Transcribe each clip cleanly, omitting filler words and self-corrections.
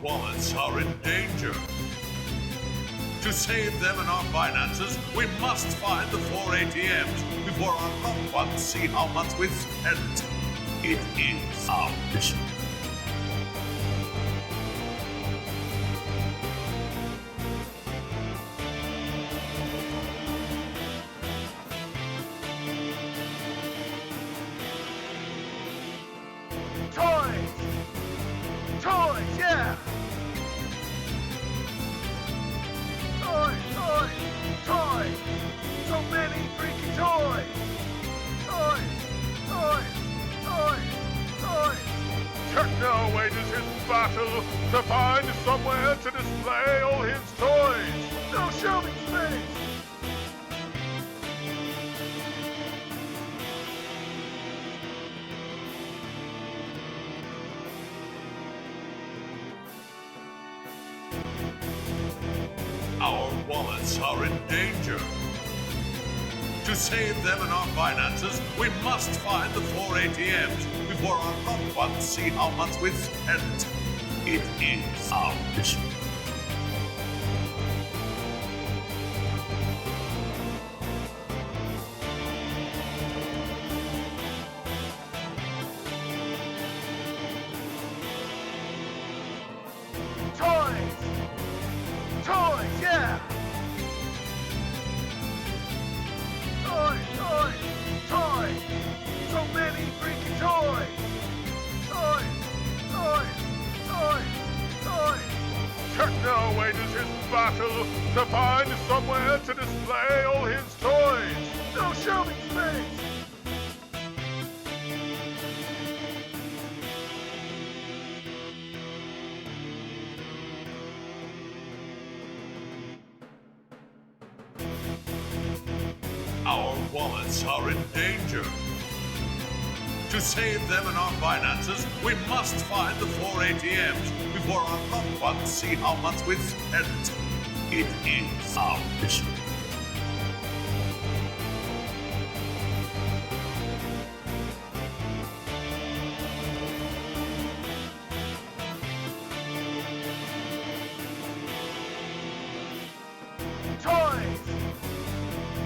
Wallets are in danger. To save them and our finances, we must find the 4 ATMs before our loved ones see how much we've spent. It is our mission. Toys! Toys, yeah! Toys! So many freaking toys! Toys! Techno wages his battle to find somewhere to display all his toys! No shelving space! Our wallets are in danger. To save them and our finances, we must find the 4 ATMs before our loved ones see how much we've spent. It is our mission. Toys, yeah! Toys! So many freaking toys! Toys! Techno wages his battle to find somewhere to display all his toys! No shelving space! Our wallets are in danger. To save them and our finances, we must find the 4 ATMs before our loved ones see how much we've spent. It is our mission.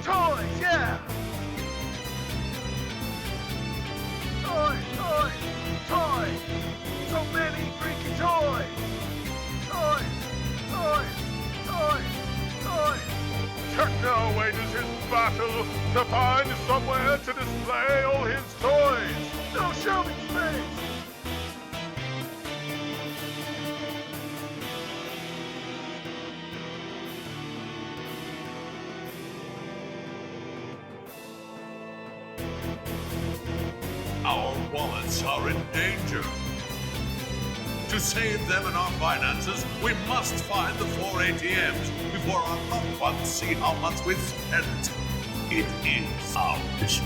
Toys, yeah! Toys! So many freaking toys! Techno wages his battle to find somewhere to display all his toys! No shelving space! Our wallets are in danger. To save them and our finances, we must find the 4 ATMs before our loved ones see how much we've spent. It is our mission.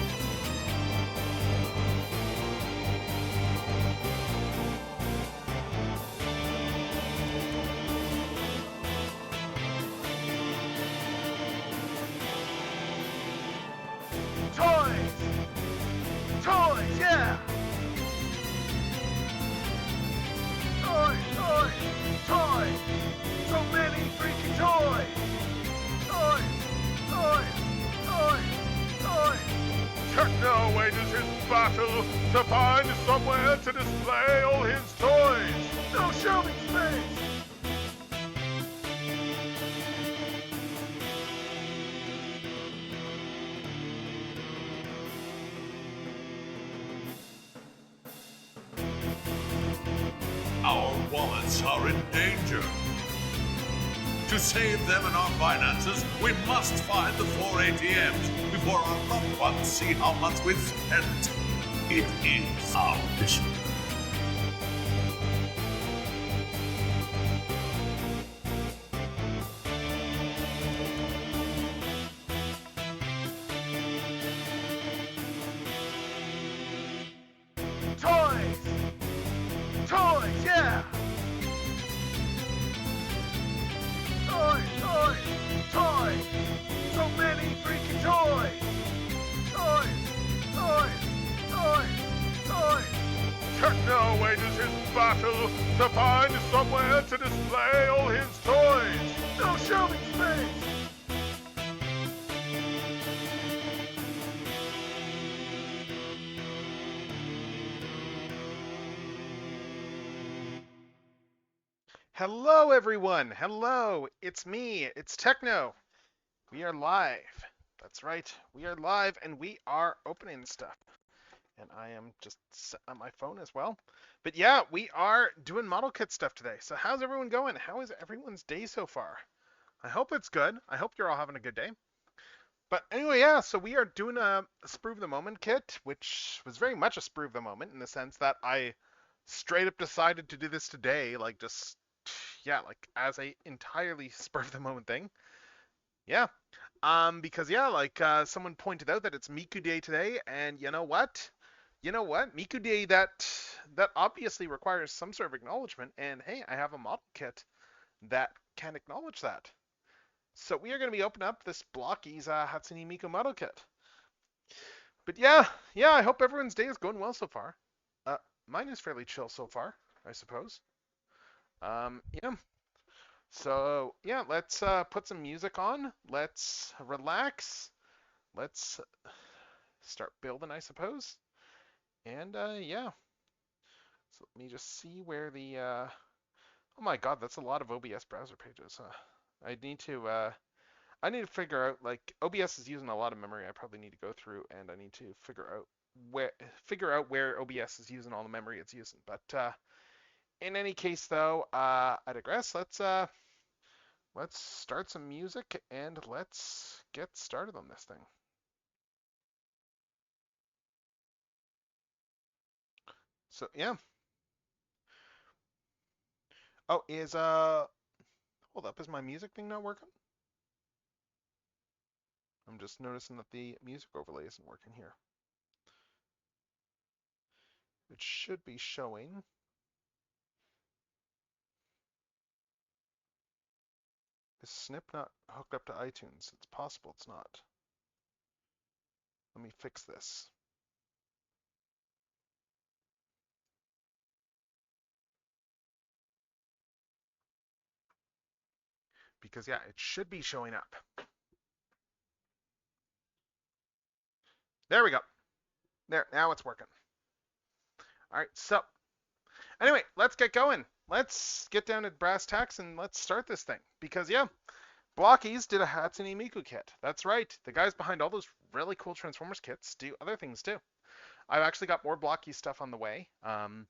Toys, yeah! Toys! So many freaking toys! Techno wages his battle to find somewhere to display all his toys! No shelving space! Our wallets are in danger. To save them and our finances, we must find the 4 ATMs before our loved ones see how much we've spent. It is our mission. Toys, yeah! Toys! So many freaking toys! Toys! wages his battle to find somewhere to display all his toys. No shelving space. Hello, everyone. Hello. It's me. It's Techno. We are live. That's right. We are live and we are opening stuff. And I am just setting up my phone as well. But yeah, we are doing model kit stuff today. So how's everyone going? How is everyone's day so far? I hope it's good. I hope you're all having a good day. But anyway, yeah, so we are doing a Sprue of the Moment kit, which was very much a Sprue of the Moment in the sense that I straight up decided to do this today, like just, yeah, like as a entirely Sprue of the Moment thing. Yeah. Because yeah, like someone pointed out that it's Miku Day today, and you know what? Miku Day that obviously requires some sort of acknowledgement, and hey, I have a model kit that can acknowledge that. So we are going to be opening up this Blokees Hatsune Miku model kit. But yeah, I hope everyone's day is going well so far. Mine is fairly chill so far, I suppose. Yeah. So yeah, let's put some music on. Let's relax. Let's start building, I suppose. And yeah. So let me just see where the oh my god, that's a lot of OBS browser pages. I need to figure out, like, OBS is using a lot of memory. I probably need to go through and I need to figure out where OBS is using all the memory it's using. But in any case, though, I digress. Let's start some music and let's get started on this thing. So yeah. Oh, hold up, is my music thing not working? I'm just noticing that the music overlay isn't working here. It should be showing. Is Snip not hooked up to iTunes? It's possible it's not. Let me fix this. Because yeah, it should be showing up. There we go. There, now it's working. All right, so anyway, let's get going. Let's get down to brass tacks and let's start this thing. Because yeah, Blokees did a Hatsune Miku kit. That's right. The guys behind all those really cool Transformers kits do other things too. I've actually got more Blokees stuff on the way. And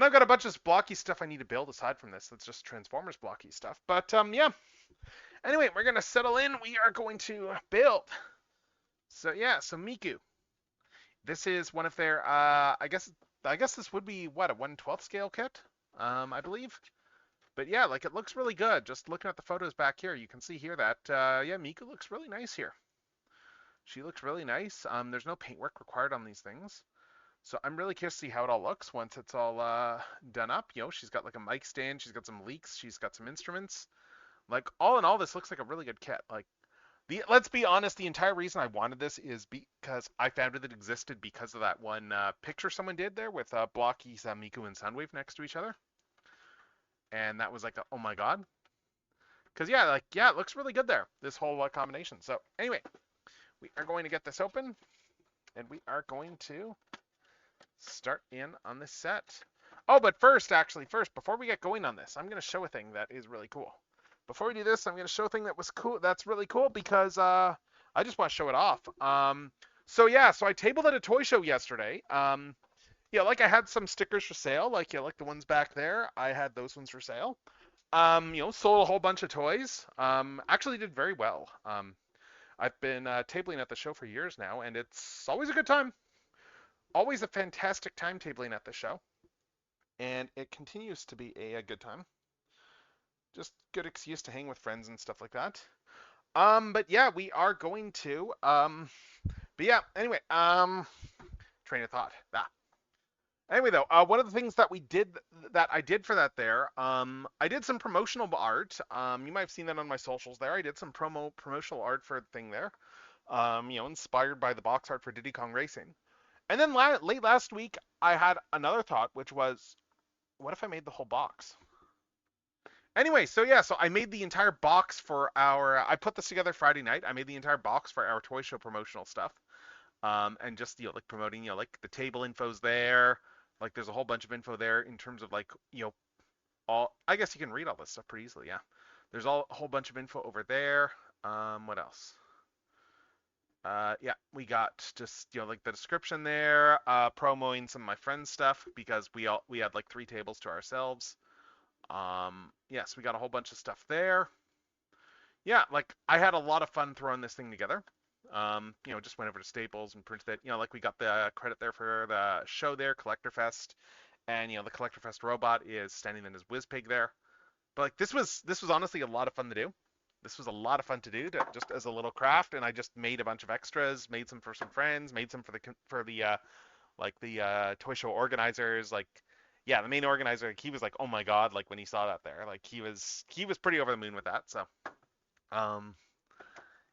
I've got a bunch of Blokees stuff I need to build aside from this. That's just Transformers Blokees stuff. But yeah. Anyway, we're gonna settle in. We are going to build. So yeah, so Miku. This is one of their I guess this would be what, a 1/12 scale kit? I believe. But yeah, like it looks really good. Just looking at the photos back here, you can see here that yeah, Miku looks really nice here. She looks really nice. There's no paintwork required on these things. So I'm really curious to see how it all looks once it's all done up. You know, she's got like a mic stand, she's got some leaks, she's got some instruments. Like all in all, this looks like a really good kit. Like let's be honest, the entire reason I wanted this is because I found that it existed because of that one picture someone did there with Blokees, Miku, and Soundwave next to each other. And that was like, oh my god. Because yeah, like yeah, it looks really good there. This whole combination. So anyway, we are going to get this open, and we are going to start in on this set. Oh, but first, before we get going on this, I'm going to show a thing that is really cool. Before we do this, I'm going to show a thing that was cool. That's really cool because I just want to show it off. So yeah, so I tabled at a toy show yesterday. Yeah, like I had some stickers for sale, like yeah, like the ones back there. I had those ones for sale. You know, sold a whole bunch of toys. Actually did very well. I've been tabling at the show for years now, and it's always a good time. Always a fantastic time tabling at the show, and it continues to be a good time. Just good excuse to hang with friends and stuff like that. But yeah, we are going to. But yeah, anyway, train of thought. Anyway, though, one of the things that I did for that there, I did some promotional art. You might have seen that on my socials there. I did some promotional art for the thing there. You know, inspired by the box art for Diddy Kong Racing. And then late last week, I had another thought, which was, what if I made the whole box? Anyway, so yeah, so I made the entire box for our. I put this together Friday night. I made the entire box for our toy show promotional stuff. And just like promoting, like the table info's there. Like there's a whole bunch of info there in terms of like all. I guess you can read all this stuff pretty easily. Yeah, there's a whole bunch of info over there. What else? Yeah, we got just like the description there, promoing some of my friends' stuff because we had like 3 tables to ourselves. Yes, we got a whole bunch of stuff there. Yeah, like I had a lot of fun throwing this thing together. Just went over to Staples and printed it. Like we got the credit there for the show there, Collector Fest, and the Collector Fest robot is standing in his Whizpig there. But like this was honestly a lot of fun to do. This was a lot of fun to do, just as a little craft, and I just made a bunch of extras, made some for some friends, made some for the toy show organizers. Like, yeah, the main organizer, he was like, oh my god, like when he saw that there, like he was pretty over the moon with that. So, um,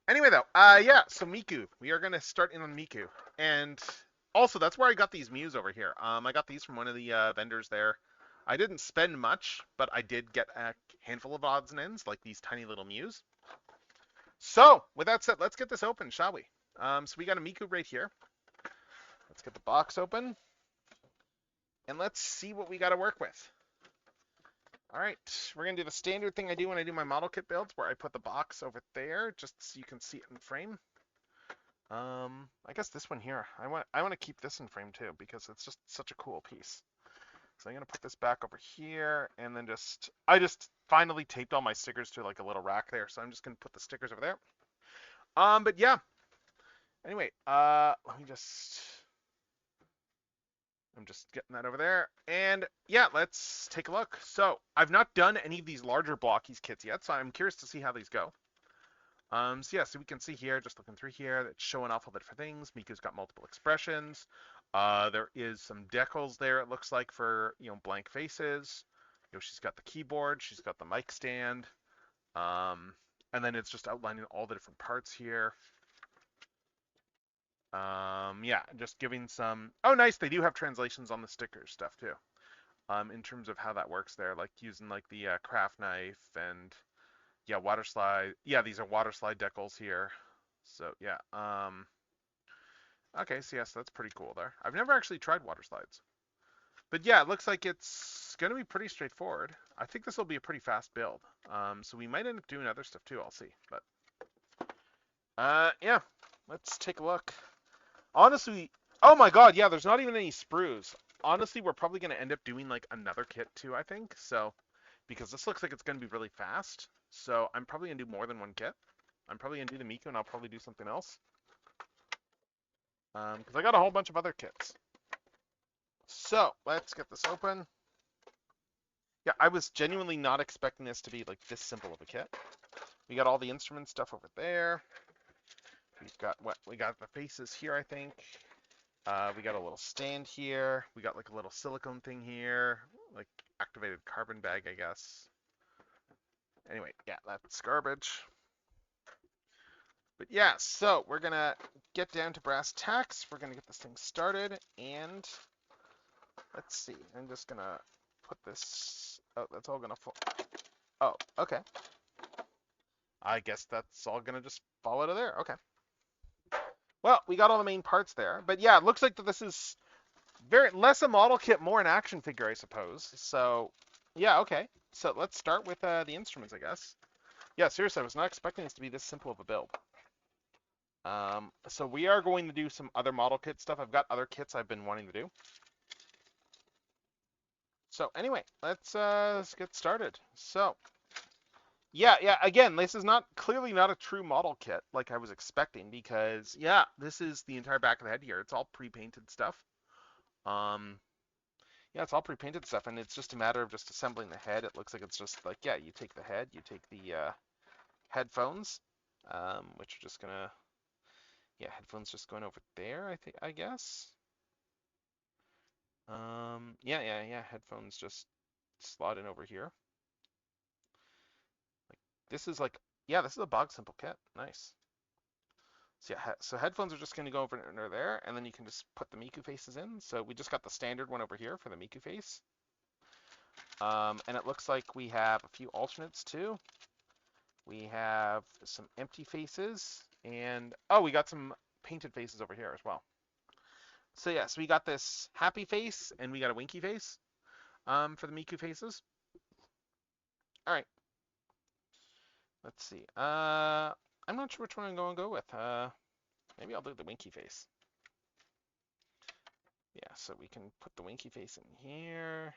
anyway though, yeah, so Miku, we are gonna start in on Miku, and also that's where I got these Mews over here. I got these from one of the vendors there. I didn't spend much, but I did get a handful of odds and ends, like these tiny little Mews. So, with that said, let's get this open, shall we? So we got a Miku right here. Let's get the box open, and let's see what we got to work with. All right, we're going to do the standard thing I do when I do my model kit builds, where I put the box over there, just so you can see it in frame. I guess this one here, I want to keep this in frame too, because it's just such a cool piece. So I'm going to put this back over here, and then I just finally taped all my stickers to like a little rack there, so I'm just going to put the stickers over there. But yeah. Anyway, I'm just getting that over there. And yeah, let's take a look. So I've not done any of these larger Blokees kits yet, so I'm curious to see how these go. So yeah, so we can see here, just looking through here, it's showing off all the different things. Miku's got multiple expressions. There is some decals there, it looks like, for blank faces. She's got the keyboard, she's got the mic stand, and then it's just outlining all the different parts here. Yeah, just giving some. Oh, nice! They do have translations on the stickers stuff too. In terms of how that works there, like using like the craft knife and yeah, water slide. Yeah, these are water slide decals here. So yeah. Okay, so yes, that's pretty cool there. I've never actually tried water slides. But yeah, it looks like it's going to be pretty straightforward. I think this will be a pretty fast build. So we might end up doing other stuff too, I'll see. But yeah, let's take a look. Honestly, oh my god, yeah, there's not even any sprues. Honestly, we're probably going to end up doing like another kit too, I think. So, because this looks like it's going to be really fast. So I'm probably going to do more than one kit. I'm probably going to do the Miku and I'll probably do something else. Because I got a whole bunch of other kits. So let's get this open. Yeah, I was genuinely not expecting this to be like this simple of a kit. We got all the instrument stuff over there. We've got we got the faces here, I think. We got a little stand here. We got like a little silicone thing here, like activated carbon bag, I guess. Anyway, yeah, that's garbage. But yeah, so we're gonna get down to brass tacks. We're gonna get this thing started, and let's see. I'm just gonna put this. Oh, that's all gonna fall. Oh, okay. I guess that's all gonna just fall out of there. Okay. Well, we got all the main parts there, but yeah, it looks like that this is very less a model kit, more an action figure, I suppose. So, yeah, okay. So let's start with the instruments, I guess. Yeah, seriously, I was not expecting this to be this simple of a build. So we are going to do some other model kit stuff. I've got other kits I've been wanting to do. So anyway, let's get started. So, yeah, again, this is clearly not a true model kit like I was expecting because, yeah, this is the entire back of the head here. It's all pre-painted stuff. Yeah, it's all pre-painted stuff, and it's just a matter of just assembling the head. It looks like it's just like, yeah, you take the head, you take the headphones, which are just gonna, yeah, headphones just going over there, I guess. Yeah, headphones just slot in over here. This is like, yeah, this is a bog simple kit. Nice. So yeah, so headphones are just going to go over under there, and then you can just put the Miku faces in. So we just got the standard one over here for the Miku face. And it looks like we have a few alternates too. We have some empty faces, and oh, we got some painted faces over here as well. So yes, we got this happy face, and we got a winky face for the Miku faces. All right. Let's see. I'm not sure which one I'm going to go with. Maybe I'll do the winky face. Yeah, so we can put the winky face in here.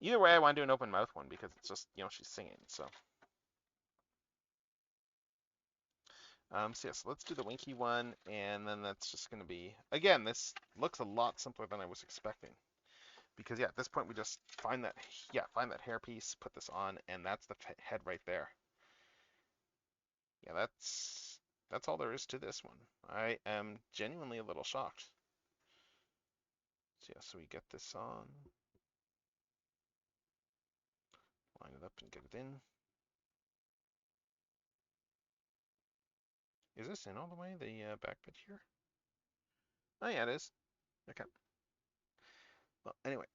Either way, I want to do an open mouth one because it's just, she's singing, so. So yes, let's do the winky one, and then that's just going to be, again, this looks a lot simpler than I was expecting. Because yeah, at this point we just find that hairpiece, put this on, and that's the head right there. Yeah, that's all there is to this one. I am genuinely a little shocked. So yeah, so we get this on, line it up and get it in. Is this in all the way, the back bit here? Oh yeah, it is. Okay. Well, anyway.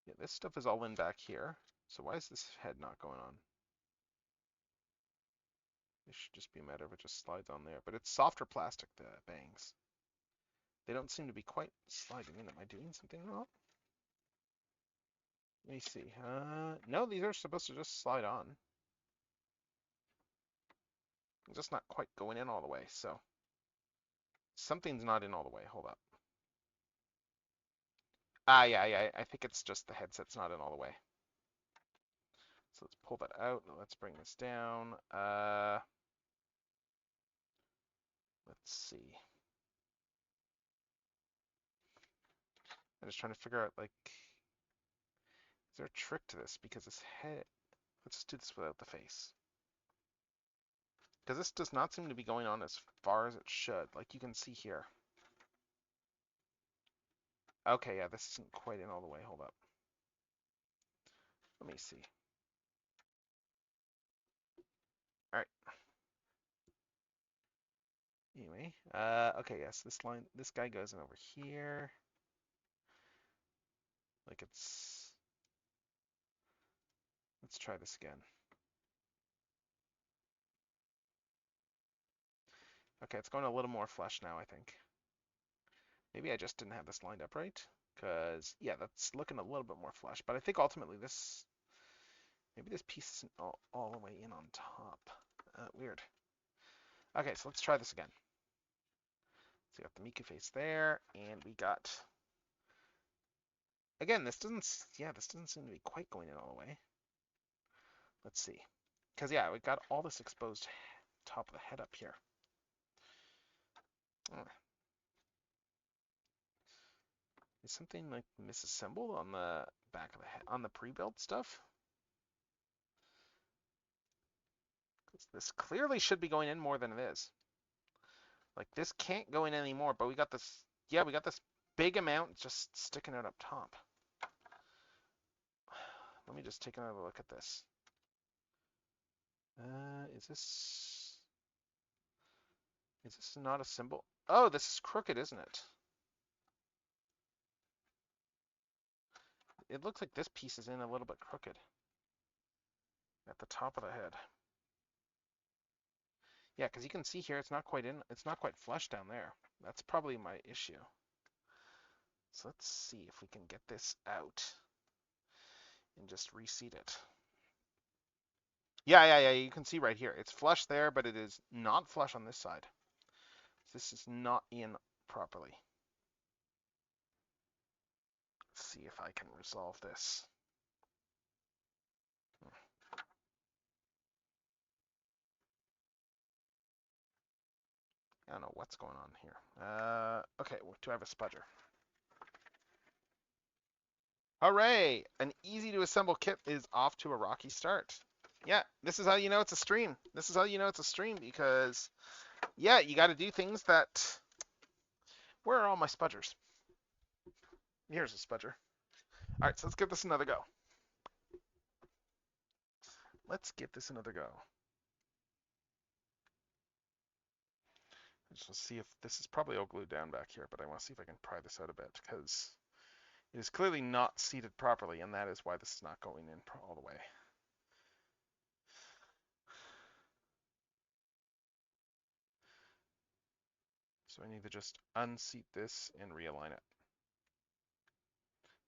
Yeah, this stuff is all in back here. So why is this head not going on? It should just be a matter of it just slides on there. But it's softer plastic, the bangs. They don't seem to be quite sliding in. Am I doing something wrong? Let me see. No, these are supposed to just slide on. I'm just not quite going in all the way, so. Something's not in all the way. Hold up. Yeah. I think it's just the headset's not in all the way. So let's pull that out. Let's bring this down. Let's see. I'm just trying to figure out, like, is there a trick to this? Because this head, let's just do this without the face. Because this does not seem to be going on as far as it should, like you can see here. Okay, yeah, this isn't quite in all the way. Hold up. Let me see. All right. Anyway, okay, yes, this guy goes in over here. Like it's, let's try this again. Okay, it's going a little more flush now, I think. Maybe I just didn't have this lined up right, because, yeah, that's looking a little bit more flush. But I think ultimately this, maybe this piece isn't all the way in on top. Weird. Okay, so let's try this again. So we got the Miku face there, and we got, again, this doesn't seem to be quite going in all the way. Let's see. Because, yeah, we got all this exposed top of the head up here. Is something like misassembled on the back of the head, on the pre-built stuff? This clearly should be going in more than it is. Like, this can't go in anymore, but we got this, yeah, we got this big amount just sticking out up top. Let me just take another look at this. Is this not a symbol? Oh, this is crooked, isn't it? It looks like this piece is in a little bit crooked at the top of the head. Yeah, because you can see here it's not quite flush down there. That's probably my issue. So let's see if we can get this out and just reseat it. Yeah, you can see right here. It's flush there, but it is not flush on this side. This is not in properly. Let's see if I can resolve this. I don't know what's going on here. Okay, do I have a spudger? Hooray! An easy to assemble kit is off to a rocky start. Yeah, this is how you know it's a stream. This is how you know it's a stream because, yeah, you got to do things that... Where are all my spudgers? Here's a spudger. All right, so let's give this another go. Let's give this another go. Let's see if this is probably all glued down back here, but I want to see if I can pry this out a bit because it is clearly not seated properly, and that is why this is not going in all the way. So I need to just unseat this and realign it.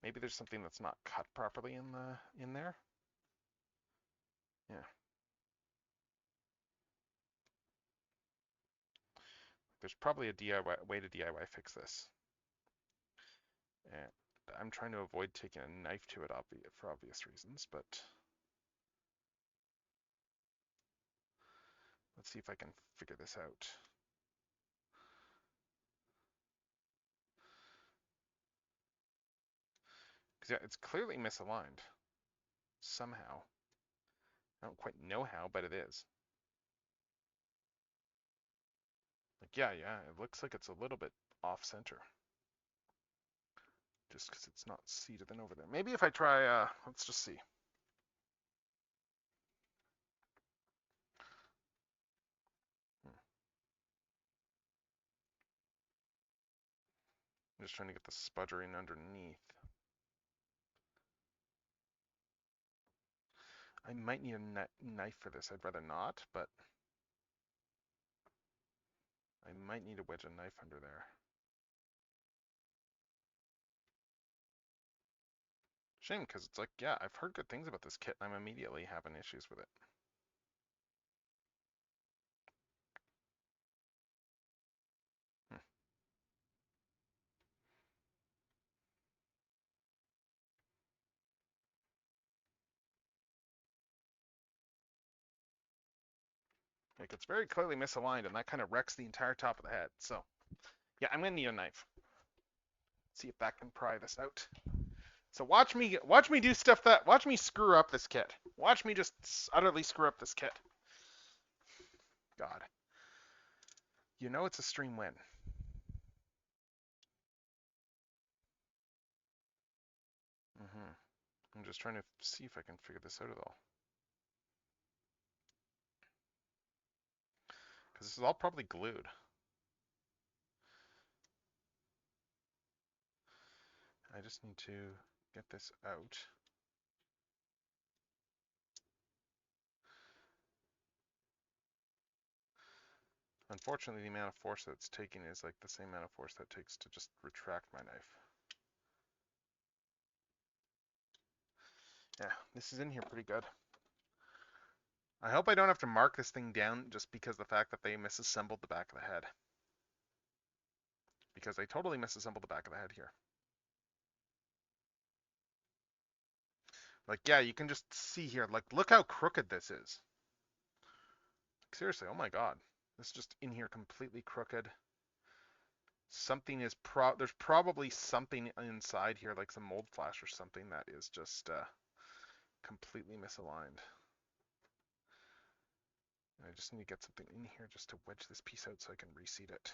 Maybe there's something that's not cut properly in there. Yeah. There's probably a DIY way to DIY fix this. And I'm trying to avoid taking a knife to it for obvious reasons, but let's see if I can figure this out. Because yeah, it's clearly misaligned somehow. I don't quite know how, but it is. Like, yeah, it looks like it's a little bit off center. Just because it's not seated in over there. Maybe if I try, let's just see. I'm just trying to get the sputtering underneath. I might need a knife for this. I'd rather not, but I might need to wedge a knife under there. Shame, because it's like, yeah, I've heard good things about this kit, and I'm immediately having issues with it. Like, it's very clearly misaligned, and that kind of wrecks the entire top of the head. So, yeah, I'm gonna need a knife. See if that can pry this out. So watch me do stuff watch me screw up this kit. Watch me just utterly screw up this kit. God. You know it's a stream win. I'm just trying to see if I can figure this out at all. Because this is all probably glued. I just need to get this out. Unfortunately, the amount of force that's taking is like the same amount of force that takes to just retract my knife. Yeah, this is in here pretty good. I hope I don't have to mark this thing down just because of the fact that they misassembled the back of the head. Because they totally misassembled the back of the head here. Like, yeah, you can just see here, like, look how crooked this is. Like, seriously, oh my god. This is just in here completely crooked. Something is there's probably something inside here, like some mold flash or something that is just completely misaligned. And I just need to get something in here just to wedge this piece out so I can reseat it.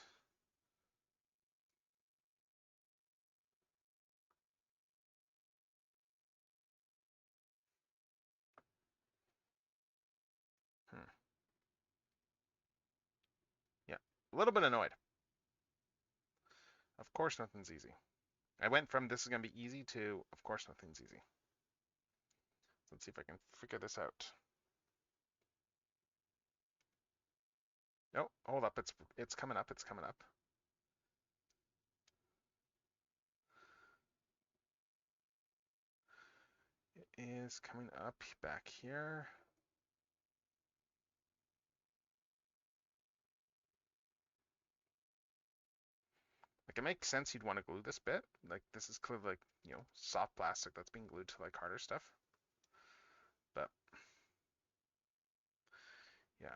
Yeah, a little bit annoyed. Of course nothing's easy. I went from this is going to be easy to of course nothing's easy. Let's see if I can figure this out. No, hold up, it's coming up, it's coming up. It is coming up back here. Like, it makes sense you'd want to glue this bit. Like, this is clearly like, you know, soft plastic that's being glued to like harder stuff. But yeah,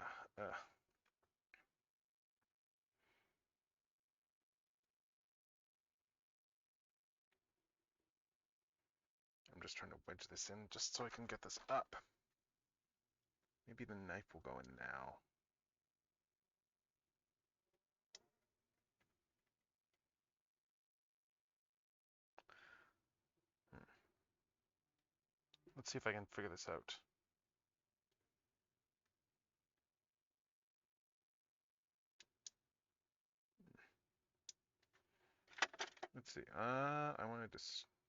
I'm just trying to wedge this in just so I can get this up. Maybe the knife will go in now. Let's see if I can figure this out. Let's see. I wanted to.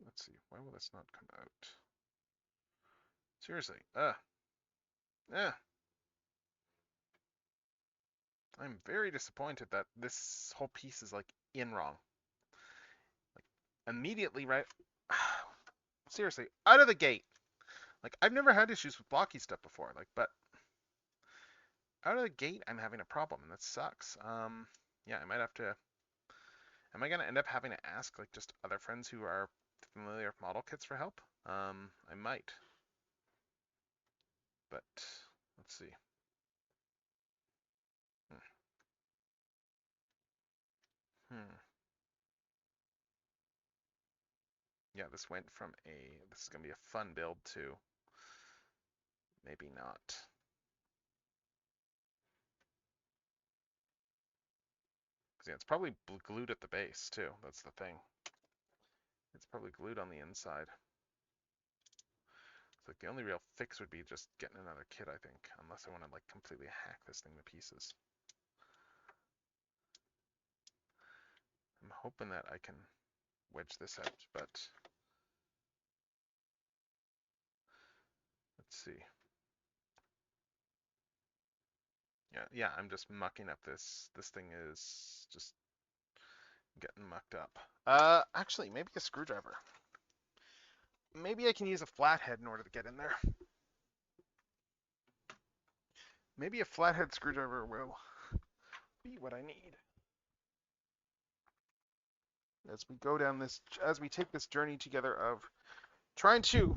Let's see. Why will this not come out? Seriously. I'm very disappointed that this whole piece is like in wrong. Like immediately, right? Seriously, out of the gate. Like I've never had issues with blocky stuff before. Like, but out of the gate, I'm having a problem, and that sucks. Yeah, I might have to. Am I gonna end up having to ask like just other friends who are familiar with model kits for help? I might. But let's see. Hmm. Yeah, this went from this is gonna be a fun build to maybe not. Cause yeah, it's probably glued at the base too. That's the thing. It's probably glued on the inside. So like the only real fix would be just getting another kit, I think, unless I want to like completely hack this thing to pieces. I'm hoping that I can wedge this out, but let's see. Yeah, I'm just mucking up this. This thing is just getting mucked up. Actually, maybe a screwdriver. Maybe I can use a flathead in order to get in there. Maybe a flathead screwdriver will be what I need. As we go down this, as we take this journey together of trying to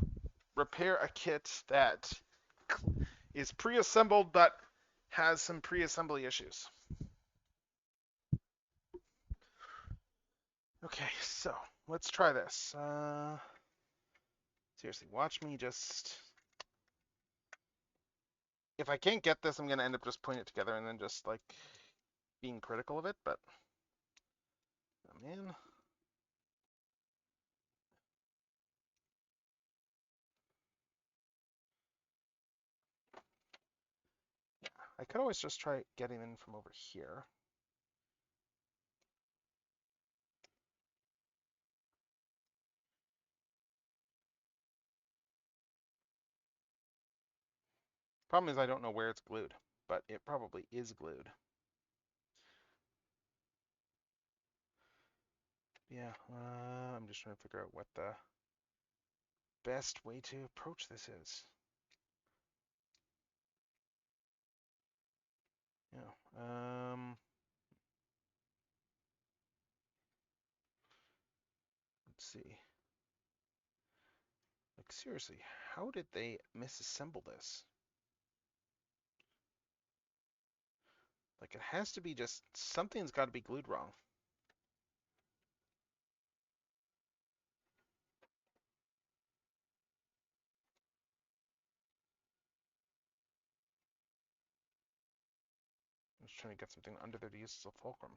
repair a kit that is pre-assembled but has some pre-assembly issues. Okay, so let's try this. Seriously, watch me just. If I can't get this, I'm gonna end up just putting it together and then just like being critical of it. But oh, man. I could always just try getting in from over here. Problem is I don't know where it's glued, but it probably is glued. Yeah, I'm just trying to figure out what the best way to approach this is. Yeah, let's see. Like seriously, how did they misassemble this? Like it has to be just something's got to be glued wrong. I'm just trying to get something under there to use as a fulcrum.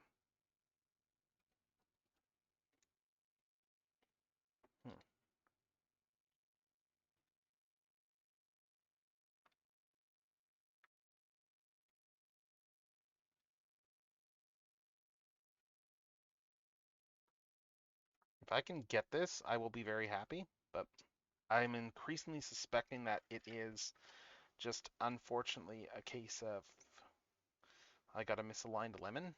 If I can get this, I will be very happy, but I'm increasingly suspecting that it is just unfortunately a case of I got a misaligned lemon.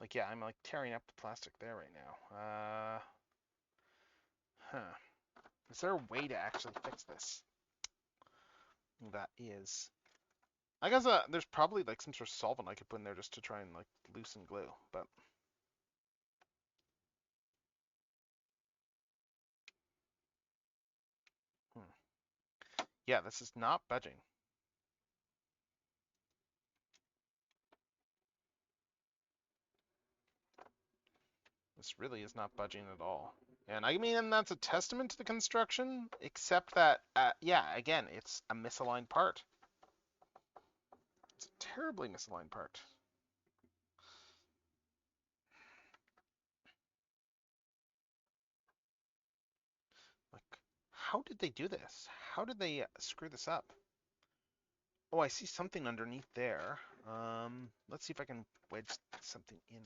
Like, yeah, I'm like tearing up the plastic there right now. Huh. Is there a way to actually fix this? That is. I guess there's probably like some sort of solvent I could put in there just to try and like loosen glue, but. Yeah, this is not budging. This really is not budging at all. And I mean, that's a testament to the construction, except that, yeah, again, it's a misaligned part. It's a terribly misaligned part. Like, how did they do this? How did they screw this up? Oh, I see something underneath there. Let's see if I can wedge something in.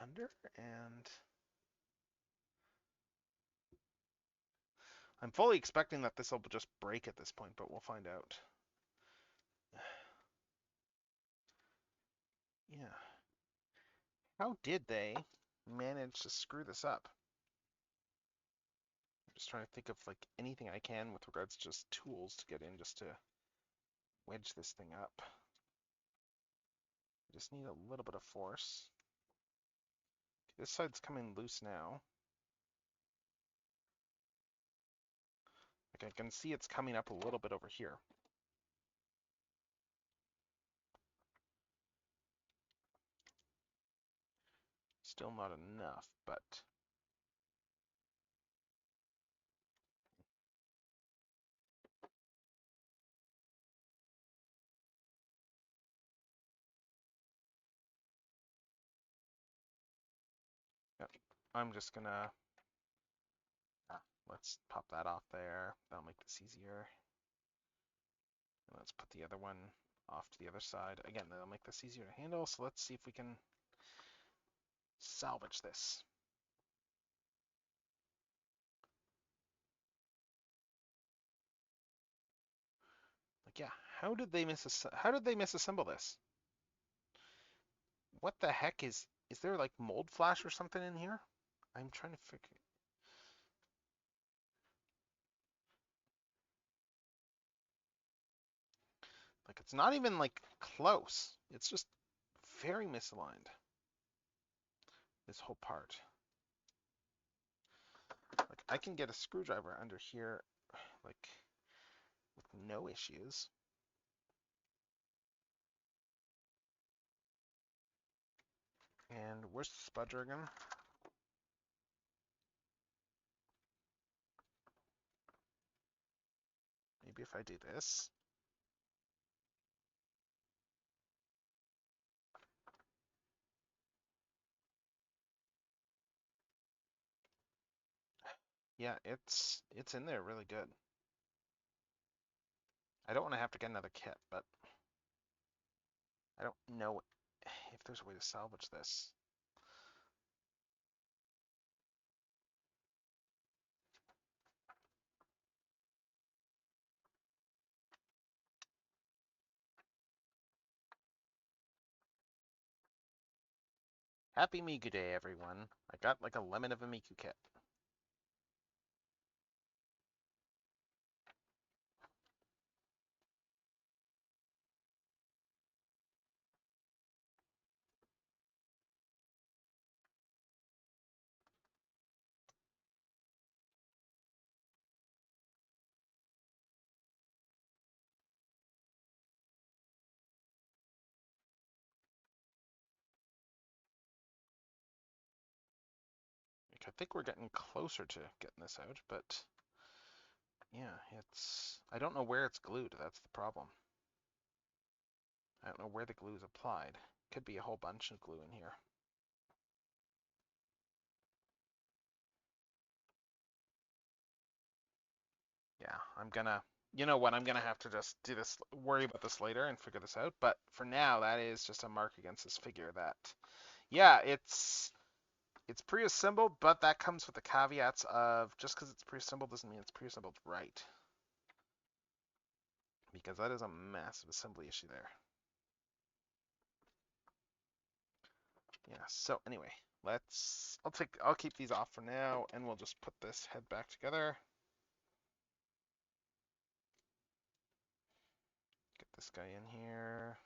under, and I'm fully expecting that this will just break at this point, but we'll find out. Yeah. How did they manage to screw this up? I'm just trying to think of like anything I can with regards to just tools to get in just to wedge this thing up. I just need a little bit of force. This side's coming loose now. Like I can see it's coming up a little bit over here. Still not enough, but yep. I'm just gonna let's pop that off there. That'll make this easier. And let's put the other one off to the other side. Again, that'll make this easier to handle. So let's see if we can salvage this. Like, yeah, how did they misassemble this? What the heck is there like mold flash or something in here? I'm trying to figure. Like it's not even like close. It's just very misaligned. This whole part. Like I can get a screwdriver under here like with no issues. And where's the spudger again? Maybe if I do this. Yeah, it's in there really good. I don't want to have to get another kit, but I don't know if there's a way to salvage this. Happy Miku Day, everyone. I got like a lemon of a Miku kit. I think we're getting closer to getting this out, but yeah, I don't know where it's glued. That's the problem. I don't know where the glue is applied. Could be a whole bunch of glue in here. Yeah, you know what, I'm gonna have to just do this, worry about this later and figure this out. But for now, that is just a mark against this figure that, yeah, it's pre-assembled, but that comes with the caveats of just because it's pre-assembled doesn't mean it's pre-assembled right. Because that is a massive assembly issue there. Yeah, so anyway, I'll keep these off for now, and we'll just put this head back together. Get this guy in here.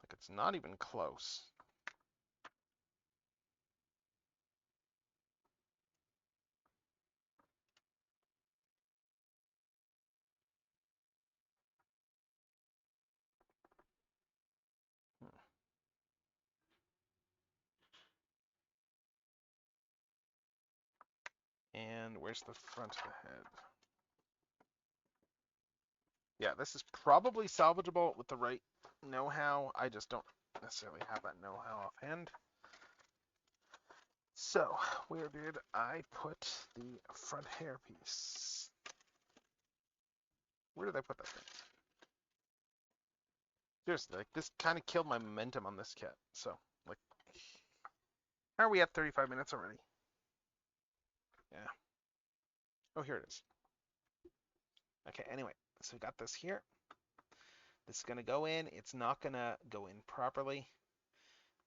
Like it's not even close. And where's the front of the head? Yeah, this is probably salvageable with the right know-how. I just don't necessarily have that know-how offhand. So, where did I put the front hairpiece? Where did I put that thing? Seriously, like this kind of killed my momentum on this kit. So, like, how are we at 35 minutes already? Yeah. Oh, here it is. Okay, anyway, so we got this here. This is going to go in. It's not going to go in properly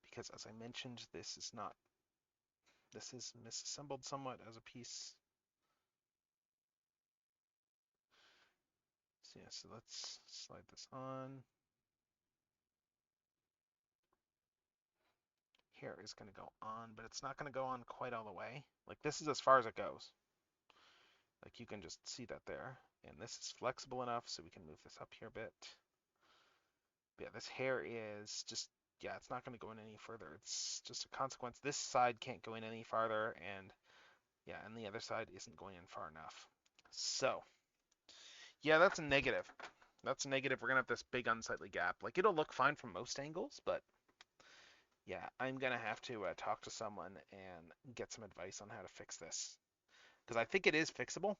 because, as I mentioned, this is misassembled somewhat as a piece. So yeah, so let's slide this on. Here is going to go on, but it's not going to go on quite all the way. Like this is as far as it goes. Like you can just see that there. And this is flexible enough so we can move this up here a bit. But yeah, this hair is just, yeah, it's not going to go in any further. It's just a consequence. This side can't go in any farther, and yeah, and the other side isn't going in far enough. So, yeah, that's a negative. That's a negative. We're going to have this big unsightly gap. Like, it'll look fine from most angles, but yeah, I'm going to have to talk to someone and get some advice on how to fix this. Because I think it is fixable.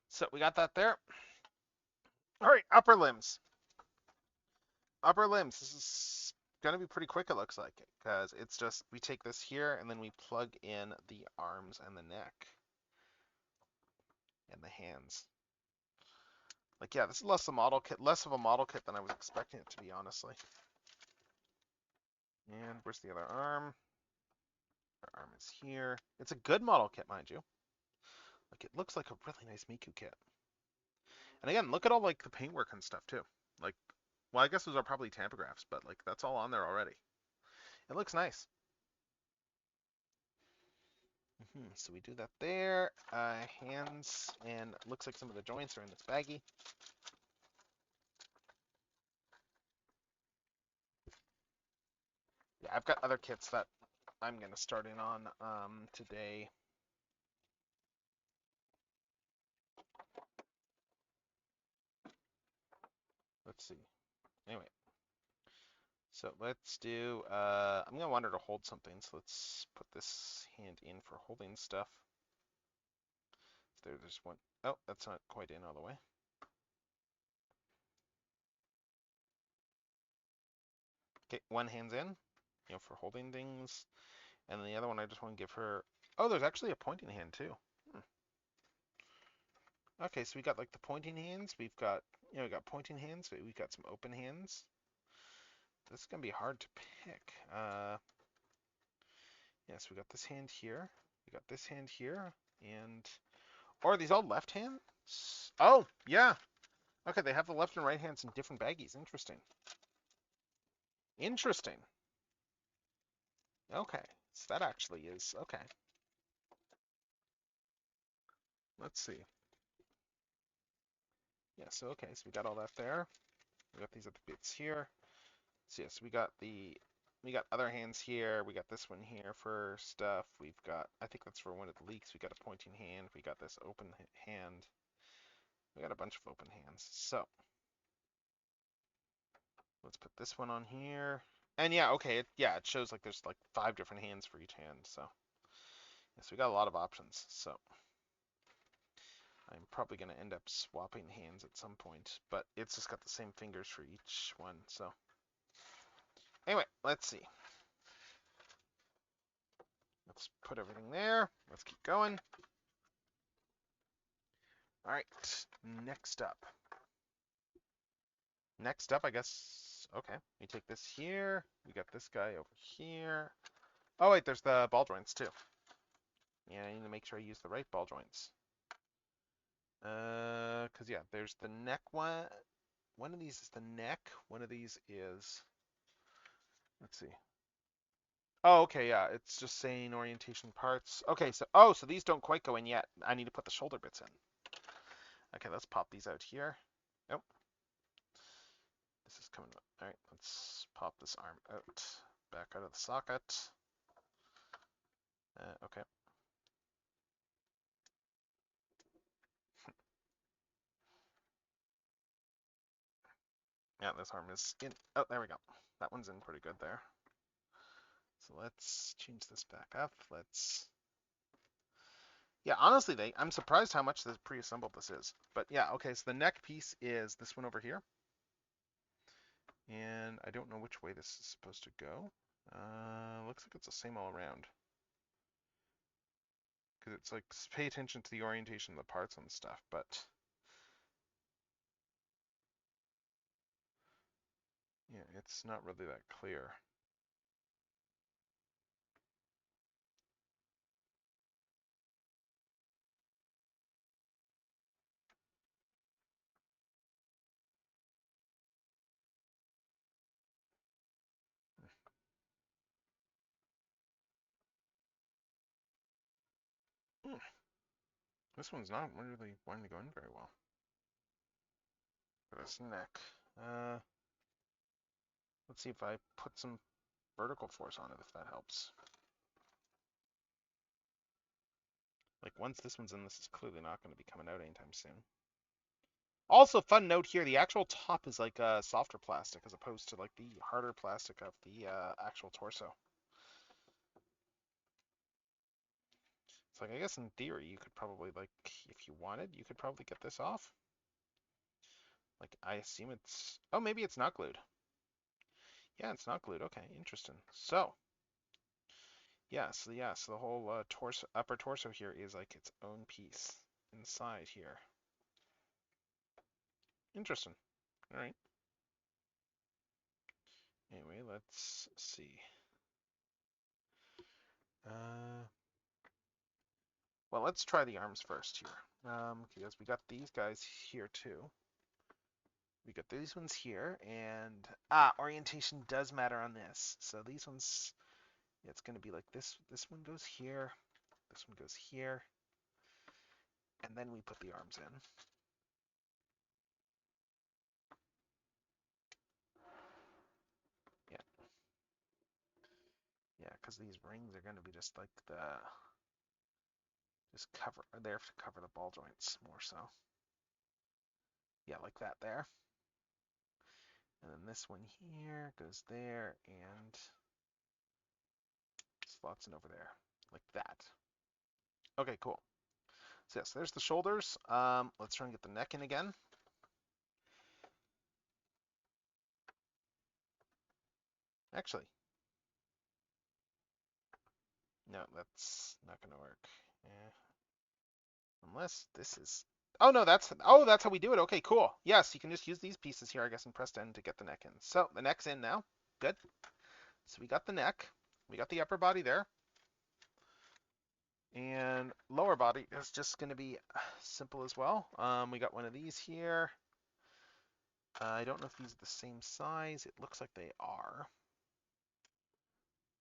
So, we got that there. All right, upper limbs. Upper limbs. This is going to be pretty quick, it looks like, because it's just we take this here and then we plug in the arms and the neck and the hands. Like, yeah, this is less of a model kit than I was expecting it to be, honestly. And where's the other arm? Our arm is here. It's a good model kit, mind you. Like, it looks like a really nice Miku kit. And again, look at all like the paintwork and stuff too. Like, well, I guess those are probably tampagraphs, but like that's all on there already. It looks nice. So we do that there. Hands, and it looks like some of the joints are in this baggie. Yeah, I've got other kits that I'm going to start in on today. Let's see. Anyway, so let's do, I'm going to want her to hold something, so let's put this hand in for holding stuff. There's one. Oh, that's not quite in all the way. Okay, one hand's in, for holding things. And then the other one, I just want to give her, oh, there's actually a pointing hand too. Okay, so we got like the pointing hands. We've got, we got pointing hands, but we've got some open hands. This is going to be hard to pick. Yes, we got this hand here. We got this hand here. And, or are these all left hands? Oh, yeah. Okay, they have the left and right hands in different baggies. Interesting. Interesting. Okay, so that actually is, okay. Let's see. Yeah, so okay, so we got all that there. We got these other bits here. So yes, we got other hands here. We got this one here for stuff. We've got, I think that's for one of the leaks. We got a pointing hand. We got this open hand. We got a bunch of open hands. So let's put this one on here. And yeah, okay, it shows like there's like 5 different hands for each hand. So yes, we got a lot of options. So I'm probably going to end up swapping hands at some point, but it's just got the same fingers for each one. So anyway, let's see. Let's put everything there. Let's keep going. All right, next up. Next up, I guess, okay, we take this here. We got this guy over here. Oh, wait, there's the ball joints too. Yeah, I need to make sure I use the right ball joints. Because yeah, there's the neck one. One of these is the neck. One of these is, let's see. Oh, okay, yeah, it's just saying orientation parts. Okay, so, so these don't quite go in yet. I need to put the shoulder bits in. Okay, let's pop these out here. Nope. This is coming up. All right, let's pop this arm out, back out of the socket. Okay. Yeah, this arm is in. Oh, there we go. That one's in pretty good there. So let's change this back up. Yeah, honestly, I'm surprised how much this pre-assembled this is. But yeah, okay, so the neck piece is this one over here. And I don't know which way this is supposed to go. Looks like it's the same all around. Because it's like, pay attention to the orientation of the parts and stuff, but yeah, it's not really that clear. Hmm. This one's not really wanting to go in very well. For this neck. Let's see if I put some vertical force on it, if that helps. Like, once this one's in, this is clearly not going to be coming out anytime soon. Also, fun note here, the actual top is like a softer plastic as opposed to like the harder plastic of the actual torso. It's like, I guess in theory, you could probably, like, if you wanted, you could probably get this off. Like, I assume it's, oh, maybe it's not glued. Yeah, it's not glued. Okay, interesting. So, yeah, so the whole torso, upper torso here is like its own piece inside here. Interesting. All right. Anyway, let's see. Well, let's try the arms first here. Because we got these guys here too. We got these ones here, and orientation does matter on this. So these ones, it's going to be like this. This one goes here. This one goes here. And then we put the arms in. Yeah. Yeah, because these rings are going to be just like just cover, there to cover the ball joints more so. Yeah, like that there. And then this one here goes there and slots in over there, like that. Okay, cool. So yes, there's the shoulders. Let's try and get the neck in again. Actually, no, that's not gonna work. Yeah. Unless this is, oh no, that's how we do it. Okay, cool. Yes, you can just use these pieces here, I guess, and press N to get the neck in. So the neck's in now. Good. So we got the neck. We got the upper body there. And lower body is just going to be simple as well. We got one of these here. I don't know if these are the same size. It looks like they are.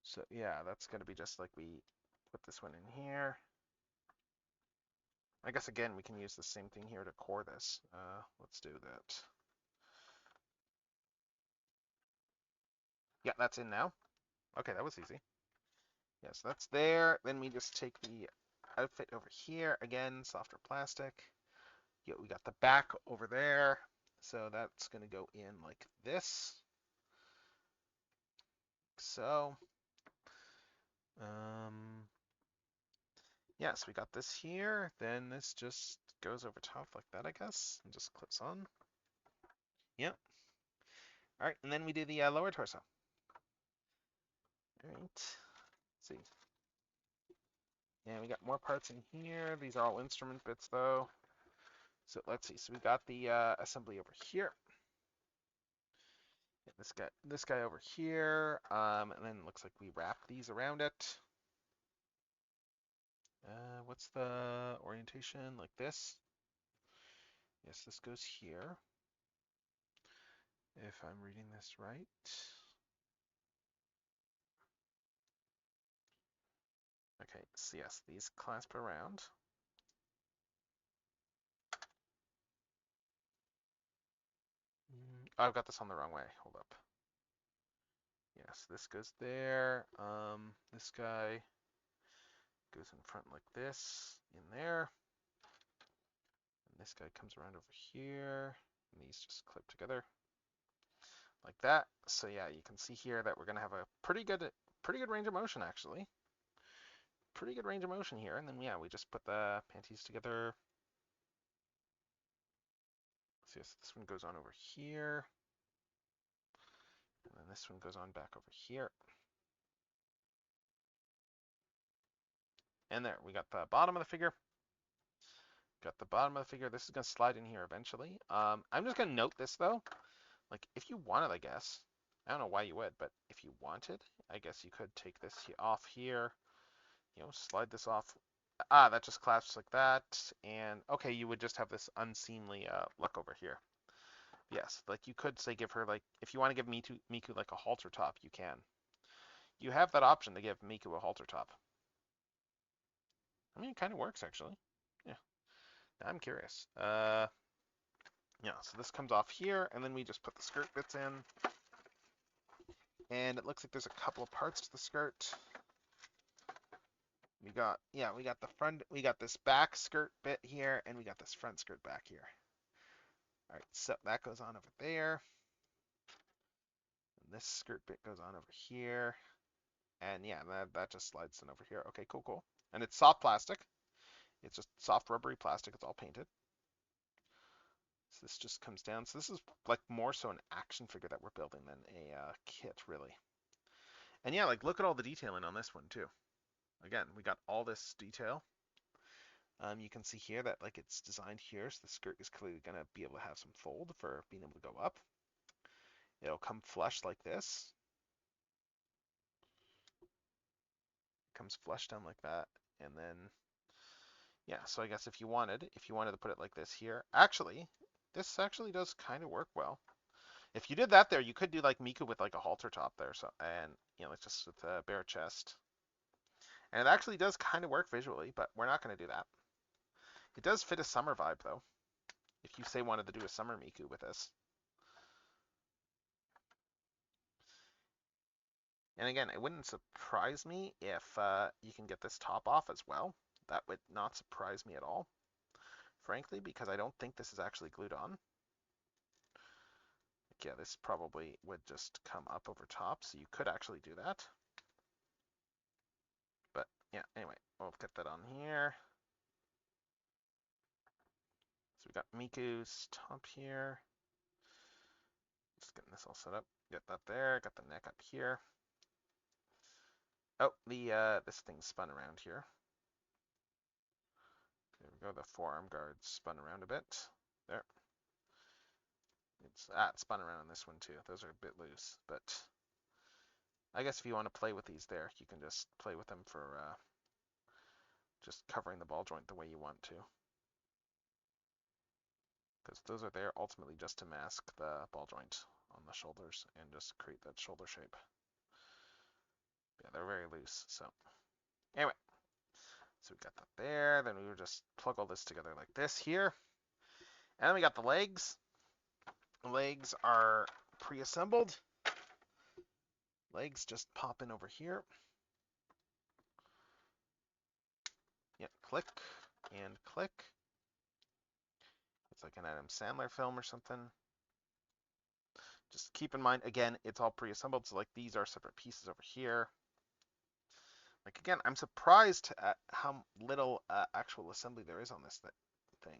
So yeah, that's going to be just like we put this one in here. I guess again, we can use the same thing here to core this. Let's do that. Yeah, that's in now. Okay, that was easy. Yes, that's there. Then we just take the outfit over here. Again, softer plastic. Yeah, we got the back over there. So that's going to go in like this. So, yes, we got this here. Then this just goes over top like that, I guess, and just clips on. Yep. All right, and then we do the lower torso. All right. Let's see. And we got more parts in here. These are all instrument bits, though. So let's see. So we got the assembly over here. This guy over here. And then it looks like we wrap these around it. What's the orientation? Like this? Yes, this goes here. If I'm reading this right. Okay, so yes, these clasp around. I've got this on the wrong way. Hold up. Yes, this goes there. This guy goes in front like this, in there. And this guy comes around over here. And these just clip together like that. So yeah, you can see here that we're gonna have a pretty good range of motion actually. Pretty good range of motion here. And then yeah, we just put the panties together. So yes, this one goes on over here. And then this one goes on back over here. And there, we got the bottom of the figure. Got the bottom of the figure. This is going to slide in here eventually. I'm just going to note this, though. Like, if you wanted, I guess. I don't know why you would, but if you wanted, I guess you could take this off here. You know, slide this off. Ah, that just clasps like that. And, okay, you would just have this unseemly look over here. Yes, like, you could, say, give her, like, if you want to give Miku, like, a halter top, you can. You have that option to give Miku a halter top. I mean, it kind of works, actually. Yeah. I'm curious. Yeah, so this comes off here, and then we just put the skirt bits in. And it looks like there's a couple of parts to the skirt. We got the front, we got this back skirt bit here, and we got this front skirt back here. All right, so that goes on over there. And this skirt bit goes on over here. And yeah, that just slides in over here. Okay, cool. And it's soft plastic. It's just soft rubbery plastic. It's all painted. So this just comes down. So this is like more so an action figure that we're building than a kit, really. And yeah, like look at all the detailing on this one too. Again, we got all this detail. You can see here that like it's designed here, so the skirt is clearly going to be able to have some fold for being able to go up. It'll come flush like this. It comes flush down like that, and then yeah. So I guess if you wanted to put it like this here, actually, this actually does kind of work well. If you did that there, you could do like Miku with like a halter top there, so and you know it's just with a bare chest. And it actually does kind of work visually, but we're not going to do that. It does fit a summer vibe, though. If you, say, wanted to do a summer Miku with this. And again, it wouldn't surprise me if you can get this top off as well. That would not surprise me at all, frankly, because I don't think this is actually glued on. Yeah, this probably would just come up over top, so you could actually do that. But yeah, anyway, we'll get that on here. So we got Miku's top here. Just getting this all set up. Get that there. Got the neck up here. Oh, this thing spun around here. There we go. The forearm guard spun around a bit. There. It spun around on this one too. Those are a bit loose, but I guess if you want to play with these there, you can just play with them for just covering the ball joint the way you want to. Because those are there ultimately just to mask the ball joint on the shoulders and just create that shoulder shape. Yeah, they're very loose, so anyway. So we got that there, then we would just plug all this together like this here. And then we got the legs. The legs are pre-assembled. Legs just pop in over here. Yep, click and click. It's like an Adam Sandler film or something. Just keep in mind, again, it's all pre-assembled, so like these are separate pieces over here. Like again, I'm surprised at how little actual assembly there is on this thing.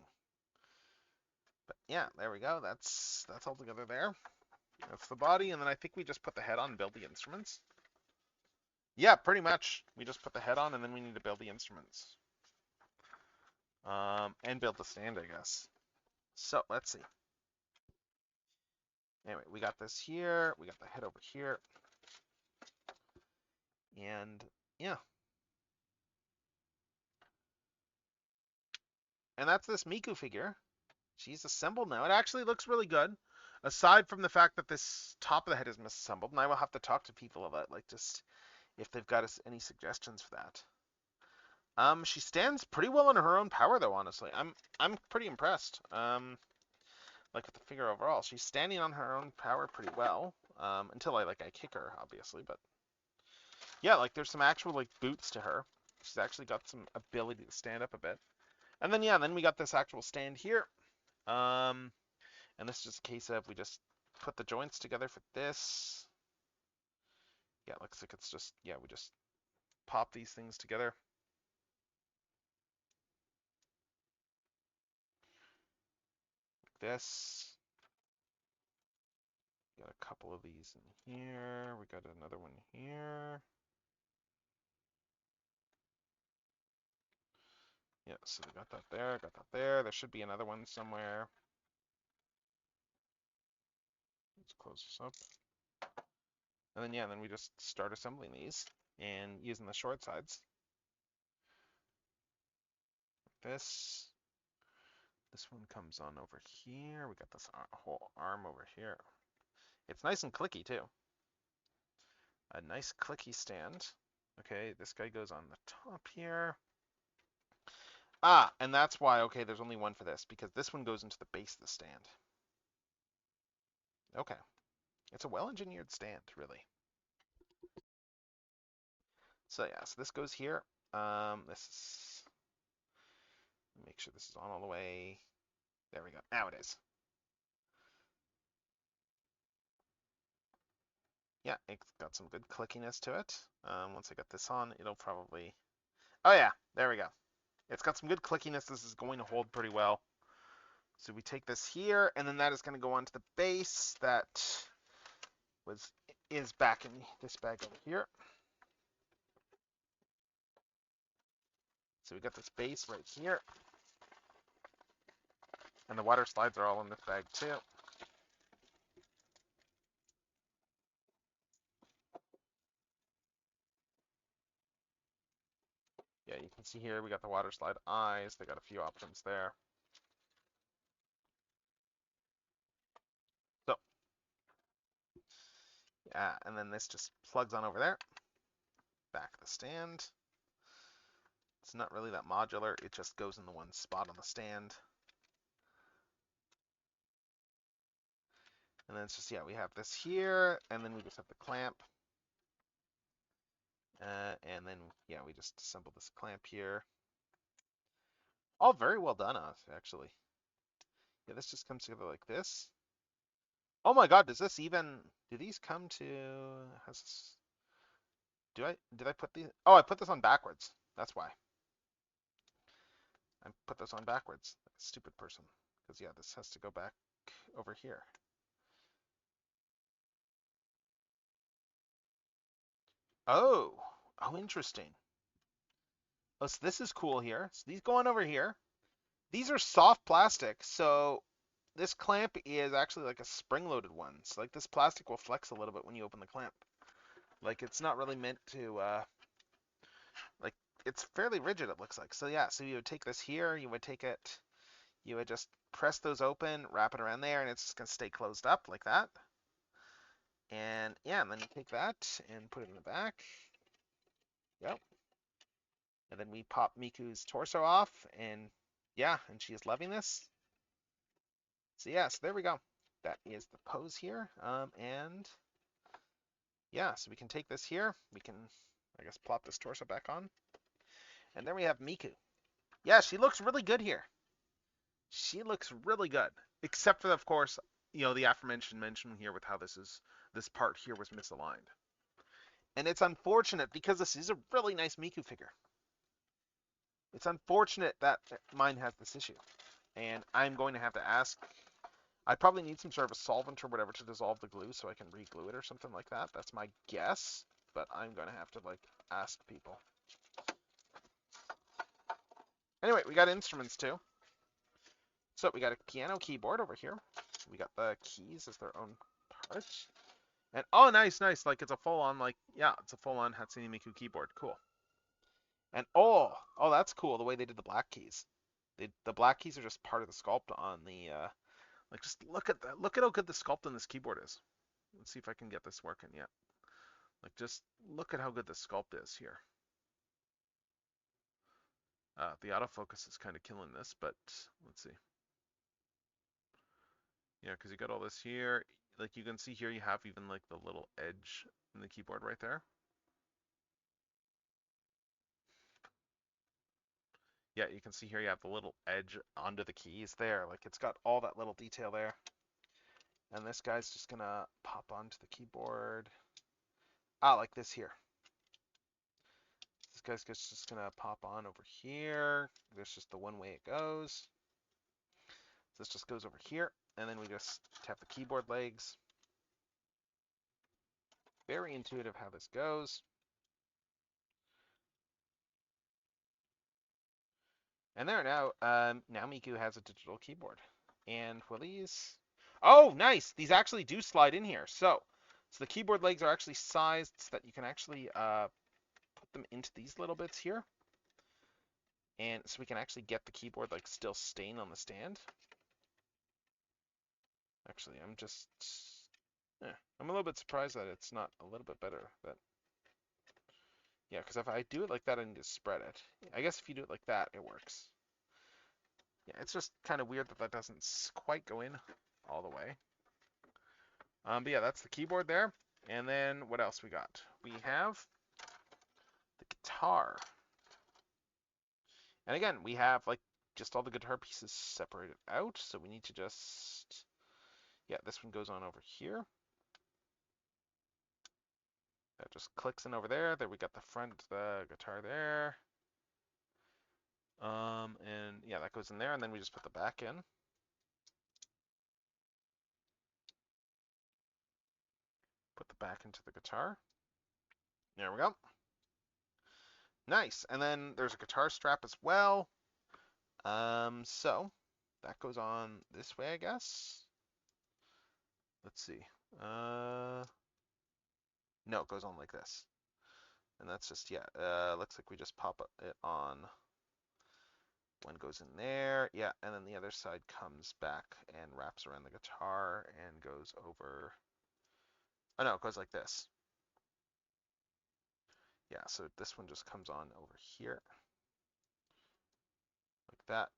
But yeah, there we go. That's all together there. That's the body, and then I think we just put the head on and build the instruments. Yeah, pretty much. We just put the head on, and then we need to build the instruments. And build the stand, I guess. So, let's see. Anyway, we got this here. We got the head over here. And, yeah. And that's this Miku figure. She's assembled now. It actually looks really good. Aside from the fact that this top of the head is misassembled, and I will have to talk to people about, like, just if they've got any suggestions for that. She stands pretty well on her own power, though. Honestly, I'm pretty impressed. Like with the figure overall, she's standing on her own power pretty well. Until I kick her, obviously, but yeah, like there's some actual like boots to her. She's actually got some ability to stand up a bit. And then yeah, then we got this actual stand here. And this is just a case of we just put the joints together for this. Yeah, it looks like it's just, yeah, we just pop these things together. Like this. Got a couple of these in here. We got another one here. Yeah, so we got that there, got that there. There should be another one somewhere. Let's close this up. And then, yeah, then we just start assembling these and using the short sides. This one comes on over here. We got this whole arm over here. It's nice and clicky too. A nice clicky stand. Okay, this guy goes on the top here. Ah, and that's why, okay, there's only one for this, because this one goes into the base of the stand. Okay. It's a well-engineered stand, really. So yeah, so this goes here. This is, make sure this is on all the way. There we go. Now it is. Yeah, it's got some good clickiness to it. Once I get this on, it'll probably... Oh yeah, there we go. It's got some good clickiness. This is going to hold pretty well. So we take this here, and then that is going to go onto the base that is back in this bag over here. So we got this base right here. And the water slides are all in this bag too. Yeah, you can see here we got the water slide eyes. They got a few options there. So, yeah, and then this just plugs on over there. Back of the stand. It's not really that modular. It just goes in the one spot on the stand. And then it's just, yeah, we have this here, and then we just have the clamp. And then, yeah, we just assemble this clamp here. All very well done, actually. Yeah, this just comes together like this. Oh my God, does this even, do these come to, did I put these, oh, I put this on backwards. That's why. I put this on backwards. Stupid person. Because, yeah, this has to go back over here. Oh, interesting. Oh, so this is cool here. So these go on over here. These are soft plastic, so this clamp is actually like a spring-loaded one. So like this plastic will flex a little bit when you open the clamp. Like it's not really meant to, like it's fairly rigid it looks like. So yeah, so you would take this here, you would take it, you would just press those open, wrap it around there, and it's just gonna stay closed up like that. And yeah, and then you take that and put it in the back. Yep. And then we pop Miku's torso off, and yeah, and she is loving this. So yeah, so there we go. That is the pose here. And yeah, so we can take this here. We can, I guess, plop this torso back on. And there we have Miku. Yeah, she looks really good here. She looks really good. Except for, of course, you know, the aforementioned mention here with how this part here was misaligned. And it's unfortunate because this is a really nice Miku figure. It's unfortunate that mine has this issue. And I'm going to have to ask, I probably need some sort of a solvent or whatever to dissolve the glue so I can re-glue it or something like that. That's my guess, but I'm going to have to like ask people. Anyway, we got instruments too. So we got a piano keyboard over here. We got the keys as their own part. And oh, nice. Like it's a full-on, like, yeah, it's a full-on Hatsune Miku keyboard. Cool. And oh, that's cool. The way they did the black keys. The black keys are just part of the sculpt on the, like just look at that. Look at how good the sculpt on this keyboard is. Let's see if I can get this working yet. Like just look at how good the sculpt is here. The autofocus is kind of killing this, but let's see. Yeah, because you got all this here. Like you can see here, you have even like the little edge in the keyboard right there. Yeah, you can see here you have the little edge onto the keys there. Like it's got all that little detail there. And this guy's just gonna pop onto the keyboard. Like this here. This guy's just gonna pop on over here. There's just the one way it goes. This just goes over here, and then we just tap the keyboard legs. very intuitive how this goes. And there now, now Miku has a digital keyboard. And will these? Oh, nice! These actually do slide in here. So the keyboard legs are actually sized so that you can actually put them into these little bits here. And so we can actually get the keyboard like still staying on the stand. Actually, I'm a little bit surprised that it's not a little bit better. Yeah, because if I do it like that, I need to spread it. I guess if you do it like that, it works. Yeah, it's just kind of weird that that doesn't quite go in all the way. But yeah, that's the keyboard there. And then what else we got? We have the guitar. And again, we have like just all the guitar pieces separated out. So we need to just, yeah, this one goes on over here. That just clicks in over there. There we got the front, the guitar there. And yeah, that goes in there. And then we just put the back in. Put the back into the guitar. There we go. Nice. And then there's a guitar strap as well. So that goes on this way, I guess. Let's see. No, it goes on like this. And that's just, yeah, looks like we just pop it on. One goes in there, yeah, and then the other side comes back and wraps around the guitar and goes over. Oh no, it goes like this. Yeah, so this one just comes on over here. Like that.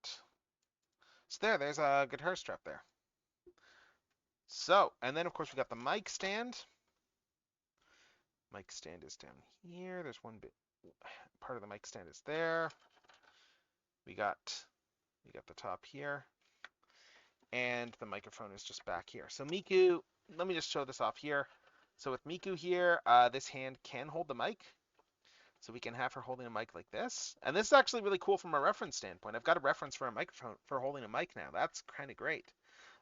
So there's a guitar strap there. So, and then of course we got the mic stand. Mic stand is down here. There's one bit, part of the mic stand is there. We got the top here. And the microphone is just back here. So Miku, let me just show this off here. So with Miku here, this hand can hold the mic. So we can have her holding a mic like this. And this is actually really cool from a reference standpoint. I've got a reference for a microphone for holding a mic now. That's kind of great.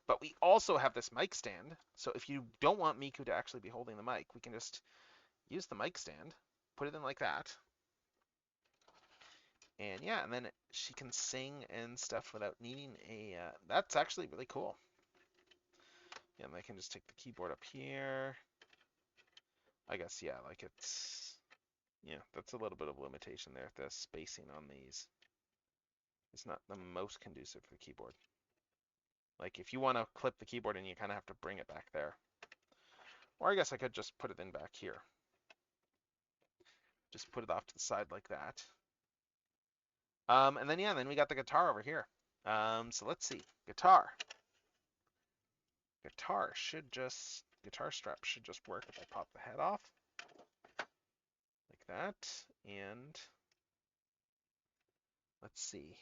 But we also have this mic stand. So if you don't want Miku to actually be holding the mic, we can just use the mic stand, put it in like that. And yeah, and then she can sing and stuff without needing a, that's actually really cool. Yeah, and I can just take the keyboard up here. I guess, yeah, like it's, yeah, that's a little bit of limitation there. The spacing on these is not the most conducive for the keyboard. Like if you want to clip the keyboard in, you kind of have to bring it back there. Or I guess I could just put it in back here. Just put it off to the side like that. And then yeah, then we got the guitar over here. So let's see, guitar strap should just work if I pop the head off like that. And let's see,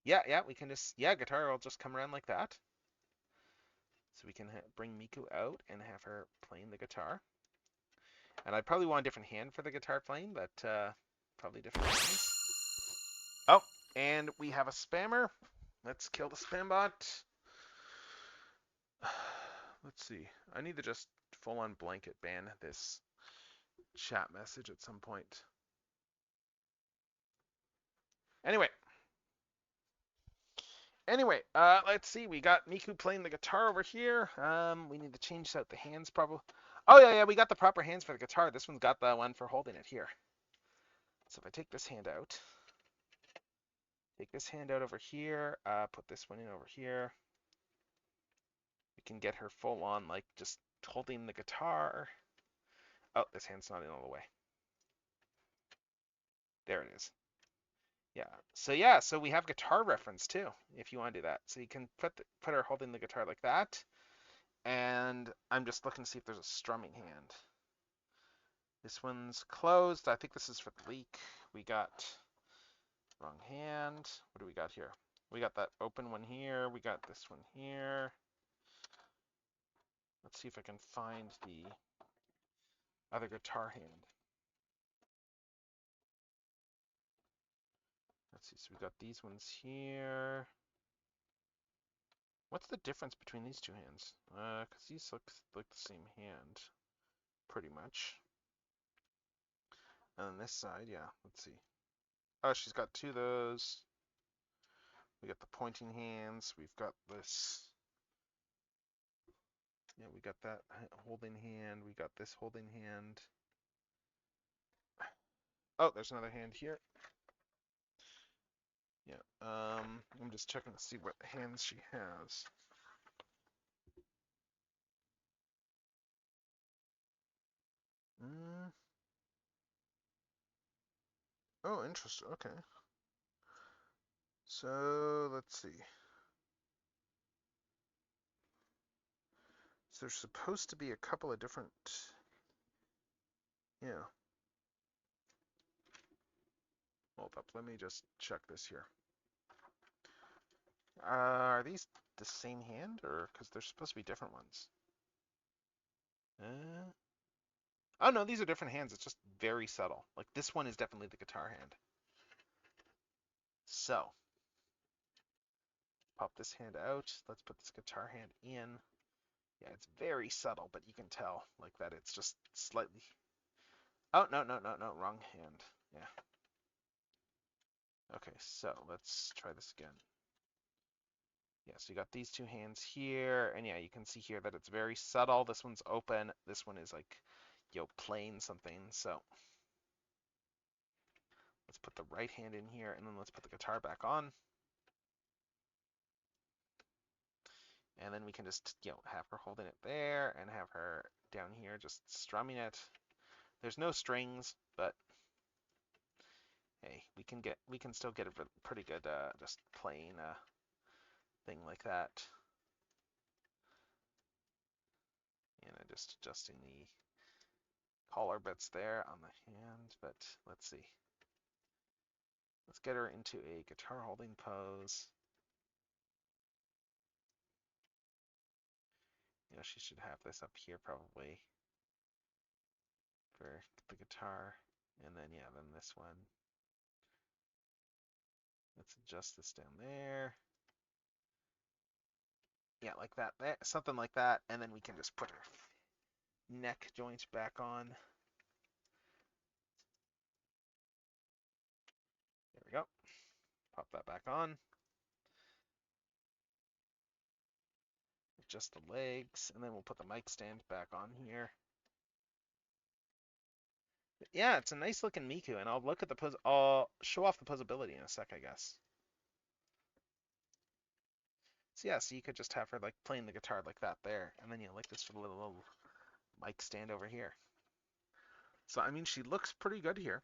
yeah, we can just, yeah, guitar will just come around like that. So we can bring Miku out and have her playing the guitar. And I probably want a different hand for the guitar playing, but probably different hands. Oh, and we have a spammer. Let's kill the spam bot. Let's see. I need to just full-on blanket ban this chat message at some point. Anyway, let's see. We got Miku playing the guitar over here. We need to change out the hands probably. Oh yeah, we got the proper hands for the guitar. This one's got the one for holding it here. So if I take this hand out, over here, put this one in over here. We can get her full on, like just holding the guitar. Oh, this hand's not in all the way. There it is. Yeah. So we have guitar reference too, if you want to do that. So you can put her holding the guitar like that. And I'm just looking to see if there's a strumming hand. This one's closed. I think this is for the leak. We got wrong hand. What do we got here? We got that open one here. We got this one here. Let's see if I can find the other guitar hand. Let's see. So we got these ones here. What's the difference between these two hands? Because these look like the same hand, pretty much. And then this side, yeah, let's see. Oh, she's got two of those. We got the pointing hands. We've got this. Yeah, we got that holding hand. We got this holding hand. Oh, there's another hand here. Yeah, I'm just checking to see what hands she has. Oh, interesting. Okay. So let's see. So there's supposed to be a couple of different. Yeah. Hold up. Let me just check this here. Are these the same hand, or because there's supposed to be different ones? Oh no, these are different hands. It's just very subtle. Like this one is definitely the guitar hand. So pop this hand out. Let's put this guitar hand in. Yeah, it's very subtle, but you can tell like that it's just slightly. Oh, no, wrong hand. Yeah. Okay, so let's try this again. Yeah, so you got these two hands here, and yeah, you can see here that it's very subtle. This one's open. This one is like, playing something. So let's put the right hand in here, and then let's put the guitar back on. And then we can just, have her holding it there and have her down here just strumming it. There's no strings, but hey, we can still get a pretty good just playing thing like that. And I'm just adjusting the collar bits there on the hand, but let's see. Let's get her into a guitar holding pose. She should have this up here probably for the guitar. And then, yeah, then this one. Let's adjust this down there. Yeah, like that, something like that. And then we can just put her neck joint back on. There we go. Pop that back on. Adjust the legs, and then we'll put the mic stand back on here. Yeah, it's a nice looking Miku, and I'll look at the pose. I'll show off the posability in a sec, I guess. So yeah, so you could just have her like playing the guitar like that there, and then like this for the little mic stand over here. So I mean, she looks pretty good here.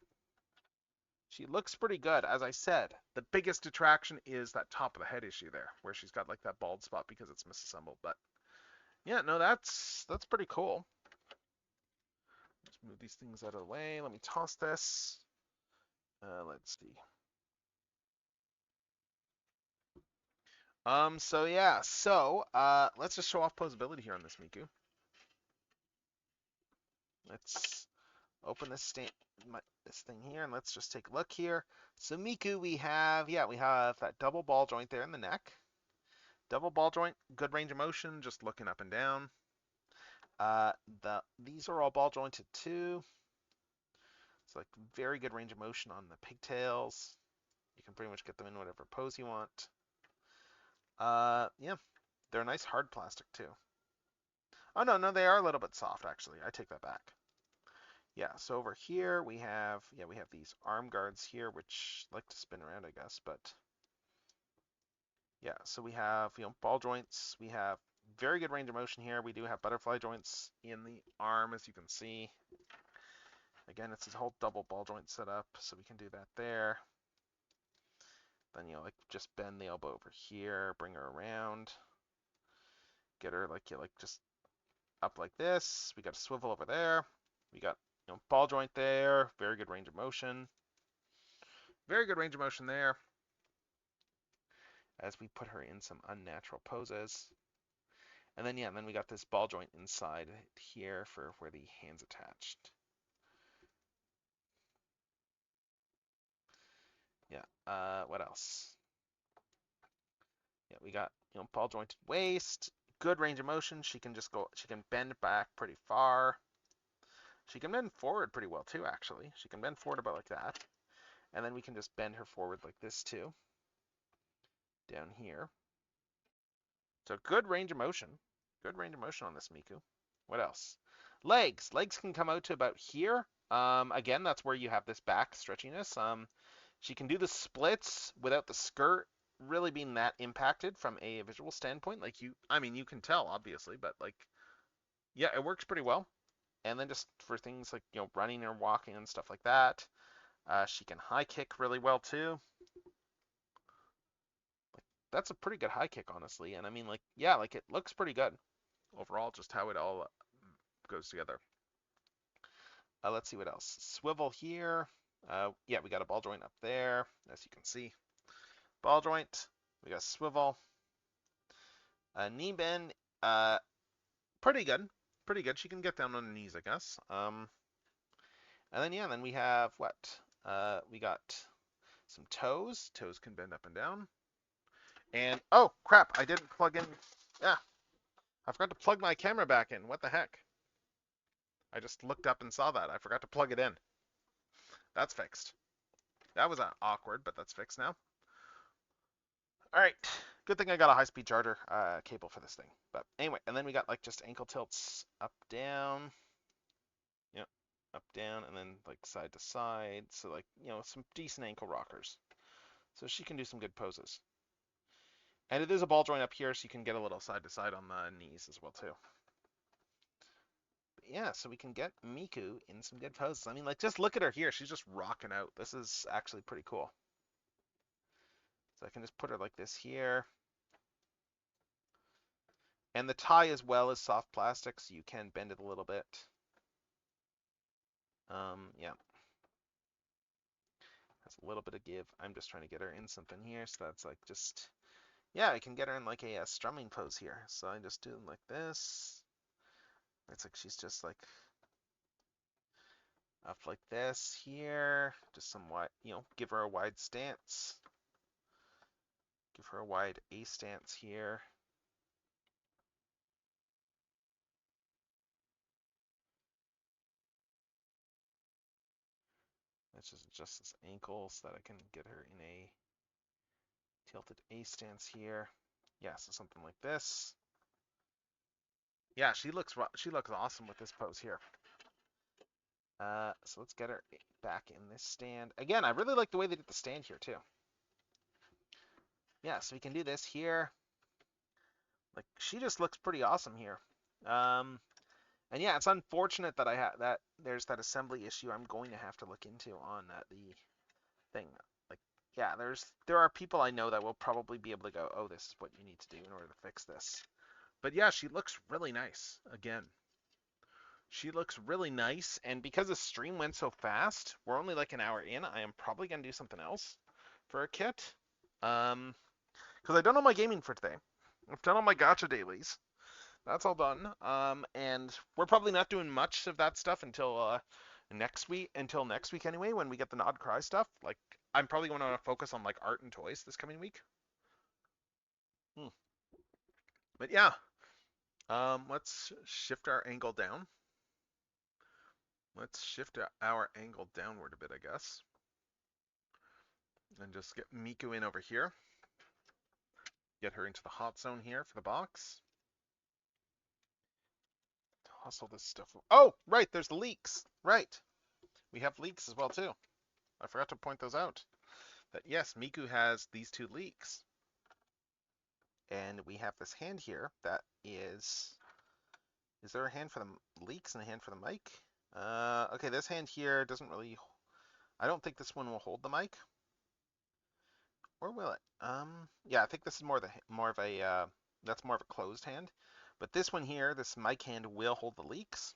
She looks pretty good. As I said, the biggest detraction is that top of the head issue there, where she's got like that bald spot because it's misassembled. But yeah, no, that's pretty cool. Let's move these things out of the way. Let me toss this. Let's see. So yeah, let's just show off posability here on this Miku. Let's open this thing here, and let's just take a look here. So Miku, we have that double ball joint there in the neck. Double ball joint, good range of motion, just looking up and down. These are all ball jointed too. It's like very good range of motion on the pigtails. You can pretty much get them in whatever pose you want. Yeah, they're nice hard plastic too. Oh no, they are a little bit soft actually. I take that back. Yeah, so over here we have these arm guards here, which like to spin around, I guess, but yeah, so we have ball joints. We have very good range of motion here. We do have butterfly joints in the arm, as you can see. Again, it's this whole double ball joint setup, so we can do that there. Then like just bend the elbow over here, bring her around, get her like just up like this. We got a swivel over there. We got ball joint there. Very good range of motion. Very good range of motion there. As we put her in some unnatural poses. And then then we got this ball joint inside here for where the hand's attached. Yeah. What else? Yeah, we got ball jointed waist, good range of motion. She can bend back pretty far. She can bend forward pretty well too, actually. She can bend forward about like that. And then we can just bend her forward like this too. Down here. So good range of motion. Good range of motion on this Miku. What else? Legs. Legs can come out to about here. Again, that's where you have this back stretchiness. She can do the splits without the skirt really being that impacted from a visual standpoint. Like you can tell obviously, but like, yeah, it works pretty well. And then just for things like, running or walking and stuff like that, she can high kick really well too. Like, that's a pretty good high kick, honestly. And I mean, like, yeah, like it looks pretty good overall, just how it all goes together. Let's see what else. Swivel here. Yeah, we got a ball joint up there, as you can see. Ball joint. We got swivel. Knee bend. Pretty good. Pretty good. She can get down on her knees, I guess. And then, yeah, then we have what? We got some toes. Toes can bend up and down. And, oh, crap. I didn't plug in. Yeah. I forgot to plug my camera back in. What the heck? I just looked up and saw that. I forgot to plug it in. That's fixed. That was awkward, but that's fixed now. All right. Good thing I got a high-speed charger cable for this thing. But anyway, and then we got like just ankle tilts up, down. Yep, up, down, and then like side to side. So like, some decent ankle rockers. So she can do some good poses. And it is a ball joint up here, so you can get a little side to side on the knees as well too. But yeah, so we can get Miku in some good poses. I mean, like, just look at her here. She's just rocking out. This is actually pretty cool. So I can just put her like this here. And the tie as well is soft plastic, so you can bend it a little bit. Yeah. Has a little bit of give. I'm just trying to get her in something here, so that's like just, yeah, I can get her in like a strumming pose here. So I just do them like this. It's like she's just like up like this here. Just some wide, give her a wide stance. Give her a wide A stance here. Let's just adjust this ankle so that I can get her in a tilted A stance here. Yeah, so something like this. Yeah, she looks awesome with this pose here. So let's get her back in this stand. Again, I really like the way they did the stand here too. Yeah, so we can do this here. Like, she just looks pretty awesome here. And yeah, it's unfortunate that there's that assembly issue I'm going to have to look into on the thing. Like, yeah, there are people I know that will probably be able to go, oh, this is what you need to do in order to fix this. But yeah, she looks really nice. Again, she looks really nice, and because the stream went so fast, we're only like an hour in. I am probably gonna do something else for a kit, because I done all my gaming for today. I've done all my gacha dailies. That's all done. And we're probably not doing much of that stuff until next week. Until next week anyway, when we get the Nod Cry stuff. Like, I'm probably going to focus on like art and toys this coming week. But yeah, let's shift our angle down. Let's shift our angle downward a bit, I guess. And just get Miku in over here. Get her into the hot zone here for the box. Hustle this stuff. Oh, right, there's the leaks. Right. We have leaks as well, too. I forgot to point those out. That, yes, Miku has these two leaks. And we have this hand here that is... Is there a hand for the leaks and a hand for the mic? Okay, this hand here doesn't really... I don't think this one will hold the mic. Or will it? Yeah, I think this is more of a closed hand. But this one here, this mic hand, will hold the leaks.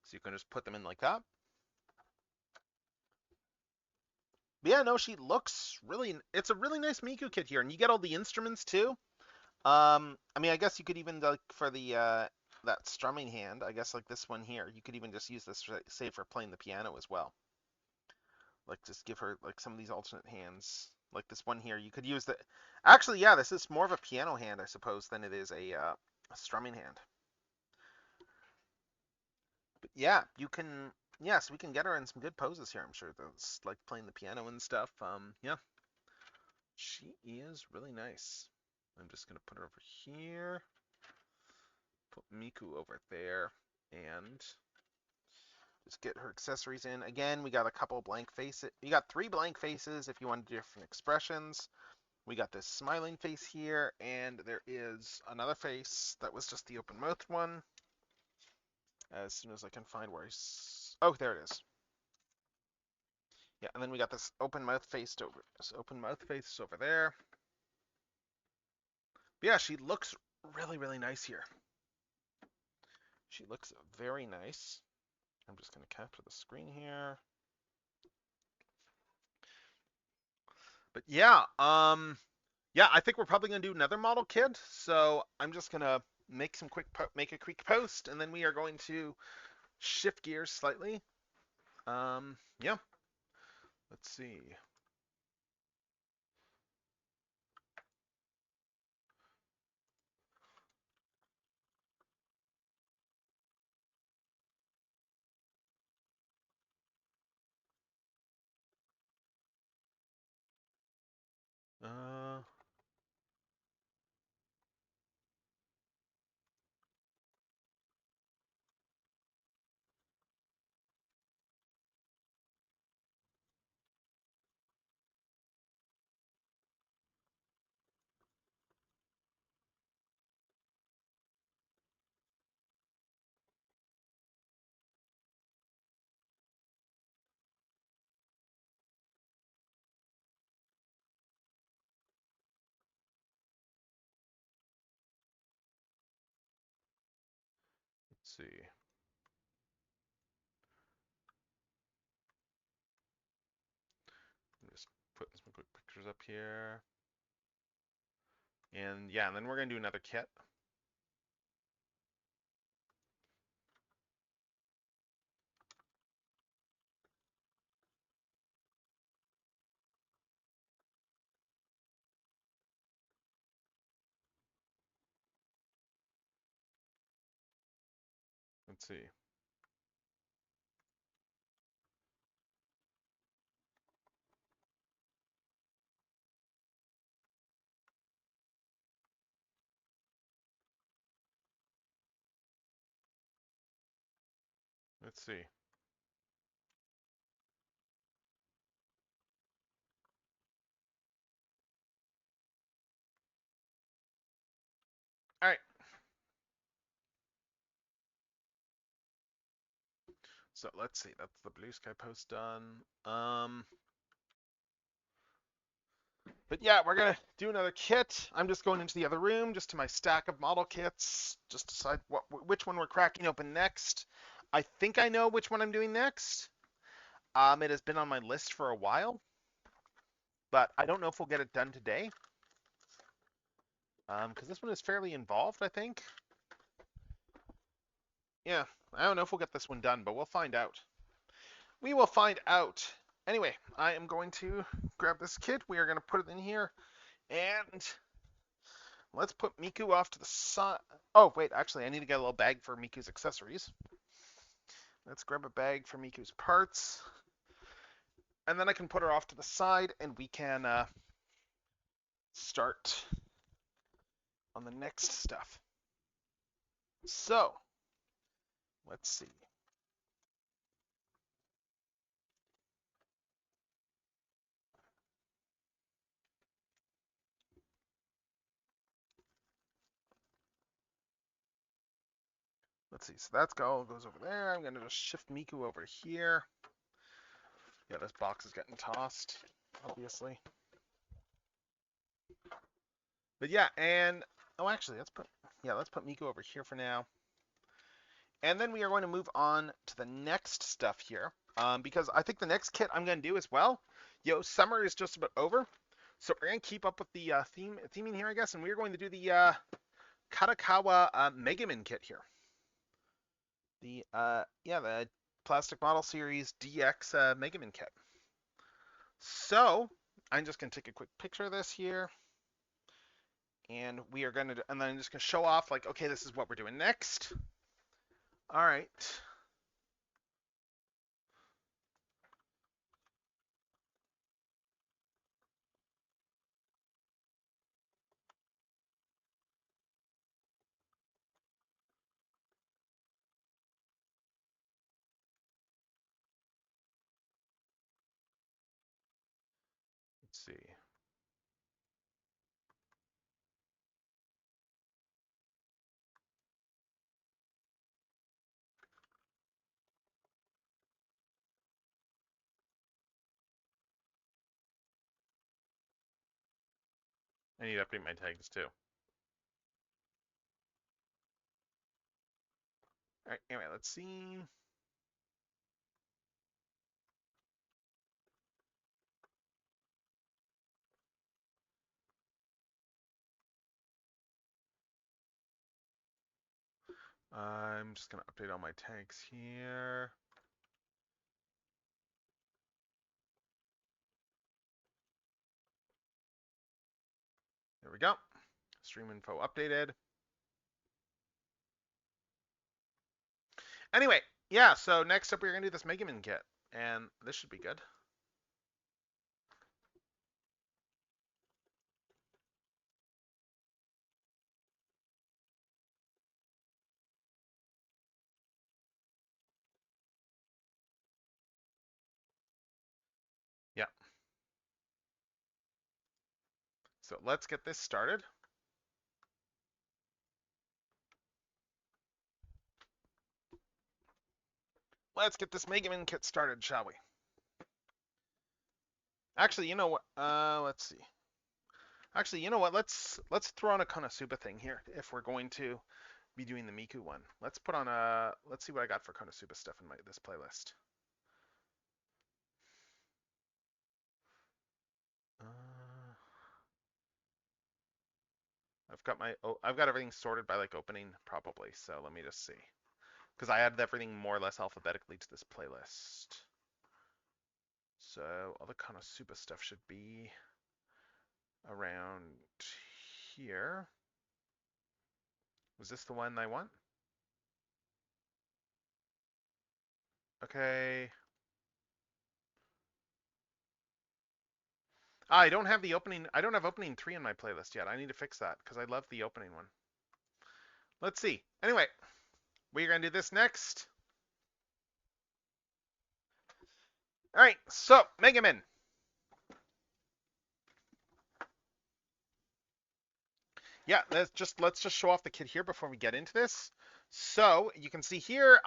So you can just put them in like that. But yeah, no, she looks really... It's a really nice Miku kit here. And you get all the instruments too. I mean, I guess you could even, like, for the that strumming hand, I guess like this one here, you could even just use this, say, for playing the piano as well. Like, just give her, like, some of these alternate hands. Like this one here, you could use the... Actually, yeah, this is more of a piano hand, I suppose, than it is a strumming hand. But yeah, you can. Yes, we can get her in some good poses here. I'm sure that's like playing the piano and stuff. Yeah, she is really nice. I'm just gonna put her over here. Put Miku over there, and just get her accessories in. Again, we got a couple blank faces. You got 3 blank faces if you want different expressions. We got this smiling face here, and there is another face that was just the open mouth one. As soon as I can find where oh, there it is. Yeah, and then we got this open mouth face over there. But yeah, she looks really, really nice here. She looks very nice. I'm just going to capture the screen here. But yeah, yeah, I think we're probably gonna do another model kit. So I'm just gonna make a quick post, and then we are going to shift gears slightly. Yeah, let's see. Uh, let's see. I'm just putting some quick pictures up here. And yeah, and then we're gonna do another kit. Let's see. Let's see. All right. So let's see. That's the blue sky post done. But yeah, we're gonna do another kit. I'm just going into the other room, just to my stack of model kits, just decide which one we're cracking open next. I think I know which one I'm doing next. It has been on my list for a while, but I don't know if we'll get it done today. Because this one is fairly involved, I think. Yeah, I don't know if we'll get this one done, but we'll find out. We will find out. Anyway, I am going to grab this kit. We are going to put it in here, and let's put Miku off to the side. Oh, wait, actually, I need to get a little bag for Miku's accessories. Let's grab a bag for Miku's parts. And then I can put her off to the side, and we can start on the next stuff. So, let's see. Let's see, so that's goes over there. I'm gonna just shift Miku over here. Yeah, this box is getting tossed, obviously. But yeah, and oh, actually, let's put Miku over here for now. And then we are going to move on to the next stuff here, because I think the next kit I'm going to do as well. Summer is just about over, so we're going to keep up with the theming here, I guess, and we're going to do the Katakawa Megaman kit here. The the Plastic Model Series DX Megaman kit. So I'm just going to take a quick picture of this here, and we are going to, and then I'm just going to show off like, okay, this is what we're doing next. All right. I need to update my tags too. Alright, anyway, let's see. I'm just going to update all my tags here. There we go. Stream info updated. Anyway, yeah, so next up we're going to do this Mega Man kit. And this should be good. Yeah. So let's get this started. Let's get this Mega Man kit started, shall we? Actually, you know what? Let's see. Actually, you know what? Let's throw on a Konosuba thing here if we're going to be doing the Miku one. Let's put on a. Let's see what I got for Konosuba stuff in this playlist. I've got everything sorted by like opening probably. So let me just see, because I added everything more or less alphabetically to this playlist. So all the Konosuba stuff should be around here. Was this the one I want? Okay. I don't have the opening. I don't have opening 3 in my playlist yet. I need to fix that because I love the opening one. Let's see. Anyway, we're going to do this next. All right, so Mega Man. Yeah, let's just show off the kit here before we get into this. So you can see here,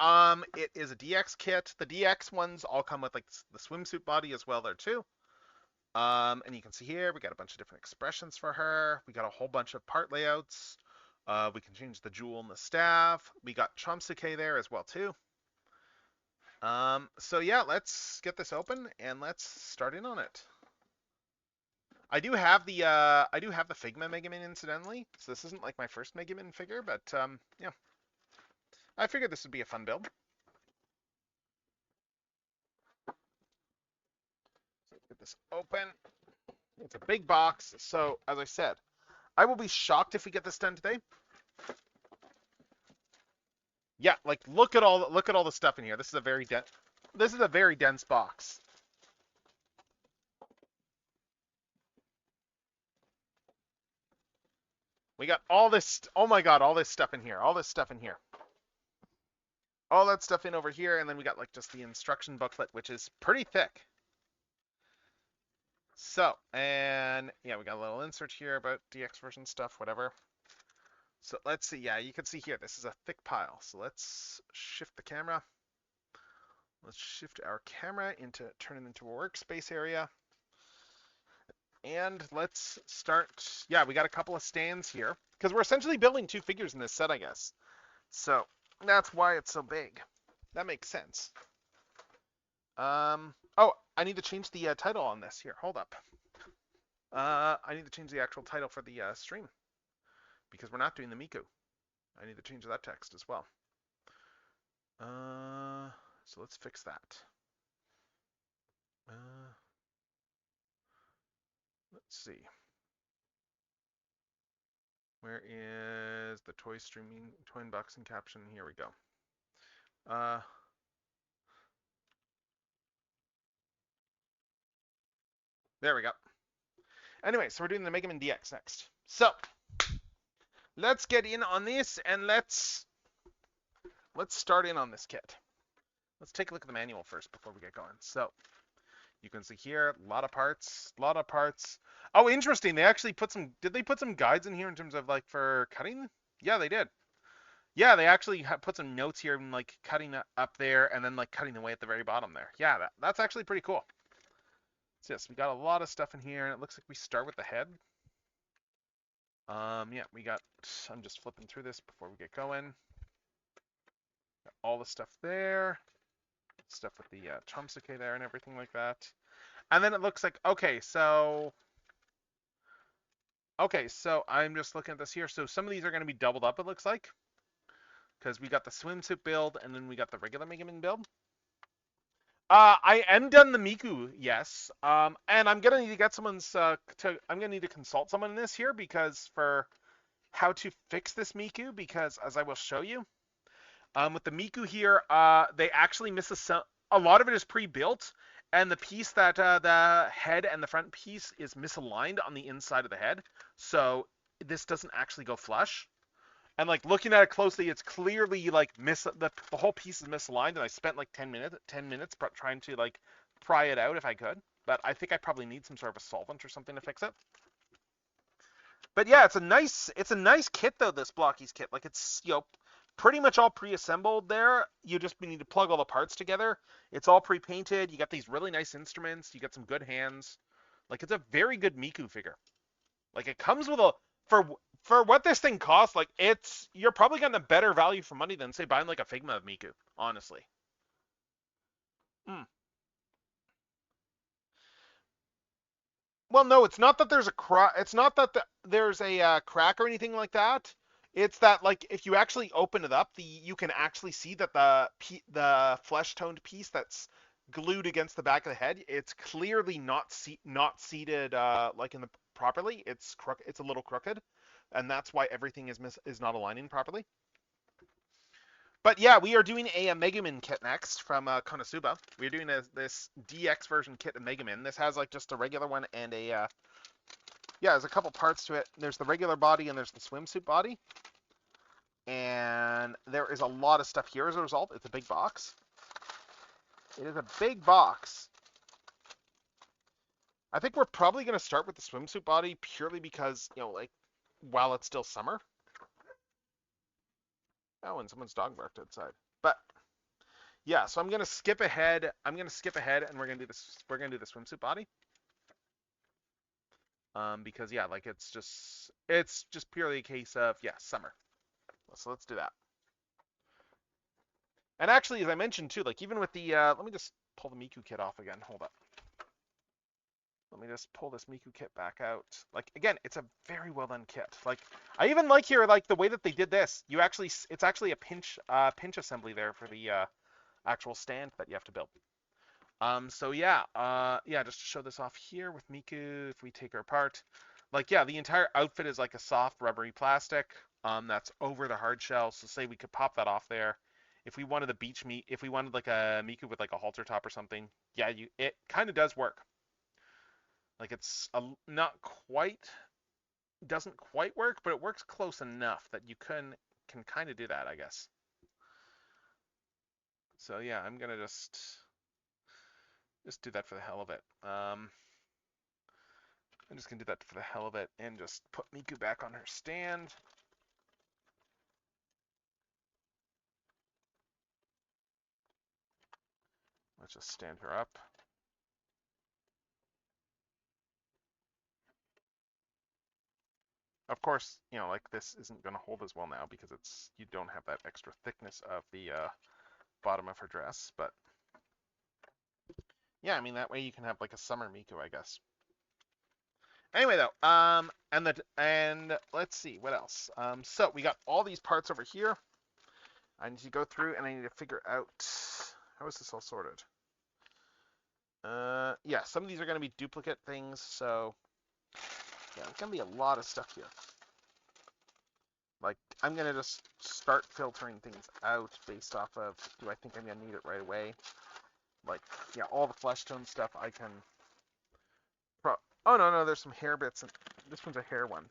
it is a DX kit. The DX ones all come with like the swimsuit body as well there too. And you can see here we got a bunch of different expressions for her. We got a whole bunch of part layouts. We can change the jewel and the staff. We got Chomsuke there as well too. So yeah, let's get this open and let's start in on it. I do have the Figma Mega Man incidentally, so this isn't like my first Mega Man figure, but yeah, I figured this would be a fun build. So let's get this open. It's a big box, so as I said, I will be shocked if we get this done today. Yeah, like look at all the stuff in here. This is a very dense box. We got all this. Oh my god, all this stuff in here. All this stuff in here. All that stuff in over here, and then we got like just the instruction booklet, which is pretty thick. So, and yeah, we got a little insert here about DX version stuff, whatever. So let's see. Yeah, you can see here, this is a thick pile. So let's shift the camera. Let's shift our camera turn it into a workspace area. And let's start. Yeah, we got a couple of stands here because we're essentially building 2 figures in this set, I guess. So that's why it's so big. That makes sense. Oh, I need to change the title on this here. Hold up. I need to change the actual title for the stream because we're not doing the Miku. I need to change that text as well. So let's fix that. Let's see. Where is the toy unboxing caption? Here we go. There we go. Anyway, so we're doing the Mega Man DX next. So let's get in on this and let's start in on this kit. Let's take a look at the manual first before we get going. So you can see here, a lot of parts. Oh, interesting. They actually did they put some guides in here in terms of like for cutting? Yeah, they did. Yeah, they actually put some notes here and like cutting up there and then like cutting away at the very bottom there. Yeah, that's actually pretty cool. So yes, we got a lot of stuff in here and it looks like we start with the head. Yeah, we got, I'm just flipping through this before we get going. Got all the stuff there. Stuff with the Chomsuke there and everything like that. And then it looks like, okay, so I'm just looking at this here. So some of these are going to be doubled up, it looks like. Because we got the swimsuit build, and then we got the regular Mega Man build. I am done the Miku, yes. And I'm gonna need to get someone's I'm gonna need to consult someone in this here because for how to fix this Miku, because as I will show you, with the Miku here, they actually a lot of it is pre-built, and the piece that the head and the front piece is misaligned on the inside of the head, so this doesn't actually go flush. And like looking at it closely, it's clearly like the whole piece is misaligned, and I spent like 10 minutes trying to like pry it out if I could. But I think I probably need some sort of a solvent or something to fix it. But yeah, it's a nice kit though, this Blokees kit. Like it's, you know, pretty much all pre-assembled there. You just need to plug all the parts together. It's all pre-painted. You got these really nice instruments. You got some good hands. Like it's a very good Miku figure. Like it comes with a for what this thing costs, like you're probably getting a better value for money than say buying like a Figma of Miku, honestly. Mm. Well, no, it's not that there's a crack. It's not that there's a crack or anything like that. It's that like if you actually open it up, you can actually see that the flesh toned piece that's glued against the back of the head, it's clearly not seated like in the properly. It's a little crooked, and that's why everything is not aligning properly. But yeah, we are doing a Mega Man kit next from Konosuba. We're doing this DX version kit of Mega Man. This has like just a regular one and yeah, there's a couple parts to it. There's the regular body and there's the swimsuit body. And there is a lot of stuff here as a result. It's a big box. It is a big box. I think we're probably going to start with the swimsuit body purely because, you know, like, while it's still summer. Oh, and someone's dog barked outside. But yeah, so I'm gonna skip ahead. And we're gonna do this. We're gonna do the swimsuit body. Because yeah, like it's just purely a case of summer. So let's do that. And actually, as I mentioned too, like even with the let me just pull the Miku kit off again. Hold up. Let me just pull this Miku kit back out. Like again, it's a very well done kit. Like I even like here like the way that they did this. It's actually a pinch assembly there for the actual stand that you have to build. So yeah, just to show this off here with Miku, if we take her apart, like yeah, the entire outfit is like a soft rubbery plastic that's over the hard shell. So say we could pop that off there. If we wanted if we wanted like a Miku with like a halter top or something, yeah, it kind of does work. Like it's doesn't quite work, but it works close enough that you can kind of do that, I guess. So yeah, I'm gonna just do that for the hell of it. I'm just gonna do that for the hell of it and just put Miku back on her stand. Let's just stand her up. Of course, you know, like this isn't going to hold as well now because you don't have that extra thickness of the bottom of her dress, but yeah, I mean that way you can have like a summer Miku, I guess. Anyway though, and let's see what else. So we got all these parts over here. I need to go through and I need to figure out how is this all sorted. Yeah, some of these are going to be duplicate things, so yeah, there's going to be a lot of stuff here. Like, I'm going to just start filtering things out based off of, do I think I'm going to need it right away? Like, yeah, all the flesh tone stuff I can... Oh, no, there's some hair bits. And this one's a hair one.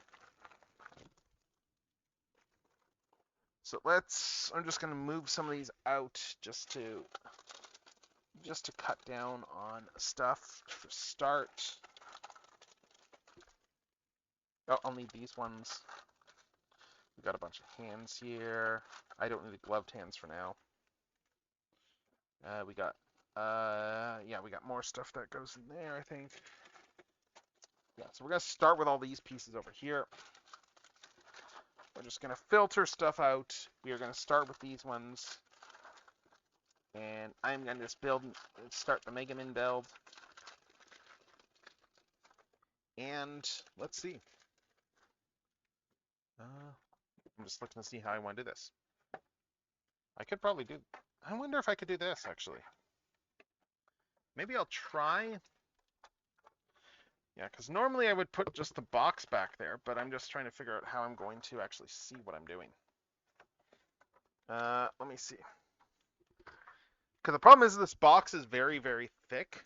So I'm just going to move some of these out just to cut down on stuff for start. Oh, I'll need these ones. We got a bunch of hands here. I don't need the gloved hands for now. We got more stuff that goes in there, I think. Yeah, so we're gonna start with all these pieces over here. We're just going to filter stuff out. We are going to start with these ones. And I'm going to just start the Mega Man build. And let's see. I'm just looking to see how I want to do this. I could probably do... I wonder if I could do this, actually. Maybe I'll try... Yeah, because normally I would put just the box back there, but I'm just trying to figure out how I'm going to actually see what I'm doing. Let me see. Because the problem is this box is very, very thick.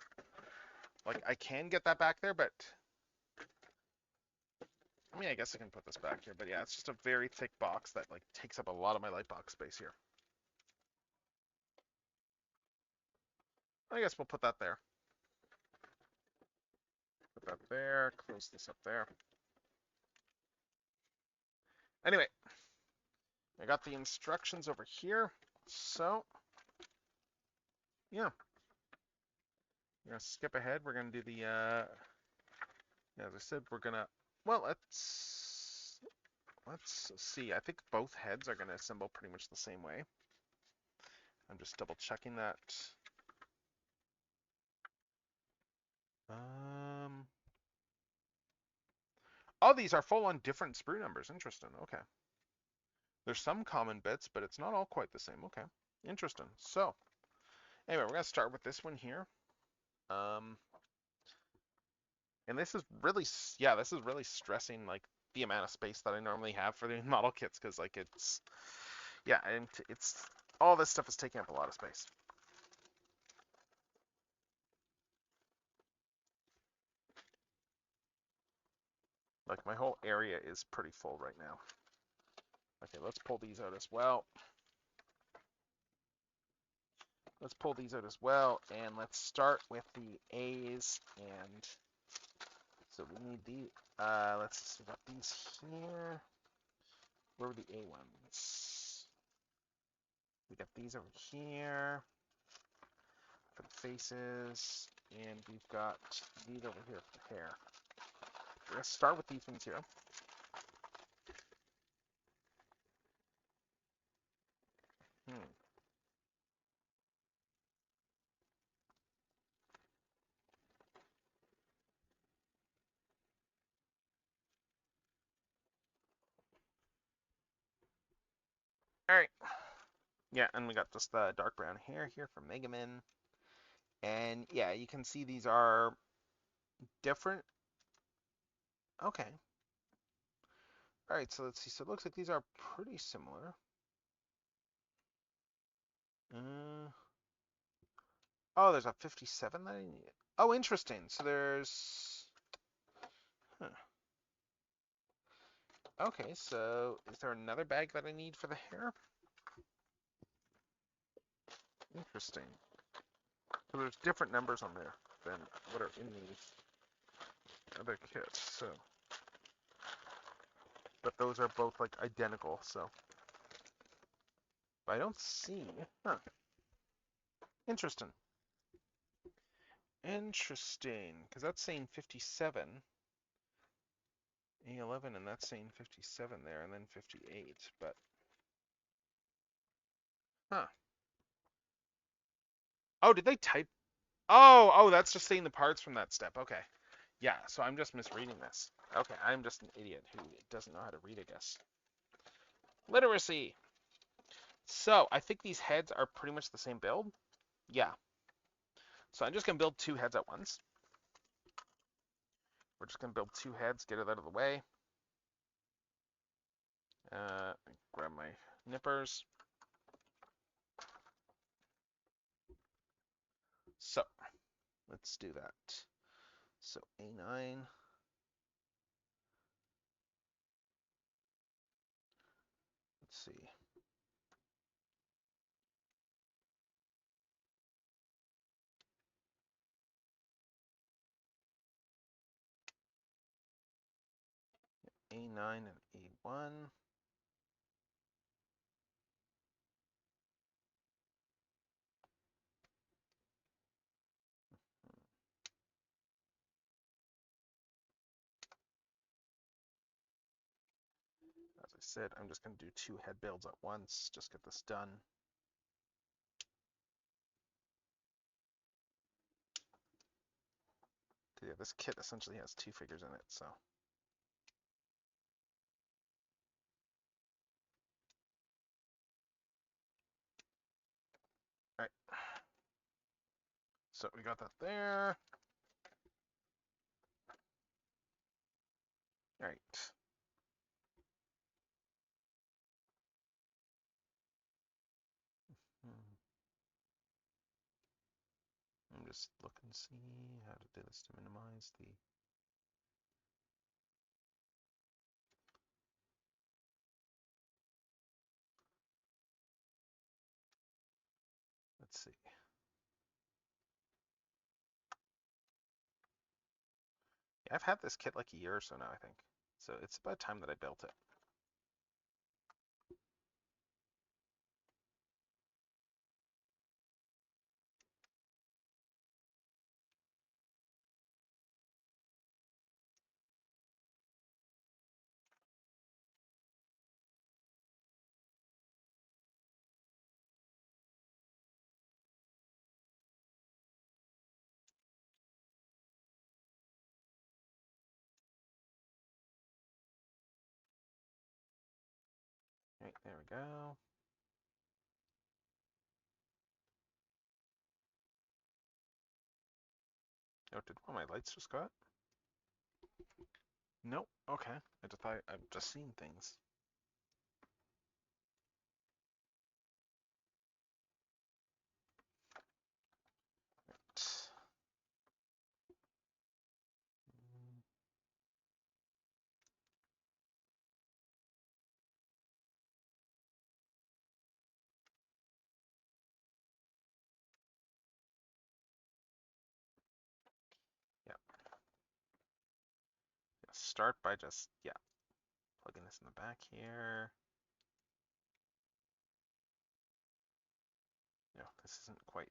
Like, I can get that back there, but... I mean, I guess I can put this back here, but yeah, it's just a very thick box that, like, takes up a lot of my light box space here. I guess we'll put that there. Put that there, close this up there. Anyway, I got the instructions over here, so, yeah. We're going to skip ahead. We're going to do the, yeah, as I said, we're going to, well, let's see. I think both heads are going to assemble pretty much the same way. I'm just double checking that. Oh, these are full on different sprue numbers. Interesting. Okay. There's some common bits, but it's not all quite the same. Okay. Interesting. So, anyway, we're going to start with this one here. And this is really, yeah, this is really stressing, like, the amount of space that I normally have for the model kits, because, like, it's, yeah, and it's, all this stuff is taking up a lot of space. Like, my whole area is pretty full right now. Okay, let's pull these out as well. Let's pull these out as well, and let's start with the A's, and so we need the, let's see, got these here. Where were the A ones? We got these over here for the faces, and we've got these over here for the hair. We're going to start with these ones here. All right. Yeah, and we got just the dark brown hair here from Mega Man. And yeah, you can see these are different. Okay. All right, so let's see. So it looks like these are pretty similar. Oh, there's a 57 that I need. Oh, interesting. So there's... Huh. Okay, so is there another bag that I need for the hair? Interesting. So there's different numbers on there than what are in the other kits, so... But those are both, like, identical, so... But I don't see... Huh. Interesting. Interesting, because that's saying 57, A11, and that's saying 57 there, and then 58, but... Huh. Oh, did they type? Oh, that's just saying the parts from that step. Okay. Yeah, so I'm just misreading this. Okay, I'm just an idiot who doesn't know how to read, I guess. Literacy! So, I think these heads are pretty much the same build. Yeah. So I'm just going to build two heads at once. We're just going to build two heads, get it out of the way. Grab my nippers. So, let's do that. So, A9. Let's see. A9 and A1. As I said, I'm just going to do 2 head builds at once, just get this done. Yeah, this kit essentially has 2 figures in it, so. Alright. So we got that there. Alright. I'm just looking to see how to do this to minimize the. Let's see. Yeah, I've had this kit like a year or so now, I think. So it's about time that I built it. Right, there we go. Oh, did one of my lights just go out? Nope. Okay. I just thought I've just seen things. Right. Yeah. Start by just, yeah, plugging this in the back here. No, this isn't quite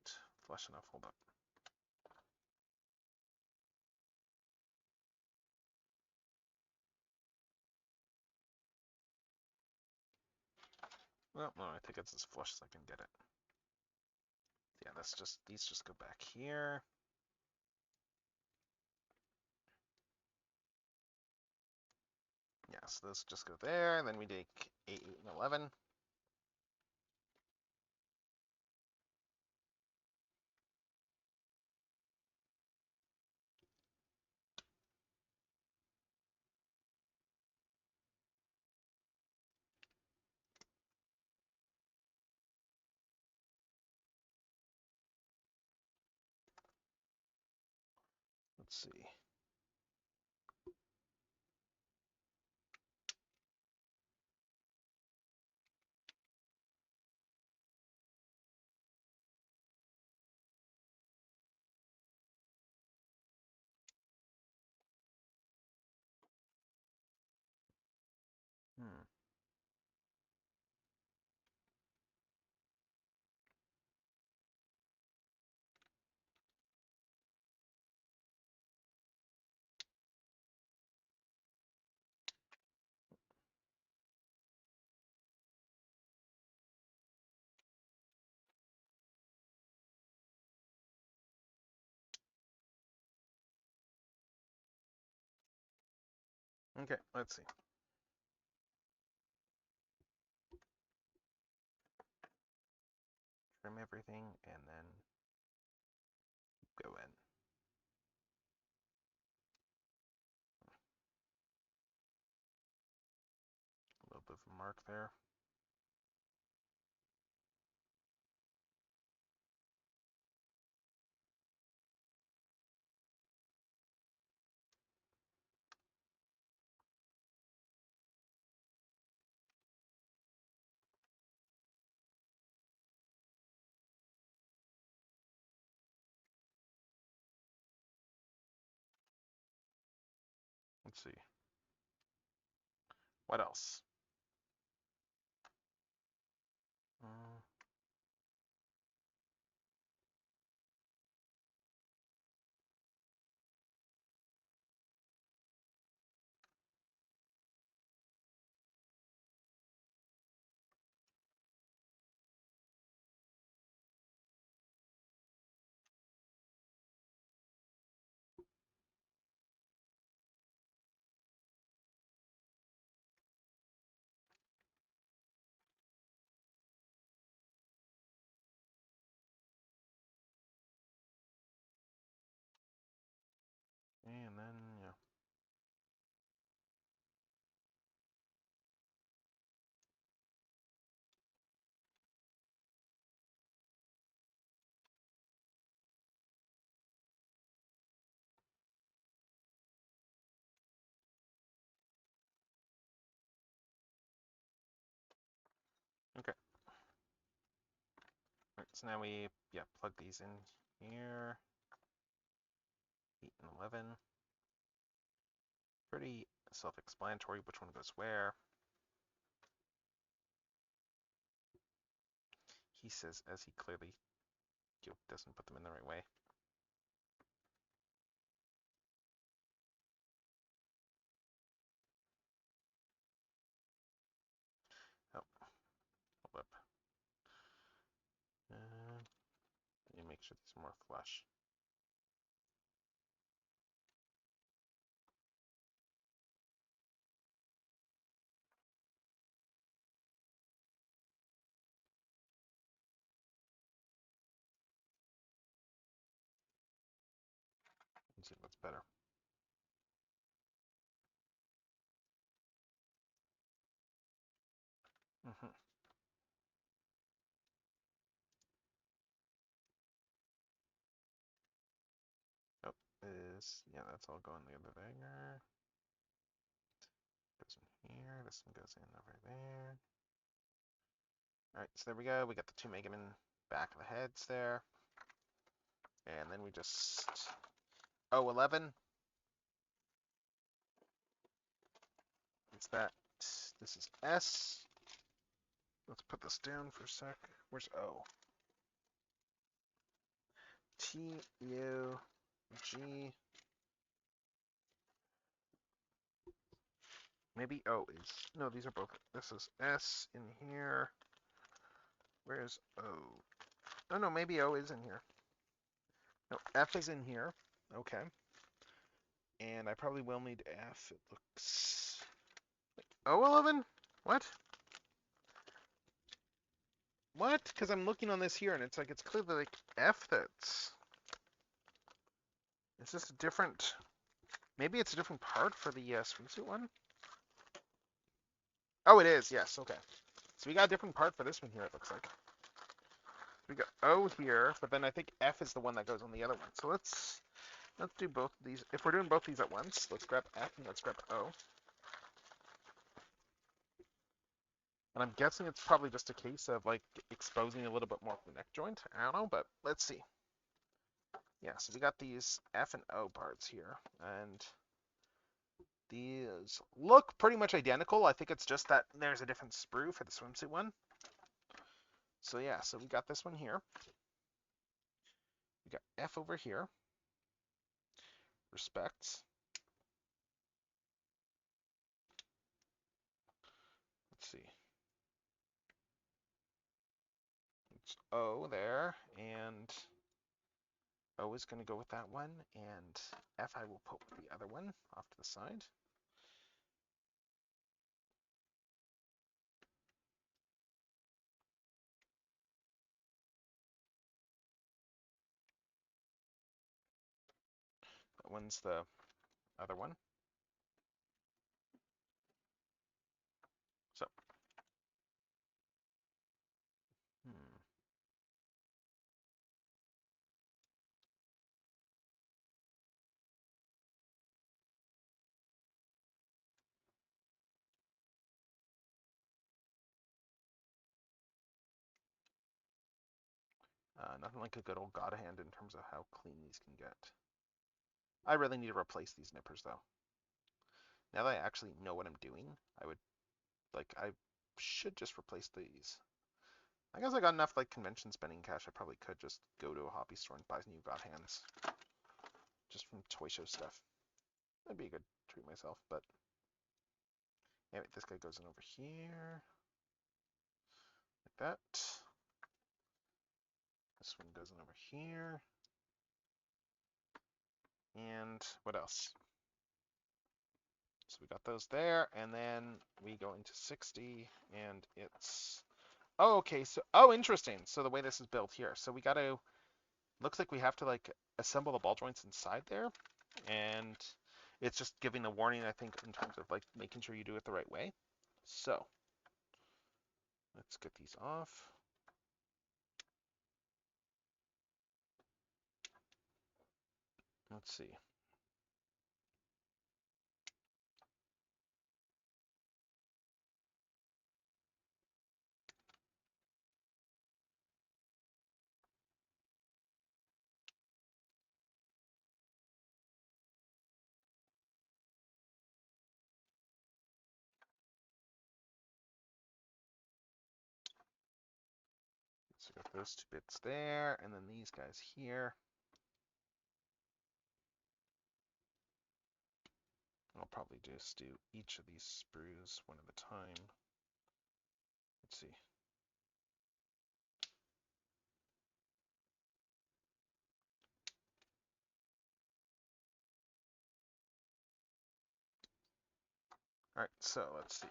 flush enough. Hold up. Well, no, I think it's as flush as I can get it. Yeah, that's just, these just go back here. Yeah, so those just go there, and then we take 8, 8, and 11. Let's see. Hmm. Okay, let's see. Trim everything, and then go in. A little bit of a mark there. Let's see. What else? Uh, then, yeah. Okay. All right, so now we, plug these in here. 8 and 11. Pretty self-explanatory which one goes where. He says as he clearly doesn't put them in the right way. Oh, hold up. Let me make sure these are more flush. Let's see what's better. Mm-hmm. Oh, that's all going the other there. Goes in here. This one goes in over there. All right, so there we go. We got the 2 Mega Man back of the heads there. And then we just... Oh, 11. It's that. This is S. Let's put this down for a sec. Where's O? T, U, G. Maybe O is. No, these are both. This is S in here. Where's O? Oh, no, maybe O is in here. No, F is in here. Okay. And I probably will need F. It looks... O11? What? What? Because I'm looking on this here, and it's like, it's clearly like F that's... It's just a different... Maybe it's a different part for the swimsuit one? Oh, it is. Yes. Okay. So we got a different part for this one here, it looks like. We got O here, but then I think F is the one that goes on the other one. So let's do both of these. If we're doing both these at once, let's grab F and let's grab O. And I'm guessing it's probably just a case of like exposing a little bit more of the neck joint. I don't know, but let's see. Yeah, so we got these F and O parts here, and these look pretty much identical. I think it's just that there's a different sprue for the swimsuit one. So yeah, so we got this one here. We got F over here. Respects. Let's see. It's O there, and O is going to go with that one, and F I will put with the other one off to the side. That one's the other one. So, nothing like a good old God hand in terms of how clean these can get. I really need to replace these nippers though. Now that I actually know what I'm doing, I should just replace these. I guess I got enough like convention spending cash. I probably could just go to a hobby store and buy new God hands, just from toy show stuff. That'd be a good treat myself. But anyway, this guy goes in over here, like that. This one goes in over here. And what else? So we got those there, and then we go into 60, and it's... Oh, okay, so... Oh, interesting. So the way this is built here. So we got to... Looks like we have to, like, assemble the ball joints inside there. And It's just giving a warning, I think, in terms of like making sure you do it the right way. So let's get these off. Let's see. So got those 2 bits there, and then these guys here. I'll probably just do each of these sprues one at a time. Let's see. All right, so let's see.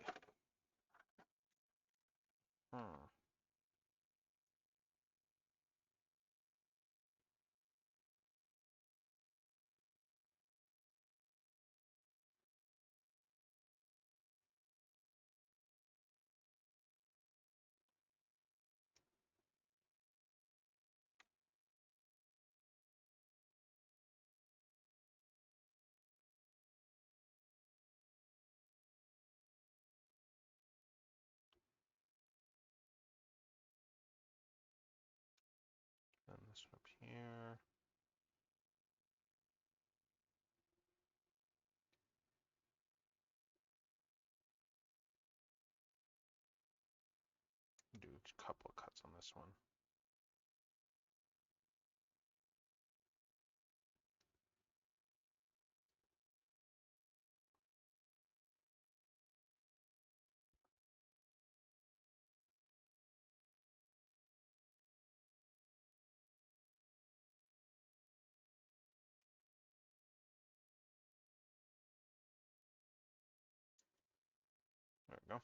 And this one up here. Do a couple of cuts on this one. There we go.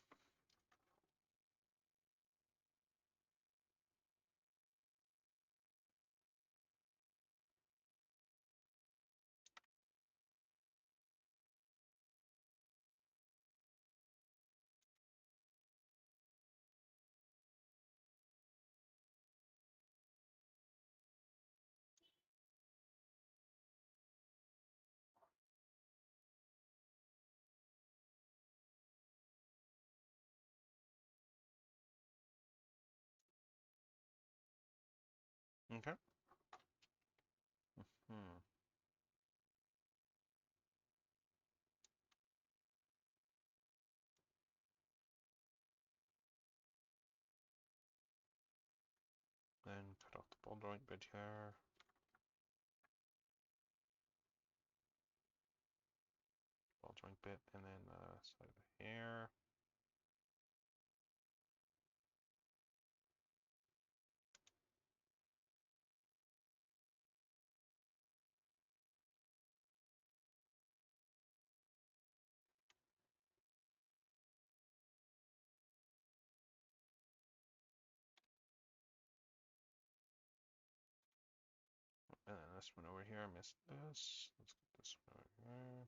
Okay. Hmm. Then cut off the ball joint bit here. Ball joint bit, and then side of the hair. And then this one over here, I missed this. Let's get this one over here.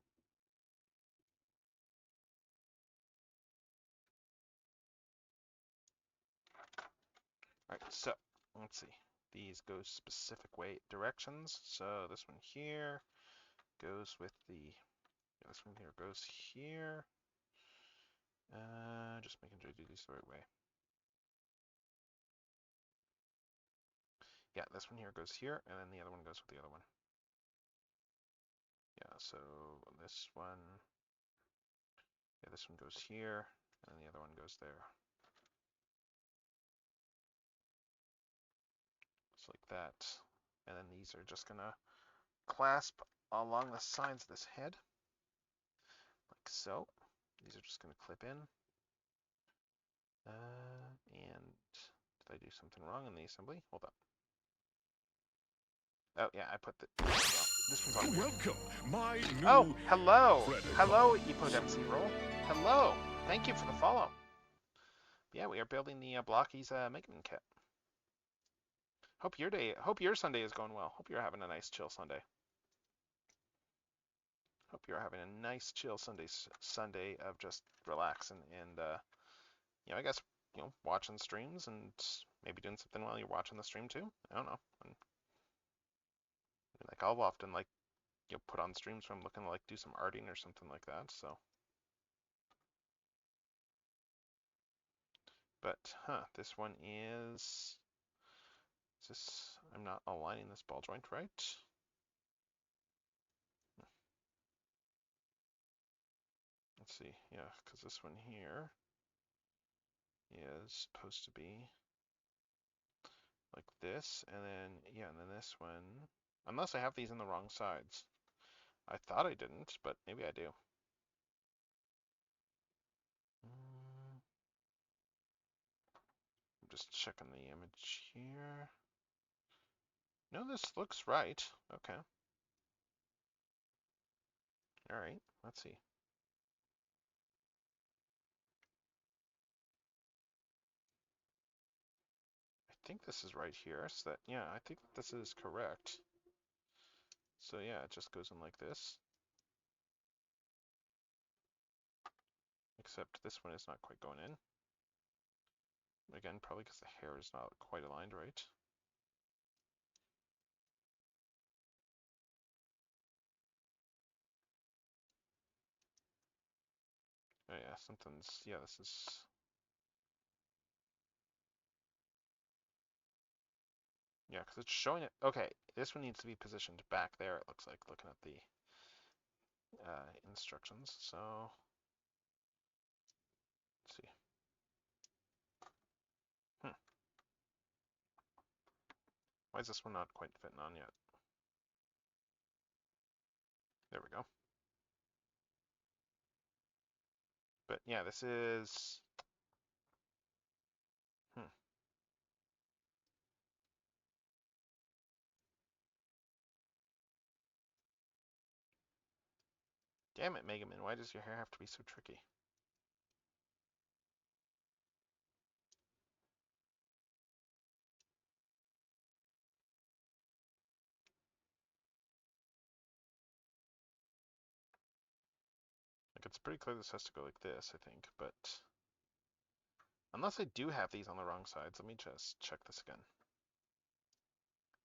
Alright, so let's see. These go specific way directions. So this one here goes with the, this one here goes here. Just making sure I do these the right way. Yeah, this one here goes here, and then the other one goes with the other one. Yeah, so this one, yeah, this one goes here, and the other one goes there. Just like that. And then these are just gonna clasp along the sides of this head, like so. These are just gonna clip in. And did I do something wrong in the assembly? Hold up. Oh yeah, I put the. Well, this one's on. Welcome, my new. Oh, hello, hello, EpoDMC Roll. Hello, thank you for the follow. Yeah, we are building the Blokees Megaman kit. Hope your Sunday is going well. Hope you're having a nice chill Sunday. Hope you're having a nice chill Sunday of just relaxing and I guess watching streams and maybe doing something while you're watching the stream too. I don't know. And, like I'll often like put on streams where I'm looking to like do some arting or something like that. So, but this one is this. I'm not aligning this ball joint right. Let's see, yeah, because this one here is supposed to be like this, and then this one, unless I have these in the wrong sides. I thought I didn't, but maybe I do. I'm just checking the image here. No, this looks right. Okay. All right, let's see. I think this is right here. So that, yeah, I think this is correct. So yeah, it just goes in like this. Except this one is not quite going in. Again, probably because the hair is not quite aligned right. Oh yeah, this is... Yeah, because it's showing it. Okay, this one needs to be positioned back there, it looks like, looking at the instructions. So, let's see. Why is this one not quite fitting on yet? There we go. But yeah, this is... Damn it, Mega Man, why does your hair have to be so tricky? Like, it's pretty clear this has to go like this, I think, but... Unless I do have these on the wrong sides, let me just check this again.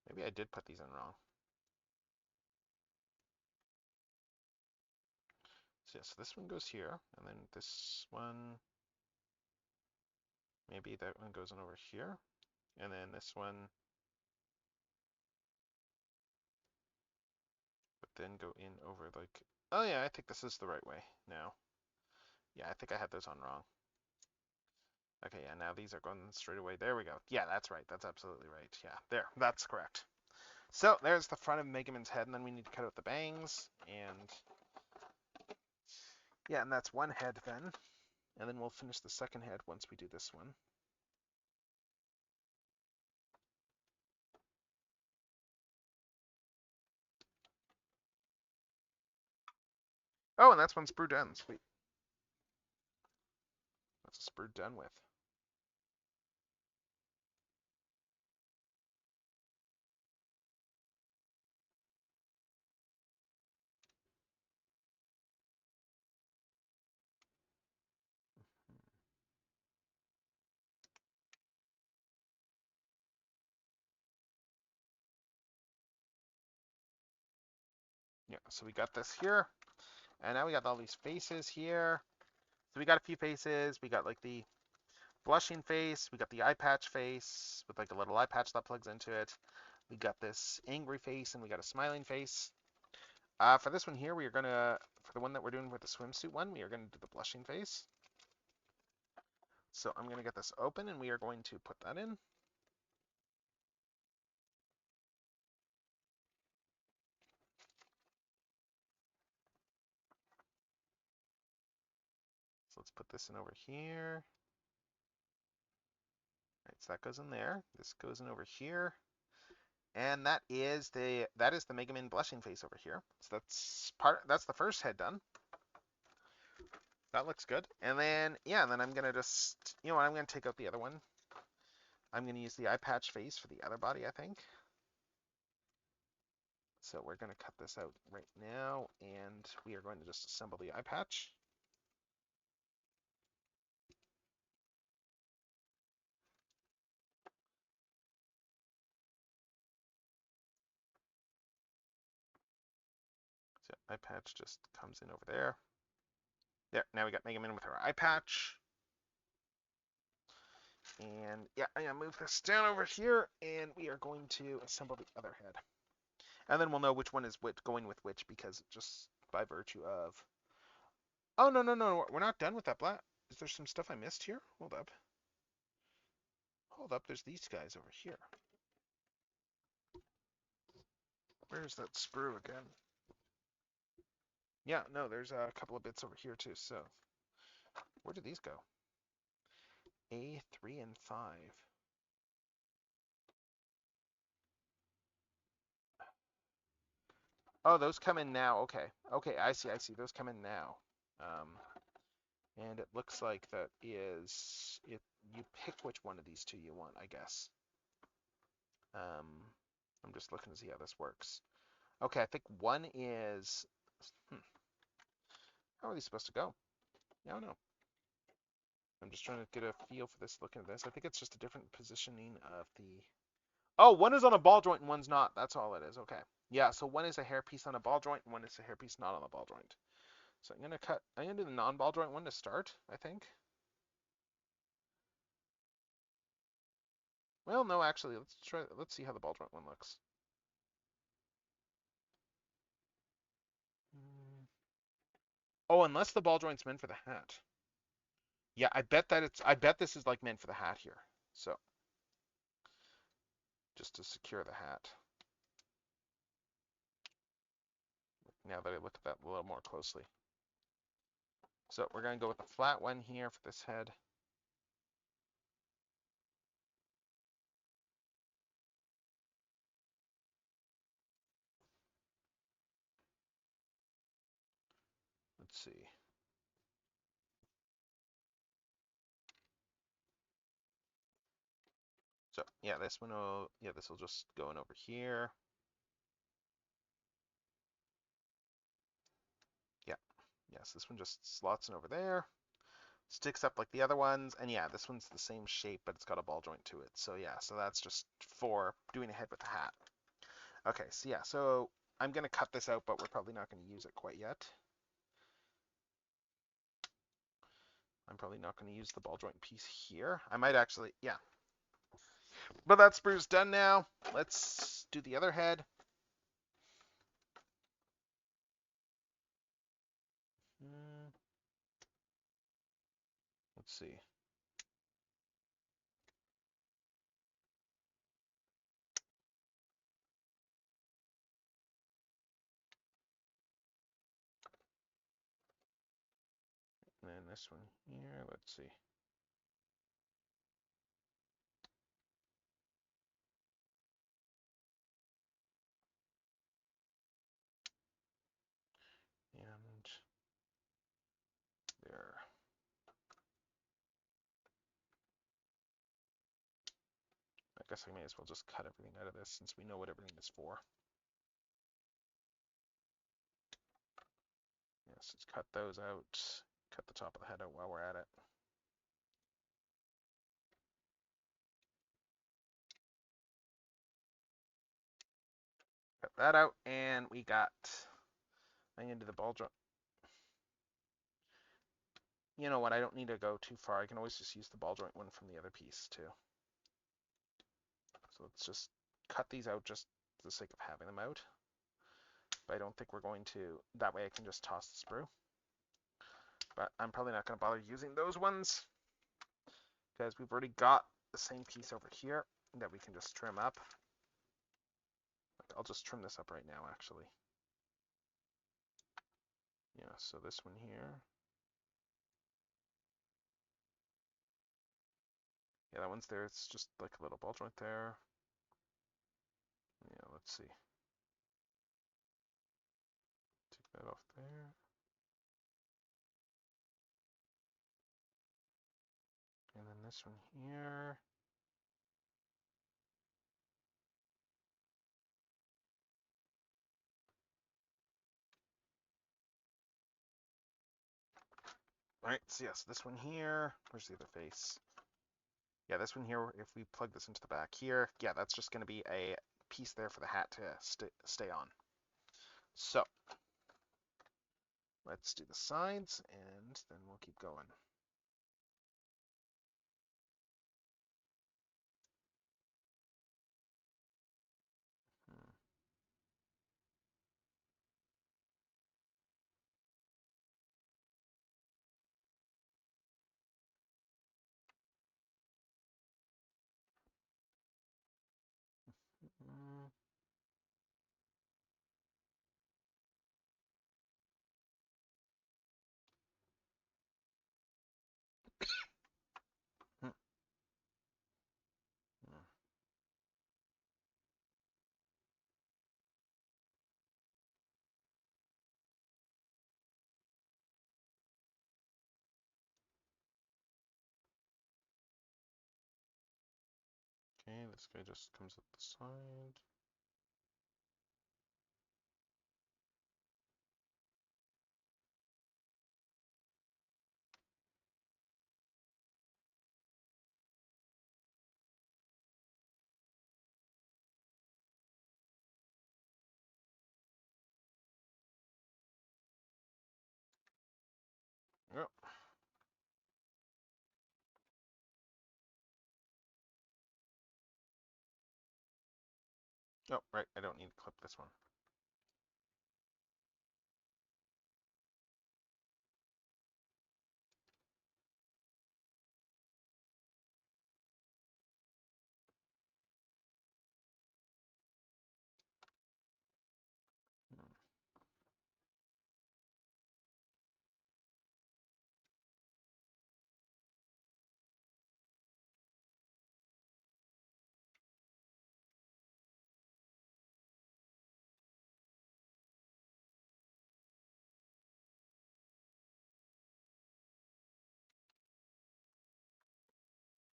Maybe I did put these in wrong. So yeah, so this one goes here, and then this one... Maybe that one goes in over here, and then this one... But then go in over like... Oh yeah, I think this is the right way now. Yeah, I think I had those on wrong. Okay, yeah, now these are going straight away. There we go. Yeah, that's right. That's absolutely right. Yeah, there. That's correct. So there's the front of Mega Man's head, and then we need to cut out the bangs, and yeah, and that's one head then, and then we'll finish the second head once we do this one. Oh, and that's one sprue done. Sweet. That's a sprue done with. Yeah, so we got this here, and now we got all these faces here. So we got a few faces. We got like the blushing face. We got the eye patch face with like a little eye patch that plugs into it. We got this angry face, and we got a smiling face. For this one here, we are gonna, for the one that we're doing with the swimsuit one, we are gonna do the blushing face. So I'm gonna get this open, and we are going to put that in. So let's put this in over here. All right, so that goes in there. This goes in over here. And that is the Mega Man blushing face over here. So that's the first head done. That looks good. And then yeah, and then I'm gonna just I'm gonna take out the other one. I'm gonna use the eye patch face for the other body, I think. So we're going to cut this out right now, and we are going to just assemble the eye patch. So eye patch just comes in over there. There, now we got Mega Man with our eye patch. And yeah, I'm gonna move this down over here, and we are going to assemble the other head. And then we'll know which one is going with which, because just by virtue of... Oh, no, we're not done with that black. Is there some stuff I missed here? Hold up. Hold up, there's these guys over here. Where's that sprue again? Yeah, no, there's a couple of bits over here too, so... Where did these go? A, 3, and 5. Oh, those come in now. Okay. Okay, I see. Those come in now. And it looks like that is... You pick which one of these two you want, I guess. I'm just looking to see how this works. Okay, I think one is... How are these supposed to go? I don't know. I'm just trying to get a feel for this, looking at this. I think it's just a different positioning of the... Oh, one is on a ball joint and one's not. That's all it is. Okay. Yeah, so one is a hairpiece on a ball joint and one is a hairpiece not on a ball joint. So I'm gonna do the non-ball joint one to start, I think. Well, no, actually, let's see how the ball joint one looks. Oh, unless the ball joint's meant for the hat. Yeah, I bet this is like meant for the hat here. So just to secure the hat. Now that I look at that a little more closely. So we're gonna go with the flat one here for this head. Let's see. So yeah, this will just go in over here. Yeah, yes, this one just slots in over there, sticks up like the other ones, and yeah, this one's the same shape, but it's got a ball joint to it. So yeah, so that's just for doing a head with the hat. Okay, so yeah, so I'm gonna cut this out, but we're probably not gonna use it quite yet. I'm probably not gonna use the ball joint piece here. I might actually, yeah. But that sprue's done now. Let's do the other head. Let's see. And then this one here, let's see. And there. I guess I may as well just cut everything out of this since we know what everything is for. Yes, let's cut those out. Cut the top of the head out while we're at it. Cut that out, and we got... I'm gonna do the ball joint. You know what, I don't need to go too far. I can always just use the ball joint one from the other piece, too. So let's just cut these out just for the sake of having them out. But I don't think we're going to... That way I can just toss the sprue. But I'm probably not going to bother using those ones, because we've already got the same piece over here that we can just trim up. I'll just trim this up right now, actually. Yeah, so this one here. Yeah, that one's there. It's just like a little ball joint there. Yeah, let's see. Take that off there. And then this one here. Alright, so yes, this one here. Where's the other face? Yeah, this one here, if we plug this into the back here, yeah, that's just going to be a piece there for the hat to stay on. So, let's do the sides, and then we'll keep going. Hmm. Okay, this guy just comes up the side. Yep. Oh, right, I don't need to clip this one.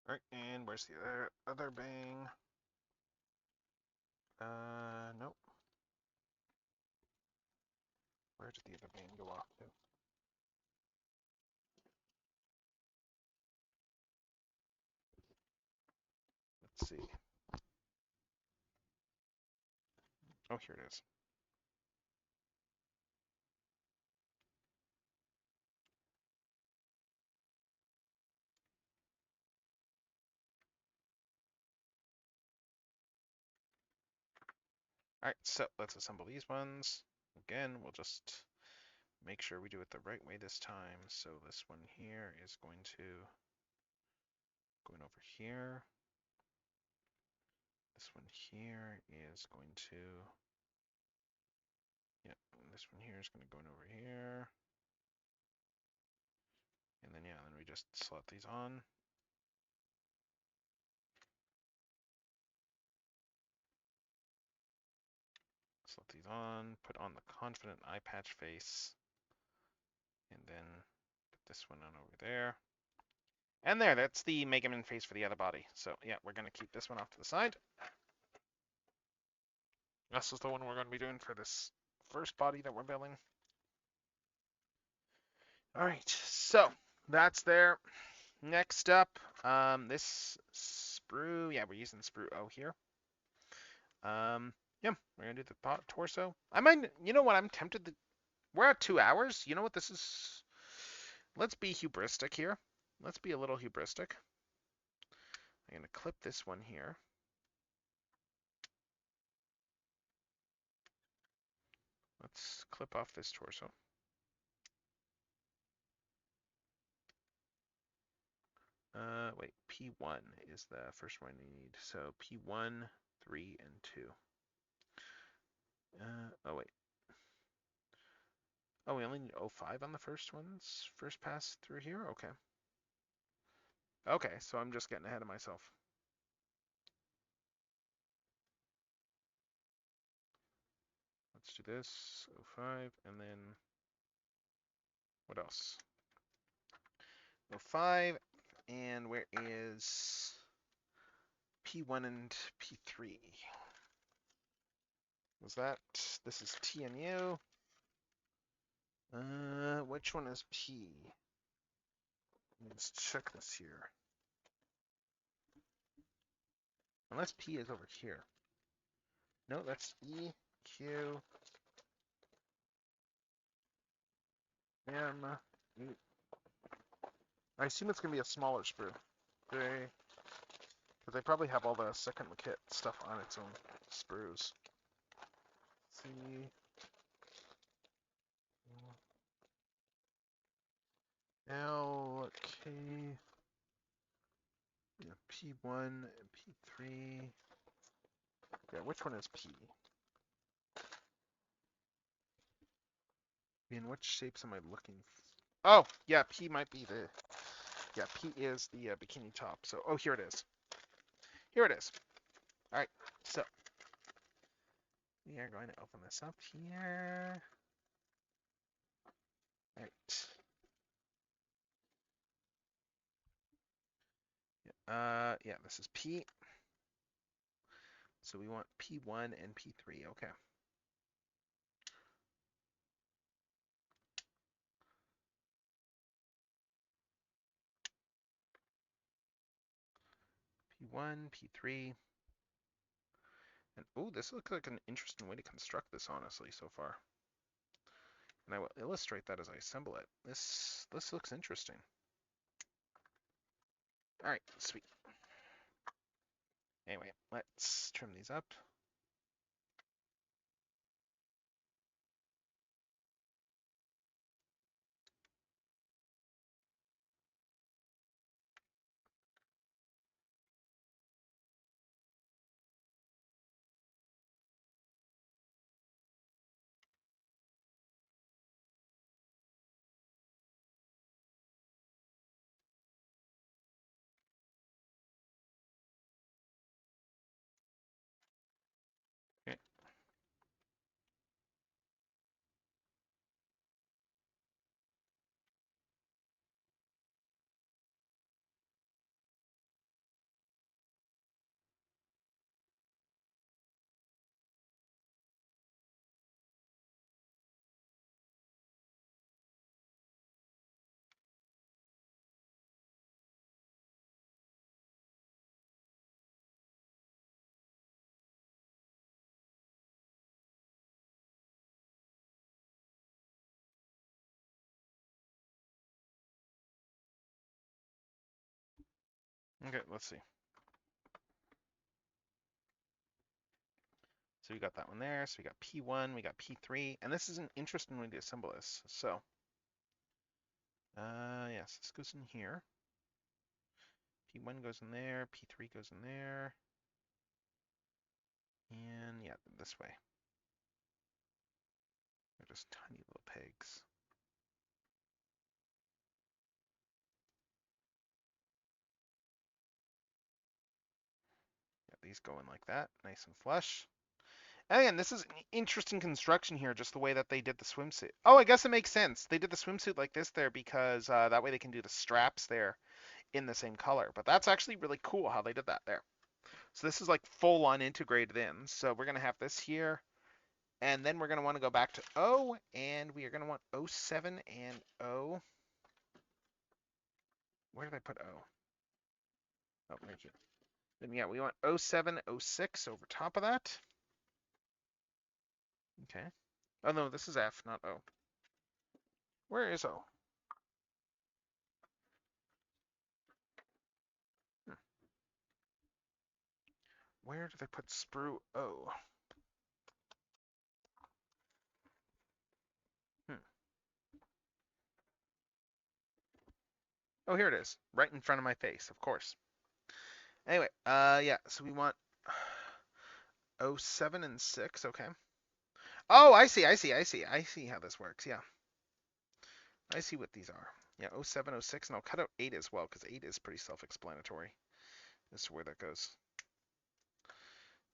Alright, and where's the other bang? Nope. Where did the other bang go off to? Let's see. Oh, here it is. Alright, so let's assemble these ones. Again, we'll just make sure we do it the right way this time. So this one here is going over here. This one here is going to, yeah, this one here is going to go over here. And then, yeah, then we just slot these on. Slot these on, put on the confident eye patch face, and then put this one on over there. And there, that's the Mega Man face for the other body. So, yeah, we're going to keep this one off to the side. This is the one we're going to be doing for this first body that we're building. All right, so that's there. Next up, this sprue. Yeah, we're using Sprue O here. Yeah, we're gonna do the torso. I might, you know what? I'm tempted to. We're at 2 hours. You know what this is? Let's be hubristic here. Let's be a little hubristic. I'm gonna clip this one here. Let's clip off this torso. Wait, P1 is the first one you need. So P1, 3, and 2. Oh wait. Oh, we only need 05 on the first ones? First pass through here? Okay. Okay, so I'm just getting ahead of myself. Let's do this, 05, and then what else? 05, and where is P1 and P3? Was that, this is T and U. Which one is P? Let's check this here. Unless P is over here. No, that's E, Q, M, E. I assume it's going to be a smaller sprue. Because they probably have all the second kit stuff on its own sprues. C, L, K, yeah, P1 and P3. Yeah, which one is P? In which shapes am I looking for? Oh, yeah, P might be the... Yeah, P is the bikini top. So, oh, here it is. Here it is. All right, so we are going to open this up here. All right. Yeah, this is P. So we want P1 and P3. Okay. P1, P3. And oh, this looks like an interesting way to construct this, honestly, so far. And I will illustrate that as I assemble it. This looks interesting. All right, sweet. Anyway, let's trim these up. Okay. Okay, let's see. So we got that one there. So we got P1, we got P3, and this is an interesting way to assemble this. So, yes, this goes in here. P1 goes in there, P3 goes in there, and yeah, this way. They're just tiny little pegs. Yeah, these go in like that, nice and flush. And again, this is an interesting construction here, just the way that they did the swimsuit. Oh, I guess it makes sense. They did the swimsuit like this there because that way they can do the straps there in the same color. But that's actually really cool how they did that there. So this is like full on integrated in. So we're going to have this here. And then we're going to want to go back to O. And we are going to want 07 and O. Where did I put O? Oh, right here. Then yeah, we want 07, 06 over top of that. Okay. Oh no, this is F, not O. Where is O? Where did I put Sprue O? Oh, here it is, right in front of my face, of course. Anyway, yeah, so we want 07 and 6, okay. Oh, I see how this works, yeah. I see what these are. Yeah, 07, 06, and I'll cut out 8 as well, because 8 is pretty self-explanatory as to where that goes.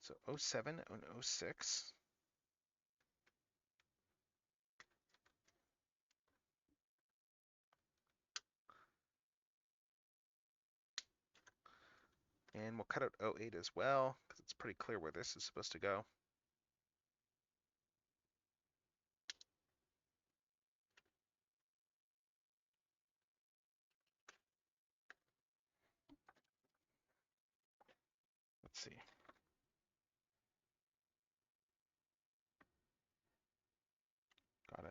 So 07 and 06. And we'll cut out 08 as well, because it's pretty clear where this is supposed to go.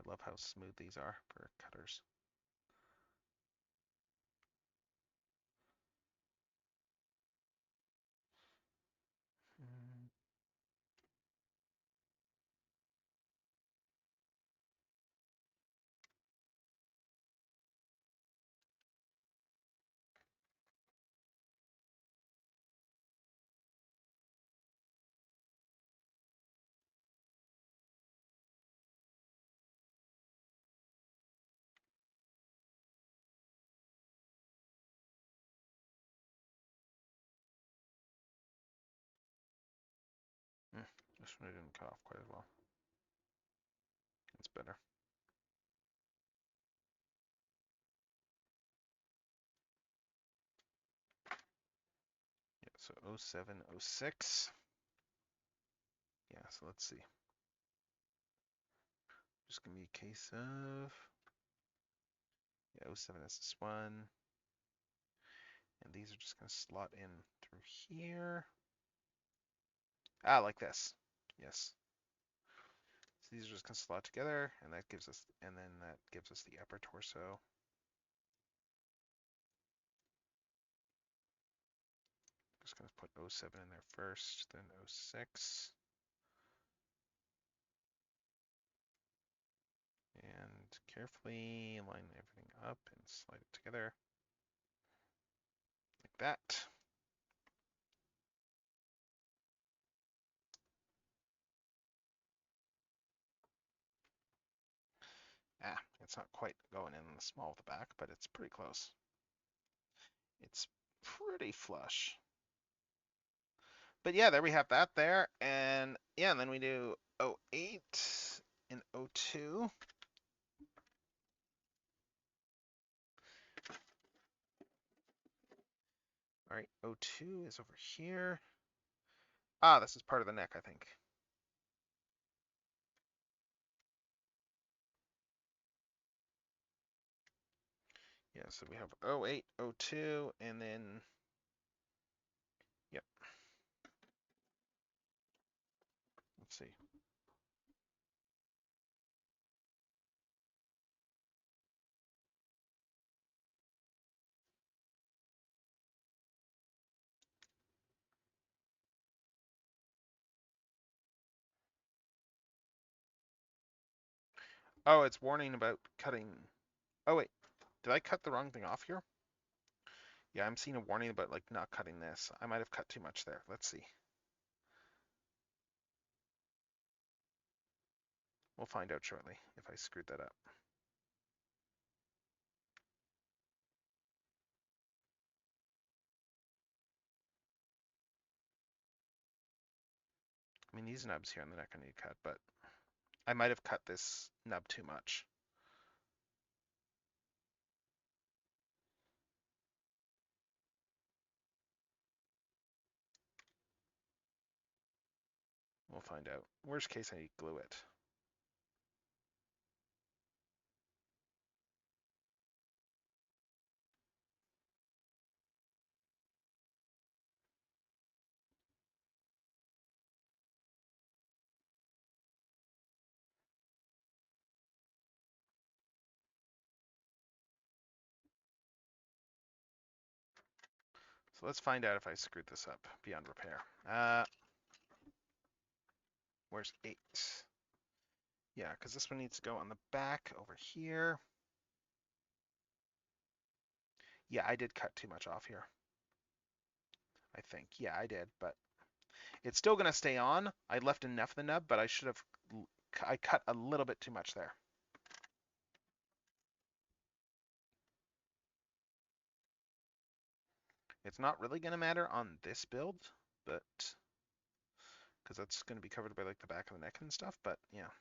I love how smooth these are for cutters. This one didn't cut off quite as well. It's better. Yeah, so 07, 06. Yeah, so let's see. Just gonna be a case of, yeah, 07 is this one. And these are just gonna slot in through here. Ah, like this. Yes. So these are just gonna slot together, and that gives us, and then that gives us the upper torso. Just gonna put 07 in there first, then 06. And carefully line everything up and slide it together. Like that. Ah, it's not quite going in the small of the back, but it's pretty close. It's pretty flush. But yeah, there we have that there. And yeah, and then we do 08 and 02. All right, 02 is over here. Ah, this is part of the neck, I think. Yeah, so we have 08, 02, and then, yep. Let's see. Oh, it's warning about cutting. Oh, wait. Did I cut the wrong thing off here? Yeah, I'm seeing a warning about like not cutting this. I might have cut too much there. Let's see. We'll find out shortly if I screwed that up. I mean, these nubs here on the neck I need to cut, but I might have cut this nub too much. We'll find out. Worst case, I need to glue it. So let's find out if I screwed this up beyond repair. Where's 8? Yeah, because this one needs to go on the back over here. Yeah, I did cut too much off here. I think. Yeah, I did, but it's still going to stay on. I left enough of the nub, but I should have, I cut a little bit too much there. It's not really going to matter on this build, but because that's going to be covered by like the back of the neck and stuff, but yeah.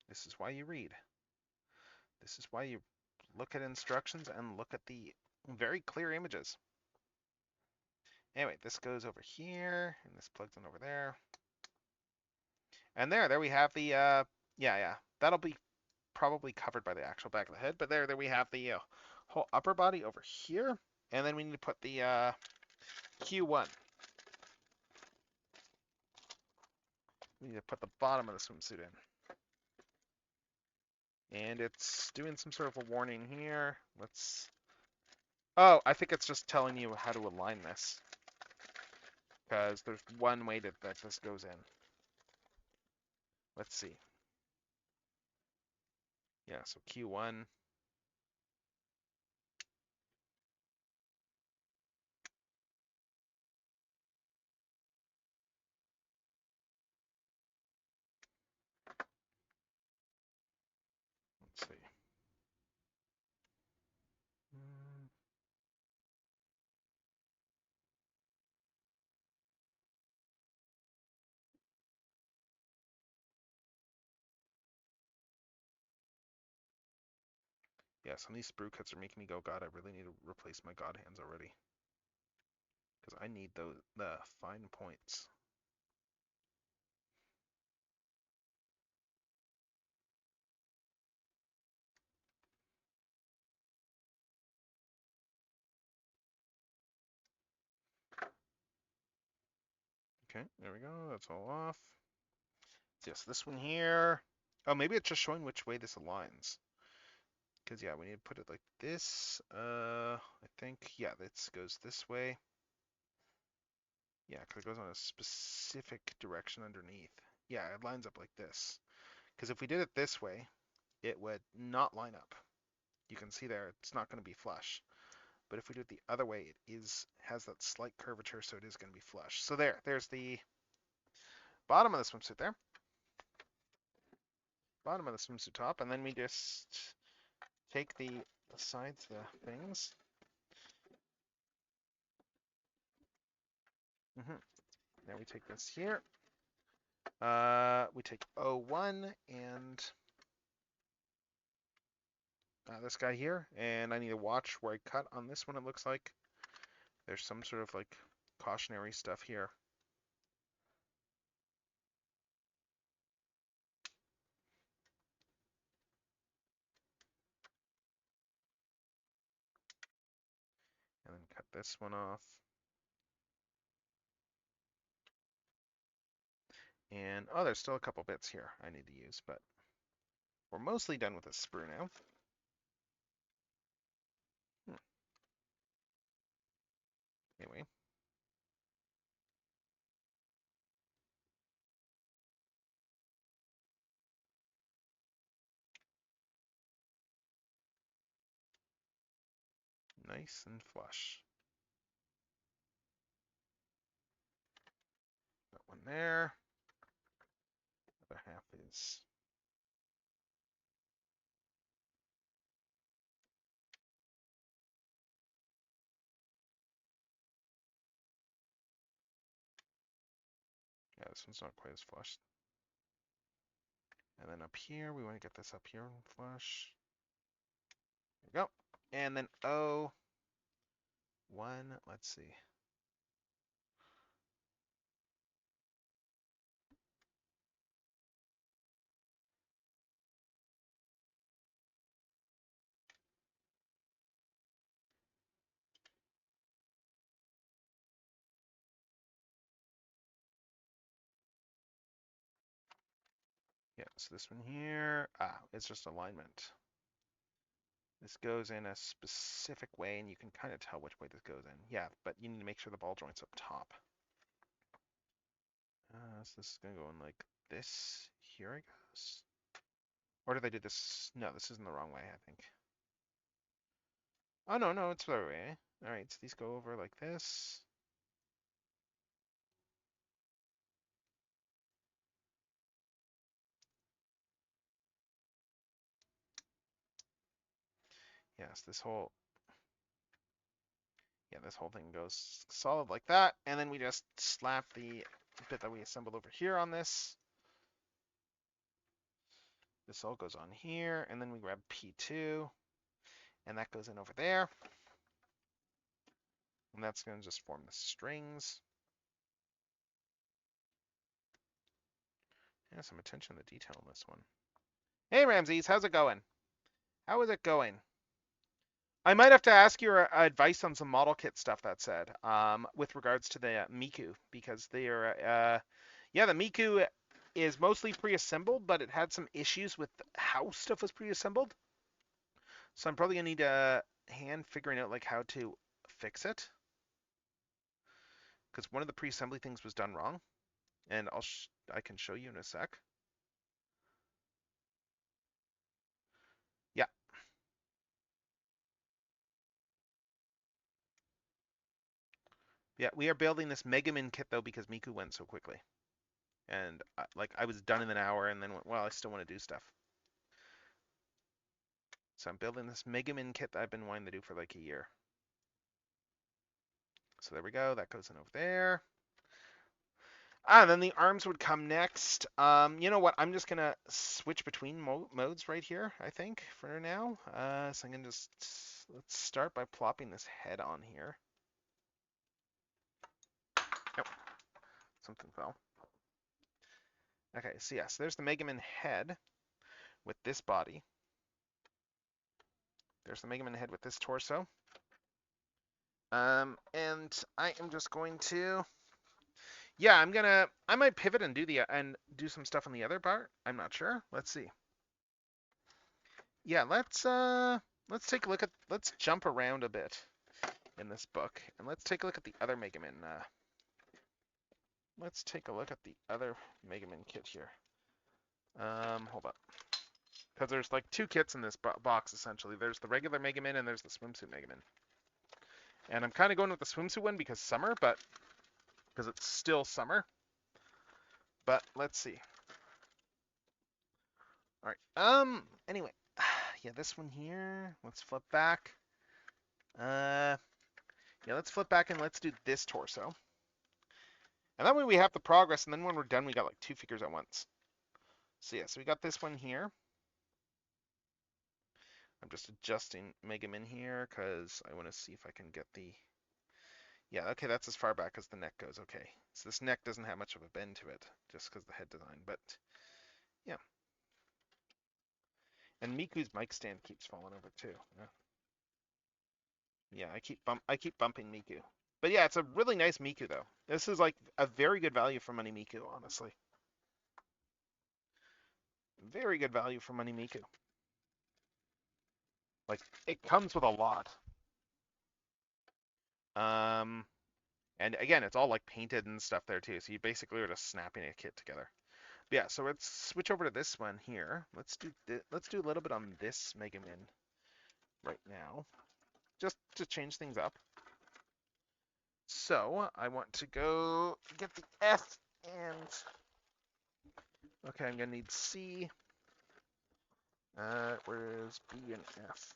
This is why you read. This is why you look at instructions and look at the very clear images. Anyway, this goes over here, and this plugs in over there. And there we have the, yeah, that'll be probably covered by the actual back of the head, but there we have the whole upper body over here. And then we need to put the Q1. We need to put the bottom of the swimsuit in. And it's doing some sort of a warning here. Let's... Oh, I think it's just telling you how to align this. Because there's one way that this goes in. Let's see. Yeah, so Q1. Let's see. Yeah, some of these sprue cuts are making me go, God, I really need to replace my God hands already. Because I need the fine points. Okay, there we go. That's all off. Yes, this one here. Oh, maybe it's just showing which way this aligns. Because, yeah, we need to put it like this. I think, yeah, this goes this way. Yeah, because it goes on a specific direction underneath. Yeah, it lines up like this. Because if we did it this way, it would not line up. You can see there, it's not going to be flush. But if we do it the other way, it has that slight curvature, so it is going to be flush. So there's the bottom of the swimsuit there. Bottom of the swimsuit top, and then we just take the sides of the things. Now we take this here. We take O1 and this guy here, and I need to watch where I cut on this one. It looks like there's some sort of like cautionary stuff here. And then cut this one off. And oh, there's still a couple bits here I need to use, but we're mostly done with this sprue now. Anyway. Nice and flush. That one there. Other half is yeah, this one's not quite as flush. And then up here, we want to get this up here flush. There we go. And then O1, let's see. Yeah, so this one here, it's just alignment. This goes in a specific way, and you can kind of tell which way this goes in. Yeah, but you need to make sure the ball joint's up top. So this is going to go in like this here, I guess. Or did I do this? No, this isn't the wrong way, I think. Oh, no, it's the right way. All right, so these go over like this. Yes, this whole thing goes solid like that, and then we just slap the bit that we assembled over here on this. This all goes on here, and then we grab P2, and that goes in over there. And that's going to just form the strings. Yeah, some attention to detail in this one. Hey, Ramses, how's it going? How is it going? I might have to ask your advice on some model kit stuff, that said, with regards to the Miku, because they are, yeah, the Miku is mostly pre-assembled, but it had some issues with how stuff was pre-assembled. So I'm probably gonna need a hand figuring out like how to fix it, because one of the pre-assembly things was done wrong, and I can show you in a sec. Yeah. Yeah, we are building this Mega Man kit though because Miku went so quickly. And like I was done in an hour and then went, well, I still want to do stuff. So I'm building this Mega Man kit that I've been wanting to do for like a year. So there we go. That goes in over there. And then the arms would come next. You know what? I'm just gonna switch between modes right here, I think, for now. So I'm gonna let's start by plopping this head on here. Oh, something fell. Okay, so yes, there's the Mega Man head with this body. There's the Mega Man head with this torso. And I am just going to, yeah, I might pivot and do some stuff on the other part. I'm not sure. Let's see. Yeah, let's take a look at, let's jump around a bit in this book, and let's take a look at the other Mega Man. Let's take a look at the other Mega Man kit here. Hold up. Because there's like two kits in this box, essentially. There's the regular Mega Man and there's the swimsuit Mega Man. And I'm kind of going with the swimsuit one because summer, but because it's still summer. But let's see. All right. Anyway, yeah, this one here. Let's flip back. Yeah, let's flip back and let's do this torso. And that way we have the progress, and then when we're done, we got like two figures at once. So yeah, so we got this one here. I'm just adjusting Mega Man here because I want to see if I can get the... Yeah, okay, that's as far back as the neck goes. Okay, so this neck doesn't have much of a bend to it, just because the head design, but yeah. And Miku's mic stand keeps falling over too. Yeah, I keep bumping Miku. But yeah, it's a really nice Miku though. This is like a very good value for money Miku, honestly. Very good value for money Miku. Like, it comes with a lot. And again, it's all like painted and stuff there too. So you basically are just snapping a kit together. But yeah, so let's switch over to this one here. Let's do a little bit on this Mega Man right now, just to change things up. So I want to go get the F and okay, I'm gonna need C. Where's B and F?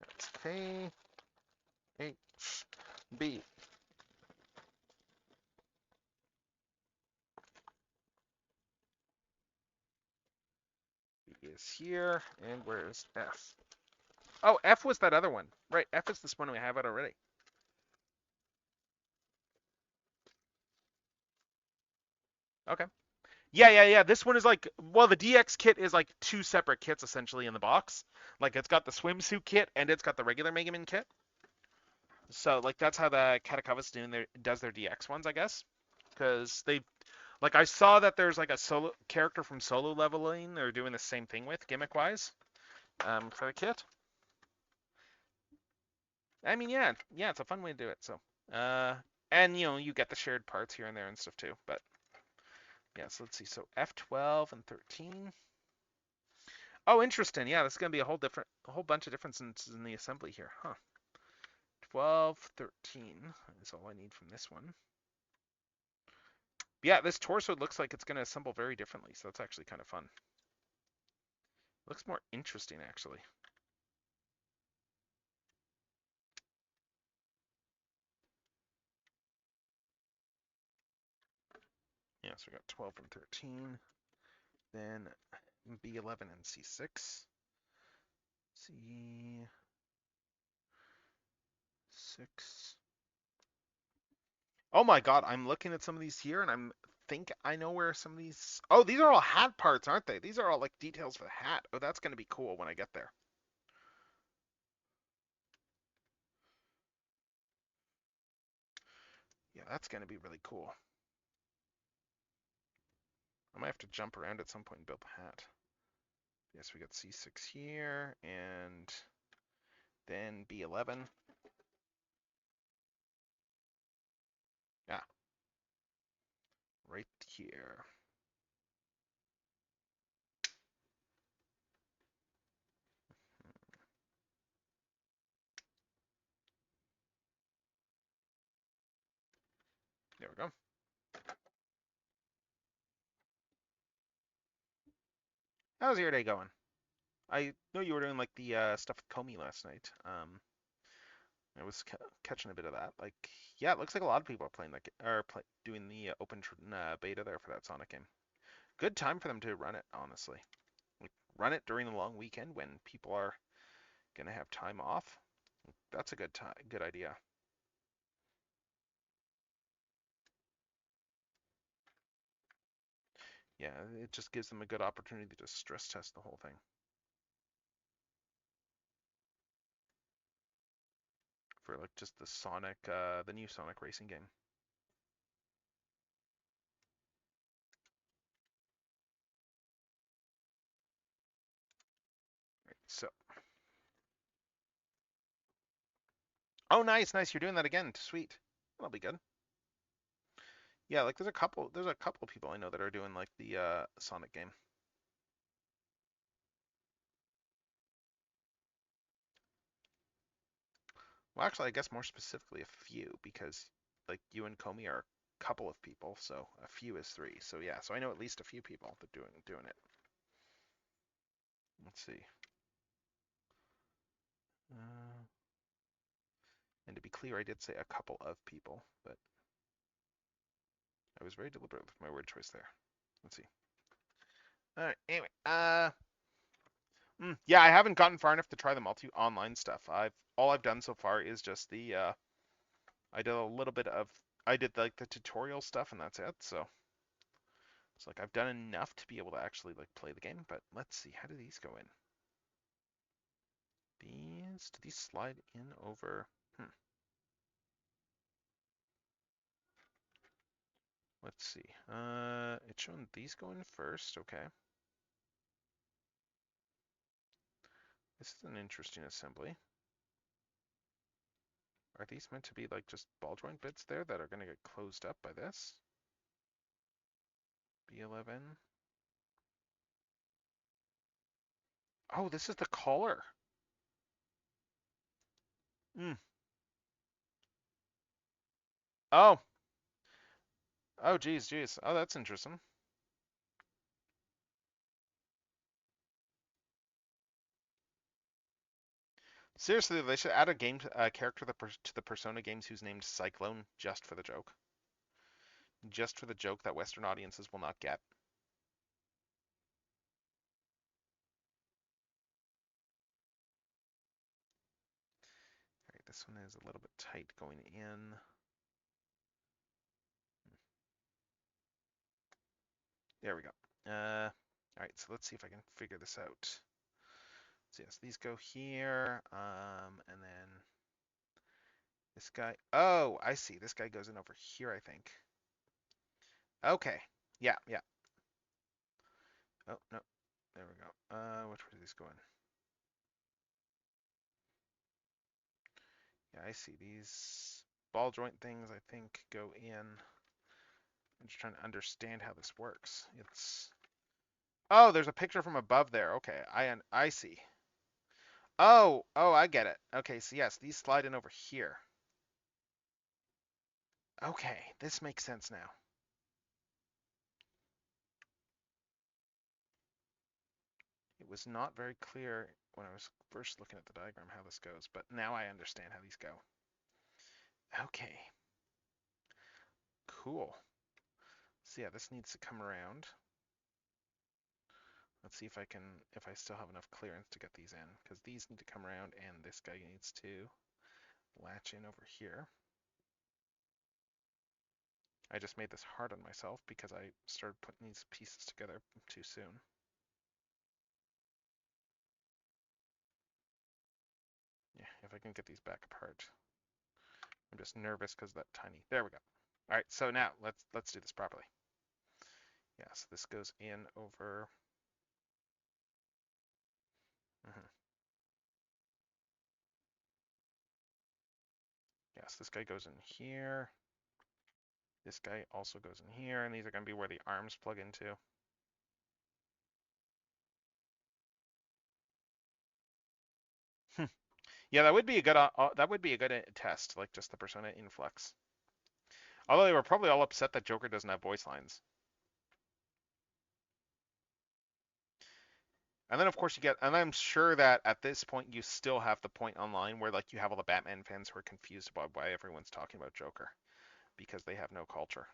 That's K, H, B. B is here, and where's F? Oh, F was that other one. Right, F is this one we have it already. Okay. Yeah. This one is like, well, the DX kit is like two separate kits essentially in the box. Like it's got the swimsuit kit and it's got the regular Mega Man kit. So like that's how the Katakawa's does their DX ones, I guess. Because they, like I saw that there's like a solo character from Solo Leveling they're doing the same thing with gimmick wise, for the kit. I mean, yeah, it's a fun way to do it. So, and you know you get the shared parts here and there and stuff too, but. Yeah, so let's see. So F12 and 13. Oh, interesting. Yeah, this is gonna be a whole bunch of differences in the assembly here, huh? 12, 13 is all I need from this one. Yeah, this torso looks like it's gonna assemble very differently, so that's actually kind of fun. Looks more interesting, actually. Yeah, so we got 12 and 13. Then B11 and C6. C6. Oh my god, I'm looking at some of these here and think I know where some of these... Oh, these are all hat parts, aren't they? These are all like details for the hat. Oh, that's going to be cool when I get there. Yeah, that's going to be really cool. I might have to jump around at some point and build the hat. Yes, we got C6 here, and then B11. Yeah, right here. There we go. How's your day going? I know you were doing like the stuff with Comey last night. I was catching a bit of that. Like, yeah, it looks like a lot of people are playing like doing the open beta there for that Sonic game. Good time for them to run it, honestly. Like, run it during the long weekend when people are gonna have time off. That's a good idea. Yeah, it just gives them a good opportunity to stress test the whole thing. For like just the Sonic, the new Sonic racing game. Right, so, oh, nice, nice. You're doing that again. Sweet. That'll be good. Yeah, like there's a couple of people I know that are doing like the Sonic game. Well, actually, I guess more specifically a few because like you and Comey are a couple of people, so a few is three. So yeah, so I know at least a few people that doing it. Let's see. Uh, and to be clear, I did say a couple of people, but I was very deliberate with my word choice there. Let's see. All right. Anyway, yeah, I haven't gotten far enough to try the online stuff. All I've done so far is just the I did a little bit of I did like the tutorial stuff and that's it. So it's like I've done enough to be able to actually like play the game. But let's see, how do these go in? Do these slide in over? Let's see. It's showing these go in first. Okay. This is an interesting assembly. Are these meant to be like just ball joint bits there that are going to get closed up by this? B11. Oh, this is the collar. Hmm. Oh. Oh, geez, geez. Oh, that's interesting. Seriously, they should add a game character to the Persona games who's named Cyclone just for the joke. Just for the joke that Western audiences will not get. All right, this one is a little bit tight going in. There we go. All right, so let's see if I can figure this out. So yes, these go here, and then this guy. Oh, I see. This guy goes in over here, I think. Okay. Yeah, yeah. Oh, no. There we go. Which way do these go in? Yeah, I see. These ball joint things, I think, go in. I'm just trying to understand how this works. Oh, there's a picture from above there. Okay, I see. Oh, I get it. Okay, so yes, these slide in over here. Okay, this makes sense now. It was not very clear when I was first looking at the diagram how this goes, but now I understand how these go. Okay. Cool. So yeah, this needs to come around. Let's see if I still have enough clearance to get these in, because these need to come around and this guy needs to latch in over here. I just made this hard on myself because I started putting these pieces together too soon. Yeah, if I can get these back apart. I'm just nervous because that tiny. There we go. All right, so now let's do this properly. Yeah, so this goes in over. Mhm. Yes, this guy goes in here. This guy also goes in here, and these are going to be where the arms plug into. Yeah, that would be a good test, like just the persona influx. Although they were probably all upset that Joker doesn't have voice lines. And then of course you get, and I'm sure that at this point you still have the point online where like you have all the Batman fans who are confused about why everyone's talking about Joker because they have no culture.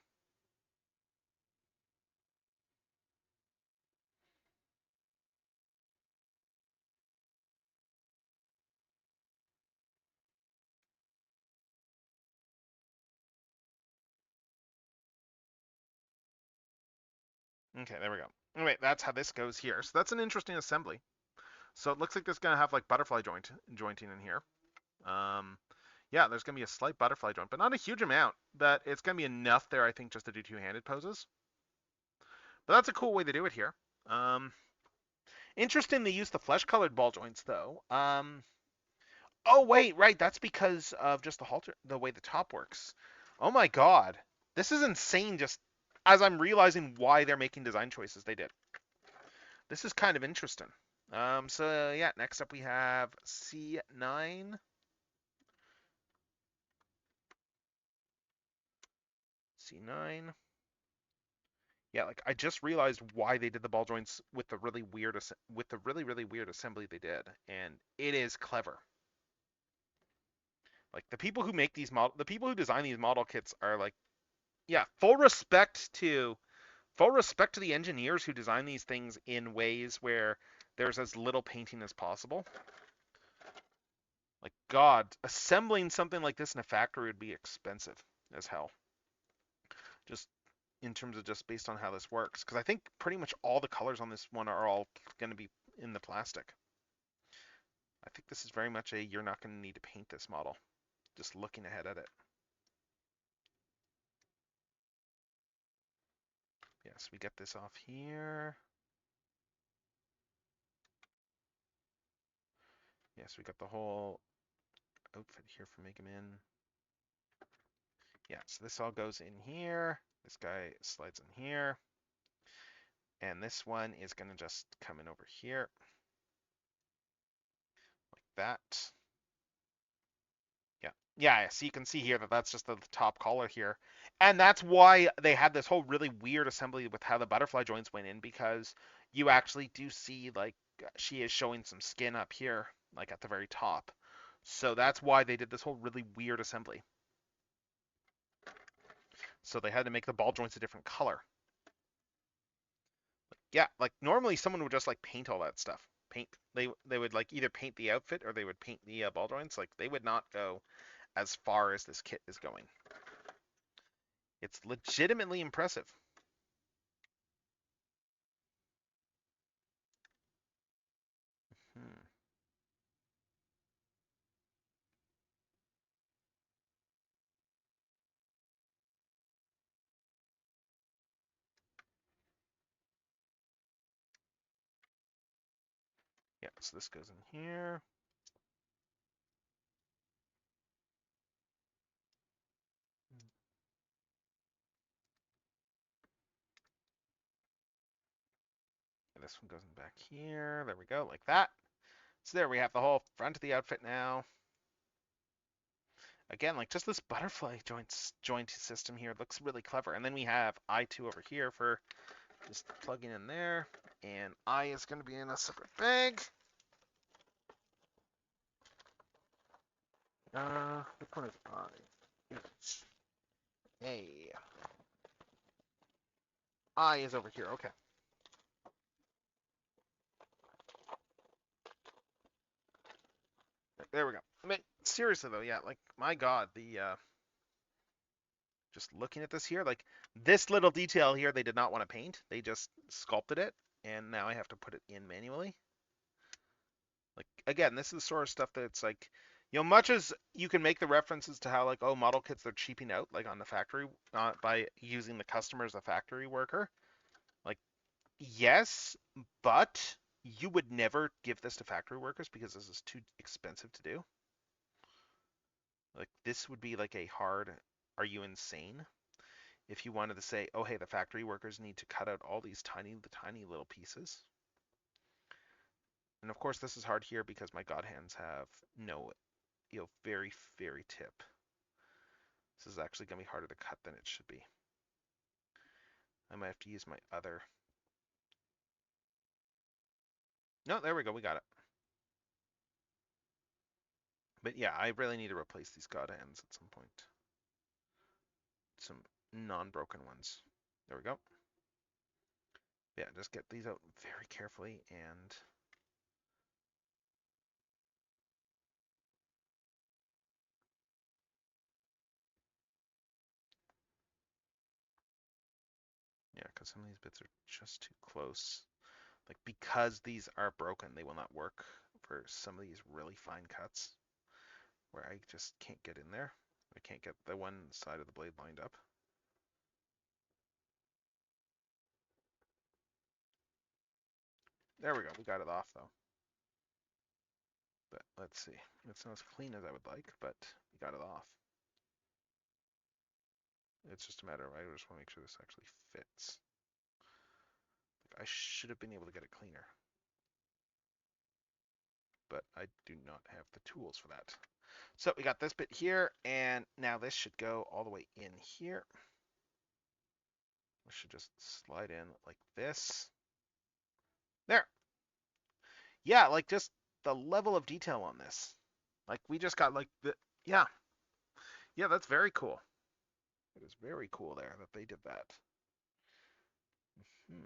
Okay, there we go. Anyway, that's how this goes here. So that's an interesting assembly. So it looks like there's gonna have like butterfly jointing in here. Um, yeah, there's gonna be a slight butterfly joint, but not a huge amount. That it's gonna be enough there, I think, just to do two-handed poses. But that's a cool way to do it here. Um, Interesting they use the flesh-colored ball joints though. Oh wait, right, that's because of just the way the top works. Oh my god, this is insane. Just as I'm realizing why they're making design choices they did. This is kind of interesting. So yeah, next up we have C9. C9. Yeah, like I just realized why they did the ball joints with the really weird assembly they did, and it is clever. Like the people who design these model kits are like, yeah, full respect to the engineers who design these things in ways where there's as little painting as possible. Like God, assembling something like this in a factory would be expensive as hell. Just in terms of just based on how this works, because I think pretty much all the colors on this one are all going to be in the plastic. I think this is very much a you're not going to need to paint this model. Just looking ahead at it. Yes, we get this off here. Yes, we got the whole outfit here for Mega Man. Yeah, so this all goes in here. This guy slides in here. And this one is going to just come in over here. Like that. Yeah. Yeah, so you can see here that that's just the top collar here. And that's why they had this whole really weird assembly with how the butterfly joints went in, because you actually do see, like, she is showing some skin up here, like at the very top. So that's why they did this whole really weird assembly. So they had to make the ball joints a different color. Yeah, like normally someone would just like paint all that stuff. They would like either paint the outfit or they would paint the ball joints. Like they would not go as far as this kit is going. It's legitimately impressive. Hmm. Yeah, so this goes in here. And this one goes in back here. There we go, like that. So there we have the whole front of the outfit now. Again, like just this butterfly joint system here looks really clever. And then we have I2 over here for just plugging in there. And I is going to be in a separate bag. Which one is I? Hey. I is over here, okay. There we go. I mean, seriously though, yeah, like my God, the just looking at this here, like this little detail here, they did not want to paint. They just sculpted it, and now I have to put it in manually. Like again, this is the sort of stuff that's like You know, much as you can make the references to how like, oh, model kits they're cheaping out like on the factory by using the customer as a factory worker. Like, yes, but you would never give this to factory workers because this is too expensive to do. Like, this would be like a hard, are you insane? If you wanted to say, oh, hey, the factory workers need to cut out all these tiny little pieces. And of course, this is hard here because my god hands have no, very, very tip. This is actually going to be harder to cut than it should be. I might have to use my other. No, there we go. We got it. But yeah, I really need to replace these god hands at some point. Some non-broken ones. There we go. Yeah, just get these out very carefully and yeah, because some of these bits are just too close. Like, because these are broken, they will not work for some of these really fine cuts where I just can't get in there. I can't get the one side of the blade lined up. There we go. We got it off though. But let's see. It's not as clean as I would like, but we got it off. It's just a matter of I just want to make sure this actually fits. I should have been able to get it cleaner, but I do not have the tools for that. So we got this bit here, and now this should go all the way in here. We should just slide in like this. There. Yeah, like just the level of detail on this. Like we just got like the, yeah. Yeah, that's very cool. It is very cool there that they did that. Hmm.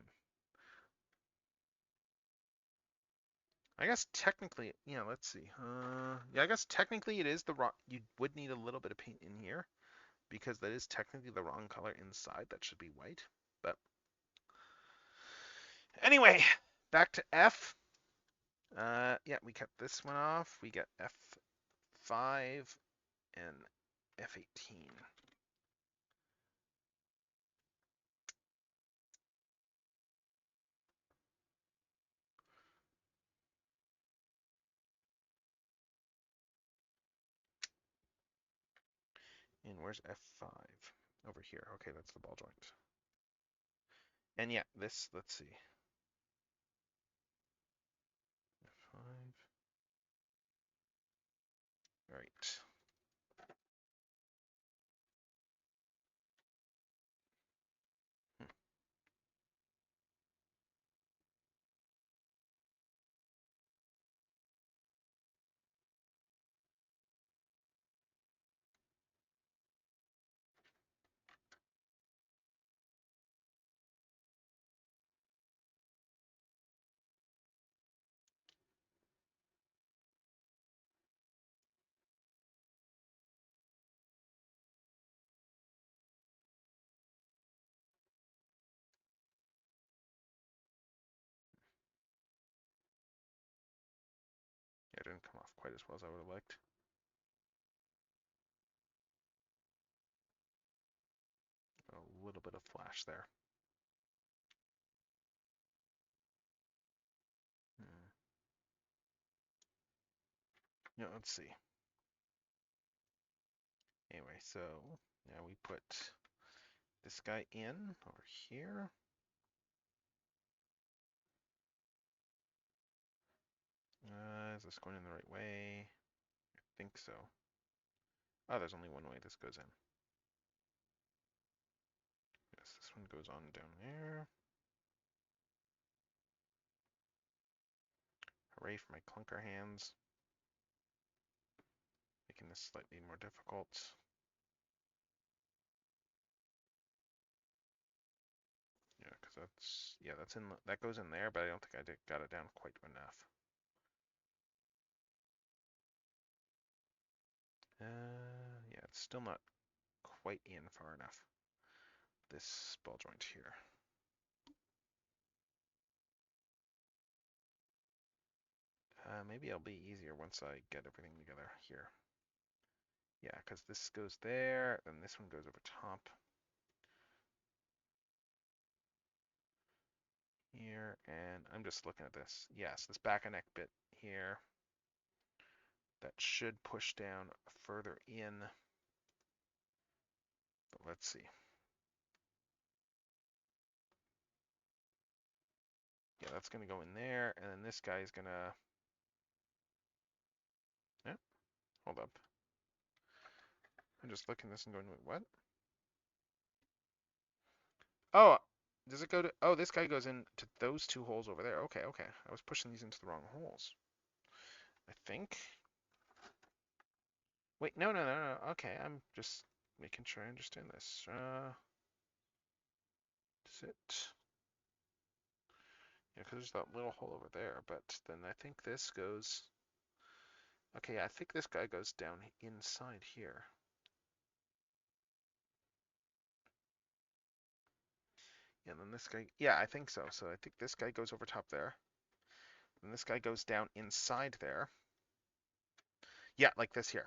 I guess technically, let's see. Yeah, I guess technically it is the wrong, you would need a little bit of paint in here because that is technically the wrong color inside. That should be white. But anyway, back to F. Yeah, we kept this one off. We got F5 and F18. And where's F5? Over here. Okay, that's the ball joint. And yeah, this, let's see. F5. All right. Yeah, it didn't come off quite as well as I would have liked. A little bit of flash there. Yeah, let's see. Anyway, so now we put this guy in over here. Is this going in the right way? I think so. Oh, there's only one way this goes in. Yes, this one goes on down there. Hooray for my clunker hands. Making this slightly more difficult. Yeah, because that's in, that goes in there, but I don't think I got it down quite enough. Yeah, it's still not quite in far enough. This ball joint here. maybe it'll be easier once I get everything together here. Yeah, because this goes there, and this one goes over top. Here, and I'm just looking at this. Yes, this back and neck bit here. That should push down further in. But let's see. Yeah, that's going to go in there, and then this guy is going to... Yeah, hold up. I'm just looking at this and going, wait, what? Oh, does it go to... Oh, this guy goes into those two holes over there. Okay, okay. I was pushing these into the wrong holes. I think. Wait, no, no, no, no. Okay, I'm just making sure I understand this. Is it... Yeah, because there's that little hole over there, but then I think this goes... Okay, I think this guy goes down inside here. Yeah, and then this guy... Yeah, I think so. So I think this guy goes over top there. And this guy goes down inside there. Yeah, like this here.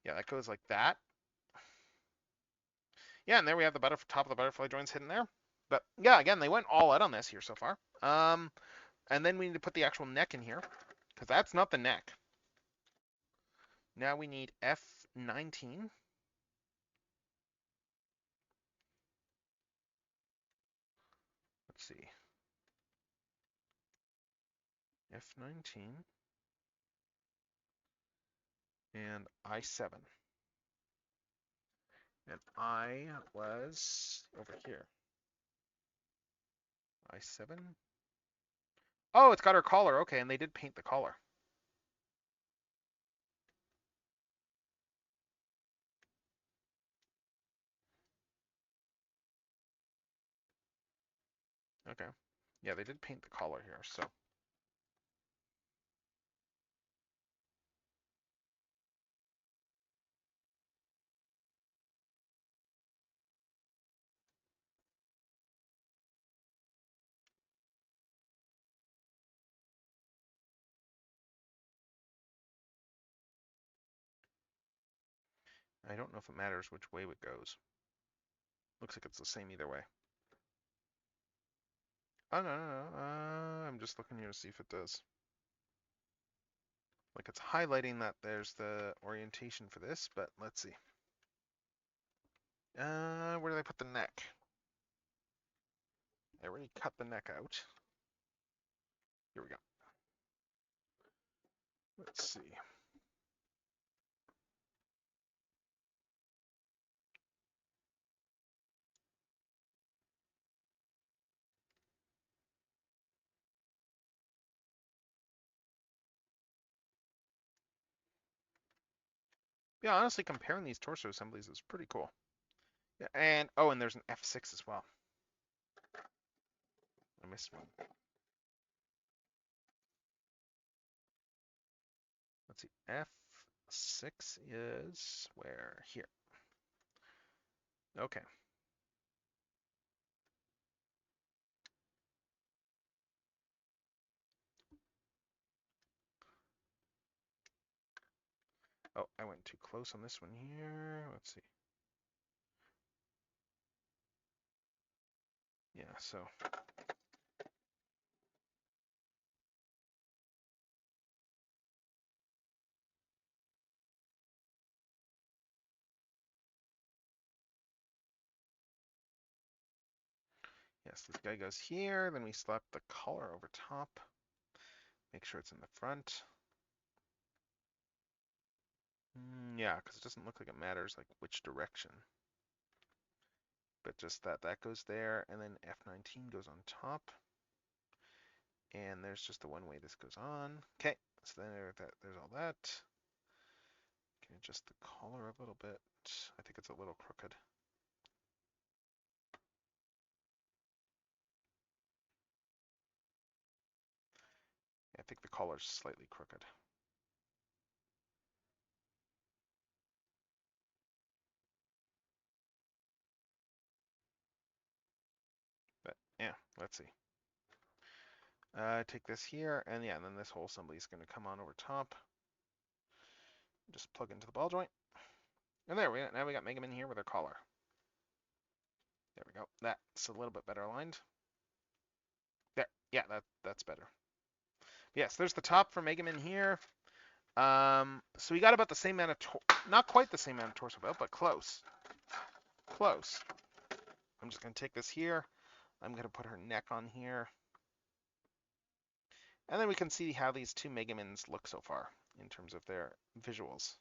Yeah, that goes like that. Yeah, and there we have the top of the butterfly joints hidden there. But yeah, again, they went all out on this here so far. And then we need to put the actual neck in here, because that's not the neck. Now we need F19. Let's see. F19 and I7. And I was over here. I7. Oh, it's got her collar. Okay, and they did paint the collar. Okay. Yeah, they did paint the collar here, so. I don't know if it matters which way it goes. Looks like it's the same either way. Oh, no, no, no. I'm just looking here to see if it does. Like it's highlighting that there's the orientation for this, but let's see. Where did I put the neck? I already cut the neck out. Here we go. Let's see. Yeah, honestly, comparing these torso assemblies is pretty cool. Yeah, and oh, and there's an F6 as well. I missed one. Let's see. F6 is where? Here. Okay. Oh, I went too close on this one here. Let's see. Yeah, so. Yes, this guy goes here. Then we slap the collar over top. Make sure it's in the front. Yeah, because it doesn't look like it matters like which direction. But just that goes there, and then F19 goes on top. And there's just the one way this goes on. Okay, so then there's all that. Can adjust the collar a little bit. I think it's a little crooked. I think the collar's slightly crooked. But yeah, let's see. Take this here, and yeah, and then this whole assembly is going to come on over top. Just plug into the ball joint. And there we go. Now we got Mega Man here with our collar. There we go. That's a little bit better aligned. There. Yeah, that's better. Yes, there's the top for Mega Man here. So we got about the same amount of not quite the same amount of torso belt, but close. Close. I'm just going to take this here. I'm going to put her neck on here. And then we can see how these two Megamans look so far in terms of their visuals.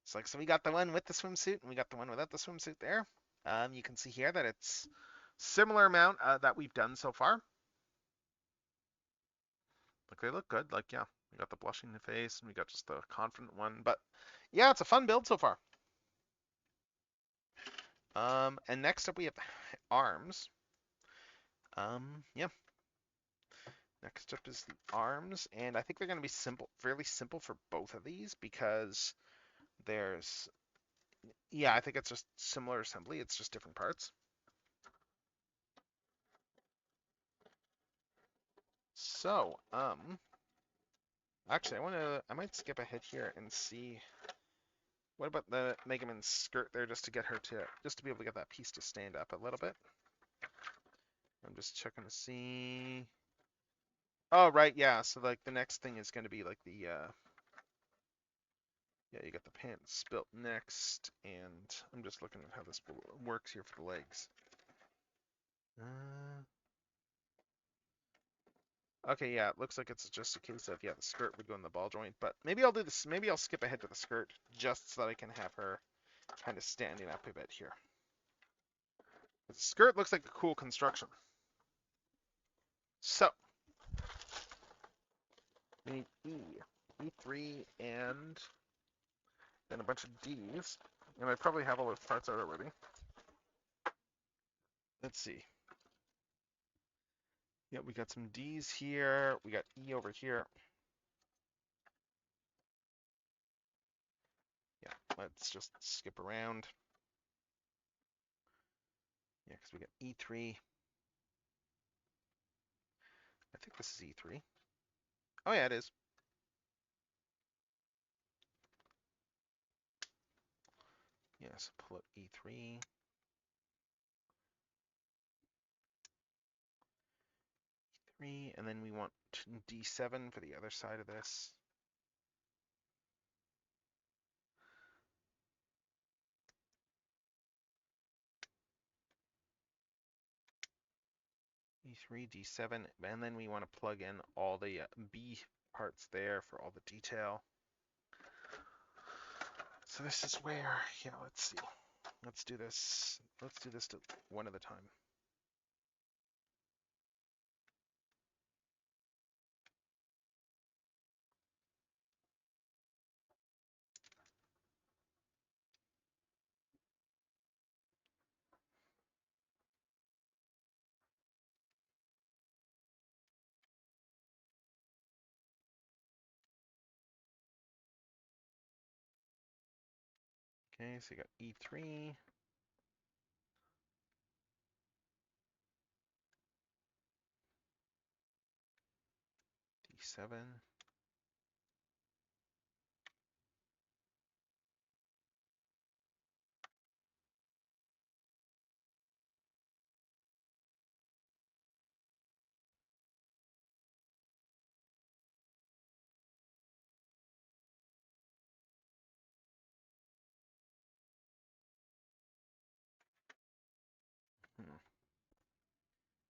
It's like, so we got the one with the swimsuit and we got the one without the swimsuit there. You can see here that it's similar amount that we've done so far. Like they look good. Like, yeah, we got the blushing face and we got just the confident one. But yeah, it's a fun build so far. And next up we have arms. Yeah. Next up is the arms, and I think they're going to be simple, fairly simple for both of these because there's, yeah, I think it's just similar assembly. It's just different parts. So, actually, I might skip ahead here and see. What about the Mega Man's skirt there, just to be able to get that piece to stand up a little bit. I'm just checking to see. Oh, right, yeah. So like the next thing is going to be like the yeah, you got the pants built next, and I'm just looking at how this works here for the legs. Okay, yeah, it looks like it's just a case of, yeah, the skirt would go in the ball joint, but maybe I'll do this. Maybe I'll skip ahead to the skirt just so that I can have her kind of standing up a bit here. The skirt looks like a cool construction. So, we need E3, and then a bunch of Ds, and I probably have all those parts out already. Let's see. Yeah, we got some D's here. We got E over here. Yeah, let's just skip around. Yeah, because we got E3. I think this is E3. Oh, yeah, it is. Yes, pull up E3. And then we want D7 for the other side of this. E3, D7, and then we want to plug in all the B parts there for all the detail. So this is where, yeah, let's see. Let's do this. Let's do this one at a time. Okay, so you got E3. D7.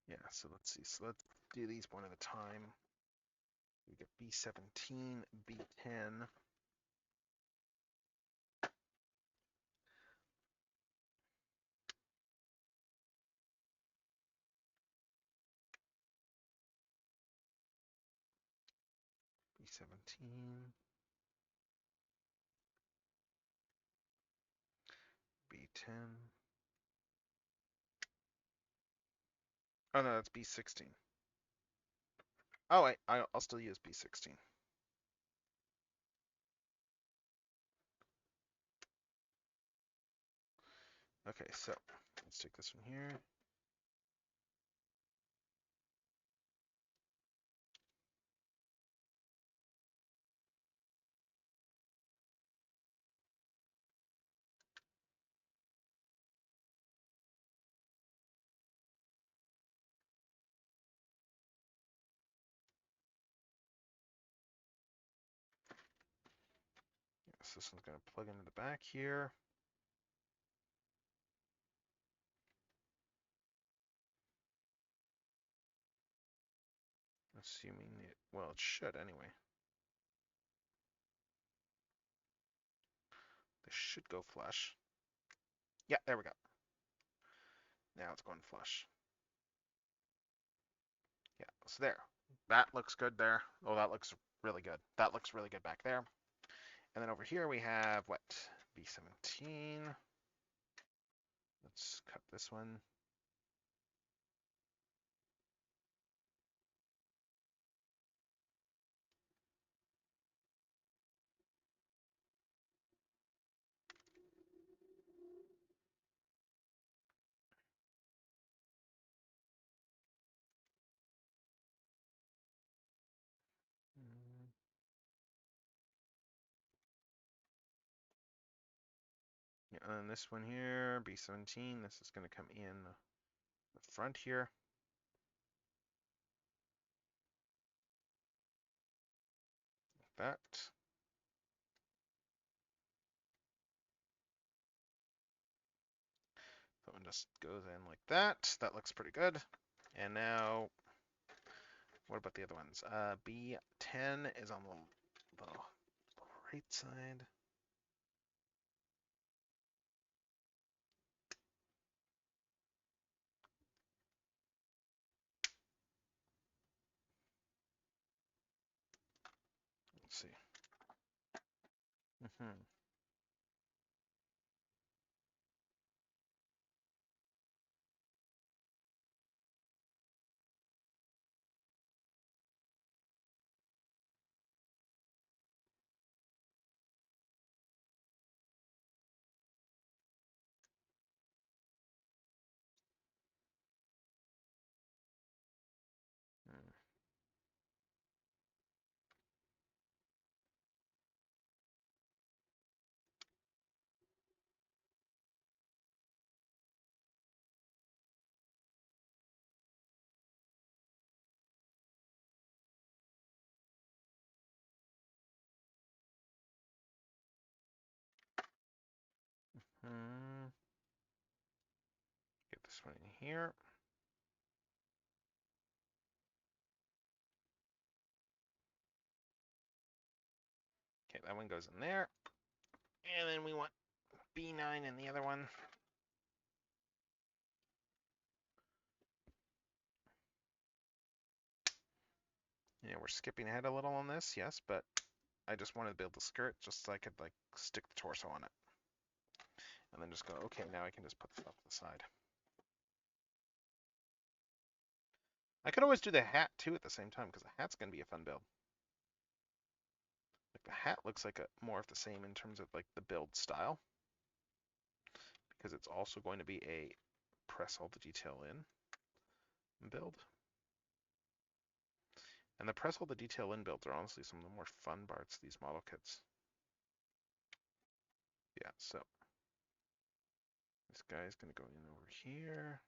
Yeah, so let's see. So let's do these one at a time. We get B17, B10. B17. B10. Oh no, that's B16. Oh wait, I'll still use B16. Okay, so let's take this one here. this one's going to plug into the back here. Assuming it, well, it should anyway. This should go flush. Yeah, there we go. Now it's going flush. Yeah, so there. That looks good there. Oh, that looks really good. That looks really good back there. And then over here we have, what, B17. Let's cut this one. Yeah, and this one here, B17, this is going to come in the front here. Like that. That one just goes in like that. That looks pretty good. And now, what about the other ones? B10 is on the right side. Let's see. Mm-hmm. Get this one in here. Okay, that one goes in there. And then we want B9 in the other one. Yeah, we're skipping ahead a little on this, yes, but I just wanted to build the skirt just so I could like stick the torso on it. And then just go, okay, now I can just put stuff to the side. I could always do the hat too at the same time because the hat's going to be a fun build. Like the hat looks like more of the same in terms of like the build style because it's also going to be a press all the detail in build. And the press all the detail in builds are honestly some of the more fun parts of these model kits. Yeah, so this guy's going to go in over here.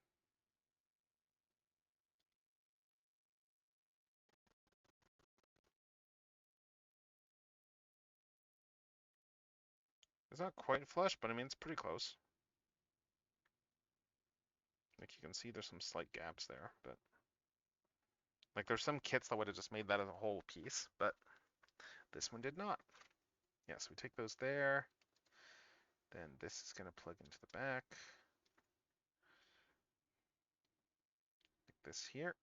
It's not quite flush, but I mean, it's pretty close. Like you can see there's some slight gaps there, but like there's some kits that would have just made that as a whole piece, but this one did not. Yeah, so we take those there. Then this is going to plug into the back. Like this here.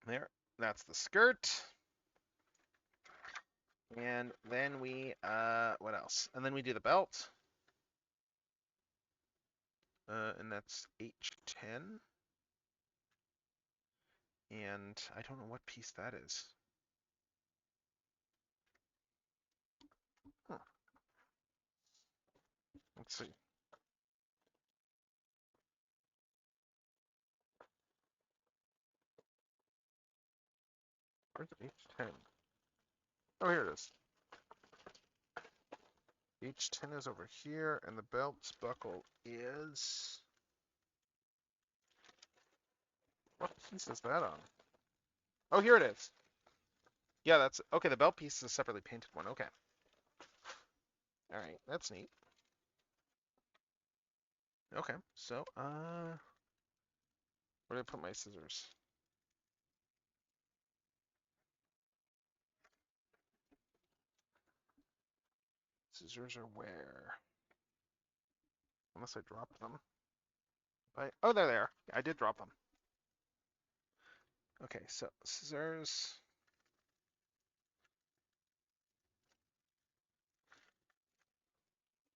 There. That's the skirt. And then we, what else? And then we do the belt. And that's H10. And I don't know what piece that is. Huh. Let's see. Where's H10? Oh, here it is. H10 is over here, and the belt's buckle is... What piece is that on? Oh, here it is. Yeah, that's... Okay, the belt piece is a separately painted one. Okay. All right, that's neat. Okay, so where did I put my scissors? Scissors are where? Unless I dropped them. Oh, there they are. I did drop them. Okay, so scissors.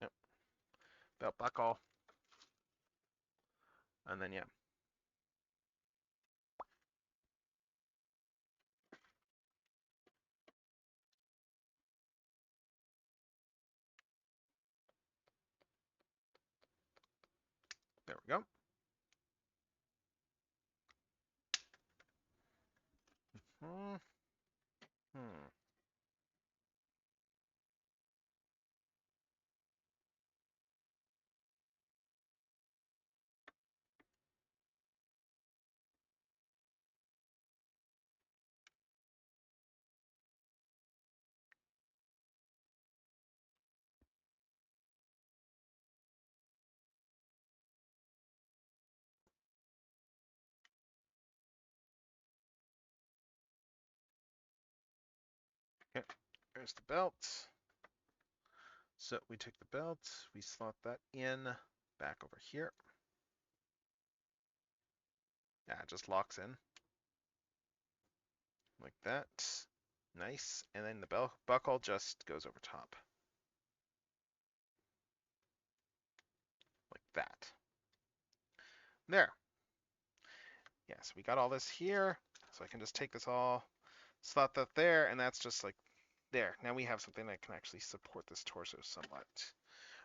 Yep. Belt buckle. And then, yeah. There we go. Hmm. Hmm. Okay, there's the belt. So we take the belt, we slot that in back over here. Yeah, it just locks in like that. Nice. And then the belt buckle just goes over top like that. There. Yeah, so we got all this here. So I can just take this all, slot that there, and that's just like there. Now we have something that can actually support this torso somewhat.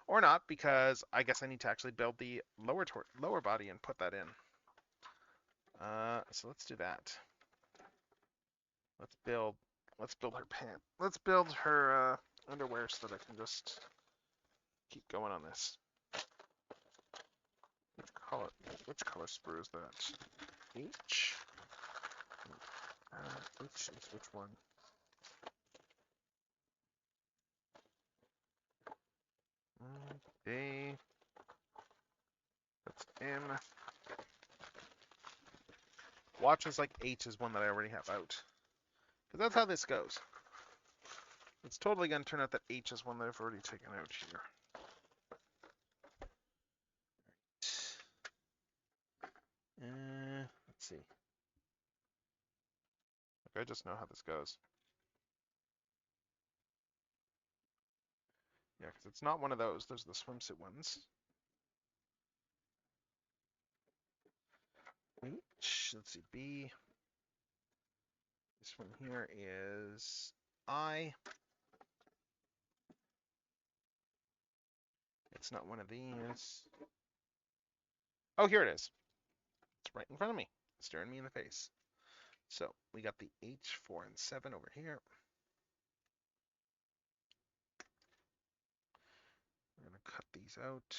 Or not, because I guess I need to actually build the lower body and put that in. So let's do that. Let's build her pant. Let's build her underwear so that I can just keep going on this. Which color sprue is that? H. H is which one? A. That's M. Watch is like H is one that I already have out. Because that's how this goes. It's totally going to turn out that H is one that I've already taken out here. Let's see. I just know how this goes. Yeah, because it's not one of those. Those are the swimsuit ones. H, let's see, B. This one here is I. It's not one of these. Oh, here it is. It's right in front of me, staring me in the face. So we got the H, 4, and 7 over here. We're going to cut these out.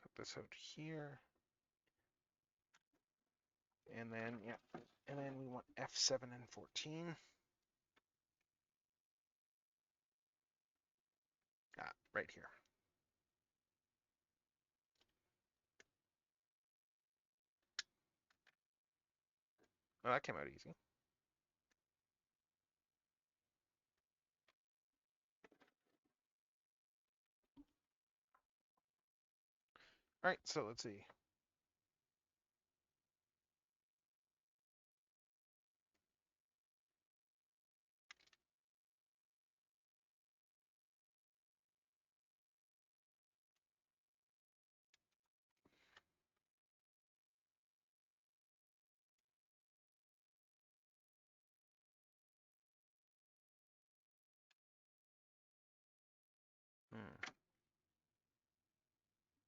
Cut this out here. And then, yeah, and then we want F7 and 14. Right here. Oh, that came out easy. All right, so let's see.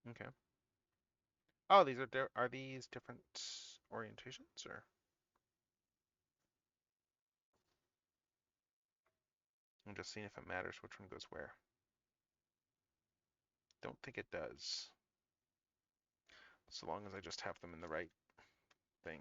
Okay. Oh, are these different orientations or? I'm just seeing if it matters which one goes where. Don't think it does. So long as I just have them in the right thing.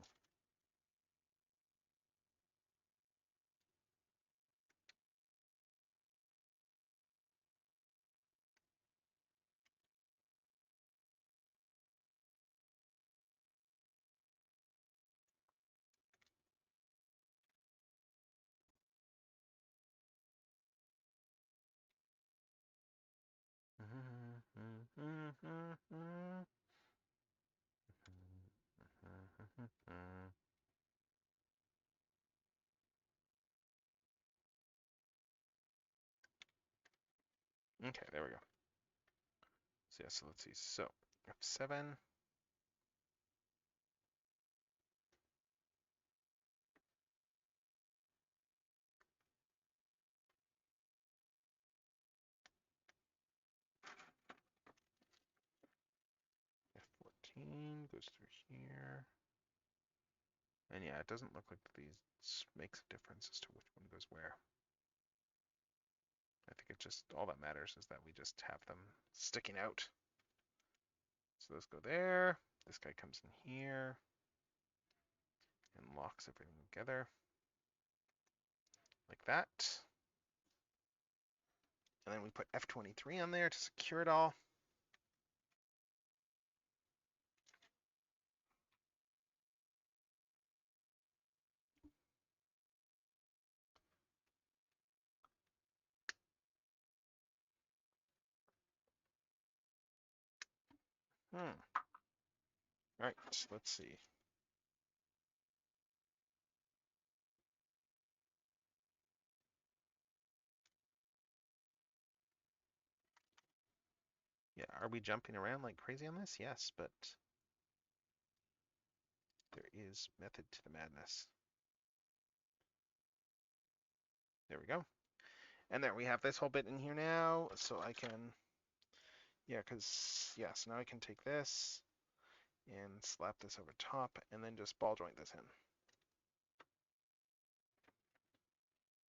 Okay, there we go. So yeah, so let's see. So F7. F14 goes through here. And yeah, it doesn't look like these makes a difference as to which one goes where. I think it just, all that matters is that we just have them sticking out. So those go there. This guy comes in here and locks everything together like that. And then we put F23 on there to secure it all. All right, let's see. Yeah, are we jumping around like crazy on this? Yes, but there is method to the madness. There we go. And there we have this whole bit in here now, so I can, yeah, so now I can take this and slap this over top and then just ball joint this in.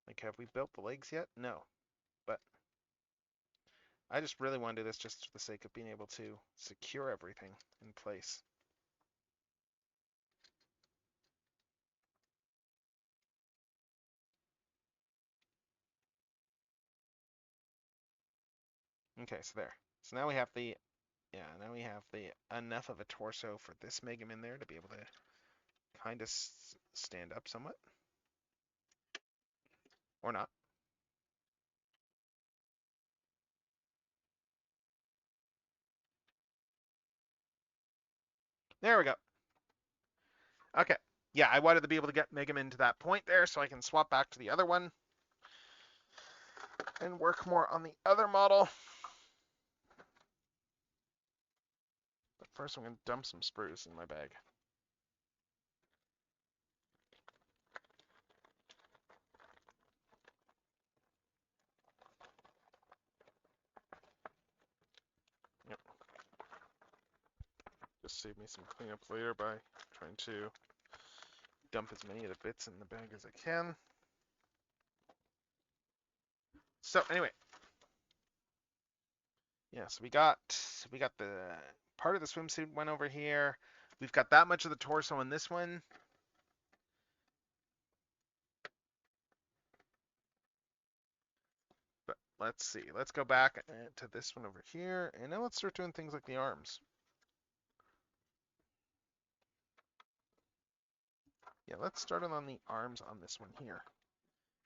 Like, have we built the legs yet? No, but I just really want to do this just for the sake of being able to secure everything in place. Okay, so there. So now we have the, now we have the enough of a torso for this Megaman there to be able to kind of stand up somewhat. Or not. There we go. Okay. Yeah, I wanted to be able to get Megaman to that point there so I can swap back to the other one and work more on the other model. But first I'm going to dump some sprues in my bag. Yep. Just save me some cleanup later by trying to dump as many of the bits in the bag as I can. So anyway, yeah, so we got the part of the swimsuit went over here. We've got that much of the torso in this one. But let's see. Let's go back to this one over here, and now let's start doing things like the arms. Yeah, let's start on the arms on this one here,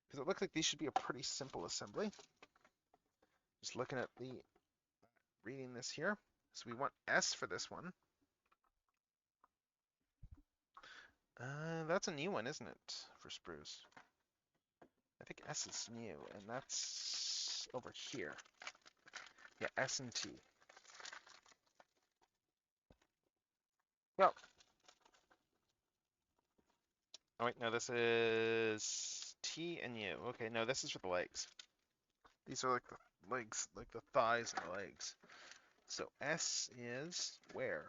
because it looks like these should be a pretty simple assembly. Just looking at the reading this here. So we want S for this one. That's a new one, isn't it, for sprues? I think S is new, and that's over here. Yeah, S and T. Well, oh wait, no, this is T and U. Okay, no, this is for the legs. These are like the legs, like the thighs and the legs. So S is where?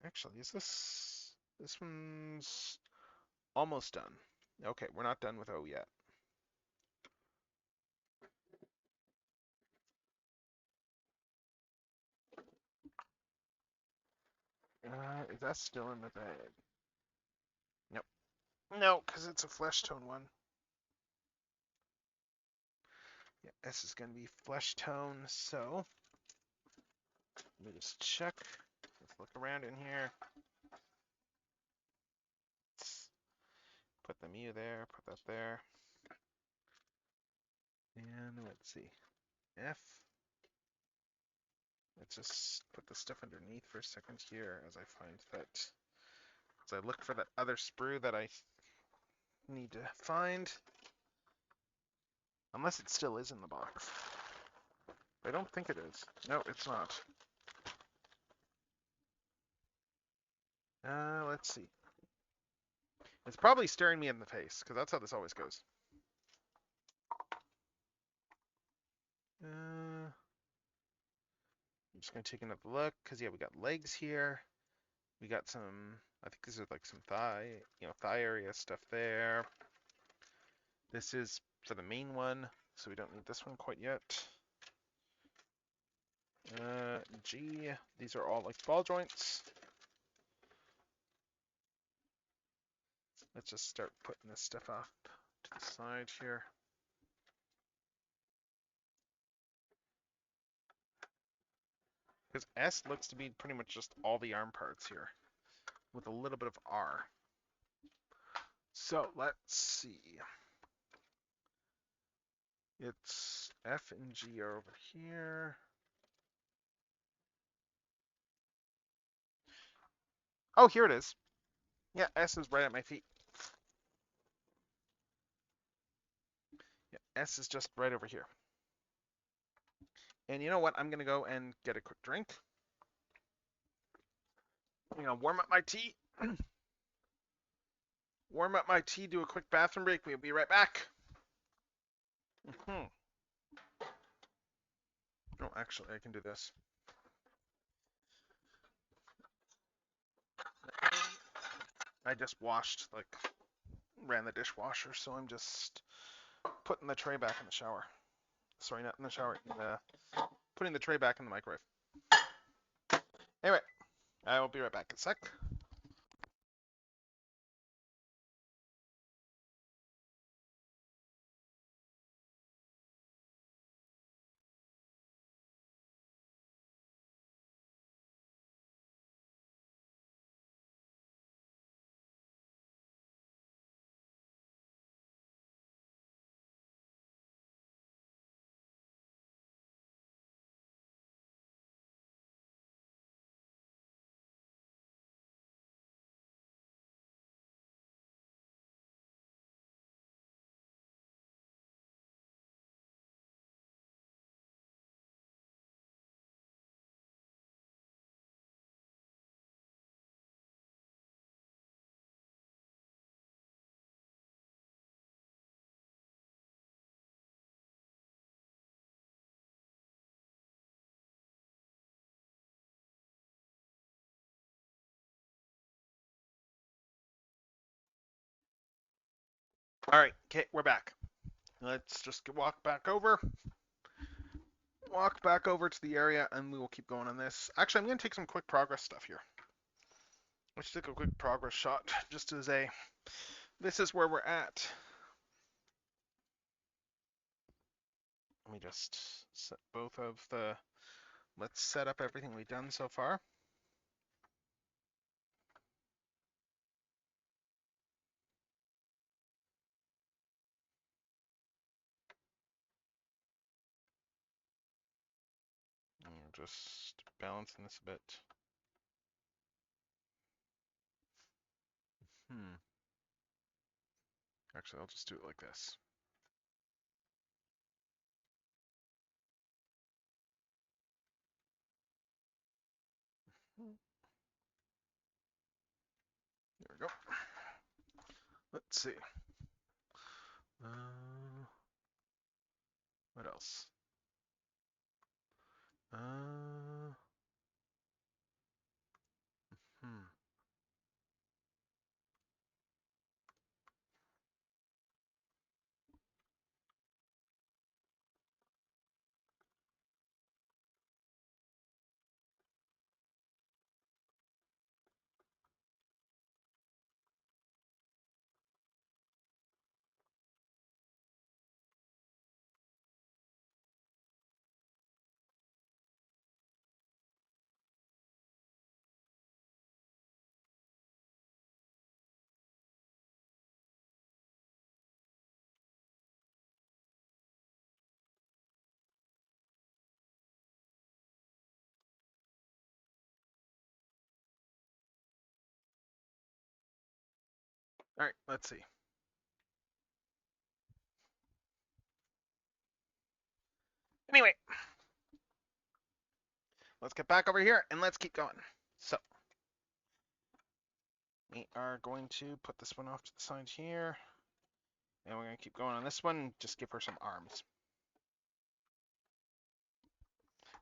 Actually, is this one's almost done. Okay, we're not done with O yet. Is that still in the bag? Nope. No, because it's a flesh tone one. Yeah, S is going to be flesh tone, so let me just check. Let's look around in here. Let's put the Mew there, put that there. And let's see. F. Let's just put the stuff underneath for a second here as I find that. As I look for that other sprue that I need to find. Unless it still is in the box. I don't think it is. No, it's not. Let's see. It's probably staring me in the face, because that's how this always goes. I'm just going to take another look, because yeah, we got legs here. We got some, I think these are like some thigh area stuff there. This is for the main one, so we don't need this one quite yet. G, these are all like ball joints. Let's just start putting this stuff off to the side here. Because S looks to be pretty much just all the arm parts here, with a little bit of R. So let's see. It's F and G are over here. Oh, here it is. Yeah, S is right at my feet. Yeah, S is just right over here. And you know what? I'm going to go and get a quick drink. I'm going to warm up my tea. Warm up my tea, do a quick bathroom break. We'll be right back. Oh, actually, I can do this. I just washed, like, ran the dishwasher, so I'm just putting the tray back in the shower. Sorry, not in the shower. Putting the tray back in the microwave. Anyway, I will be right back in a sec. All right, okay, we're back. Let's just walk back over to the area, and we will keep going on this. Actually, I'm going to take some quick progress stuff here. Let's take a quick progress shot, just as a, this is where we're at. Let me just set both of the, let's set up everything we've done so far. And just balancing this a bit. Actually, I'll just do it like this. There we go. Let's see. What else? All right, let's see. Anyway, let's get back over here and let's keep going. So we are going to put this one off to the side here. And we're going to keep going on this one. Just give her some arms.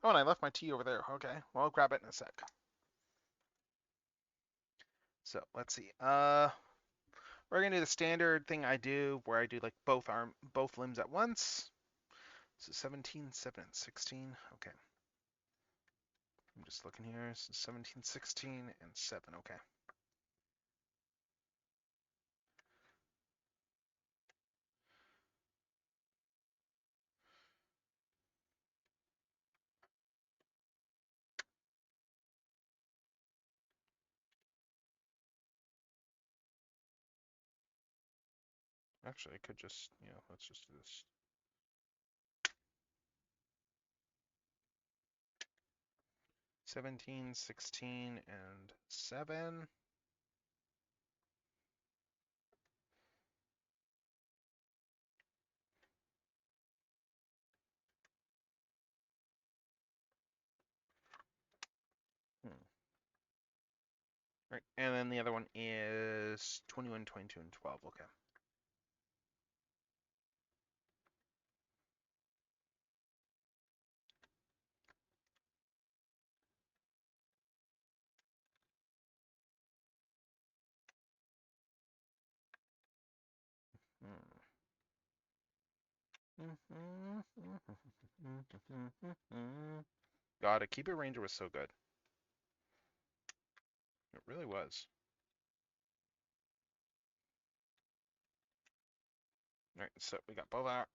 Oh, and I left my tea over there. Okay, well, I'll grab it in a sec. So let's see. We're gonna do the standard thing I do, where I do like both limbs at once. So 17, 7, and 16. Okay. I'm just looking here. So 17, 16, and 7. Okay. Actually, I could just, let's just do this. "17, 16, and 7. Right, and then the other one is 21, 22, and 12. Okay. God, a Keeper Ranger was so good. It really was. All right, so we got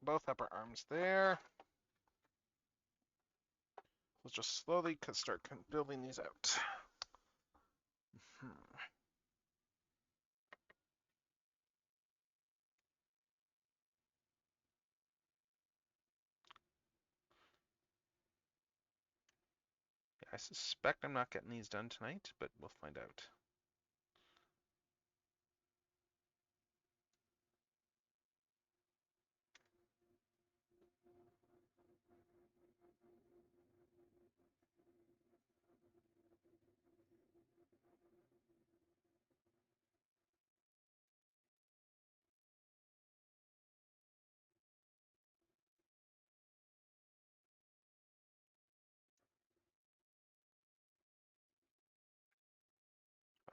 both upper arms there. Let's just slowly start building these out. I suspect I'm not getting these done tonight, but we'll find out.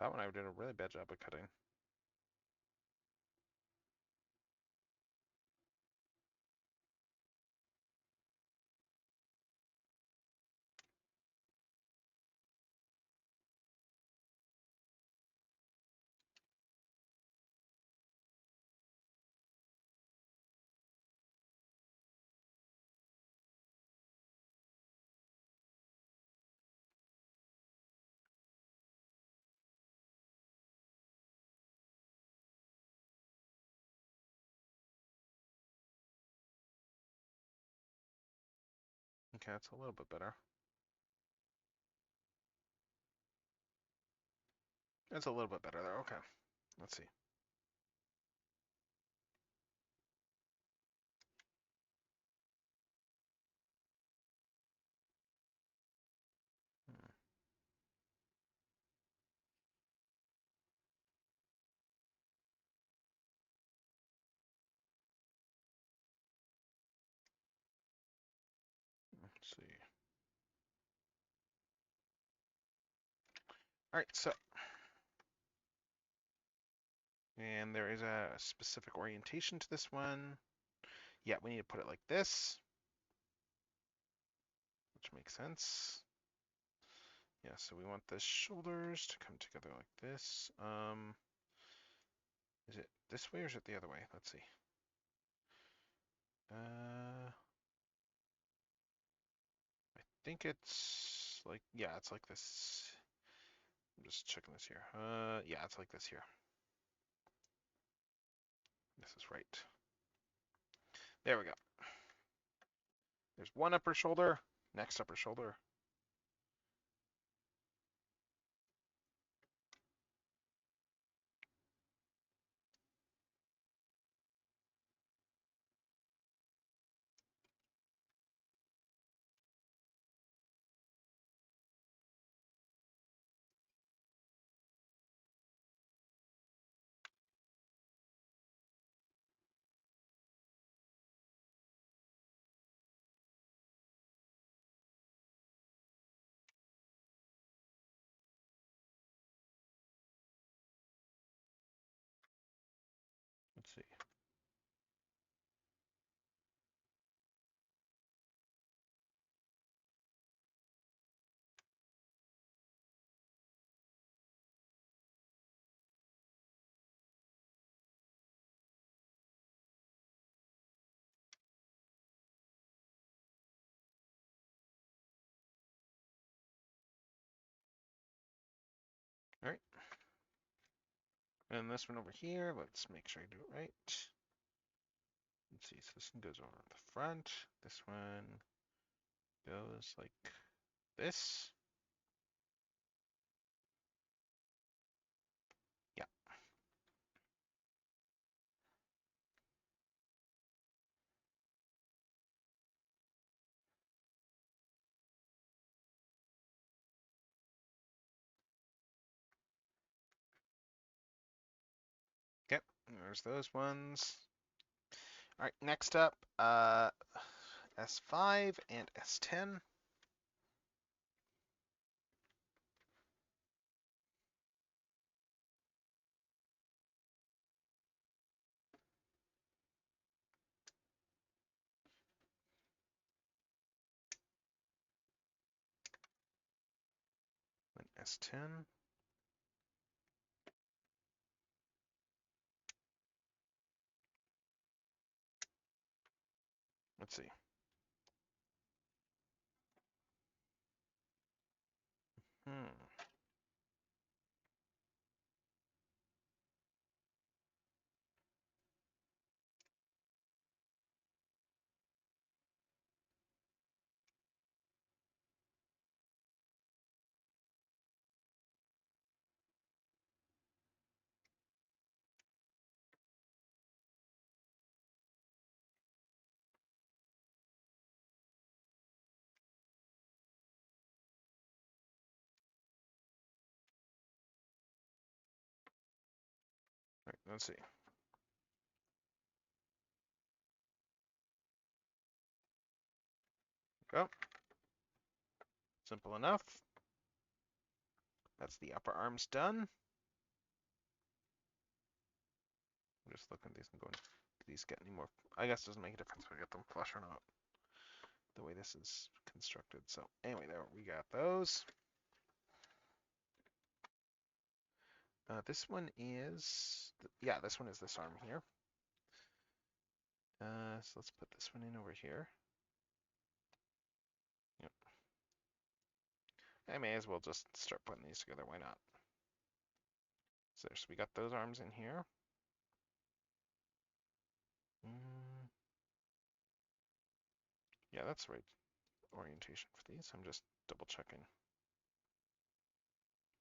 That one I did a really bad job of cutting. Okay, that's a little bit better. That's a little bit better there. Okay, let's see. Let's see. All right, so. And there is a specific orientation to this one. Yeah, we need to put it like this, which makes sense. Yeah, so we want the shoulders to come together like this. Is it this way or is it the other way? Let's see. I think it's like, yeah, it's like this. I'm just checking this here. Yeah, it's like this here. This is right. There we go. There's one upper shoulder, next upper shoulder. All right. And this one over here, let's make sure I do it right. Let's see, so this one goes over the front. This one goes like this. Yeah. Yep, there's those ones. All right, next up, S5 and S10. Then S10. Let's see. Hmm. All right, let's see. Go. Simple enough. That's the upper arms done. I'm just looking at these and going, do these get any more? I guess it doesn't make a difference if I get them flush or not, the way this is constructed. So anyway, there we got those. This one is, yeah, this one is this arm here. So let's put this one in over here. Yep. I may as well just start putting these together. Why not? So we got those arms in here. Yeah, that's the right orientation for these. I'm just double checking.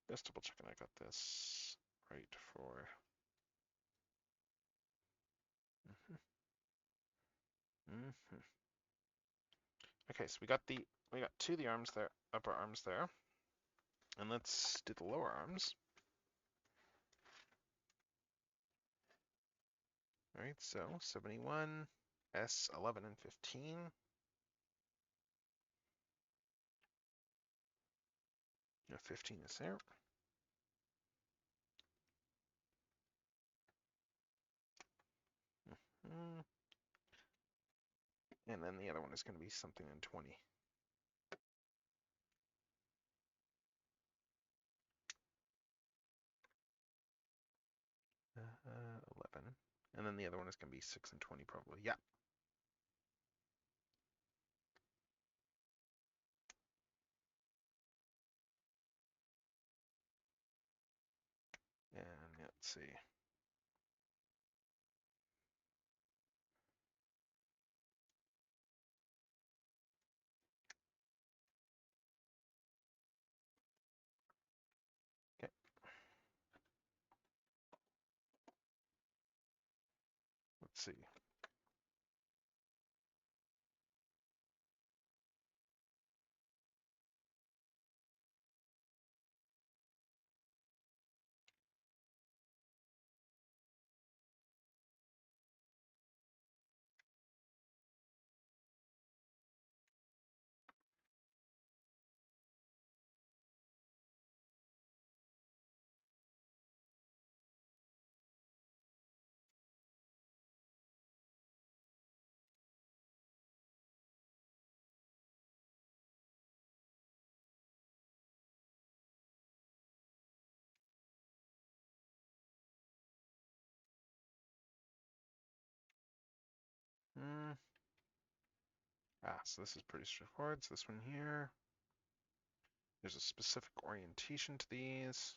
Just double checking I got this right for. Okay, so we got two of the arms there, upper arms there. And let's do the lower arms. All right, so 71, S11 and 15. Yeah, 15 is there. And then the other one is going to be something in 20. Uh, 11. And then the other one is going to be 6 and 20 probably. Yeah. And let's see. Okay. Let's see. So this is pretty straightforward. So this one here, there's a specific orientation to these.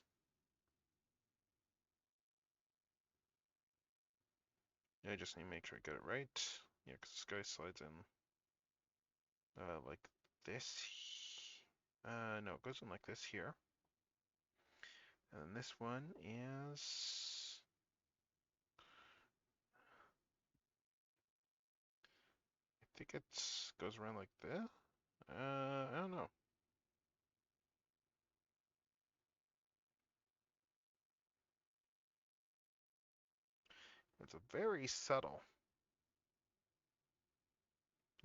I just need to make sure I get it right. Yeah, because this guy slides in like this. No, it goes in like this here. And then this one is... I think it goes around like this. I don't know. It's a very subtle.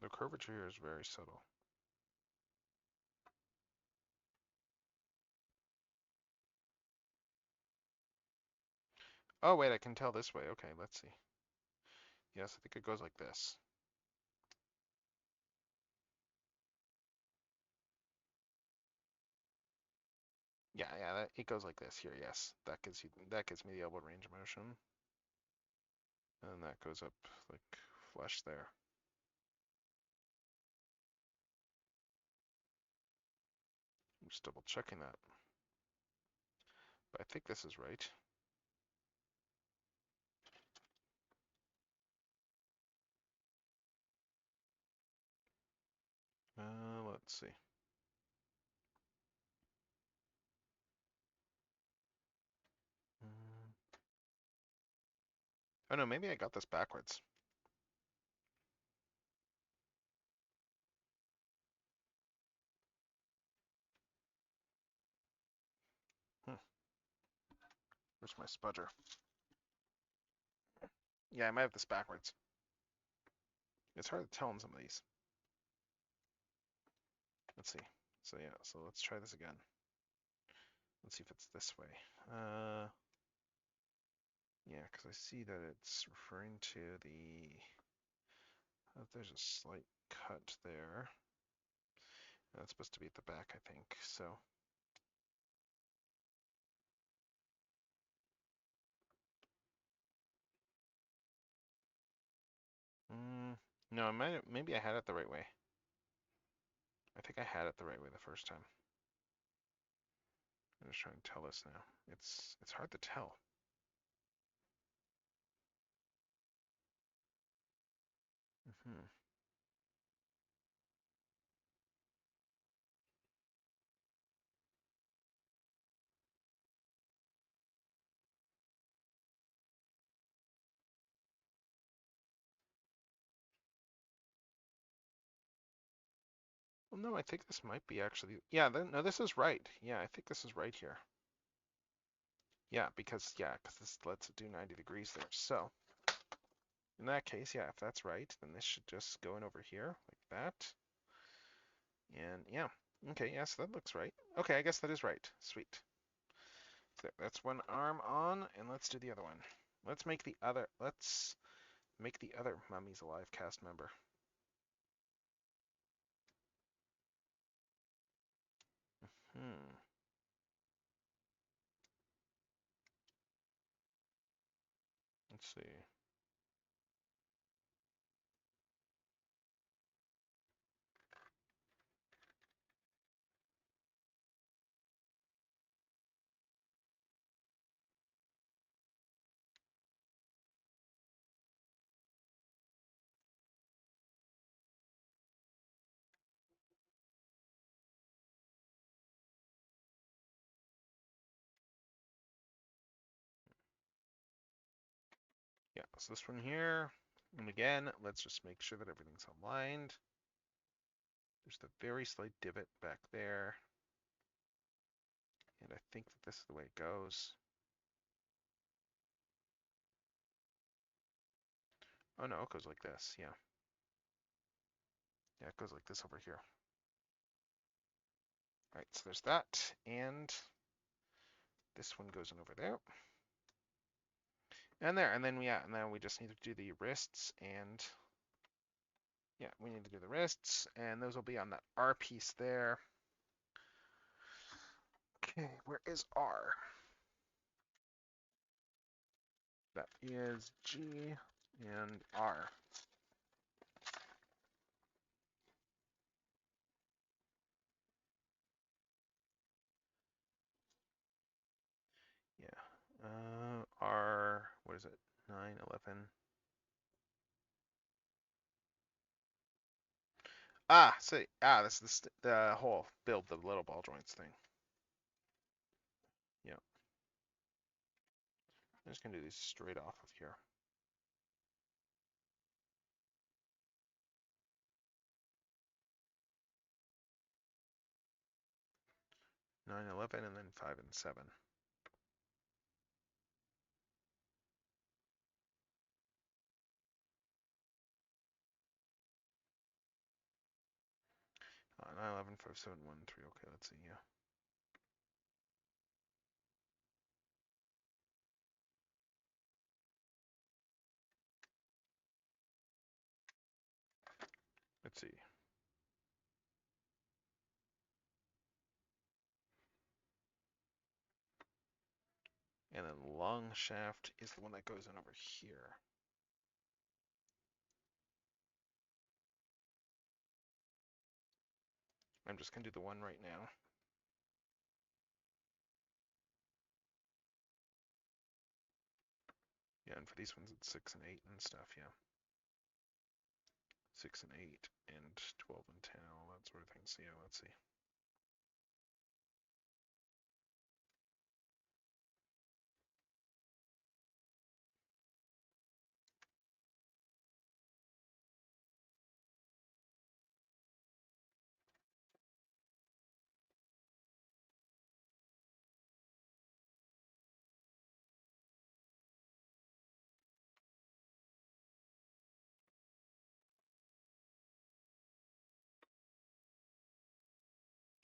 The curvature here is very subtle. Oh wait, I can tell this way. Okay, let's see. Yes, I think it goes like this. Yeah, it goes like this here. Yes, that gives me the elbow range of motion, and that goes up like flush there. I'm just double checking that, but I think this is right. Let's see. Oh no, maybe I got this backwards. Where's my spudger? Yeah, I might have this backwards. It's hard to tell in some of these. Let's see. So yeah, so let's try this again. Let's see if it's this way. Yeah, because I see that it's referring to the... there's a slight cut there. That's supposed to be at the back, I think. So... no, maybe I had it the right way. I think I had it the right way the first time. I'm just trying to tell this now. It's hard to tell. Well, no, I think this might be actually... Yeah, no, this is right. Yeah, I think this is right here. Yeah, because this lets it do 90 degrees there. So, in that case, yeah, if that's right, then this should just go in over here like that. And yeah, okay, yes, that looks right. Okay, I guess that is right. Sweet. So that's one arm on, and let's do the other one. Let's make the other Mummies Alive cast member. Let's see. Yeah, so this one here, and again, let's just make sure that everything's aligned. There's the very slight divot back there. And I think that this is the way it goes. Oh no, it goes like this, yeah. Yeah, it goes like this over here. All right, so there's that, and this one goes in over there. And there, and then we just need to do the wrists, and yeah, we need to do the wrists, and those will be on that R piece there. Okay, where is R? That is G and R. Yeah. R, what is it? 9, 11. This is the whole build the little ball joints thing. Yeah. I'm just gonna do these straight off of here. Nine, 11, and then 5 and 7. Nine, 11, 5, 7, 1, 3. Okay, let's see. Yeah. Let's see. And then long shaft is the one that goes in over here. I'm just gonna do the one right now. Yeah, and for these ones it's 6 and 8 and stuff, yeah. 6 and 8 and 12 and 10, all that sort of thing. So yeah, let's see.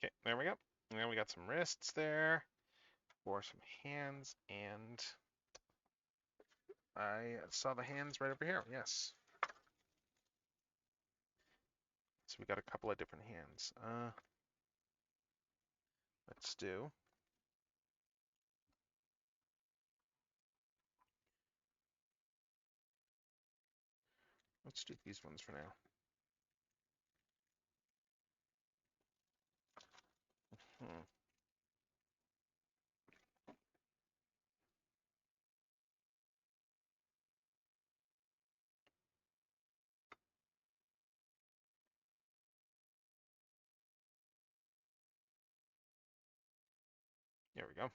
Okay, there we go. And then we got some wrists there for some hands, and I saw the hands right over here. Yes. So we got a couple of different hands. Let's do. Let's do these ones for now. Hmm. There we go.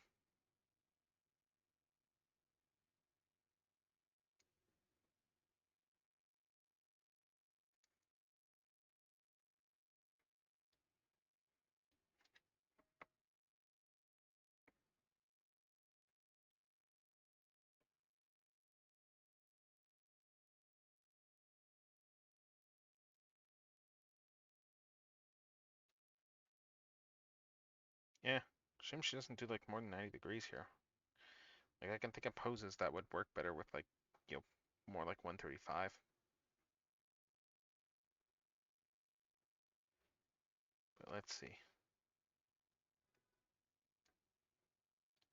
Yeah. Shame she doesn't do like more than 90 degrees here. Like I can think of poses that would work better with like, more like 135. But let's see.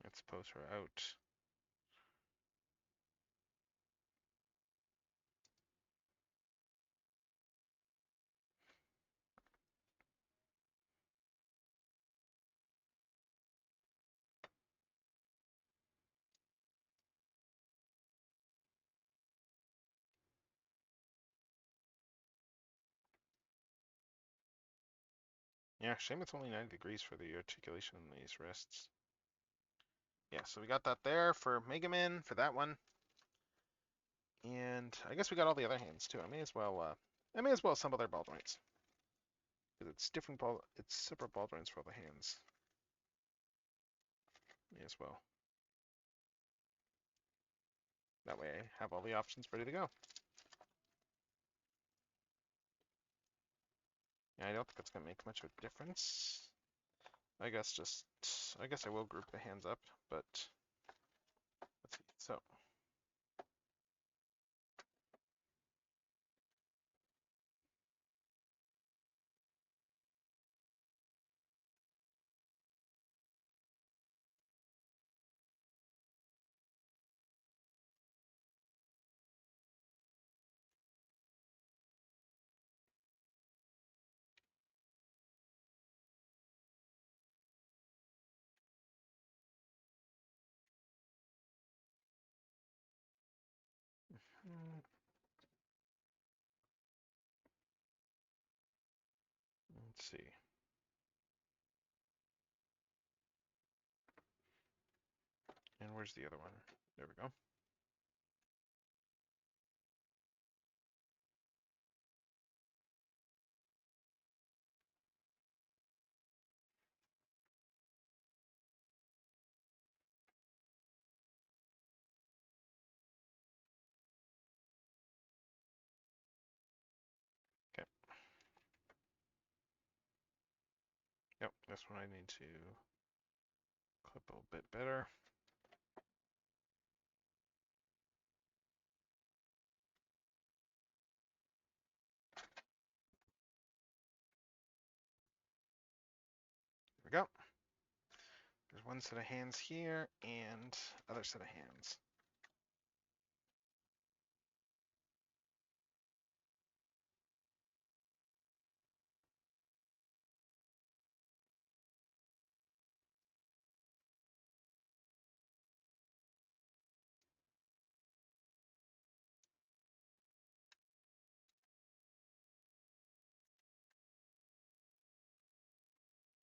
Let's pose her out. Yeah, shame it's only 90 degrees for the articulation in these wrists. Yeah, so we got that there for Mega Man for that one. And I guess we got all the other hands too. I may as well assemble their ball joints. Because it's separate ball joints for all the hands. May as well. That way I have all the options ready to go. Yeah, I don't think it's gonna make much of a difference. I guess I will group the hands up, but let's see. So Let's see. And where's the other one? There we go. Okay. Yep, this one I need to clip a bit better. There we go. There's one set of hands here and other set of hands.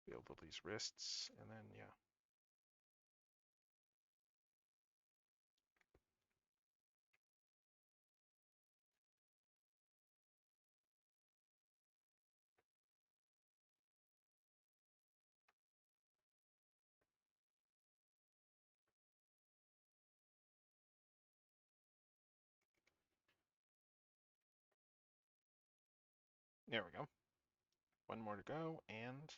Build all these wrists and then yeah. There we go. One more to go and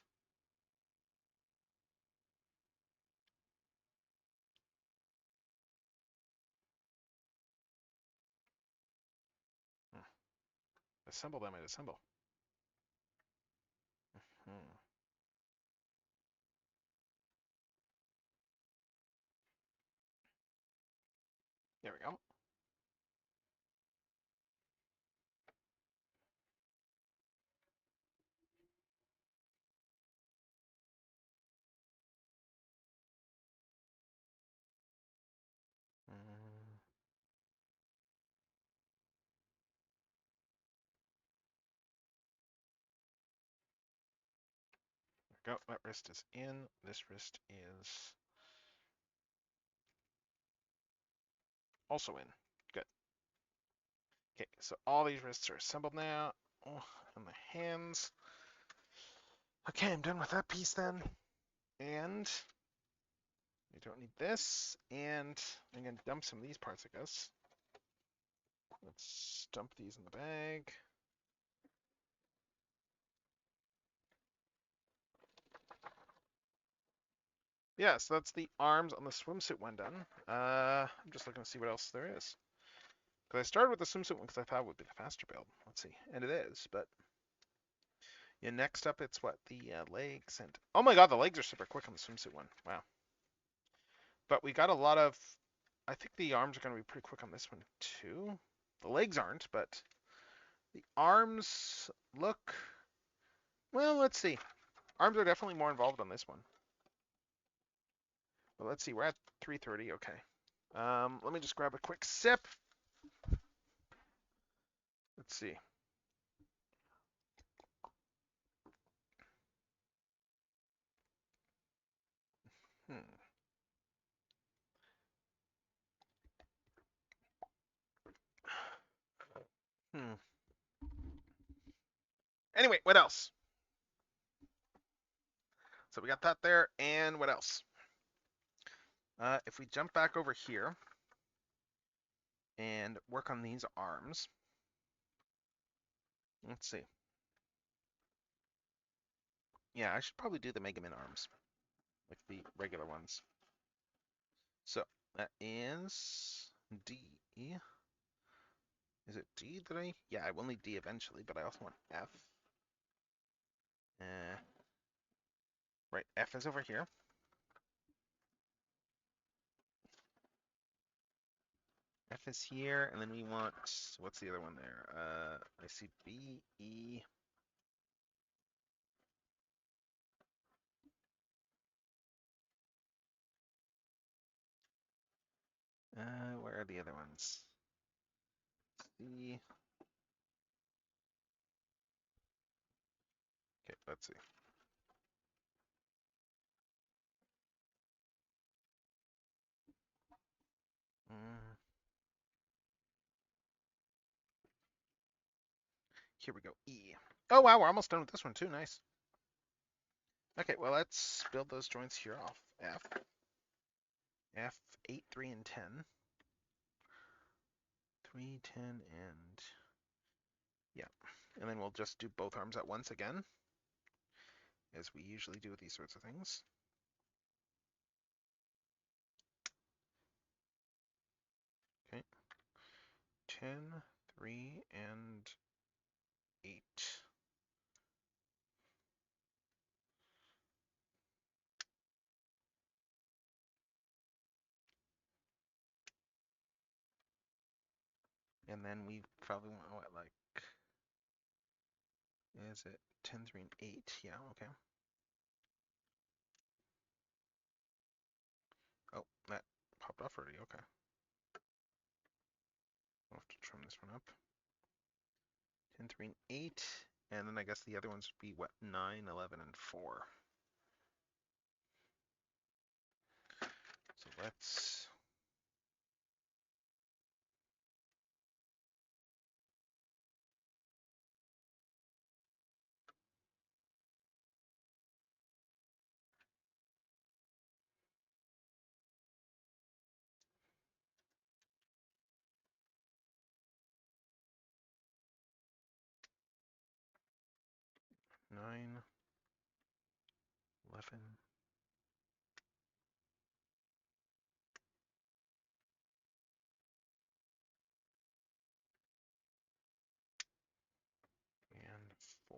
assemble them and assemble. Hmm. There we go. Mm. There we go. That wrist is in. This wrist is also in. Good. Okay, so all these wrists are assembled now. Oh, and the hands. Okay, I'm done with that piece then. And we don't need this. And I'm going to dump some of these parts, I guess. Let's dump these in the bag. Yeah, so that's the arms on the swimsuit one done. I'm just looking to see what else there is. Because I started with the swimsuit one because I thought it would be the faster build. Let's see. And it is, but... Yeah, next up it's what? The legs and... Oh my god, the legs are super quick on the swimsuit one. Wow. But we got a lot of... I think the arms are going to be pretty quick on this one too. The legs aren't, but... The arms look... Well, let's see. Arms are definitely more involved on this one. Well, let's see. We're at 3:30. Okay. Let me just grab a quick sip. Let's see. Hmm. Hmm. Anyway, what else? So we got that there, and what else? If we jump back over here and work on these arms, let's see. Yeah, I should probably do the Mega Man arms, like the regular ones. So that is D. Is it D that I? Yeah, I will need D eventually, but I also want F. Right, F is over here. F is here, and then we want, what's the other one there? I see B, E. Where are the other ones? C. Okay, let's see. Here we go. E. Oh wow, we're almost done with this one too. Nice. Okay, well let's build those joints here off F. F8, 3, and 10. 3, 10, and yeah. And then we'll just do both arms at once again, as we usually do with these sorts of things. Okay. 10, 3, and 8. And then we probably want, what, like, is it 10, 3, and 8? Yeah, okay. Oh, that popped off already, okay. I'll have to trim this one up. 10, 3, and 8. And then I guess the other ones would be, what, 9, 11, and 4. So let's... Nine, 11, and 4.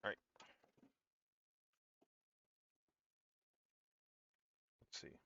All right. Let's see.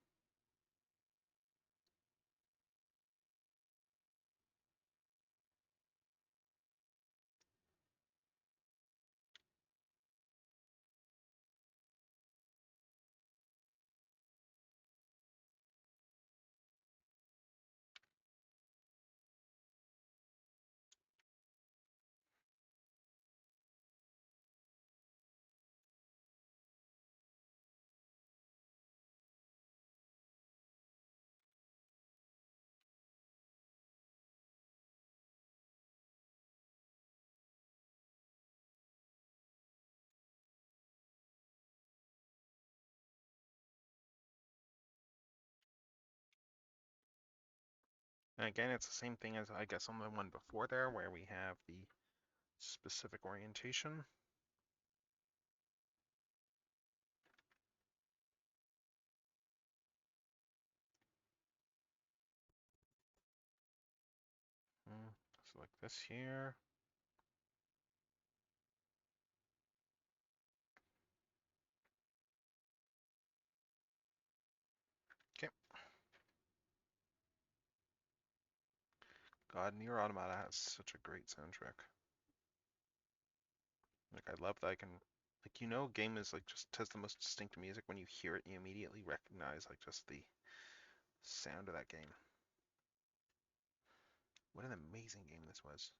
And again, it's the same thing as I guess on the one before there, where we have the specific orientation. So like this here. Okay. God, Nier Automata has such a great soundtrack. Like I love that I can, like game is like just has the most distinct music. When you hear it, you immediately recognize like just the sound of that game. What an amazing game this was.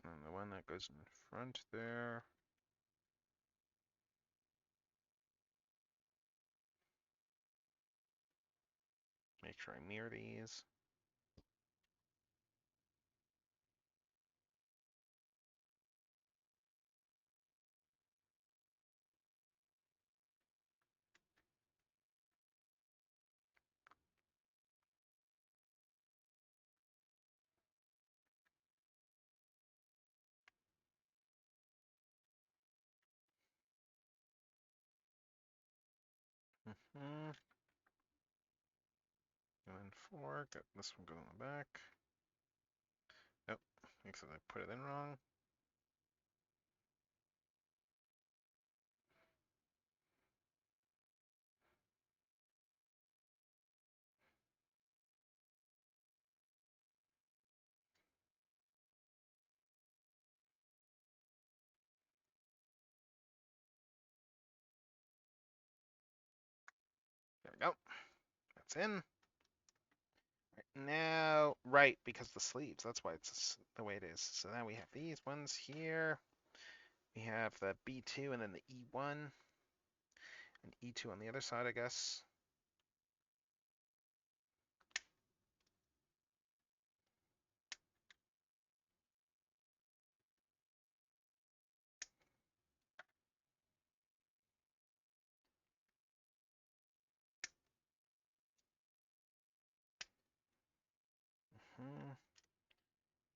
And the one that goes in front there. Make sure I mirror these. And then 4. Got this one going on the back. Oh, looks like I put it in wrong. There we go. That's in. Right now, right, because the sleeves. That's why it's the way it is. So now we have these ones here. We have the B2 and then the E1. And E2 on the other side, I guess.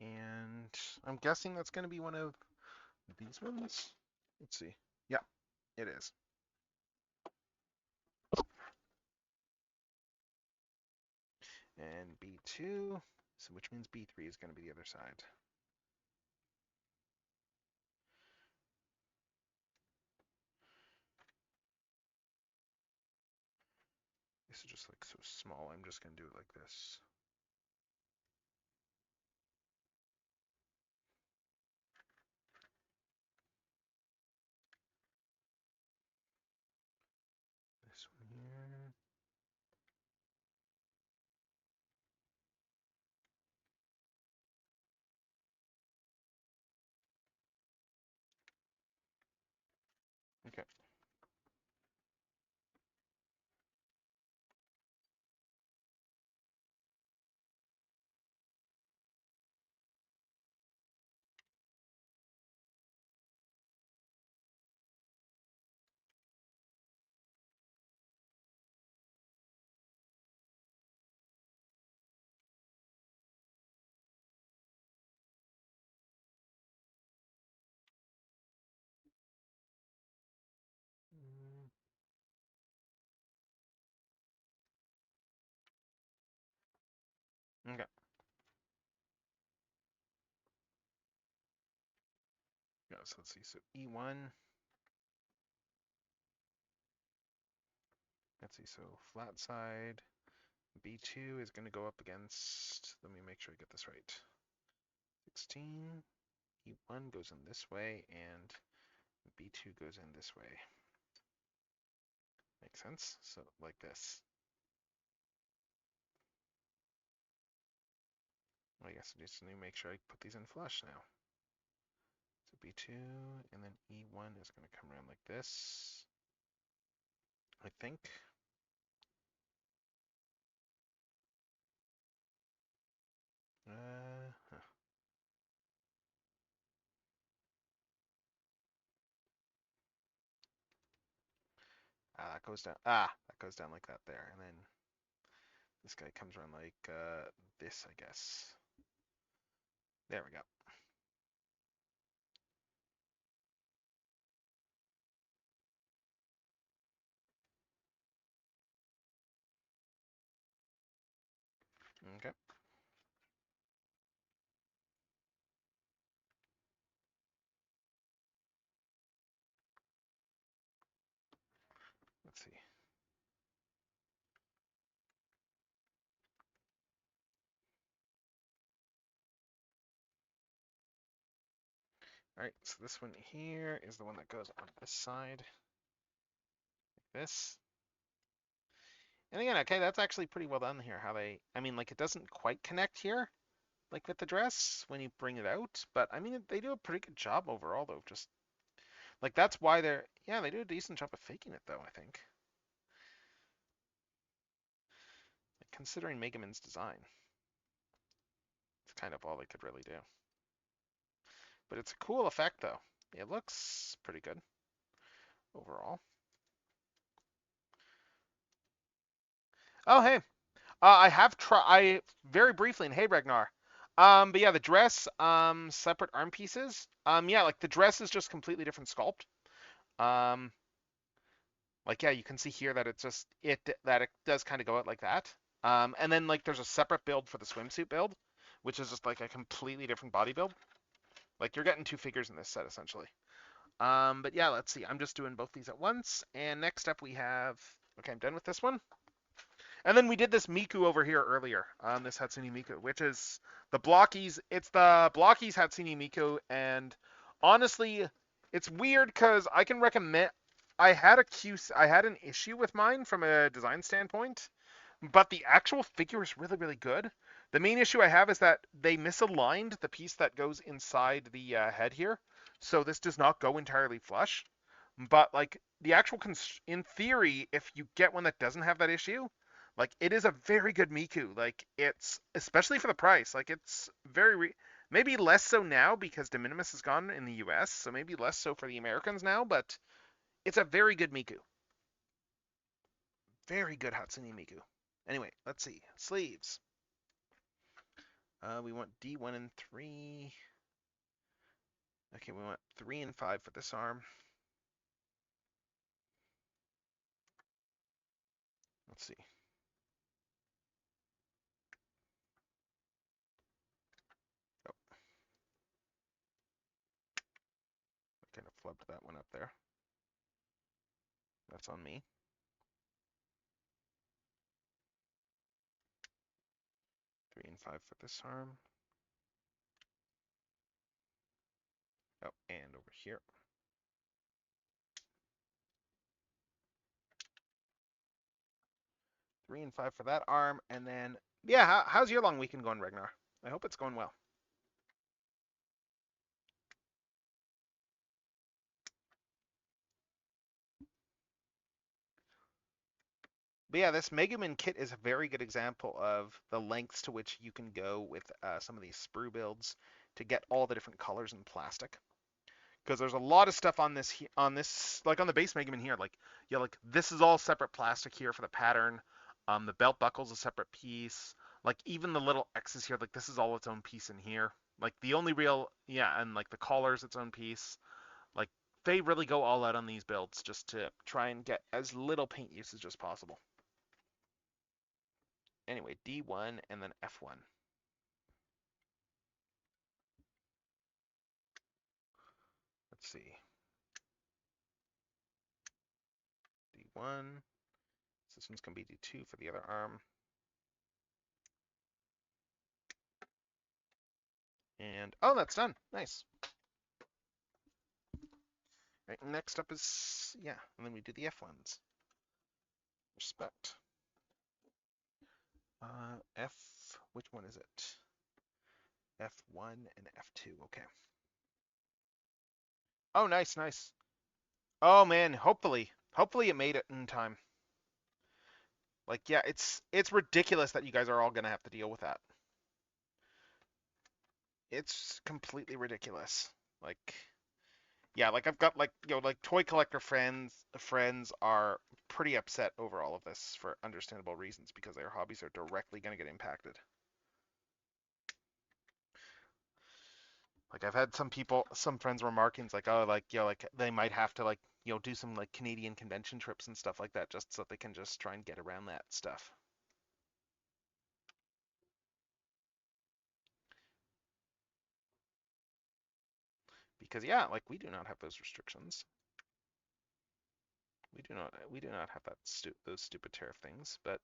And I'm guessing that's going to be one of these ones. Let's see. Yeah, it is. And B2, so which means B3 is going to be the other side. This is just like so small, I'm just going to do it like this. This one here. Okay. Okay. Yeah, so let's see. So E1. Let's see. So flat side. B2 is going to go up against. Let me make sure I get this right. 16. E1 goes in this way, and B2 goes in this way. Makes sense? So like this. I guess I just need to make sure I put these in flush now. So B2, and then E1 is going to come around like this, I think. Huh. That goes down. That goes down like that there, and then this guy comes around like this, I guess. There we go. Okay. Let's see. All right, so this one here is the one that goes on this side, like this. And again, okay, that's actually pretty well done here. How they, I mean, like it doesn't quite connect here, like with the dress when you bring it out, but I mean, they do a pretty good job overall, though. Just like that's why they're, yeah, they do a decent job of faking it, though, I think. Like, considering Mega Man's design, it's kind of all they could really do. But it's a cool effect, though. It looks pretty good overall. Oh, hey. I have tried, I very briefly in Hey Ragnar. But yeah, the dress, separate arm pieces. Yeah, like the dress is just completely different sculpt. Like yeah, you can see here that it's just that it does kind of go out like that. And then like there's a separate build for the swimsuit build, which is just like a completely different body build. Like you're getting 2 figures in this set essentially. But yeah, let's see. I'm just doing both these at once. And next up we have, okay, I'm done with this one. And then we did this Miku over here earlier, this Hatsune Miku, which is the Blokees. It's the Blokees Hatsune Miku, and honestly, it's weird because I can recommend. I had an issue with mine from a design standpoint, but the actual figure is really, really good. The main issue I have is that they misaligned the piece that goes inside the head here, so this does not go entirely flush. But like the actual in theory, if you get one that doesn't have that issue, like it is a very good Miku. Like it's especially for the price. Like it's maybe less so now because de minimis is gone in the U.S. So maybe less so for the Americans now, but it's a very good Miku. Very good Hatsune Miku. Anyway, let's see sleeves. We want D1 and 3. Okay, we want 3 and 5 for this arm. Let's see. Oh, I kind of flubbed that one up there. That's on me. 3 and 5 for this arm. Oh, and over here. Three and 5 for that arm, and then yeah, how's your long weekend going, Ragnar? I hope it's going well. But yeah, this Megumin kit is a very good example of the lengths to which you can go with some of these sprue builds to get all the different colors in plastic. Because there's a lot of stuff on this like on the base Megumin here, like yeah, like this is all separate plastic here for the pattern. The belt buckle's a separate piece. Like even the little X's here, like this is all its own piece in here. Like the only real and like the collar's its own piece. Like they really go all out on these builds just to try and get as little paint usage as possible. Anyway, D1 and then F1. Let's see. D1. This one's going to be D2 for the other arm. And, oh, that's done. Nice. Right, next up is, yeah, and then we do the F1s. Respect. Which one is it? F1 and F2, okay. Oh, nice, nice. Oh, man, hopefully it made it in time. Like, yeah, it's ridiculous that you guys are all going to have to deal with that. It's completely ridiculous. Like, yeah, like I've got like like toy collector friends are pretty upset over all of this for understandable reasons because their hobbies are directly going to get impacted. Like I've had some friends remarking like, oh, like like they might have to like do some like Canadian convention trips and stuff like that just so they can just try and get around that stuff. Because yeah, like we do not have those restrictions. We do not have that those stupid tariff things, but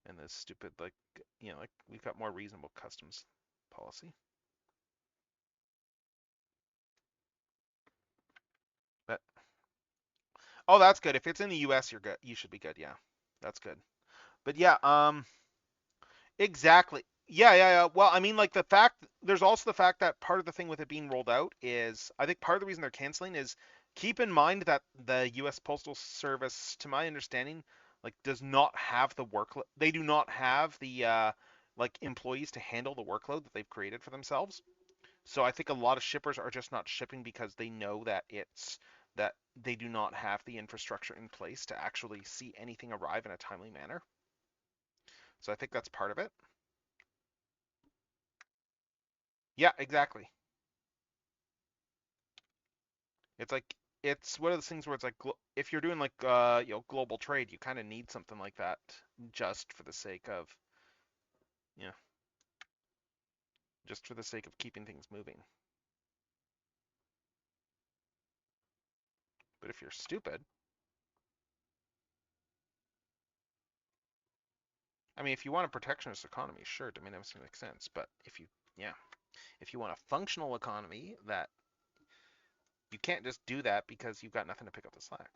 and those stupid like like we've got more reasonable customs policy. But oh, that's good. If it's in the US, you're good. You should be good. Yeah. That's good. But yeah, exactly. Yeah. Well, I mean, like there's also the fact that part of the thing with it being rolled out is, I think part of the reason they're canceling is keep in mind that the U.S. Postal Service, to my understanding, like does not have the workload. They do not have the like employees to handle the workload that they've created for themselves. So I think a lot of shippers are just not shipping because they know that that they do not have the infrastructure in place to actually see anything arrive in a timely manner. So I think that's part of it. Yeah, exactly. It's like it's one of those things where it's like if you're doing like global trade, you kind of need something like that just for the sake of yeah, just for the sake of keeping things moving. But if you're stupid, I mean, if you want a protectionist economy, sure, dominionist makes sense. But if you want a functional economy that you can't just do that because you've got nothing to pick up the slack.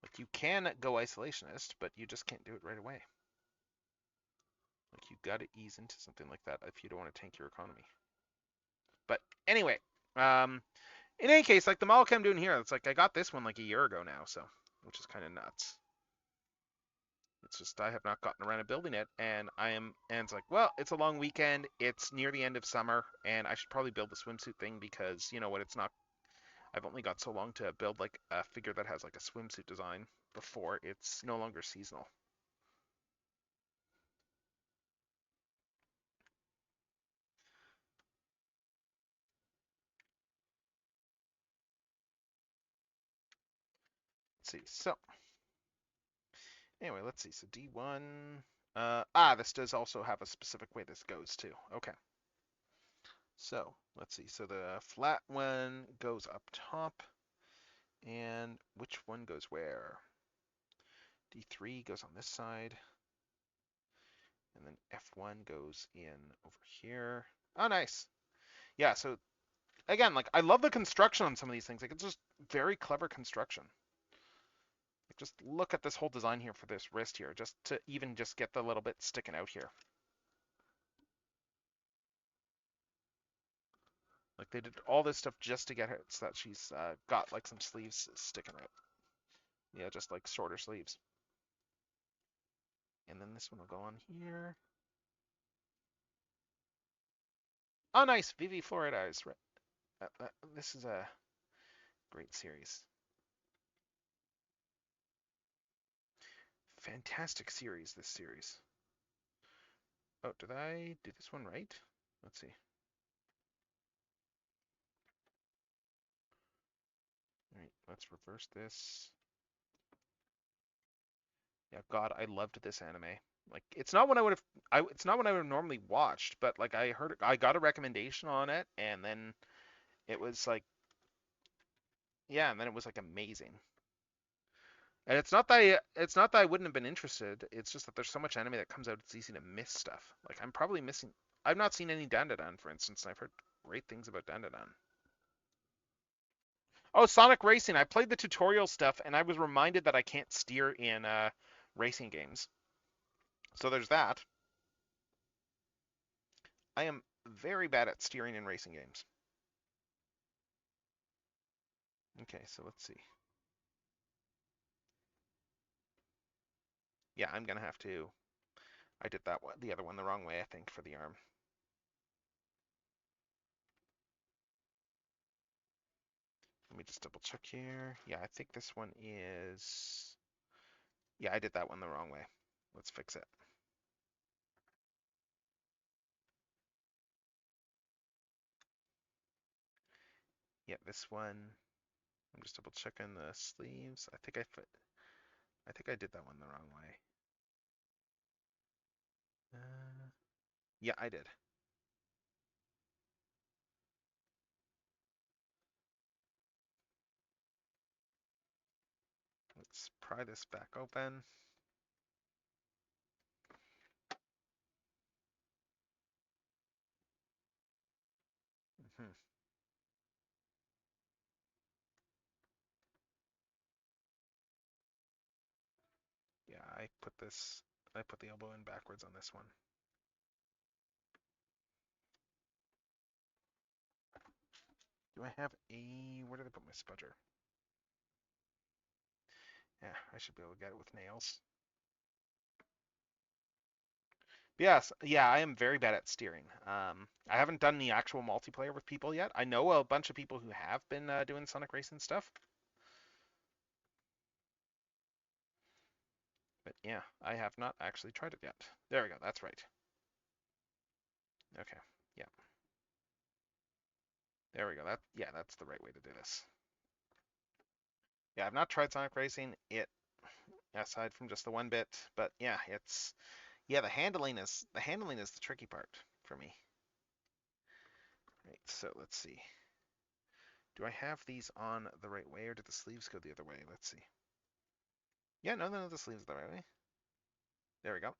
Like you can go isolationist, but you just can't do it right away. Like you got to ease into something like that if you don't want to tank your economy. But anyway, in any case, like the model I'm doing here, it's like I got this one like a year ago now, so which is kind of nuts. It's just I have not gotten around to building it, and it's like, well, it's a long weekend, it's near the end of summer, and I should probably build the swimsuit thing because you know what, it's not. I've only got so long to build like a figure that has like a swimsuit design before it's no longer seasonal. Let's see. So anyway, let's see. So D1. This does also have a specific way this goes too. Okay. So let's see. So the flat one goes up top, and which one goes where? D3 goes on this side, and then F1 goes in over here. Oh, nice. Yeah. So again, like I love the construction on some of these things. Like it's just very clever construction. Like just look at this whole design here for this wrist here, just to even just get the little bit sticking out here. Like they did all this stuff just to get her so that she's got like some sleeves sticking out. Yeah, just like shorter sleeves. And then this one will go on here. Oh, nice. Vivi Floridize. This is a great series. Fantastic series, this series. Oh, did I do this one right? Let's see. All right, let's reverse this. Yeah, God, I loved this anime. Like, it's not what it's not what I would have normally watched, but like I got a recommendation on it, and then it was like, yeah, and then it was like amazing. And it's not that I wouldn't have been interested. It's just that there's so much anime that comes out, it's easy to miss stuff. Like I'm probably missing. I've not seen any Dandadan, for instance, and I've heard great things about Dandadan. Oh, Sonic Racing. I played the tutorial stuff, and I was reminded that I can't steer in racing games. So there's that. I am very bad at steering in racing games. Okay, so let's see. Yeah, I'm gonna have to. I did that one, the other one the wrong way, I think, for the arm. Let me just double check here. Yeah, I think this one is. Yeah, I did that one the wrong way. Let's fix it. Yeah, this one. I'm just double checking the sleeves. I think I did that one the wrong way. Yeah, I did. Let's pry this back open. Hmm. Yeah, I put the elbow in backwards on this one. Do I have where did I put my spudger? Yeah, I should be able to get it with nails. But yes, yeah, I am very bad at steering. I haven't done the actual multiplayer with people yet. I know a bunch of people who have been doing Sonic Racing stuff. But yeah, I have not actually tried it yet. There we go, that's right. Okay, yeah. There we go. Yeah, that's the right way to do this. Yeah, I've not tried Sonic Racing. Aside from just the one bit, but yeah, the handling is the tricky part for me. Right, so let's see. Do I have these on the right way, or did the sleeves go the other way? Let's see. Yeah, no, the sleeves are the right way. There we go.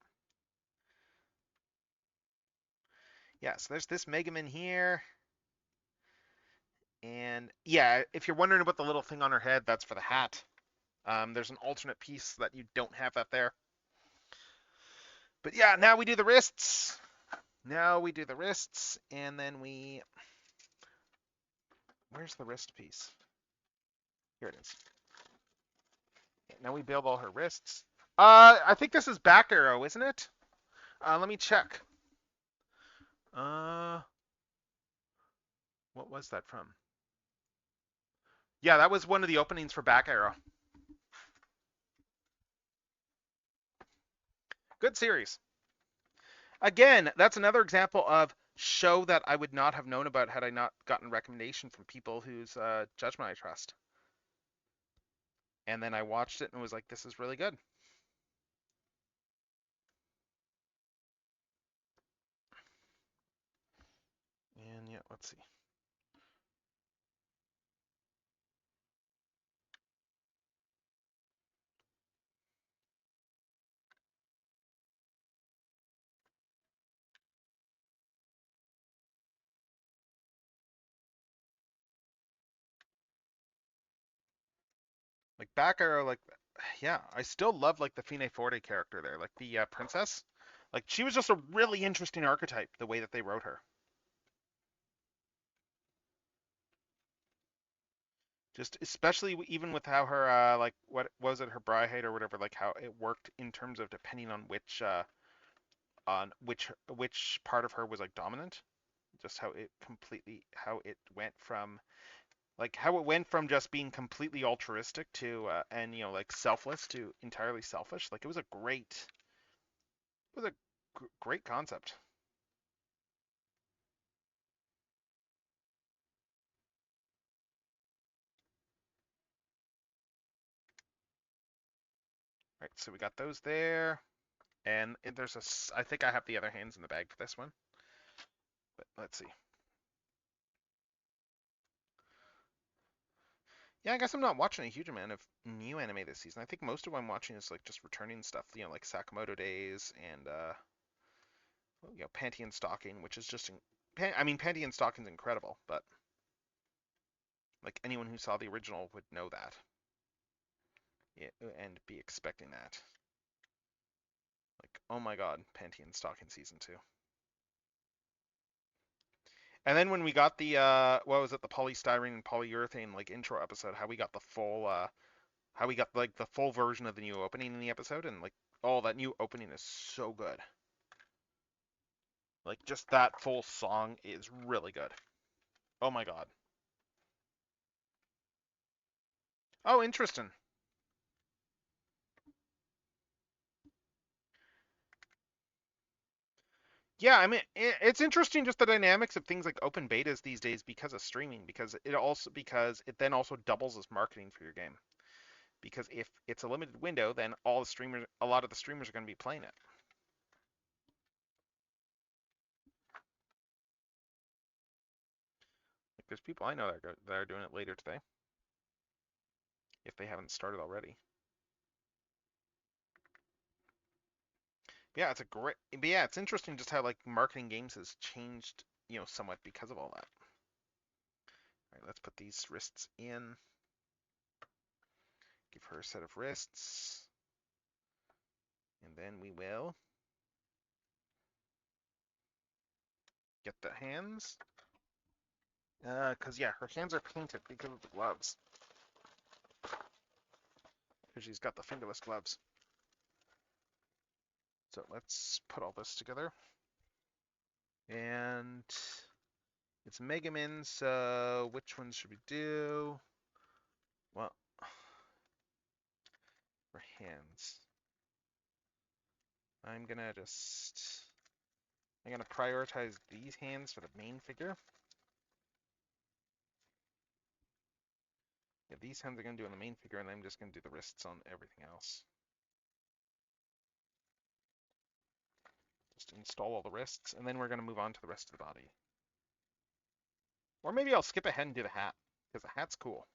Yeah, so there's this Mega Man here. And yeah, if you're wondering about the little thing on her head, that's for the hat. There's an alternate piece that you don't have that there. But yeah, now we do the wrists. And then where's the wrist piece? Here it is. Now we build all her wrists. I think this is back arrow, isn't it? Let me check. What was that from? Yeah, that was one of the openings for back arrow. Good series. Again, that's another example of show that I would not have known about had I not gotten recommendation from people whose judgment I trust. And then I watched it and was like, this is really good. And yeah, let's see. Like back arrow, like, yeah, I still love like the Fine Forte character there, like the princess. Like she was just a really interesting archetype, the way that they wrote her. Just especially even with how her like what was it, her bri height or whatever, like how it worked in terms of depending on which part of her was like dominant. Just how it went from just being completely altruistic to and like selfless to entirely selfish. Like it was a great concept. Right, so we got those there, and there's I think I have the other hands in the bag for this one, but let's see. Yeah, I guess I'm not watching a huge amount of new anime this season. I think most of what I'm watching is like just returning stuff, like Sakamoto Days and Panty and Stocking, which is just I mean Panty and Stocking's incredible, but like anyone who saw the original would know that. Yeah, and be expecting that. Like, oh my god, Panty and Stocking season 2. And then when we got the what was it, the polystyrene and polyurethane like intro episode, how we got the full how we got like the full version of the new opening in the episode, and like that new opening is so good. Like just that full song is really good. Oh my god. Oh, interesting. Yeah, I mean, it's interesting just the dynamics of things like open betas these days because of streaming, because it then also doubles as marketing for your game. Because if it's a limited window, then a lot of the streamers are going to be playing it. Like there's people I know that are doing it later today, if they haven't started already. Yeah, it's interesting just how like marketing games has changed, somewhat because of all that. All right, let's put these wrists in. Give her a set of wrists. And then we will get the hands. Because, yeah, her hands are painted because of the gloves. Because she's got the fingerless gloves. So let's put all this together. And it's Mega Man, so which ones should we do? Well, for hands. I'm gonna prioritize these hands for the main figure. Yeah, these hands are going to do on the main figure, and I'm just going to do the wrists on everything else. Just install all the wrists, and then we're going to move on to the rest of the body. Or maybe I'll skip ahead and do the hat, because the hat's cool.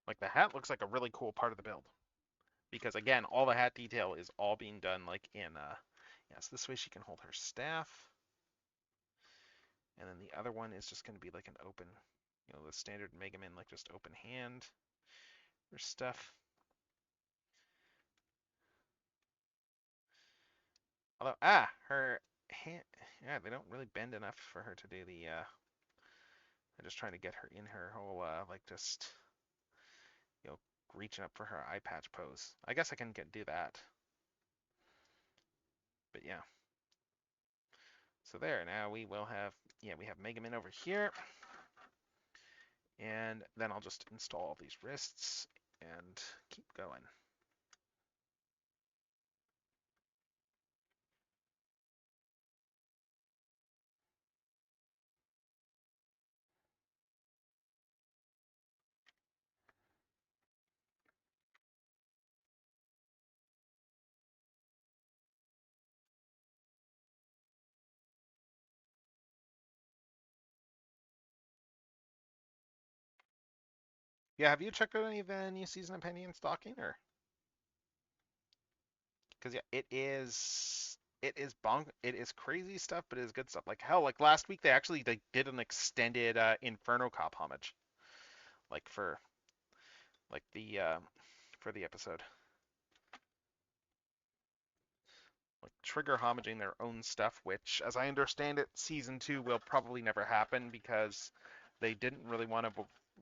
Like, the hat looks like a really cool part of the build. Because, again, all the hat detail is all being done, like, in, yes, this way she can hold her staff. And then the other one is just going to be like an open, you know, the standard Mega Man, like just open hand or stuff. Although, her hand, yeah, they don't really bend enough for her to do the, I'm just trying to get her in her whole, like just, you know, reaching up for her eye patch pose. I guess I can do that. But yeah. So there, now we will have, yeah, we have Mega Man over here. And then I'll just install these wrists and keep going. Yeah, have you checked out any of the new season of Penny and Stocking, or? Because yeah, it is crazy stuff, but it is good stuff. Like hell, like last week they did an extended Inferno Cop homage, like for like the for the episode, like Trigger homaging their own stuff, which, as I understand it, season 2 will probably never happen because they didn't really want to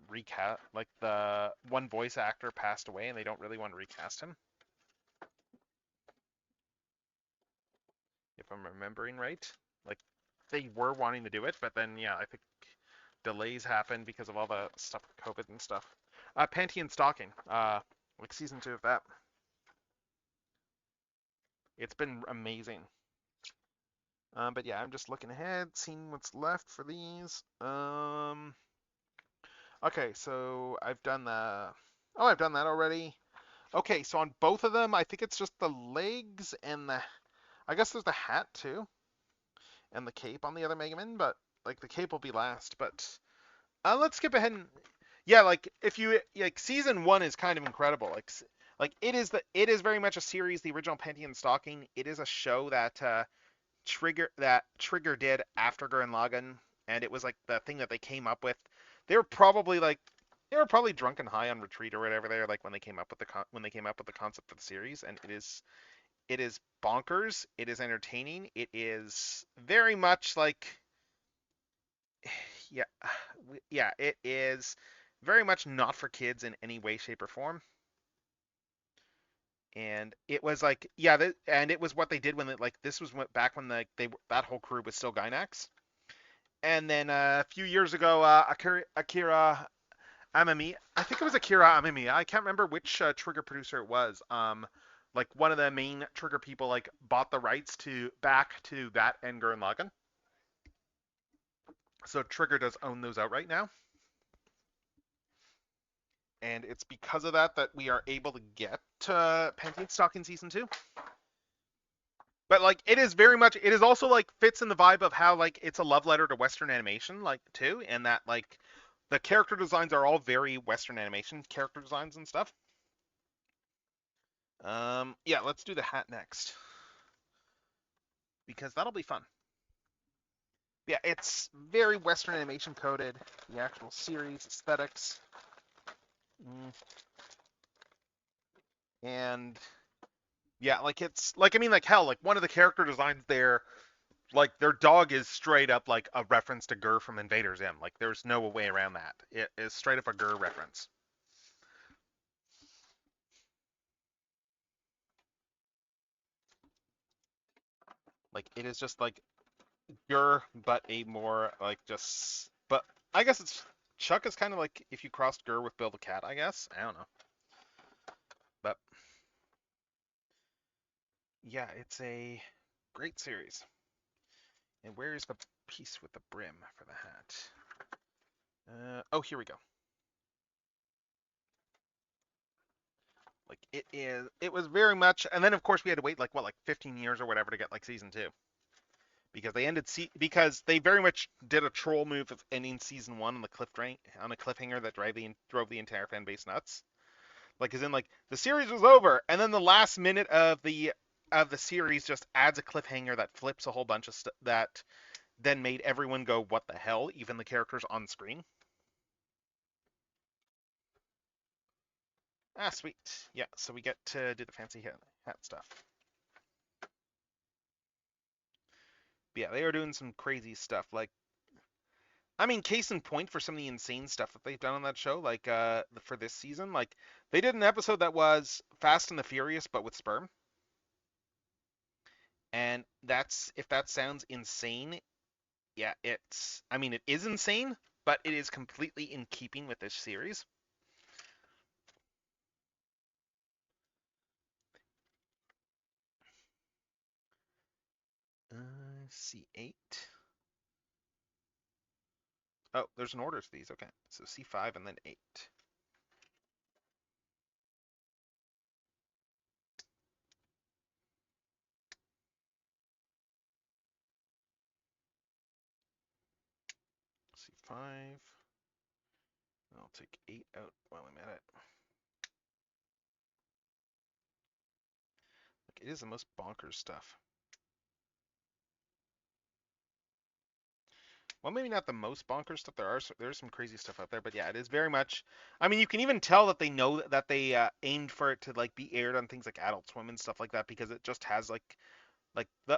recast, like the one voice actor passed away, and they don't really want to recast him. If I'm remembering right. Like, they were wanting to do it, but then, yeah, I think delays happened because of all the stuff with COVID and stuff. Panty and Stalking, like season 2 of that. It's been amazing. But yeah, I'm just looking ahead, seeing what's left for these. Okay, so I've done I've done that already. Okay, so on both of them, I think it's just the legs and I guess there's the hat too, and the cape on the other Mega Man, but like the cape will be last. But let's skip ahead and yeah, like if you like season 1 is kind of incredible. Like it is very much a series. The original Penty and Stalking. It is a show that Trigger did after Gurren Lagann, and it was like the thing that they came up with. They were probably drunk and high on retreat or whatever they were like when they came up with the concept of the series, and it is bonkers. It is entertaining. It is very much like yeah, it is very much not for kids in any way, shape, or form. And it was like, yeah, and it was what they did when this was back when that whole crew was still Gynax. And then a few years ago, Akira Amamiya, I think it was Akira Amamiya. I can't remember which Trigger producer it was. Like one of the main Trigger people, like bought the rights back to that and Gurren Lagann. So Trigger does own those outright now. And it's because of that we are able to get Panty and Stalking season 2. But like it is also like fits in the vibe of how like it's a love letter to Western animation, like too, and that like the character designs are all very Western animation character designs and stuff. Yeah, let's do the hat next. Because that'll be fun. Yeah, it's very Western animation coded, the actual series aesthetics. And yeah, like it's like I mean like hell, like one of the character designs there, like their dog is straight up like a reference to Gur from Invader Zim. Like there's no way around that. It is straight up a Gur reference. Like it is just like Gur, but a more like just. But I guess it's Chuck is kind of like if you crossed Gur with Bill the Cat. I guess I don't know. yeah, it's a great series. And where's the piece with the brim for the hat? Oh, here we go. Like it was very much, and then of course we had to wait like 15 years or whatever to get like season 2 because because they very much did a troll move of ending season 1 on on a cliffhanger that drove the entire fan base nuts. Like as in like the series was over, and then the last minute of the series just adds a cliffhanger that flips a whole bunch of stuff that then made everyone go, "What the hell?" Even the characters on screen. Ah, sweet. Yeah, so we get to do the fancy hat stuff. But yeah, they are doing some crazy stuff. Like, I mean, case in point for some of the insane stuff that they've done on that show, like for this season, like they did an episode that was Fast and the Furious, but with sperm. And that's if that sounds insane, yeah, I mean, it is insane, but it is completely in keeping with this series. C8. Oh, there's an order to these. Okay, so C5 and then 8. C5. I'll take 8 out while I'm at it. Like, it is the most bonkers stuff. Well, maybe not the most bonkers stuff. There's some crazy stuff out there, but yeah, it is very much. I mean, you can even tell that they know that they aimed for it to like be aired on things like Adult Swim and stuff like that because it just has like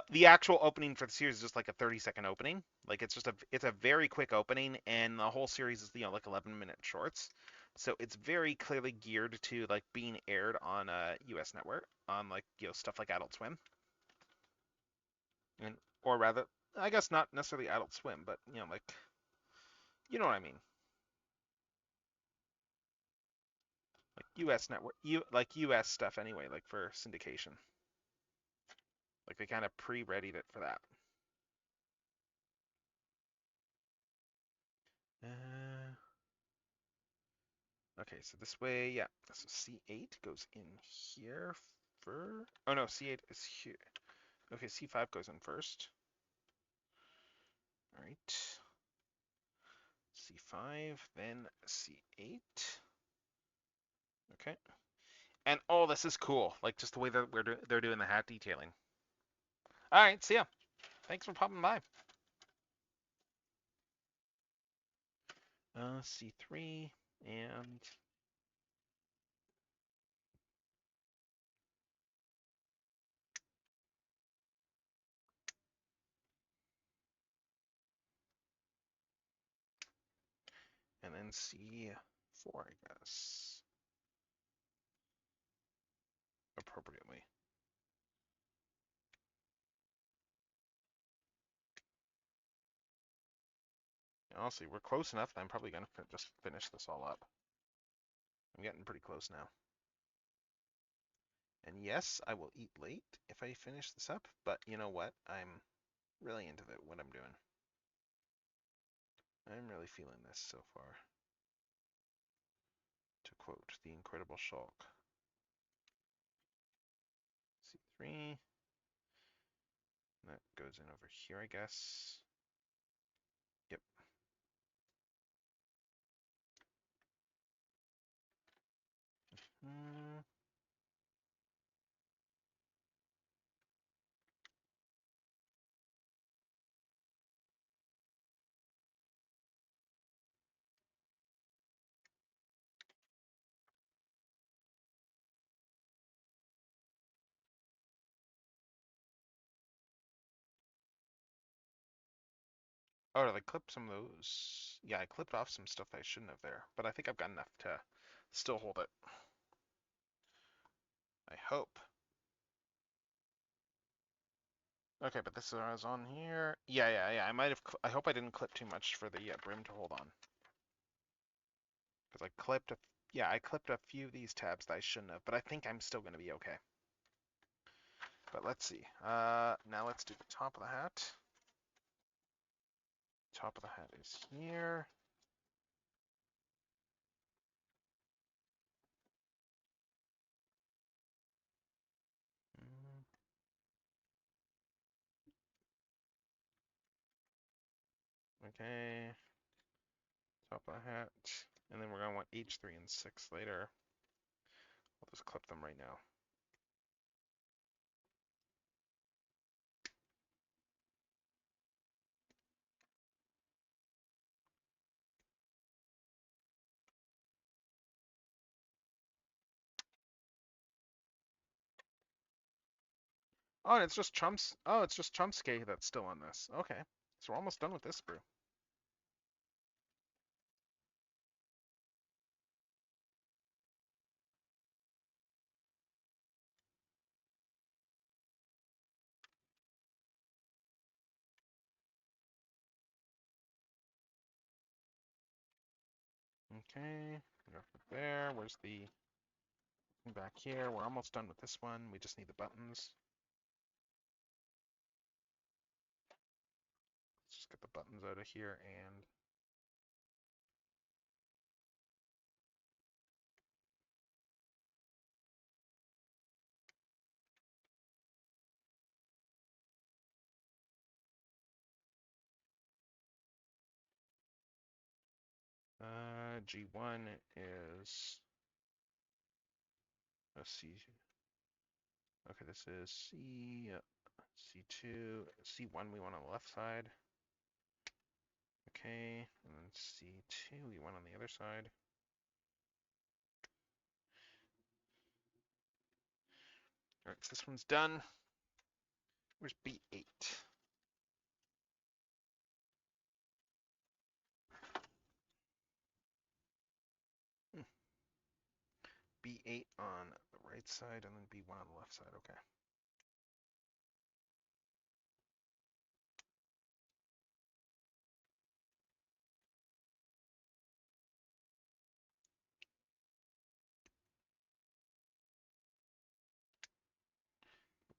the actual opening for the series is just like a 30-second opening. Like it's a very quick opening, and the whole series is like 11-minute shorts. So it's very clearly geared to like being aired on a U.S. network on like stuff like Adult Swim, and or rather, I guess not necessarily Adult Swim, but like you know what I mean. Like U.S. network, like U.S. stuff anyway, like for syndication. Like they kind of pre-readied it for that. Uh, okay, so this way, yeah. So C8 goes in here for. Oh no, C8 is here. Okay, C5 goes in first. All right. C5, then C8. Okay. And oh, this is cool. Like just the way that they're doing the hat detailing. All right, see ya. Thanks for popping by. C3 and then C4, I guess, appropriately. Honestly, we're close enough that I'm probably gonna just finish this all up. I'm getting pretty close now. And yes, I will eat late if I finish this up, but you know what? I'm really into what I'm doing. I'm really feeling this so far. To quote the Incredible Shulk. C3. That goes in over here, I guess. Yep. Oh, did I clip some of those? Yeah, I clipped off some stuff that I shouldn't have there, but I think I've got enough to still hold it. I hope. Okay, but this is on here. Yeah. I might have. I hope I didn't clip too much for the brim to hold on. Because I clipped I clipped a few of these tabs that I shouldn't have, but I think I'm still going to be okay. But let's see. Now let's do the top of the hat. Top of the hat is here. Okay. Top of the hat. And then we're going to want H3 and 6 later. I'll just clip them right now. Oh, and it's just Chumps. Oh, it's just Chumpskay that's still on this. Okay. So we're almost done with this sprue. Okay. Go there. Where's the back here? We're almost done with this one. We just need the buttons. Let's just get the buttons out of here and G1 is C. Okay, this is C2, C1 we want on the left side. Okay, and then C2 we want on the other side. All right, so this one's done. Where's B8? B8 on the right side and then B1 on the left side. Okay.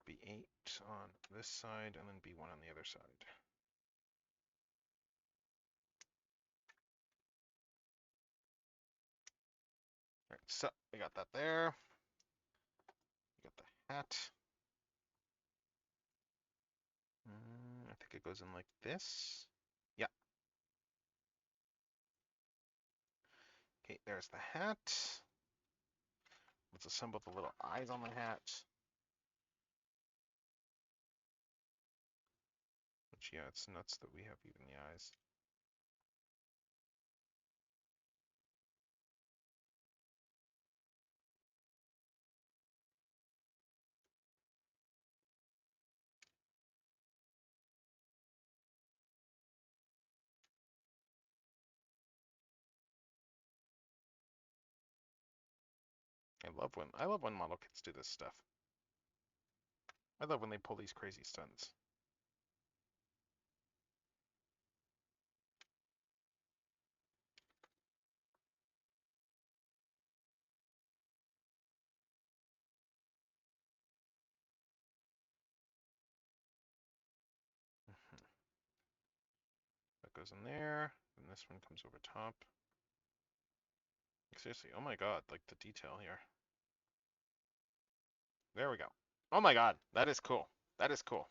B8 on this side and then B1 on the other side. All right, so we got that there. We got the hat. I think it goes in like this. Yeah. Okay, there's the hat. Let's assemble the little eyes on the hat. Which, yeah, it's nuts that we have even the eyes. I love when model kits do this stuff. I love when they pull these crazy stunts. That goes in there, and this one comes over top. Seriously, oh my god, like the detail here. There we go. Oh my god, that is cool. That is cool.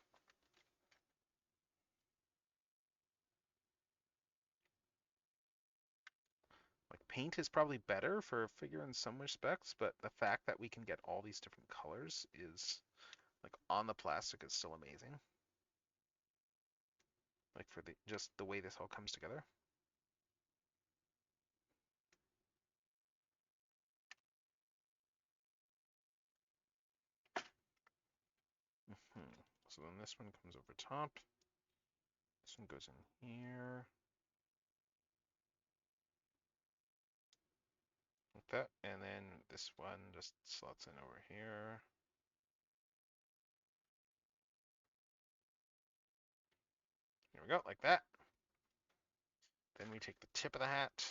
Like paint is probably better for a figure in some respects, but the fact that we can get all these different colors is like on the plastic is still amazing. Like for the just the way this all comes together. So then this one comes over top. This one goes in here. Like that. And then this one just slots in over here. Here we go, like that. Then we take the tip of the hat.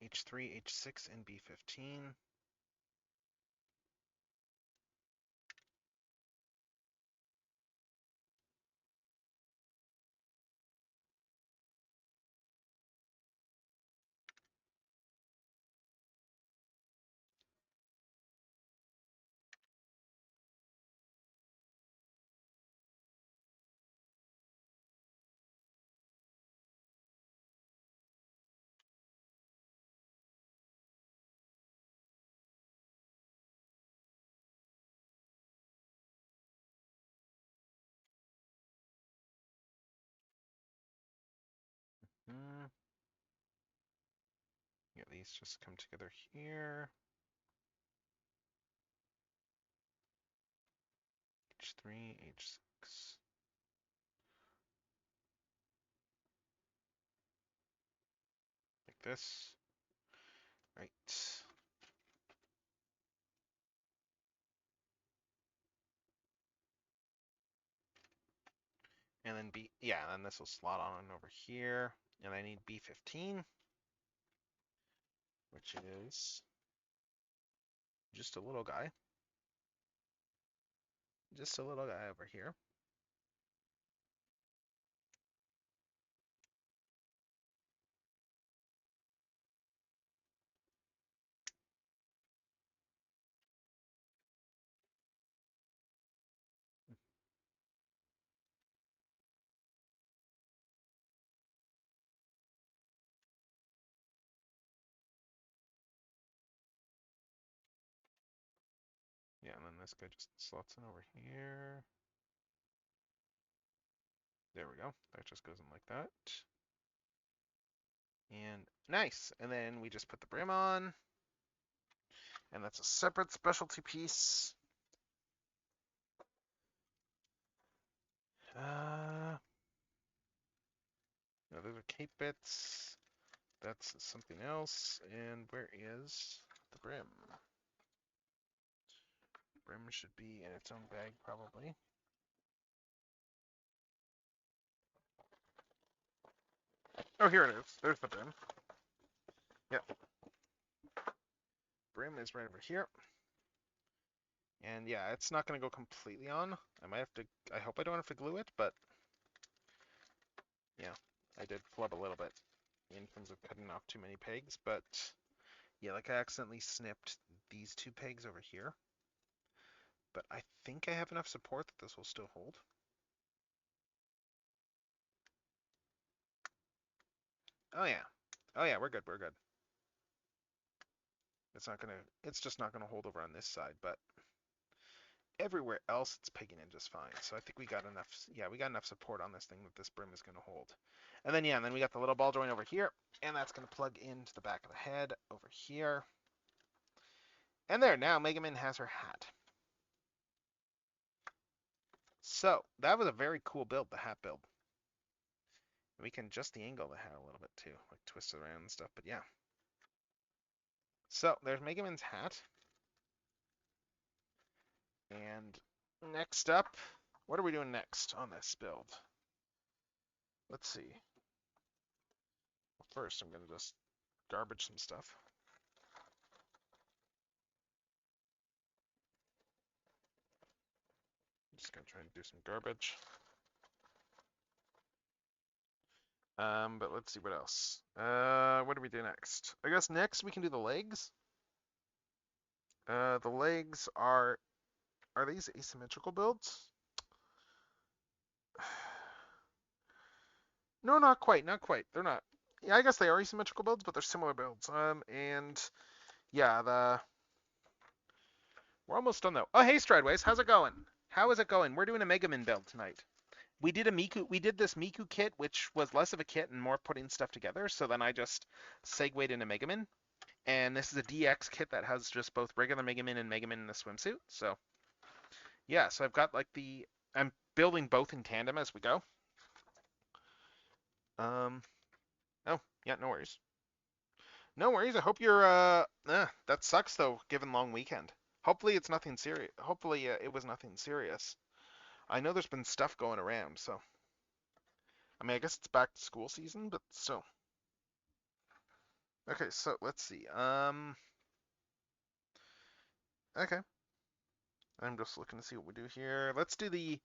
H3, H6, and B15. these just come together here. H3, H6. Like this. Right. And then then this will slot on over here. And I need B15, which is just a little guy. Just a little guy over here. Yeah, and then this guy just slots in over here. There we go. That just goes in like that. And nice. And then we just put the brim on. And that's a separate specialty piece. No, those are cape bits. That's something else. And where is the brim? Brim should be in its own bag, probably. Oh, here it is. There's the brim. Yep. Brim is right over here. And yeah, it's not going to go completely on. I might have to, I hope I don't have to glue it, but yeah, I did flub a little bit in terms of cutting off too many pegs, but yeah, like I accidentally snipped these two pegs over here. But I think I have enough support that this will still hold. Oh yeah. Oh yeah, we're good, we're good. It's just not gonna hold over on this side, but everywhere else it's pegging in just fine. So I think we got enough, yeah, we got enough support on this thing that this brim is gonna hold. And then yeah, and then we got the little ball joint over here, and that's gonna plug into the back of the head over here. And there, now Mega Man has her hat. So that was a very cool build, the hat build. We can adjust the angle of the hat a little bit too, like twist it around and stuff, but yeah. So there's Mega Man's hat. And next up, what are we doing next on this build? Let's see. Well, first, I'm going to just garbage some stuff. I'm just going to try and do some garbage. But let's see what else. What do we do next? I guess next we can do the legs. The legs are these asymmetrical builds? No, not quite, not quite. They're not. Yeah, I guess they are asymmetrical builds, but they're similar builds. And yeah, we're almost done though. Oh, hey Strideways, how's it going? How is it going? We're doing a Mega Man build tonight. We did this Miku kit, which was less of a kit and more putting stuff together. So then I just segued into Mega Man. And this is a DX kit that has just both regular Mega Man and Mega Man in the swimsuit. So yeah, so I've got like I'm building both in tandem as we go. Oh, yeah, no worries. No worries. I hope you're that sucks though, given long weekend. Hopefully it's nothing serious. Hopefully it was nothing serious. I know there's been stuff going around, so I mean, I guess it's back to school season, but still. Okay, so let's see. Okay. I'm just looking to see what we do here. Let's do the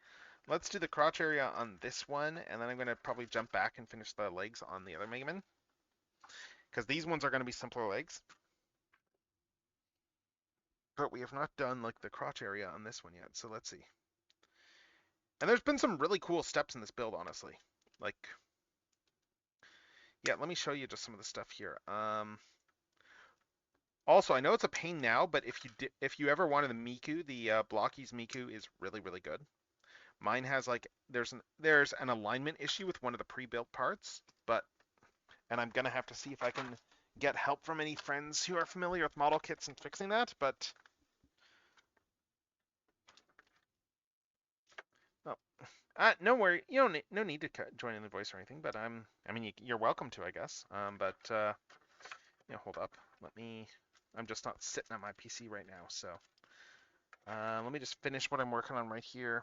crotch area on this one, and then I'm gonna probably jump back and finish the legs on the other Mega Man. Because these ones are gonna be simpler legs. But we have not done like the crotch area on this one yet, so let's see. And there's been some really cool steps in this build, honestly. Like, yeah, let me show you just some of the stuff here. Also, I know it's a pain now, but if you ever wanted the Miku, the Blokees Miku is really, really good. Mine has like there's an alignment issue with one of the pre-built parts, and I'm gonna have to see if I can get help from any friends who are familiar with model kits and fixing that, but oh, no worry, you don't no need to join in the voice or anything. But I mean, you're welcome to, I guess. Hold up, I'm just not sitting at my PC right now, so let me just finish what I'm working on right here.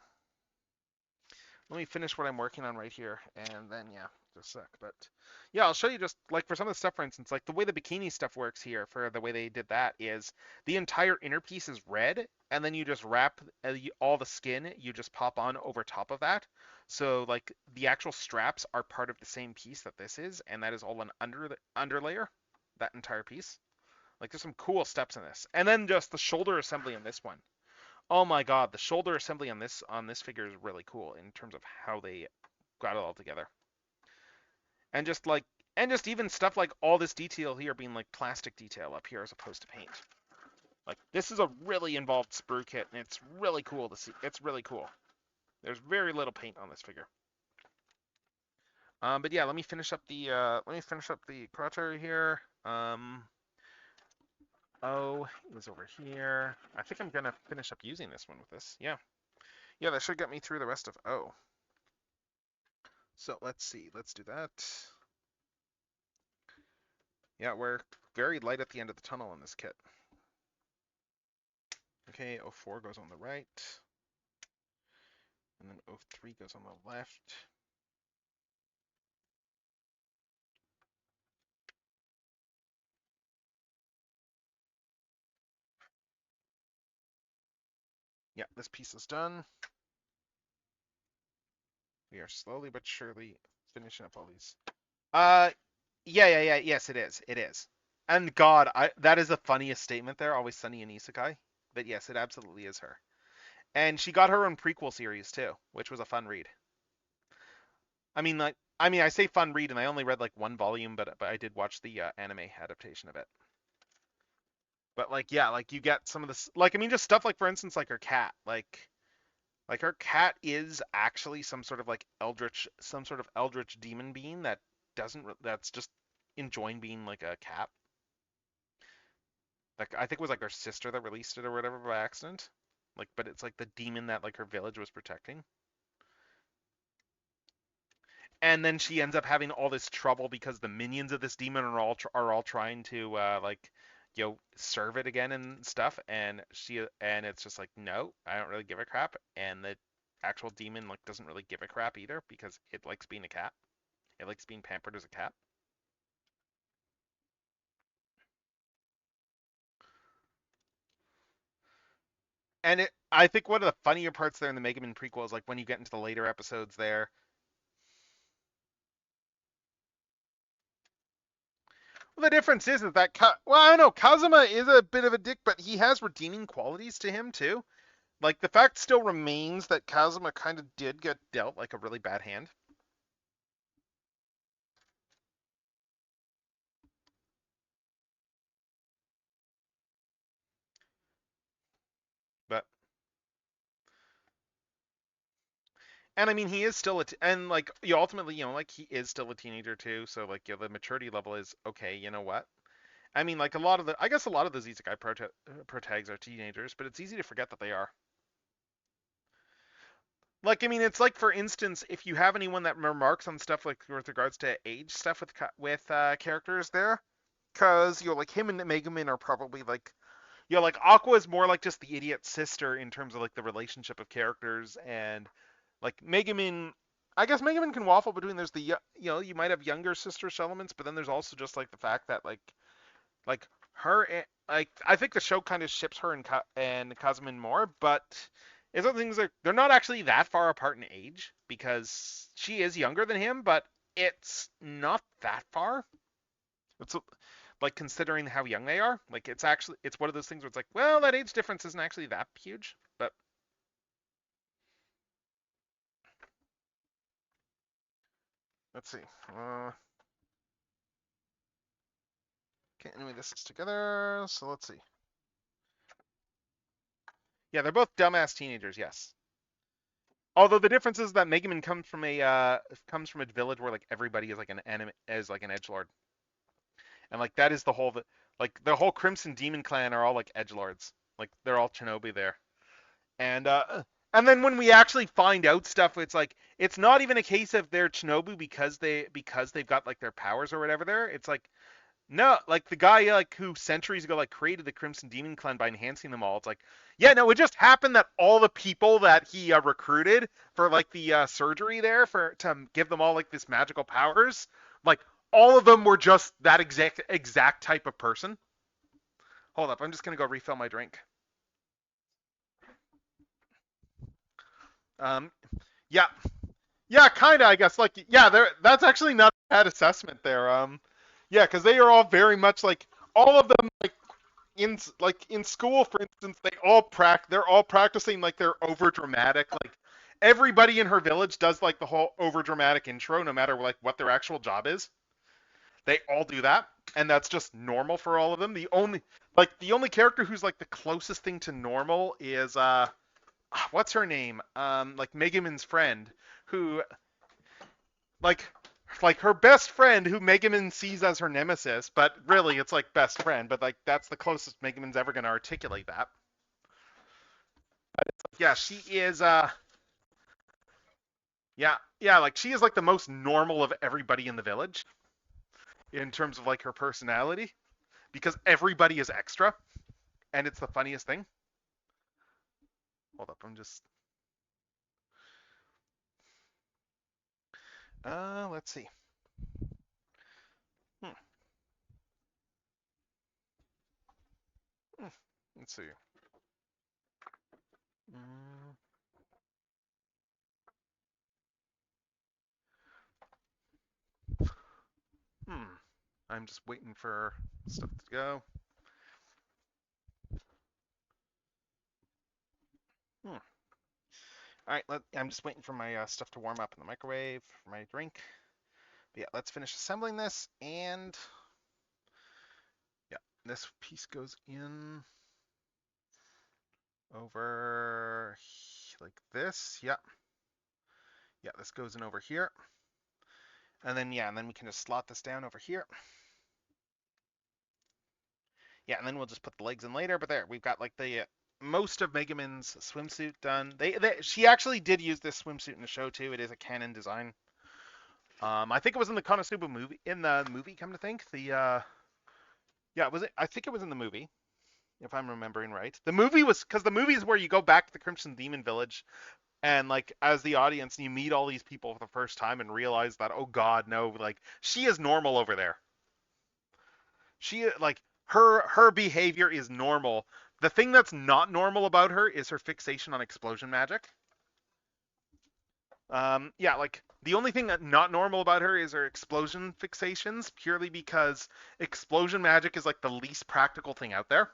Let me finish what I'm working on right here, and then yeah, just a sec. But yeah, I'll show you just like for some of the stuff, for instance, like the way the bikini stuff works here. For the way they did that is the entire inner piece is red, and then you just wrap all the skin. You just pop on over top of that. So like the actual straps are part of the same piece that this is, and that is all an underlayer. That entire piece. Like there's some cool steps in this, and then just the shoulder assembly in this one. Oh my god, the shoulder assembly on this figure is really cool in terms of how they got it all together. And just even stuff like all this detail here being like plastic detail up here as opposed to paint. Like this is a really involved sprue kit, and it's really cool to see. It's really cool. There's very little paint on this figure. But yeah, let me finish up the crotch area here. O is over here. I think I'm gonna finish up using this one with this. Yeah. Yeah, that should get me through the rest of O. So let's see. Let's do that. Yeah, we're very light at the end of the tunnel in this kit. Okay, O4 goes on the right. And then O3 goes on the left. Yeah, this piece is done. We are slowly but surely finishing up all these. Yes, it is. It is. And God, that is the funniest statement there. Always Sunny in Isekai. But yes, it absolutely is her. And she got her own prequel series too, which was a fun read. I say fun read, and I only read like one volume, but I did watch the anime adaptation of it. But like, yeah, like you get some of this, like just stuff like, for instance, like her cat, like her cat is actually some sort of eldritch demon being that that's just enjoying being like a cat. Like I think it was like her sister that released it or whatever by accident. Like, but it's like the demon that like her village was protecting. And then she ends up having all this trouble because the minions of this demon are all trying to serve it again and stuff. And it's just like, no, I don't really give a crap. And the actual demon like doesn't really give a crap either because it likes being a cat. It likes being pampered as a cat. And I think one of the funnier parts there in the Mega Man prequel is like when you get into the later episodes there. Well, the difference is that I don't know, Kazuma is a bit of a dick, but he has redeeming qualities to him too. Like the fact still remains that Kazuma kind of did get dealt like a really bad hand. But and I mean he is still and like you ultimately like he is still a teenager too, so like the maturity level is okay. You know what? I mean like I guess a lot of the Isekai protags are teenagers, but it's easy to forget that they are. Like, I mean, it's like, for instance, if you have anyone that remarks on stuff like with regards to age stuff with characters there, because like him and Megumin are probably like like Aqua is more like just the idiot sister in terms of like the relationship of characters, and like Megumin, I guess Megumin can waffle between there's the you might have younger sister elements, but then there's also just like the fact that like her like I think the show kind of ships her and Kazumin more, but it's other things like they're not actually that far apart in age because she is younger than him, but it's not that far. It's like considering how young they are, like it's one of those things where it's like, well, that age difference isn't actually that huge, but let's see. Okay, anyway, this is together, so let's see. Yeah, they're both dumbass teenagers, yes. Although the difference is that Megumin comes from a village where like everybody is like an edgelord. and like that is the whole like the whole Crimson Demon clan are all like edgelords. Like they're all shinobi there. And then when we actually find out stuff, it's like it's not even a case of they're shinobi because they've got like their powers or whatever there. It's like no, like the guy like who centuries ago like created the Crimson Demon clan by enhancing them all. It's like yeah, no, it just happened that all the people that he recruited for like the surgery there for to give them all like this magical powers, like all of them were just that exact type of person. Hold up, I'm just gonna go refill my drink. Um, yeah, yeah, kind of, I guess. Like, yeah, that's actually not a bad assessment there. Yeah, because they are all very much like all of them in school, for instance, they're all practicing like they're over dramatic. Like everybody in her village does like the whole over dramatic intro, no matter like what their actual job is. They all do that, and that's just normal for all of them. The only character who's like the closest thing to normal is what's her name? Like Megumin's friend, who like her best friend, who Megumin sees as her nemesis, but really it's like best friend. But like that's the closest Megumin's ever gonna articulate that. Yeah, she is. Yeah, like she is like the most normal of everybody in the village in terms of like her personality, because everybody is extra, and it's the funniest thing. Hold up, I'm just. Let's see. Hmm. Hmm. Let's see. Mm. Hmm. I'm just waiting for stuff to go. Hmm. All right, I'm just waiting for my stuff to warm up in the microwave for my drink. But yeah, let's finish assembling this, and yeah, this piece goes in over like this. Yeah, yeah, this goes in over here, and then yeah, and then we can just slot this down over here. Yeah, and then we'll just put the legs in later. But there, we've got like the most of Megumin's swimsuit done. She actually did use this swimsuit in the show too. It is a canon design. I think it was in the Konosuba movie. In the movie, come to think, yeah, was it? I think it was in the movie, if I'm remembering right. The movie was because the movie is where you go back to the Crimson Demon Village, and like as the audience, you meet all these people for the first time and realize that oh god, no, like she is normal over there. She like her behavior is normal. The thing that's not normal about her is her fixation on explosion magic. Yeah, like the only thing that not normal about her is her explosion fixations, purely because explosion magic is like the least practical thing out there.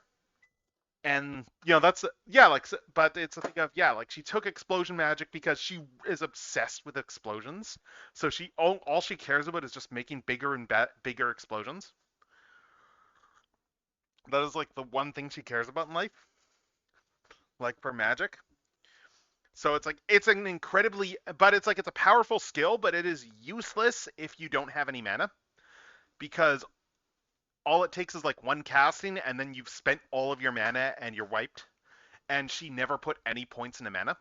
And that's yeah, like but it's a thing of yeah, like she took explosion magic because she is obsessed with explosions. So all she cares about is just making bigger and bigger explosions. That is like the one thing she cares about in life, like for magic. So it's like it's an incredibly, but it's like it's a powerful skill, but it is useless if you don't have any mana, because all it takes is like one casting, and then you've spent all of your mana and you're wiped. And she never put any points into mana.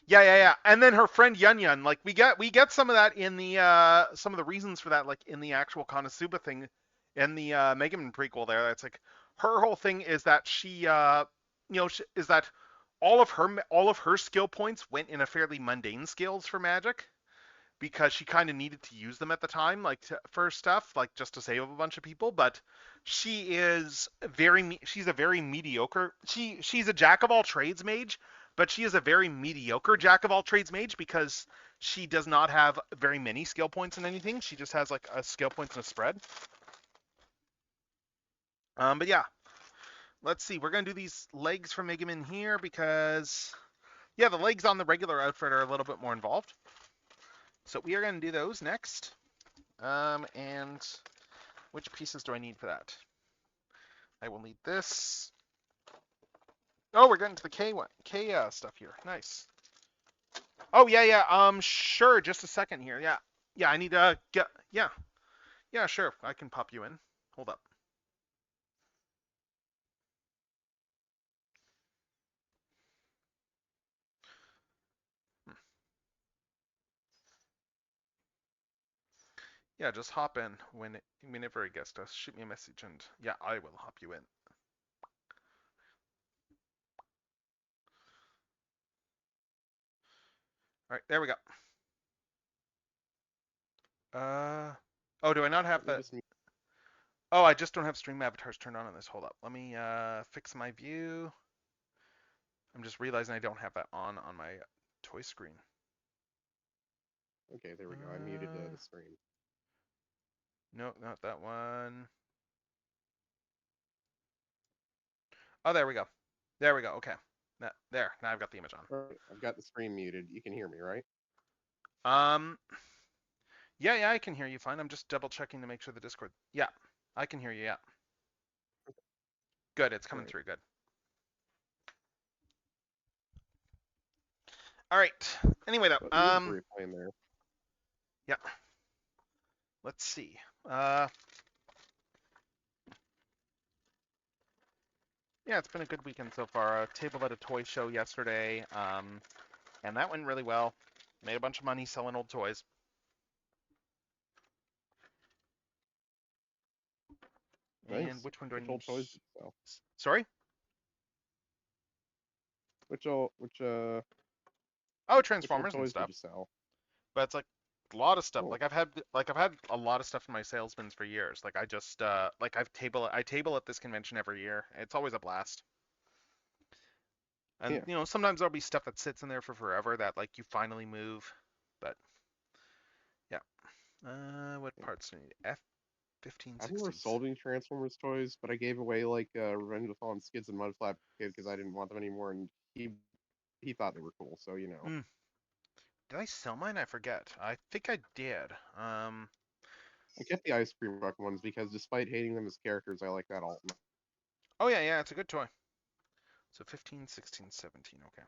Yeah. And then her friend Yun Yun, like we get some of that in the some of the reasons for that, like in the actual Konosuba thing, in the Megaman prequel there. It's like her whole thing is that she is that all of her skill points went in a fairly mundane skills for magic, because she kind of needed to use them at the time, like for stuff, like just to save a bunch of people. But she's a very mediocre. She's a jack of all trades mage, but she is a very mediocre jack of all trades mage because she does not have very many skill points in anything. She just has like a skill points and a spread. But yeah, let's see. We're gonna do these legs from Megumin here because yeah, the legs on the regular outfit are a little bit more involved. So we are going to do those next. And which pieces do I need for that? I will need this. Oh, we're getting to the K stuff here. Nice. Oh yeah. Sure. Just a second here. Yeah. Yeah, I need to get. Yeah, yeah, sure. I can pop you in. Hold up. Yeah, just hop in whenever it gets to us. Shoot me a message, and yeah, I will hop you in. All right, there we go. Oh, do I not have Let me that? just Oh, I just don't have stream avatars turned on this. Hold up. Let me fix my view. I'm just realizing I don't have that on my toy screen. Okay, there we go. I muted the stream. No, not that one. Oh, there we go. There we go. Okay. There. Now I've got the image on. All right, I've got the stream muted. You can hear me, right? Um, yeah, I can hear you fine. I'm just double checking to make sure the Discord. Yeah, I can hear you. Yeah. Good. It's coming Right. through. Good. All right. Anyway, though. What music were you playing there? Yeah. Let's see. Yeah, it's been a good weekend so far. A table at a toy show yesterday, and that went really well. Made a bunch of money selling old toys. Nice. And which one do I Which need? old toys did you sell? Sorry? Which old Oh, which old Transformers and toys did stuff. you sell? But it's like a lot of stuff. Oh, Like I've had a lot of stuff in my salesmen's for years. Like I just like I table at this convention every year. It's always a blast. And yeah. sometimes there'll be stuff that sits in there for forever that like you finally move. But yeah. What Yeah. parts do you need? F15, I've never 16. sold any Transformers toys, but I gave away like Revenge of the Fallen Skids and Mudflap Kid because I didn't want them anymore, and he thought they were cool. So you know. Mm. Did I sell mine? I forget. I think I did. I get the ice cream truck ones because despite hating them as characters, I like that alt. Oh yeah, it's a good toy. So 15, 16, 17. Okay.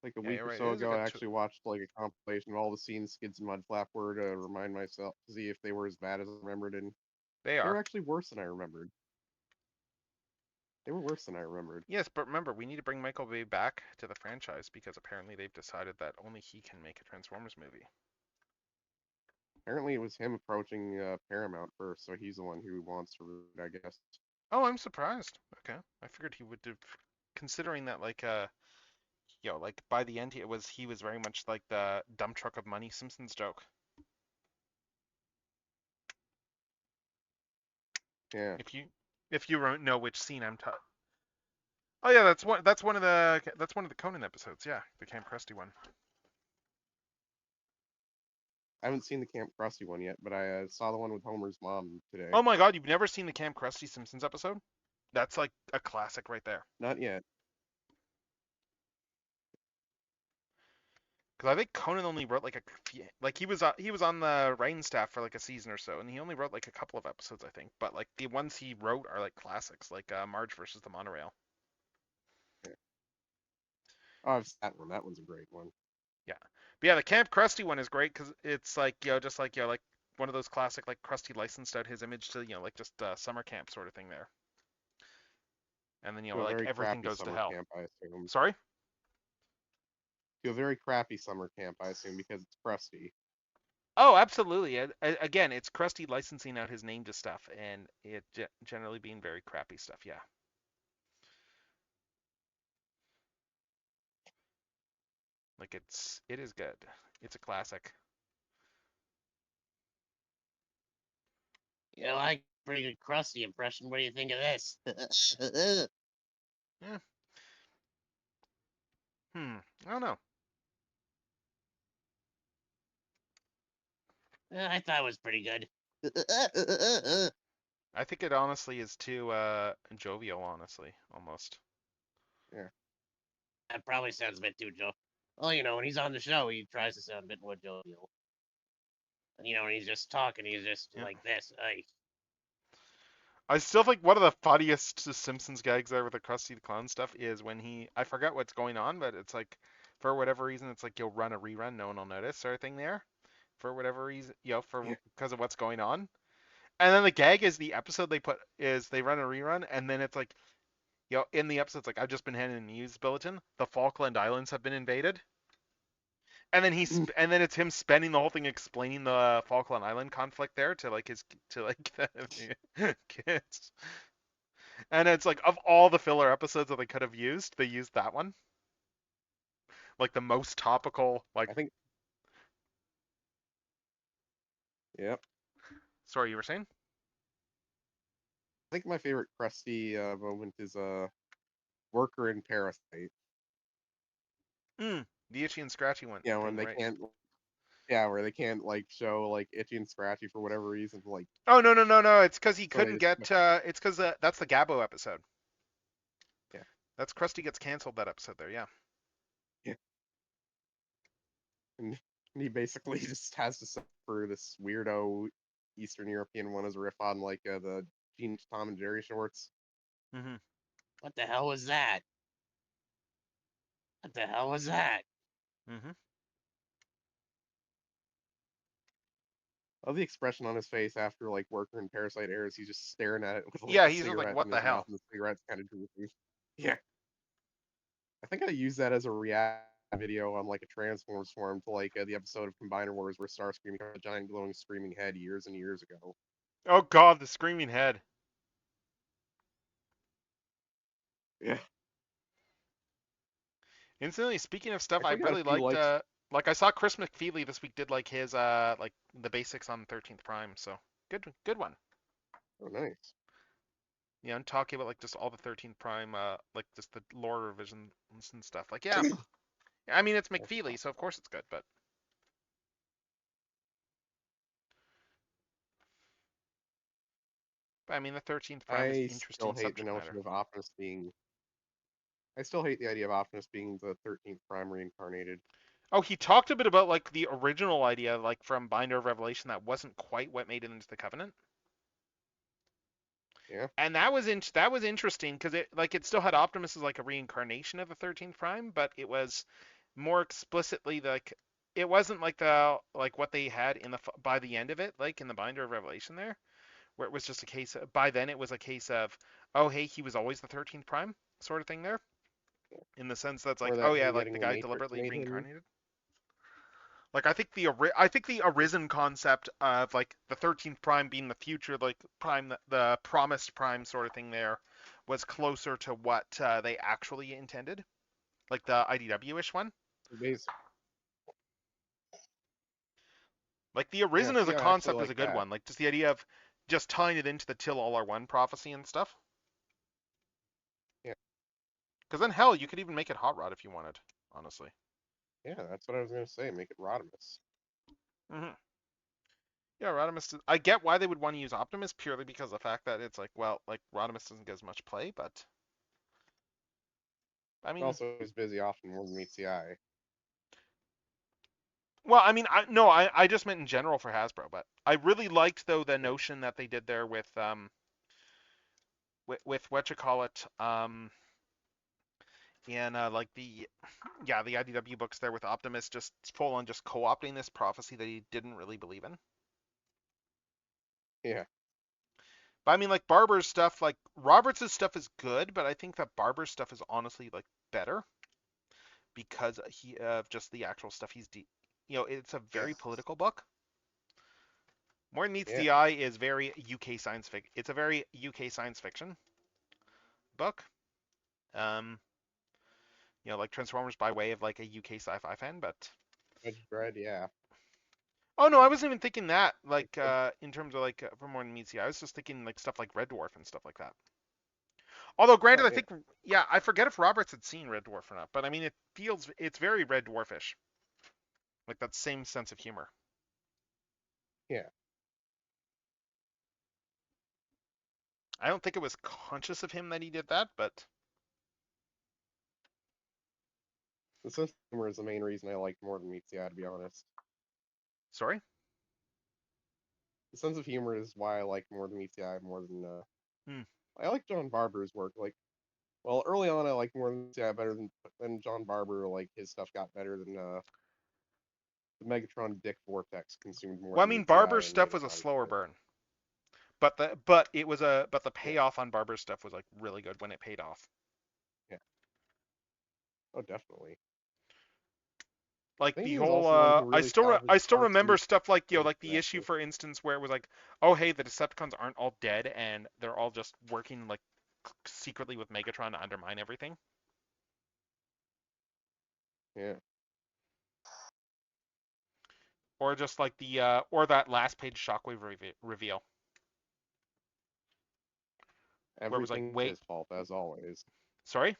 Like a Yeah, week you're or right. It so is a ago, I good toy. actually watched like a compilation of all the scenes Skids and Mudflap were to remind myself to see if they were as bad as I remembered, and They they were are. actually worse than I remembered. They were worse than I remembered. Yes, but remember, we need to bring Michael Bay back to the franchise because apparently they've decided that only he can make a Transformers movie. Apparently, it was him approaching Paramount first, so he's the one who wants to root, I guess. Oh, I'm surprised. Okay, I figured he would have, considering that like by the end he was very much like the dump truck of money Simpsons joke. Yeah, If you know which scene I'm talking. Oh yeah, that's one of the Conan episodes. Yeah, the Camp Krusty one. I haven't seen the Camp Krusty one yet, but I saw the one with Homer's mom today. Oh my God, you've never seen the Camp Krusty Simpsons episode? That's like a classic right there. Not yet. Because I think Conan only wrote like he was on the writing staff for like a season or so, and he only wrote like a couple of episodes, I think. But like the ones he wrote are like classics, like Marge versus the Monorail. Yeah. Oh, I've seen that one. That one's a great one. Yeah, but yeah, the Camp Krusty one is great because it's like just like like one of those classic like Krusty licensed out his image to like just summer camp sort of thing there, and then To a like very everything crappy goes to summer hell. camp, I assume. Sorry. To a very crappy summer camp, I assume, because it's Krusty. Oh, absolutely. Again, it's Krusty licensing out his name to stuff, and it generally being very crappy stuff. Yeah. Like it is good. It's a classic. You know, I pretty good crusty impression. What do you think of this? Yeah. I don't know. I thought it was pretty good. I think it honestly is too jovial, honestly, almost. Yeah. That probably sounds a bit too Joe. Well, you know, when he's on the show, he tries to sound a bit more jovial. And, you know, when he's just talking, he's just Yeah. like this. I still think one of the funniest Simpsons gags ever, the Krusty the Clown stuff, is when I forget what's going on, but it's like, for whatever reason, it's like you'll run a rerun, no one will notice, sort of thing there. for whatever reason, Yeah. because of what's going on. And then the gag is the episode they run a rerun, and then it's like, in the episode, it's like, I've just been handed a news bulletin. The Falkland Islands have been invaded. And then and then it's him spending the whole thing explaining the Falkland Island conflict there to like the kids. And it's like, of all the filler episodes that they could have used, they used that one. Like the most topical, like, I think. Yep. sorry, you were saying? I think my favorite Krusty moment is Worker and Parasite. The Itchy and Scratchy one Yeah, when thing, they right? can't. Yeah, where they can't like show like Itchy and Scratchy for whatever reason. Like, Oh, no. It's because he so they couldn't just. get. It's because that's the Gabbo episode. Yeah. That's Krusty gets canceled that episode there. Yeah. Yeah. And he basically just has to suffer this weirdo Eastern European one as a riff on like the Gene Tom and Jerry shorts. Mm-hmm. What the hell was that? What the hell was that? Mm-hmm. I love the expression on his face after like Worker and Parasite airs. He's just staring at it with like Yeah, a he's just like, cigarette what in the his mouth, hell? and the cigarette's kind of droopy. Yeah, I think I used that as a react video on like a Transformers forum to like the episode of Combiner Wars where Starscream got a giant glowing screaming head years and years ago. Oh God, the screaming head. Yeah, Instantly, speaking of I stuff, I actually got a really few liked. likes. Like I saw Chris McFeely this week did like his like the basics on 13th Prime. So good one. Oh, nice. Yeah, and talking about like just all the 13th Prime, like just the lore revisions and stuff. Like, yeah, I mean it's McFeely, so of course it's good. But I mean the 13th Prime is I still interesting hate the subject matter. notion of Optimus being. I still hate the idea of Optimus being the 13th Prime reincarnated. Oh, he talked a bit about like the original idea, like from Binder of Revelation, that wasn't quite what made it into the Covenant. Yeah. And that was interesting because it still had Optimus as like a reincarnation of the 13th Prime, but it was more explicitly like it wasn't like what they had in by the end of it, like in the Binder of Revelation there, where it was just a case of, by then it was a case of, oh hey, he was always the 13th Prime sort of thing there, in the sense that's Or like, oh that yeah, him like the getting the guy Matrix deliberately made him. reincarnated. Like I think the Arisen concept of like the 13th Prime being the future, like Prime, the promised Prime sort of thing there, was closer to what they actually intended, like the IDW-ish one. Basic. Like the Yeah, Arisen as see, a I actually concept is like a good that. one. Like just the idea of just tying it into the Till All Are One prophecy and stuff. Yeah. Because then hell, you could even make it Hot Rod if you wanted, honestly. Yeah, that's what I was gonna say. Make it Rodimus. Hmm. Yeah, Rodimus. I get why they would want to use Optimus purely because of the fact that it's like, well, like Rodimus doesn't get as much play, but I mean, Also, he's busy often more than meets the eye. well, I mean, I just meant in general for Hasbro, but I really liked though the notion that they did there with what you call it in like the IDW books there with Optimus just full on just co-opting this prophecy that he didn't really believe in. Yeah. But I mean, like Barber's stuff, like Roberts' stuff is good, but I think that Barber's stuff is honestly like better because he just the actual stuff it's a very Yes. political book. More Than Meets Yeah. the Eye is very UK science fiction. It's a very UK science fiction book. Um, like Transformers by way of like a UK sci-fi fan, but Judge Dredd, yeah. oh no, I wasn't even thinking that Like, like in terms of like for More Than Meets the Eye. I was just thinking like stuff like Red Dwarf and stuff like that. Although granted, oh I yeah. think I forget if Roberts had seen Red Dwarf or not, but I mean it's very Red Dwarfish, like that same sense of humor. Yeah. I don't think it was conscious of him that he did that, but The sense of humor is the main reason I liked more than meets the eye, to be honest. sorry. The sense of humor is why I liked more than meets the eye more than Hmm. I like John Barber's work. Like, well, early on I liked more than meets the eye better than John Barber. Like his stuff got better than the Megatron Dick Vortex consumed more Well, I than mean, the TI Barber's and stuff was a Megatron slower did. burn, but the Yeah. payoff on Barber's stuff was like really good when it paid off. Oh, definitely. Like I think the he was whole also the one who I really still I salvaged still remember R2 stuff like from like the issue disaster. for instance where it was like, oh hey, the Decepticons aren't all dead and they're all just working like secretly with Megatron to undermine everything. Yeah. Or just like the or that last page Shockwave reveal where it was like, Everything wait, his fault as always. sorry.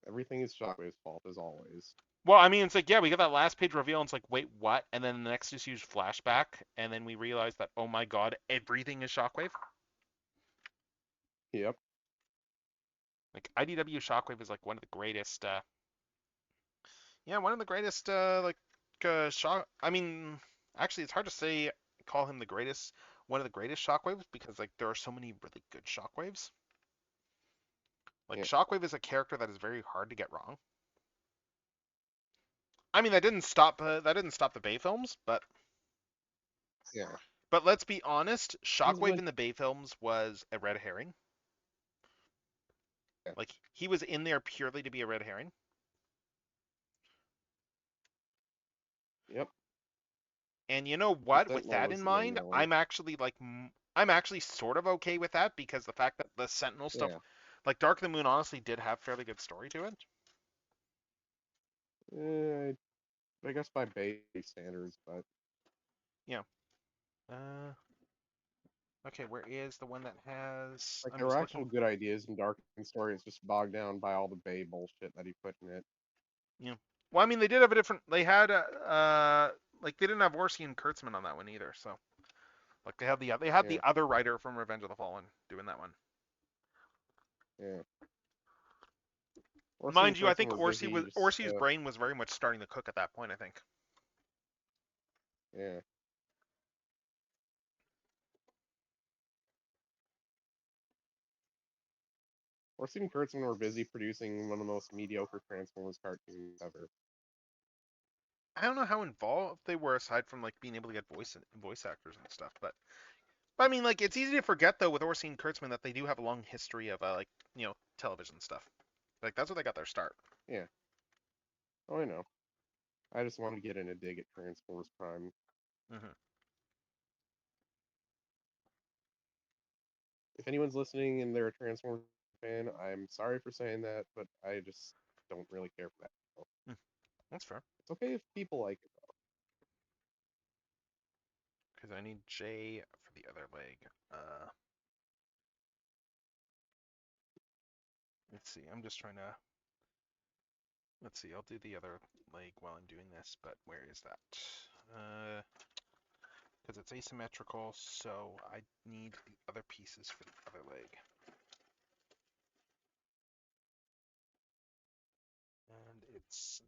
Everything is Shockwave's fault as always. Well, I mean, it's like, yeah, we got that last page reveal, and it's like, wait, what? And then the next issue's flashback, and then we realize that, oh my god, everything is Shockwave. Yep. Like, IDW Shockwave is like one of the greatest, one of the greatest, shock. I mean, actually, it's hard to say, call him the greatest, one of the greatest Shockwaves, because, like, there are so many really good Shockwaves. Like, Yeah. Shockwave is a character that is very hard to get wrong. I mean, that didn't stop the Bay films, but Yeah. let's be honest, He's Shockwave like, in the Bay films was a red herring. yeah. Like he was in there purely to be a red herring. Yep. And you know The what? With Sentinel that was in the main mind, villain. I'm actually sort of okay with that because the fact that the Sentinel stuff, Yeah. like Dark of the Moon, honestly did have fairly good story to it. I guess by base standards, but Yeah. Okay, where is the one that has? like I'm there were just actual looking. good ideas in Dark story. It's just bogged down by all the Bay bullshit that he put in it. Yeah. Well, I mean, they did have a different. They had like they didn't have Orsi and Kurtzman on that one either. So like they had Yeah. the other writer from Revenge of the Fallen doing that one. Yeah. Orson Mind and you, I Kurtzman think were busy just Orsi's brain was very much starting to cook at that point. I think. yeah. Orson and Kurtzman were busy producing one of the most mediocre Transformers cartoons ever. I don't know how involved they were aside from like being able to get voice actors and stuff, but I mean like it's easy to forget though with Orsi and Kurtzman that they do have a long history of like television stuff. Like that's where they got their start. Yeah. Oh, I know. I just wanted to get in a dig at Transformers Prime. Hmm. If anyone's listening and they're a Transformers fan, I'm sorry for saying that, but I just don't really care for that. That's fair. It's okay if people like it. Because I need J for the other leg. Let's see. I'm just trying to. Let's see. I'll do the other leg while I'm doing this, but where is that? Because it's asymmetrical, so I need the other pieces for the other leg. And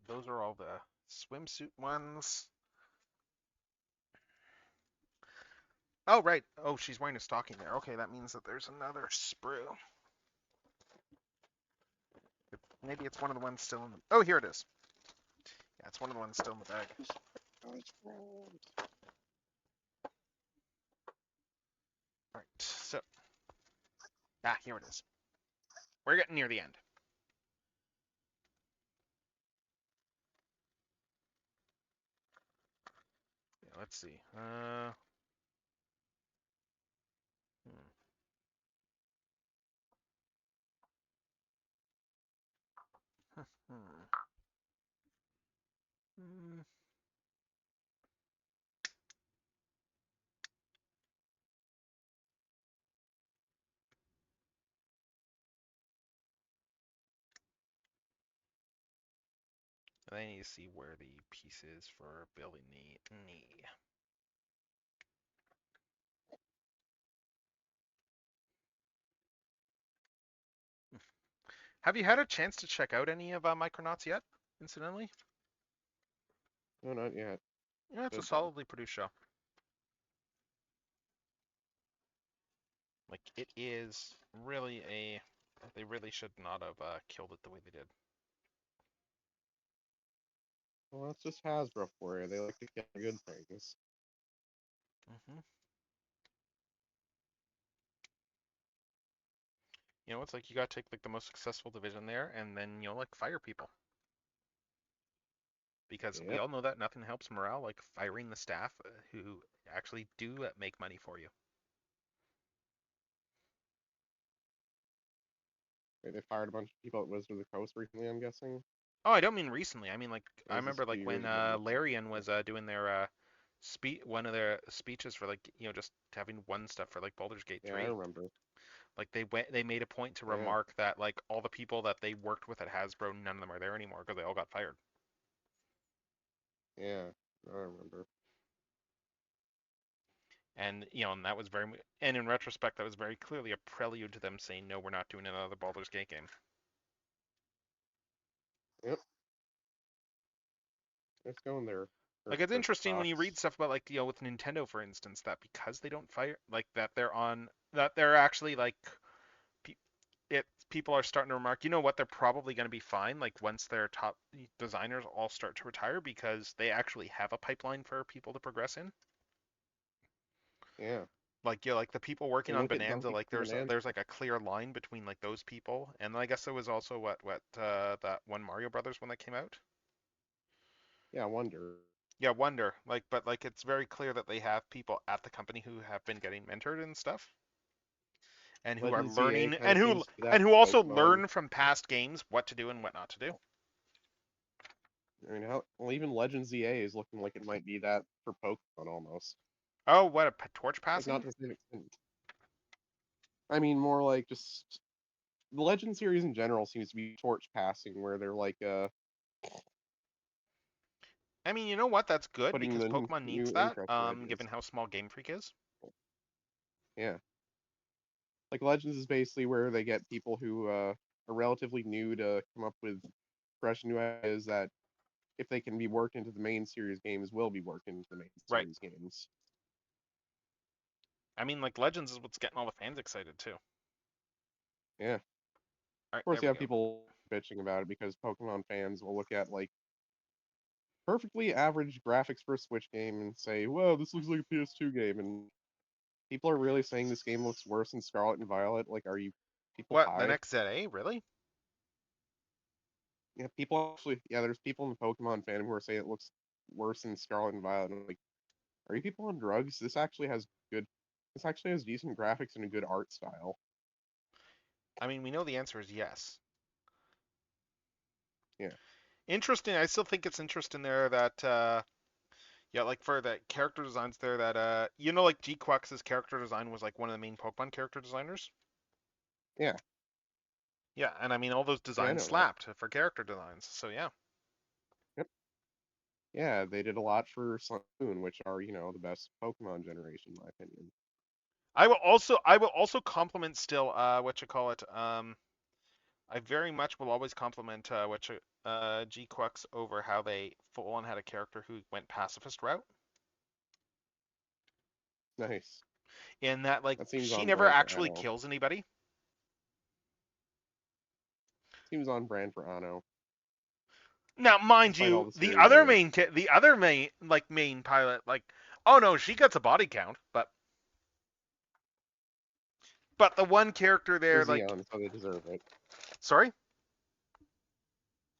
those are all the swimsuit ones. Oh, right. Oh, she's wearing a stocking there. Okay, that means that there's another sprue. Maybe it's one of the ones still in the... Oh, here it is. Yeah, it's one of the ones still in the bag. Alright, so... Ah, here it is. We're getting near the end. Yeah, let's see. And I need to see where the piece is for building the knee. Have you had a chance to check out any of Micronauts yet, incidentally? No, not yet. Yeah, it's a Good though. solidly produced show. Like, it is really a... They really should not have killed it the way they did. Well, that's just Hasbro for you. They like to get good things. Hmm. You know, it's like you gotta take like the most successful division there, and then like fire people, because we Yep. all know that nothing helps morale like firing the staff who actually do make money for you. They fired a bunch of people at Wizard of the Coast recently, I'm guessing. Oh, I don't mean recently. I mean like Or I was this remember a few like when years ago? Larian was doing their one of their speeches for like just having one stuff for like Baldur's Gate Yeah, I 3. remember. Like they made a point to Yeah, remark that like all the people that they worked with at Hasbro, none of them are there anymore because they all got fired. yeah, I remember. And and that was and in retrospect, that was very clearly a prelude to them saying, no, we're not doing another Baldur's Gate game. Yep, it's going there. Like it's interesting when you read stuff about like with Nintendo, for instance, that because they don't fire like that they're actually like people are starting to remark, you know what, they're probably going to be fine like once their top designers all start to retire because they actually have a pipeline for people to progress in. Yeah, Like like the people working and on look at Bonanza, Donkey like Kong Bonanza. there's like a clear line between like those people, and I guess there was also what that one Mario Brothers one that came out. Yeah, I wonder. Yeah, Wonder. Like, but like it's very clear that they have people at the company who have been getting mentored and stuff, and who are Legend ZA learning, kind of seems to be that and who with also Pokemon. learn from past games what to do and what not to do. I mean, well, even Legend ZA is looking like it might be that for Pokemon almost. Oh, what a torch Like not passing? to the same extent. I mean, more like just the Legend series in general seems to be torch passing, where they're like I mean, you know what? That's good putting because the Pokemon needs new that. interesting ideas. Given how small Game Freak is. Yeah, like Legends is basically where they get people who are relatively new to come up with fresh new ideas that, if they can be worked into the main series games, will be worked into the main Right. series games. I mean, like Legends is what's getting all the fans excited too. Yeah. All Of right, course, there you we have go. people bitching about it because Pokemon fans will look at like perfectly average graphics for a Switch game and say, "Whoa, this looks like a PS2 game," and people are really saying this game looks worse than Scarlet and Violet. Like, are you people What, the high? next ZA? Really? Yeah, people actually. Yeah, there's people in the Pokemon fandom who are saying it looks worse than Scarlet and Violet. And I'm like, are you people on drugs? This actually has good. This actually has decent graphics and a good art style. I mean, we know the answer is yes. Yeah. Interesting. I still think it's interesting there that yeah, like for the character designs there that like G-Quax's character design was like one of the main Pokemon character designers. Yeah. Yeah, and I mean all those Yeah, I designs know that. slapped for character designs. So yeah. Yep. Yeah, they did a lot for Sun and Moon, which are, the best Pokemon generation, in my opinion. I will also compliment still what you call it. I very much will always compliment G-Quax over how they full on had a character who went pacifist route. Nice. In that like That seems she on never brand for actually Anno. kills anybody. Seems on brand for Anno, Now, mind despite all you, the the series other items. main pilot, like, oh no, she gets a body count, but the one character They're there, like, Xeon, so they deserve it. sorry,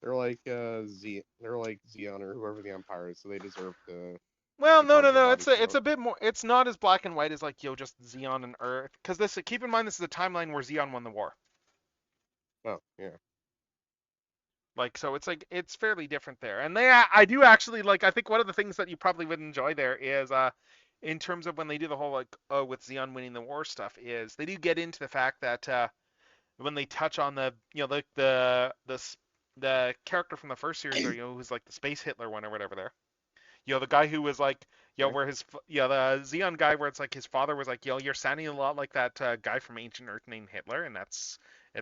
They're like they're like Xeon or whoever the Empire is, so they deserve to well, be no, part no, of the no, body it's count. a bit more. It's not as black and white as like just Xeon and Earth, because this keep in mind this is a timeline where Xeon won the war. Oh, yeah. Like, so it's like it's fairly different there. And I do actually like. I think one of the things that you probably would enjoy there is in terms of when they do the whole like with Xeon winning the war stuff is they do get into the fact that when they touch on the the character from the first series, or who's like the space Hitler one or whatever there. The guy who was like, Okay. where the Xeon guy, where it's like his father was like, you're sounding a lot like that guy from Ancient Earth named Hitler, and it's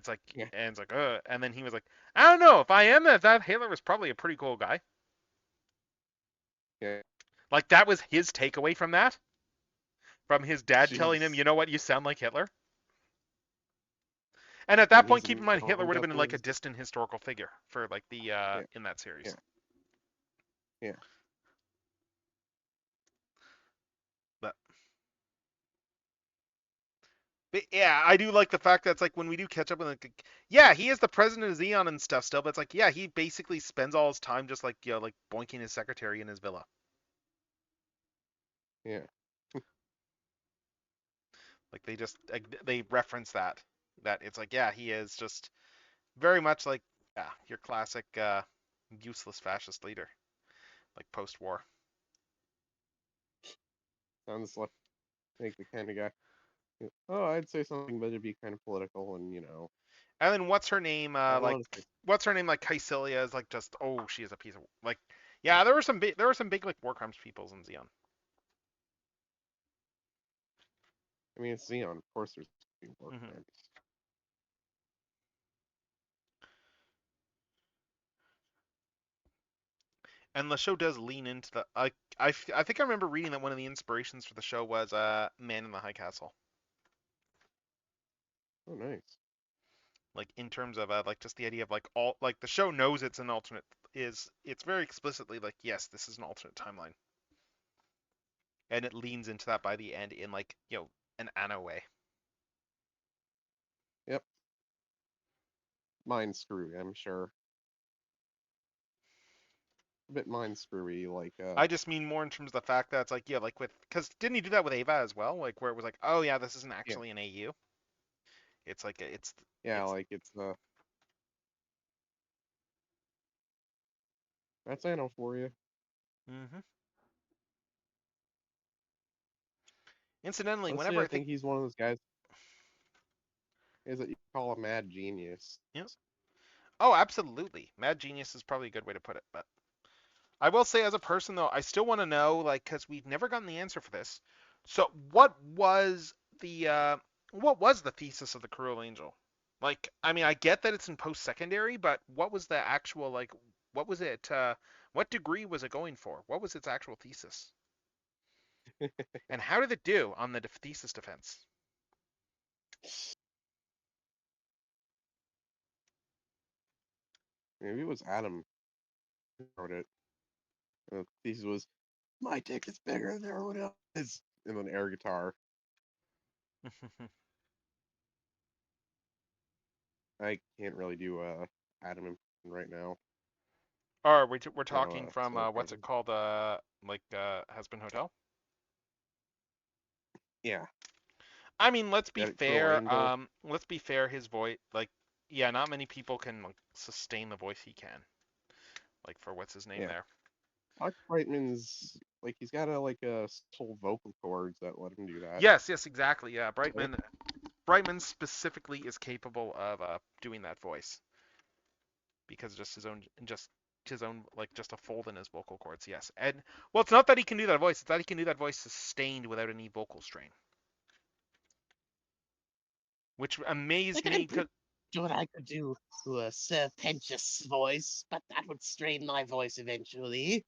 like, Yeah. and it's like, and then he was like, I don't know, if I am that Hitler was probably a pretty cool guy. Yeah. Like that was his takeaway from his dad telling him, Jeez. you know what, you sound like Hitler. And at that And point, he's keep in in mind, no, Hitler I'm would have been guessing like a is distant historical figure for like the yeah. in that series. Yeah. Yeah. But yeah, I do like the fact that it's like when we do catch up with like, yeah, he is the president of Xeon and stuff still, but it's like, yeah, he basically spends all his time just like, like boinking his secretary in his villa. Yeah. Like they reference that it's like, yeah, he is just very much like, yeah, your classic useless fascist leader, like post-war. Sounds like the kind of guy. Oh, I'd say something, but it'd be kind of political, and And then what's her name? I don't want to say. What's her name? Like Caecilia is like just, oh, she is a piece of like, yeah. There were some big like war crimes peoples in Xeon. I mean, it's Xeon. Of course, there's more Mhm. crimes. And the show does lean into the I think I remember reading that one of the inspirations for the show was Man in the High Castle. Oh, nice. Like in terms of like just the idea of like all like the show knows it's an alternate it's very explicitly like, yes, this is an alternate timeline. And it leans into that by the end in like, an Anna way. Yep. Mind screwy, I'm sure. A bit mind screwy, like I just mean more in terms of the fact that it's like, yeah, like because didn't he do that with Ava as well? Like where it was like, oh yeah, this isn't yeah, actually an AU. It's like yeah, it's like it's that's Anno for you. hmm Incidentally, Honestly, whenever I I think, think he's one of those guys is that you call a mad genius. yeah, oh, absolutely, Mad Genius is probably a good way to put it. But I will say, as a person though, I still want to know, like, because we've never gotten the answer for this. So, what was the thesis of the Cruel Angel? Like, I mean, I get that it's in post-secondary, but what was the actual like? What was it? What degree was it going for? What was its actual thesis? And how did it do on the thesis defense? Maybe it was Adam who wrote it. The thesis was, my dick is bigger than everyone else's, and an air guitar. I can't really do Adam impression right now. Or we're talking So from so what's it probably called? Has Been Hotel. yeah. I mean, let's be That Cruel fair. Angel. Let's be fair. His voice, like, yeah, not many people can like sustain the voice he can. Like for what's his name Yeah. there? Alex Brightman's like he's got a full vocal cords that let him do that. Yes, exactly. Yeah, So, Brightman specifically is capable of doing that voice because just his own like just a fold in his vocal cords. Yes, and well, it's not that he can do that voice; it's that he can do that voice sustained without any vocal strain, which amazed Like me. I'm pretty sure I could do a serpentous voice, but that would strain my voice eventually.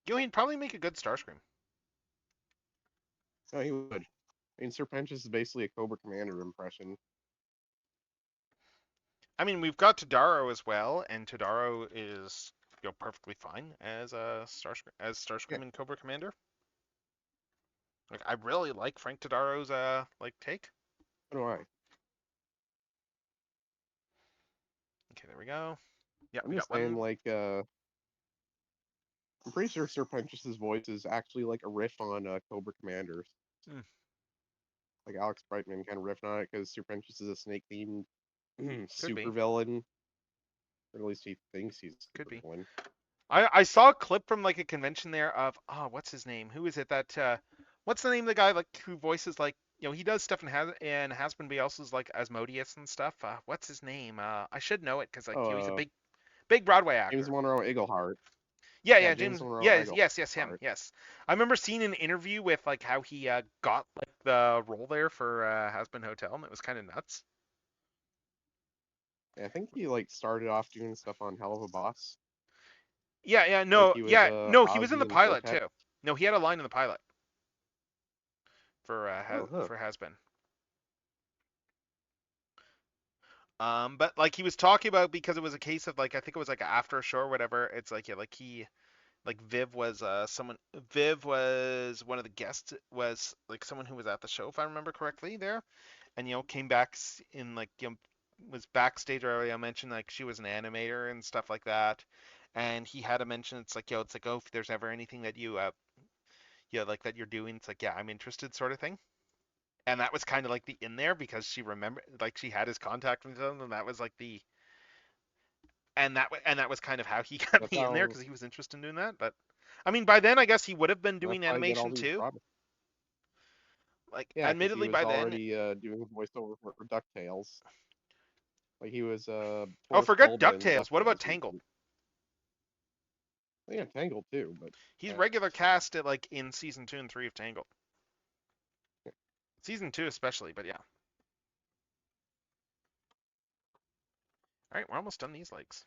He'd probably make a good Starscream. no, he would. I mean, Serpentius is basically a Cobra Commander impression. I mean, we've got Tadaro as well, and Tadaro is perfectly fine as a Yeah, Starscream and Cobra Commander. Like I really like Frank Tadaro's like take. so do I. Okay, there we go. Yeah, I'm we just got saying, one. like, I'm pretty sure Serpentius's voice is actually like a riff on Cobra Commanders. Hmm, Like Alex Brightman kind of riffed on it because Serpentius is a snake-themed could be, supervillain. Or at least he thinks he's a could be. supervillain. I saw a clip from like a convention there of what's his name? Who is it that what's the name of the guy like who voices like he does stuff and has been be also like Asmodeus and stuff. What's his name? I should know it because like he's a Oh, big Broadway James actor. Monroe Eaglehart. Yeah, Yeah, yeah, James James. Monroe Yeah, yes, him. Eaglehart. Yes, I remember seeing an interview with like how he got like the role there for Has Been Hotel, and it was kind of nuts. Yeah, I think he like started off doing stuff on Hell of a Boss. Yeah, Like no, he was yeah, no, he was in Ozzy the and pilot Vortex. too. No, he had a line in the pilot Oh, huh. for Has Been. But like he was talking about because it was a case of like I think it was like after a show or whatever. It's like yeah, like he like Viv was someone. Viv was one of the guests. Was like someone who was at the show if I remember correctly there, and came back in like was backstage earlier. I mentioned like she was an animator and stuff like that, and he had to mention it's like it's like oh if there's ever anything that you like that you're doing it's like yeah I'm interested sort of thing. And that was kind of like the in there because she remembered like she had his contact with him and that was like the and that was kind of how he got That's me in there how because he was interested in doing that. But I mean, by then I guess he would have been that's doing how you get all animation these too. products. Like, Yeah, because he admittedly, was by then, already doing voiceover for DuckTales. Like he was oh, Forrest forget Bulba in Ducktales. What about DuckTales Tangled? recently. Yeah, Tangled too, but He's regular cast at like in season 2 and 3 of Tangled. Season 2 especially, but yeah. All right, we're almost done these legs.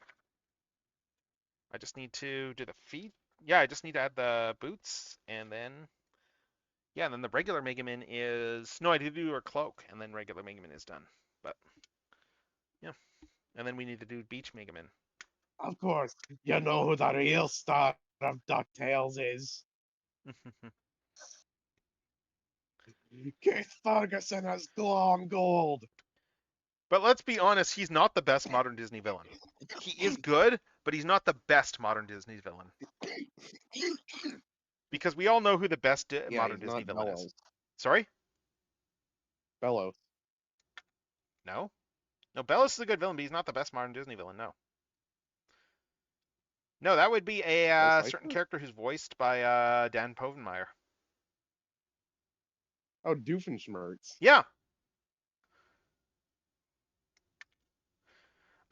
I just need to do the feet. Yeah, I just need to add the boots, and then yeah, and then the regular Mega Man is no, I did do her cloak, and then regular Mega Man is done. But yeah, and then we need to do Beach Mega Man. of course, you know who the real star of DuckTales is. Keith Ferguson as Glom Gold. But let's be honest, he's not the best modern Disney villain. He is good, but he's not the best modern Disney villain. Because we all know who the best Yeah, modern he's Disney not villain Bellows. is. Sorry? Bellows. No? No, Bellows is a good villain, but he's not the best modern Disney villain, no. No, that would be a certain character who's voiced by Dan Povenmire. Oh, Doofenshmirtz. Yeah.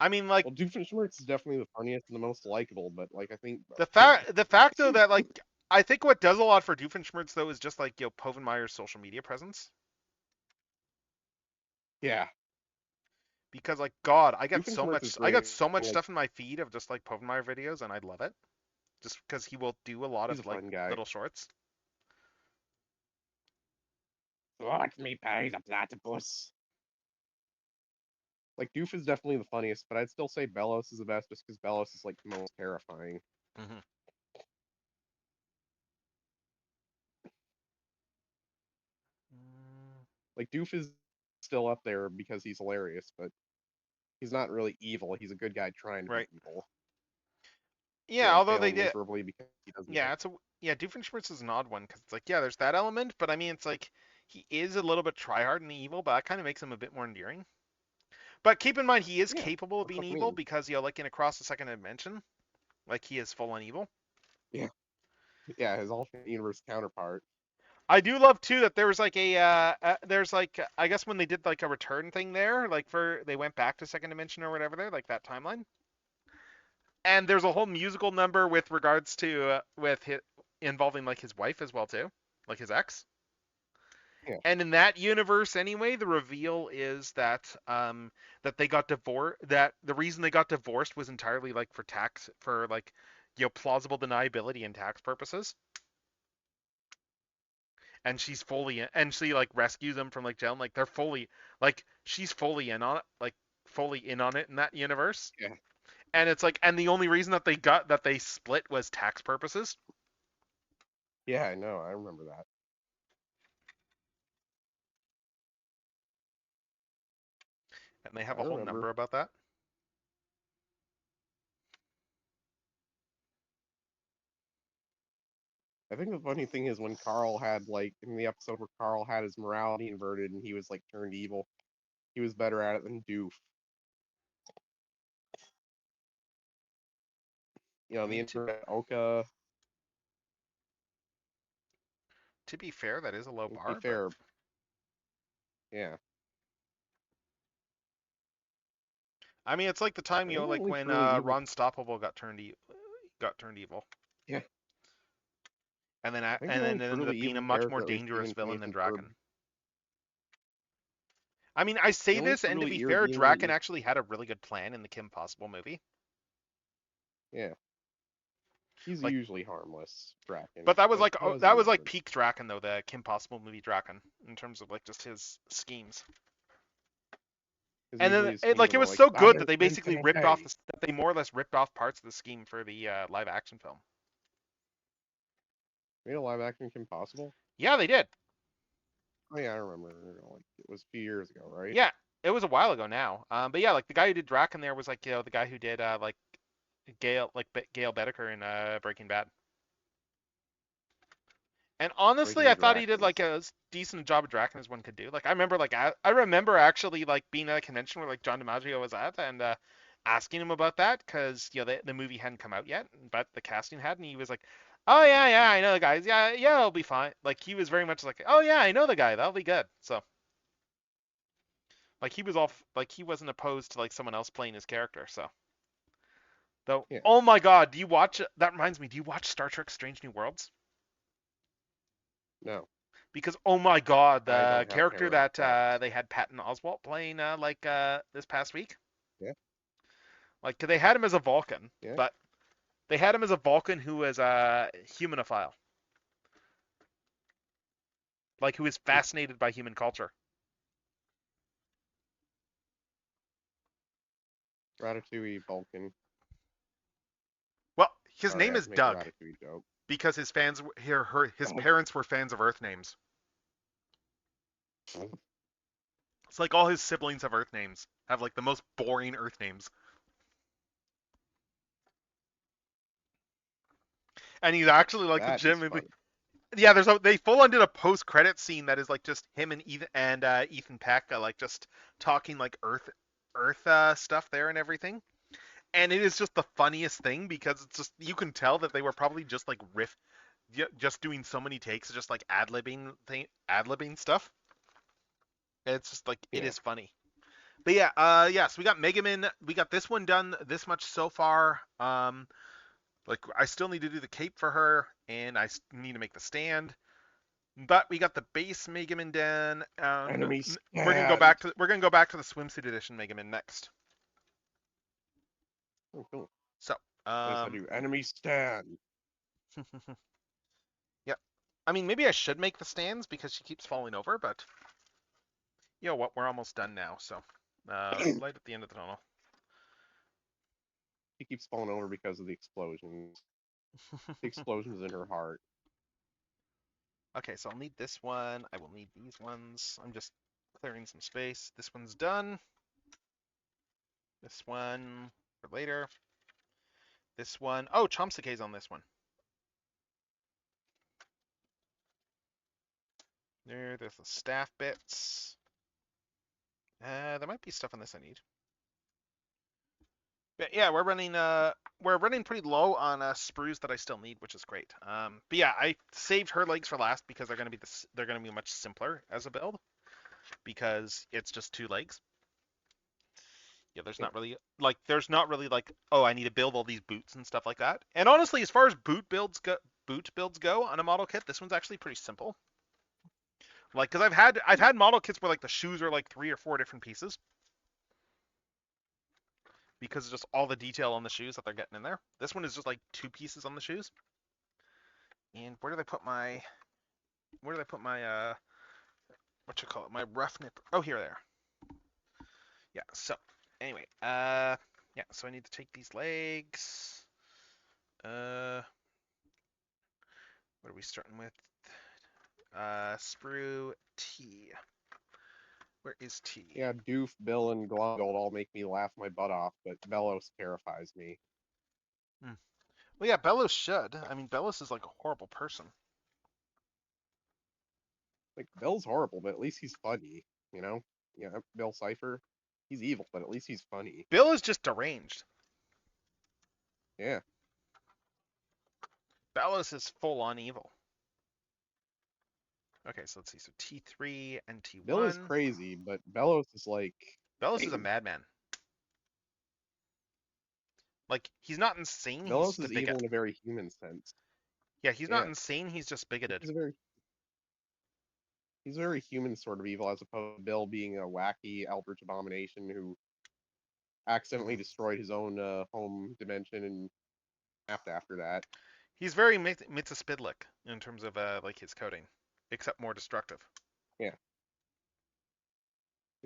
I mean, like, Well, Doofenshmirtz is definitely the funniest and the most likable, but like I think the fact though that like I think what does a lot for Doofenshmirtz though is just like Povenmire's social media presence. yeah, Because like God, I got Doofenshmirtz is I got great. so much Like stuff in my feed of just like Povenmire videos, and I love it. Just because he will do a lot he's a of like fun guy. little shorts. Watch me pay the platypus. Like Doof is definitely the funniest, but I'd still say Bellows is the best just because Bellows is like the most terrifying. Mm-hmm. Like Doof is still up there because he's hilarious, but he's not really evil. He's a good guy trying to Right. be evil. Yeah, And although they failing did. miserably because he doesn't. Yeah, Doofenshmirtz is an odd one because it's like yeah, there's that element, but I mean it's like he is a little bit tryhard and evil, but that kind of makes him a bit more endearing. But keep in mind he is Yeah, capable of that's being what I evil mean. because like in Across the Second Dimension, like he is full on evil. Yeah, yeah, his alternate universe counterpart. I do love too that there was like there's like I guess when they did like a return thing there, like for they went back to Second Dimension or whatever there, like that timeline. And there's a whole musical number with regards to involving like his wife as well too, like his ex. Yeah, And in that universe anyway, the reveal is that they got divorced. That the reason they got divorced was entirely like for like plausible deniability and tax purposes. And she like rescues them from like jail. And, like they're fully like she's fully in on it, like fully in on it in that universe. yeah, And it's like and the only reason that they split was tax purposes. yeah. I know. I remember that. And they have I a whole remember. number about that. I think the funny thing is when Carl had like in the episode where Carl had his morality inverted and he was like turned evil, he was better at it than Doof. You know, the internet Oka. To be fair, that is a low To bar, be fair, but yeah. I mean, it's like the time I think the like only when truly evil. Ron Stoppable got turned evil. Yeah. And then I think and the then only it ended truly up being a evil much more character, at least dangerous even to me, villain is than Ferb. Draken. I mean, I say The only this, and to truly be fair, irredeemable Draken actually had a really good plan in the Kim Possible movie. Yeah. He's Like, usually harmless, Draken. but that was he like wasn't. peak Draken though, the Kim Possible movie Draken, in terms of like just his schemes. And then usually schemes like it about was like so good that 100 they cents basically in a ripped off day. that they more or less ripped off parts of the scheme for the live action film. Made a live action Kim Possible? Yeah, they did. Oh yeah, I remember. Like it was a few years ago, right? Yeah, it was a while ago now. But yeah, like the guy who did Draken there was like the guy who did like Gail Bedecker in Breaking Bad. And honestly, I Breaking thought he did Draken. like a decent job of Draken as one could do. Like I remember I remember actually like being at a convention where like John DiMaggio was at and asking him about that because the movie hadn't come out yet, but the casting had, and he was like, "Oh yeah, I know the guys. Yeah, it'll be fine." Like he was very much like, "Oh yeah, I know the guy. That'll be good." So like he was like he wasn't opposed to like someone else playing his character. So though, Yeah. oh my God, do you watch? That reminds me. Do you watch Star Trek: Strange New Worlds? No, Because oh my God, I the don't have character Paramount that Plus. they had Patton Oswalt playing this past week, Yeah, like they had him as a Vulcan, yeah. but they had him as a Vulcan who was a humanophile, like who is Hmm. fascinated by human culture. Ratatouille Vulcan. Well, his Sorry, I name had is to make a Doug Ratatouille joke. because his Oh, parents were fans of Earth names. oh, It's like all his siblings have Earth names, have like the most boring Earth names, and he's actually like that is legitimately. funny. Yeah, they full on did a post credit scene that is like just him and Ethan Peck like just talking like Earth stuff there and everything, and it is just the funniest thing because it's just you can tell that they were probably just like just doing so many takes, just like ad libbing stuff. It's just like it Yeah. is funny. But yeah, so we got Mega Man. We got this one done this much so far. Like I still need to do the cape for her, and need to make the stand. But we got the base Mega Man done. Enemy We're gonna go stand. back to the swimsuit edition Mega Man next. Oh, cool. So, Yes, I do. Enemy stand. yeah. I mean, maybe I should make the stands because she keeps falling over, but you know what? We're almost done now. So, light at the end of the tunnel. She keeps falling over because of the explosions. The explosions in her heart. Okay, so I'll need this one. I will need these ones. I'm just clearing some space. This one's done. This one for later. This one. Oh, Chomsuke's on this one. There's the staff bits. There might be stuff on this I need. But yeah, we're running pretty low on sprues that I still need, which is great. But yeah, I saved her legs for last because they're gonna be much simpler as a build because it's just 2 legs. Yeah, there's not really like, oh, I need to build all these boots and stuff like that. And honestly, as far as boot builds go on a model kit, this one's actually pretty simple. Like, because I've had model kits where like the shoes are like 3 or 4 different pieces because of just all the detail on the shoes that they're getting in there. This one is just like 2 pieces on the shoes. And where did I put my what you call it? My rough nip. Oh, here there. Yeah. So anyway, yeah. So I need to take these legs. What are we starting with? Sprue T. Where is T? Yeah, Doof, Bill, and Glongold all make me laugh my butt off, but Belos terrifies me. Well, yeah, Bellows should. I mean, Bellows is like a horrible person. Like, Bill's horrible, but at least he's funny, you know? Yeah, Bill Cipher, he's evil, but at least he's funny. Bill is just deranged. Yeah. Bellows is full on evil. Okay, so let's see. So T3 and T1. Bill is crazy, but Belos is like... Bellows is a madman. Like, he's not insane, he's Belos just a is evil bigot. in a very human sense. Yeah, he's not insane, he's just bigoted. He's a very human sort of evil, as opposed to Bill being a wacky eldritch abomination who accidentally destroyed his own home dimension and after that. He's very Mitaspidlic in terms of like his coding, except more destructive. Yeah.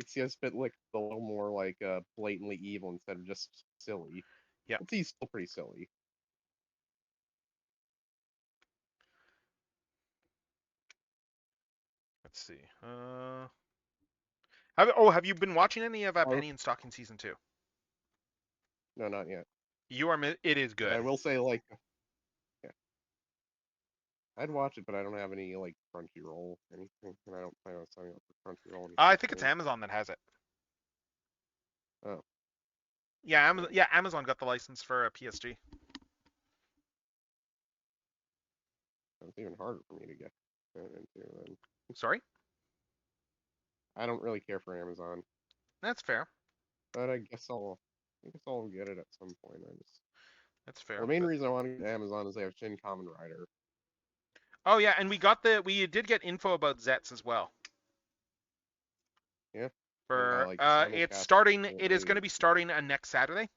It's just been like a little more like blatantly evil instead of just silly. Yeah. But he's still pretty silly. Let's see. Have you been watching any of Penny and Stocking season 2? No, not yet. It is But good. I will say, like, yeah, I'd watch it, but I don't have any like Crunchyroll anything, and I don't plan on signing up for Crunchyroll. I think it's Amazon that has it. Oh. Yeah, Amazon got the license for PSG. It's even harder for me to get into. And Sorry? I don't really care for Amazon, That's fair. but I guess I'll get it at some point. That's fair. Well, the main reason I want to get Amazon is they have Shin Kamen Rider. Oh yeah, and we did get info about Zets as well. Yeah. For Like, it's simulcast starting. It is apparently- going to be starting next Saturday.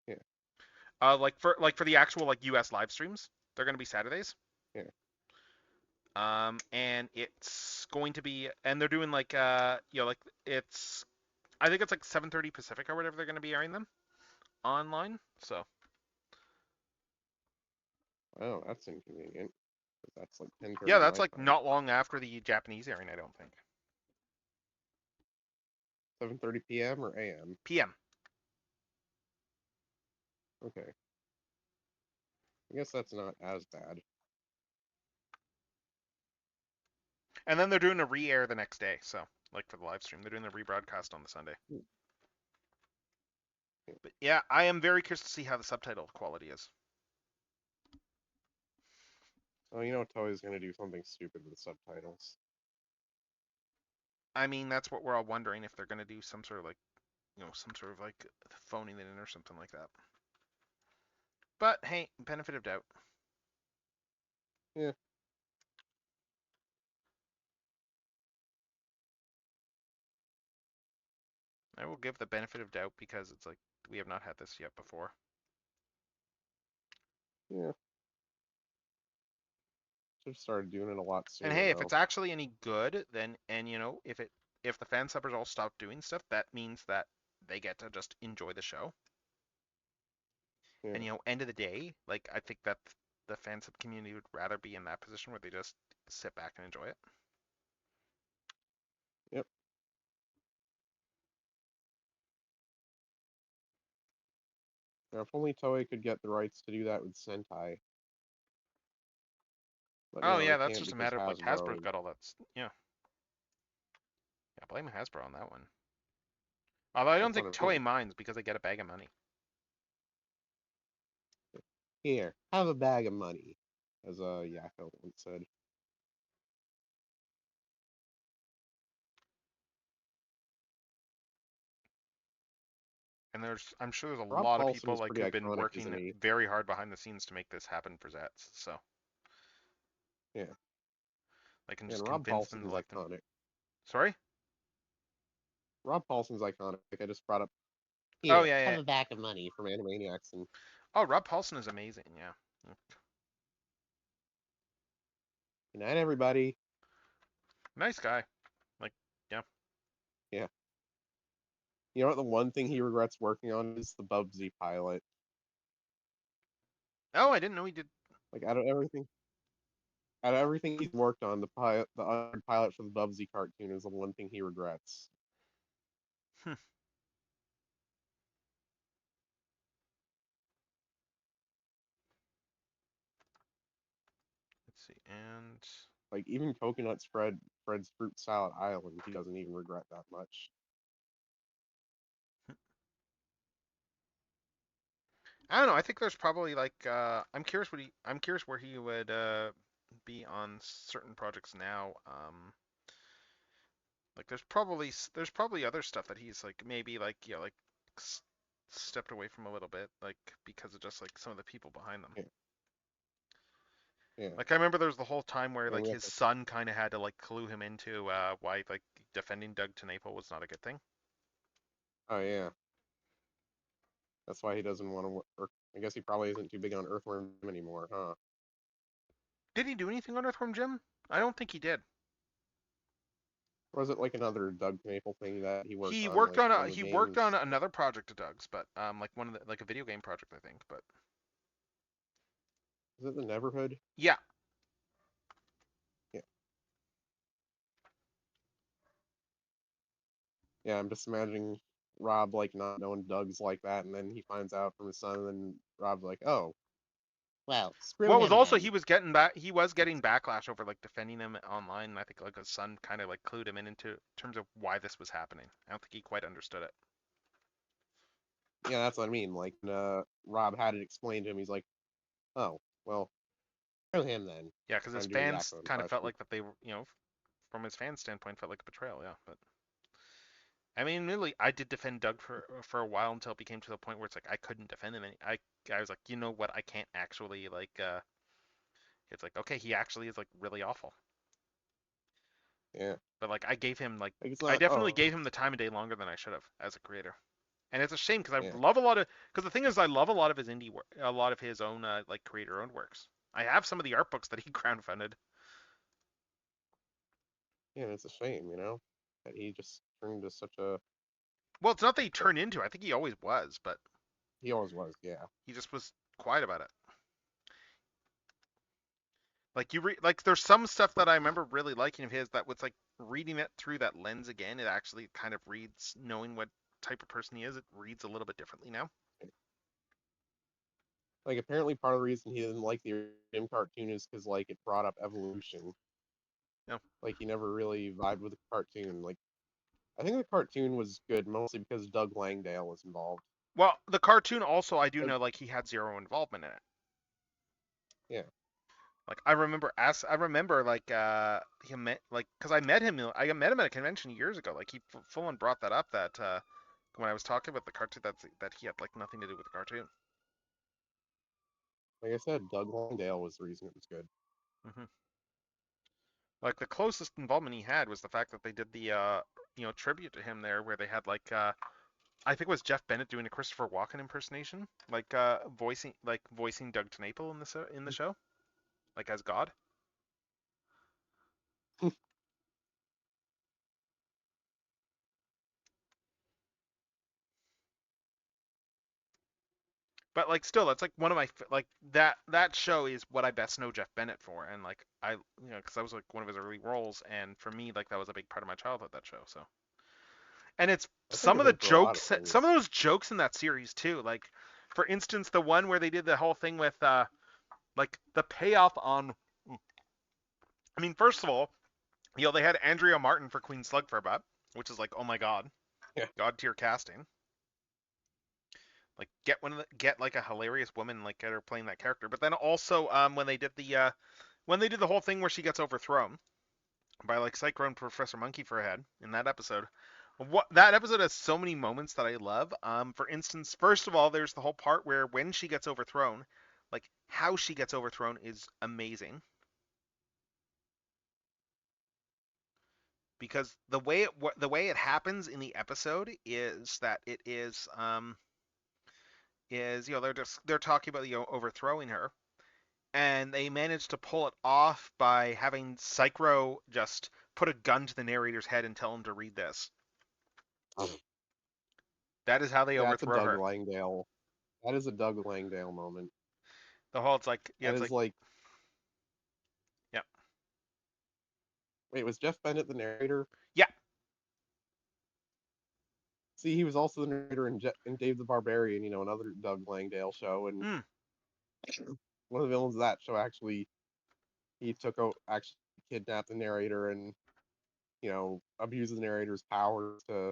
Yeah. Like for the actual like U.S. live streams, they're going to be Saturdays. Yeah. And it's going to be, and they're doing like like it's, I think it's like 7:30 Pacific or whatever they're going to be airing them online. So. Oh, that's inconvenient. That's like 10:30. Yeah, that's my like time. not long after the Japanese airing, I don't think. 7:30 p.m. or a.m. PM. Okay. I guess that's not as bad. And then they're doing a re-air the next day, so like for the live stream, they're doing the rebroadcast on the Sunday. But yeah, I am very curious to see how the subtitle quality is. Oh, you know, Toei's gonna do something stupid with the subtitles. I mean, that's what we're all wondering, if they're going to do some sort of like, some sort of like phoning it in or something like that. But hey, benefit of doubt. Yeah. I will give the benefit of doubt because it's like we have not had this yet before. Yeah. Should have started doing it a lot sooner. And hey, if though. it's actually any good, then if the fan subbers all stop doing stuff, that means that they get to just enjoy the show. Yeah. And end of the day, like I think that the fan sub community would rather be in that position where they just sit back and enjoy it. Yep. Now, if only Toei could get the rights to do that with Sentai. But, Oh they yeah, that's can't just a because matter of like Hasbro's Hasbro- got all that. Yeah. Yeah, blame Hasbro on that one. Although I don't That's think what I'm Toei minds because they get a bag of money. Here, have a bag of money, as Yakko once said. And I'm sure there's a Rob lot of Paulson people is like pretty who've been iconic, working isn't he? very hard behind the scenes to make this happen for Zets. So. Yeah. I can And just Rob convince them Paulson's to like them. iconic. Sorry? Rob Paulson's iconic. I just brought up. Oh, Here, yeah, have yeah. a bag of money from Animaniacs and. Oh, Rob Paulson is amazing. Yeah. Good night, everybody. Nice guy. Like, yeah. Yeah. You know what? The one thing he regrets working on is the Bubsy pilot. Oh, I didn't know he did. Like out of everything he's worked on, the other pilot for the Bubsy cartoon is the one thing he regrets. Let's see. And Like even Coconut's Fred's Fruit Salad Island, he doesn't even regret that much. I don't know. I think there's probably like I'm curious where he would be on certain projects now. Like there's probably other stuff that he's like maybe like like stepped away from a little bit, like because of just like some of the people behind them. Yeah. Yeah. Like I remember there was the whole time where Yeah, like we his have to- son kind of had to like clue him into why like defending Doug Tenaple was not a good thing. Oh yeah. That's why he doesn't want to work. I guess he probably isn't too big on Earthworm Jim anymore, huh? Did he do anything on Earthworm Jim? I don't think he did. Or was it like another Doug Maple thing that he worked He on, worked like on one of the he worked on games? another project of Doug's, but like one of the like a video game project, I think. But Is it the Neverhood? yeah, Yeah. Yeah, I'm just imagining Rob like not knowing Doug's like that, and then he finds out from his son, and then Rob's like, "Oh, Well, screw well, it was him also then. he was getting backlash over like defending him online. And I think like his son kind of like clued him into terms of why this was happening. I don't think he quite understood it. yeah, that's what I mean." Like, Rob had it explained to him. He's like, "Oh, well, screw him then." Yeah, because his Trying to do the fans Yakko kind of felt impression. like that they were, from his fan standpoint, felt like a betrayal. Yeah, but I mean, really, I did defend Doug for a while until it became to the point where it's like I couldn't defend him. And I was like, you know what, I can't actually like. It's like okay, he actually is like really awful. Yeah, But like I gave him like like it's I not. definitely Oh, gave him the time of day longer than I should have as a creator. And it's a shame because I yeah, love a lot of because the thing is I love a lot of his indie work, a lot of his own like creator owned works. I have some of the art books that he crowdfunded. yeah. It's a shame, that he just turned into such a. Well, it's not that he turned into. I think he always was, but He always was. Yeah. he just was quiet about it. Like like there's some stuff that I remember really liking of his that was like reading it through that lens again, it actually kind of reads knowing what type of person he is, it reads a little bit differently now. Like apparently part of the reason he didn't like the Jim cartoon is because like it brought up evolution. No. Like he never really vibed with the cartoon. Like I think the cartoon was good mostly because Doug Langdale was involved. Well, the cartoon also I do Like, know like he had zero involvement in it. yeah, Like I remember like he met like because I met him at a convention years ago. Like he full on brought that up that when I was talking about the cartoon that he had like nothing to do with the cartoon. like I said, Doug Langdale was the reason it was good. Hmm. Like the closest involvement he had was the fact that they did the tribute to him there where they had like I think it was Jeff Bennett doing a Christopher Walken impersonation, like voicing Doug TenNapel in the show, like as God. But like still, that's like one of my like that show is what I best know Jeff Bennett for, and like because that was like one of his early roles, and for me like that was a big part of my childhood, that show. So and it's I think some of of the him for a lot of jokes, some things. of those jokes in that series too. Like for instance, the one where they did the whole thing with like the payoff on. I mean, first of all, they had Andrea Martin for Queen Slugfurbutt, which is like oh my god, Yeah, god tier casting. Like get like a hilarious woman, like get her playing that character. But then also when they did the whole thing where she gets overthrown by like Cyclone Professor Monkey for a head in that episode. What that episode has so many moments that I love. For instance, first of all, there's the whole part where when she gets overthrown, like how she gets overthrown is amazing because the way it happens in the episode is that it is they're talking about overthrowing her, and they managed to pull it off by having Psychro just put a gun to the narrator's head and tell him to read this. That is how they yeah, that's a overthrow Doug her. Langdale. That is a Doug Langdale moment. The whole it's like yeah, That it's is like like, yeah, wait, was Jeff Bennett the narrator? yeah. See, he was also the narrator in Dave the Barbarian, another Doug Langdale show, and Mm. one of the villains of that show actually he actually kidnapped the narrator and abused the narrator's power to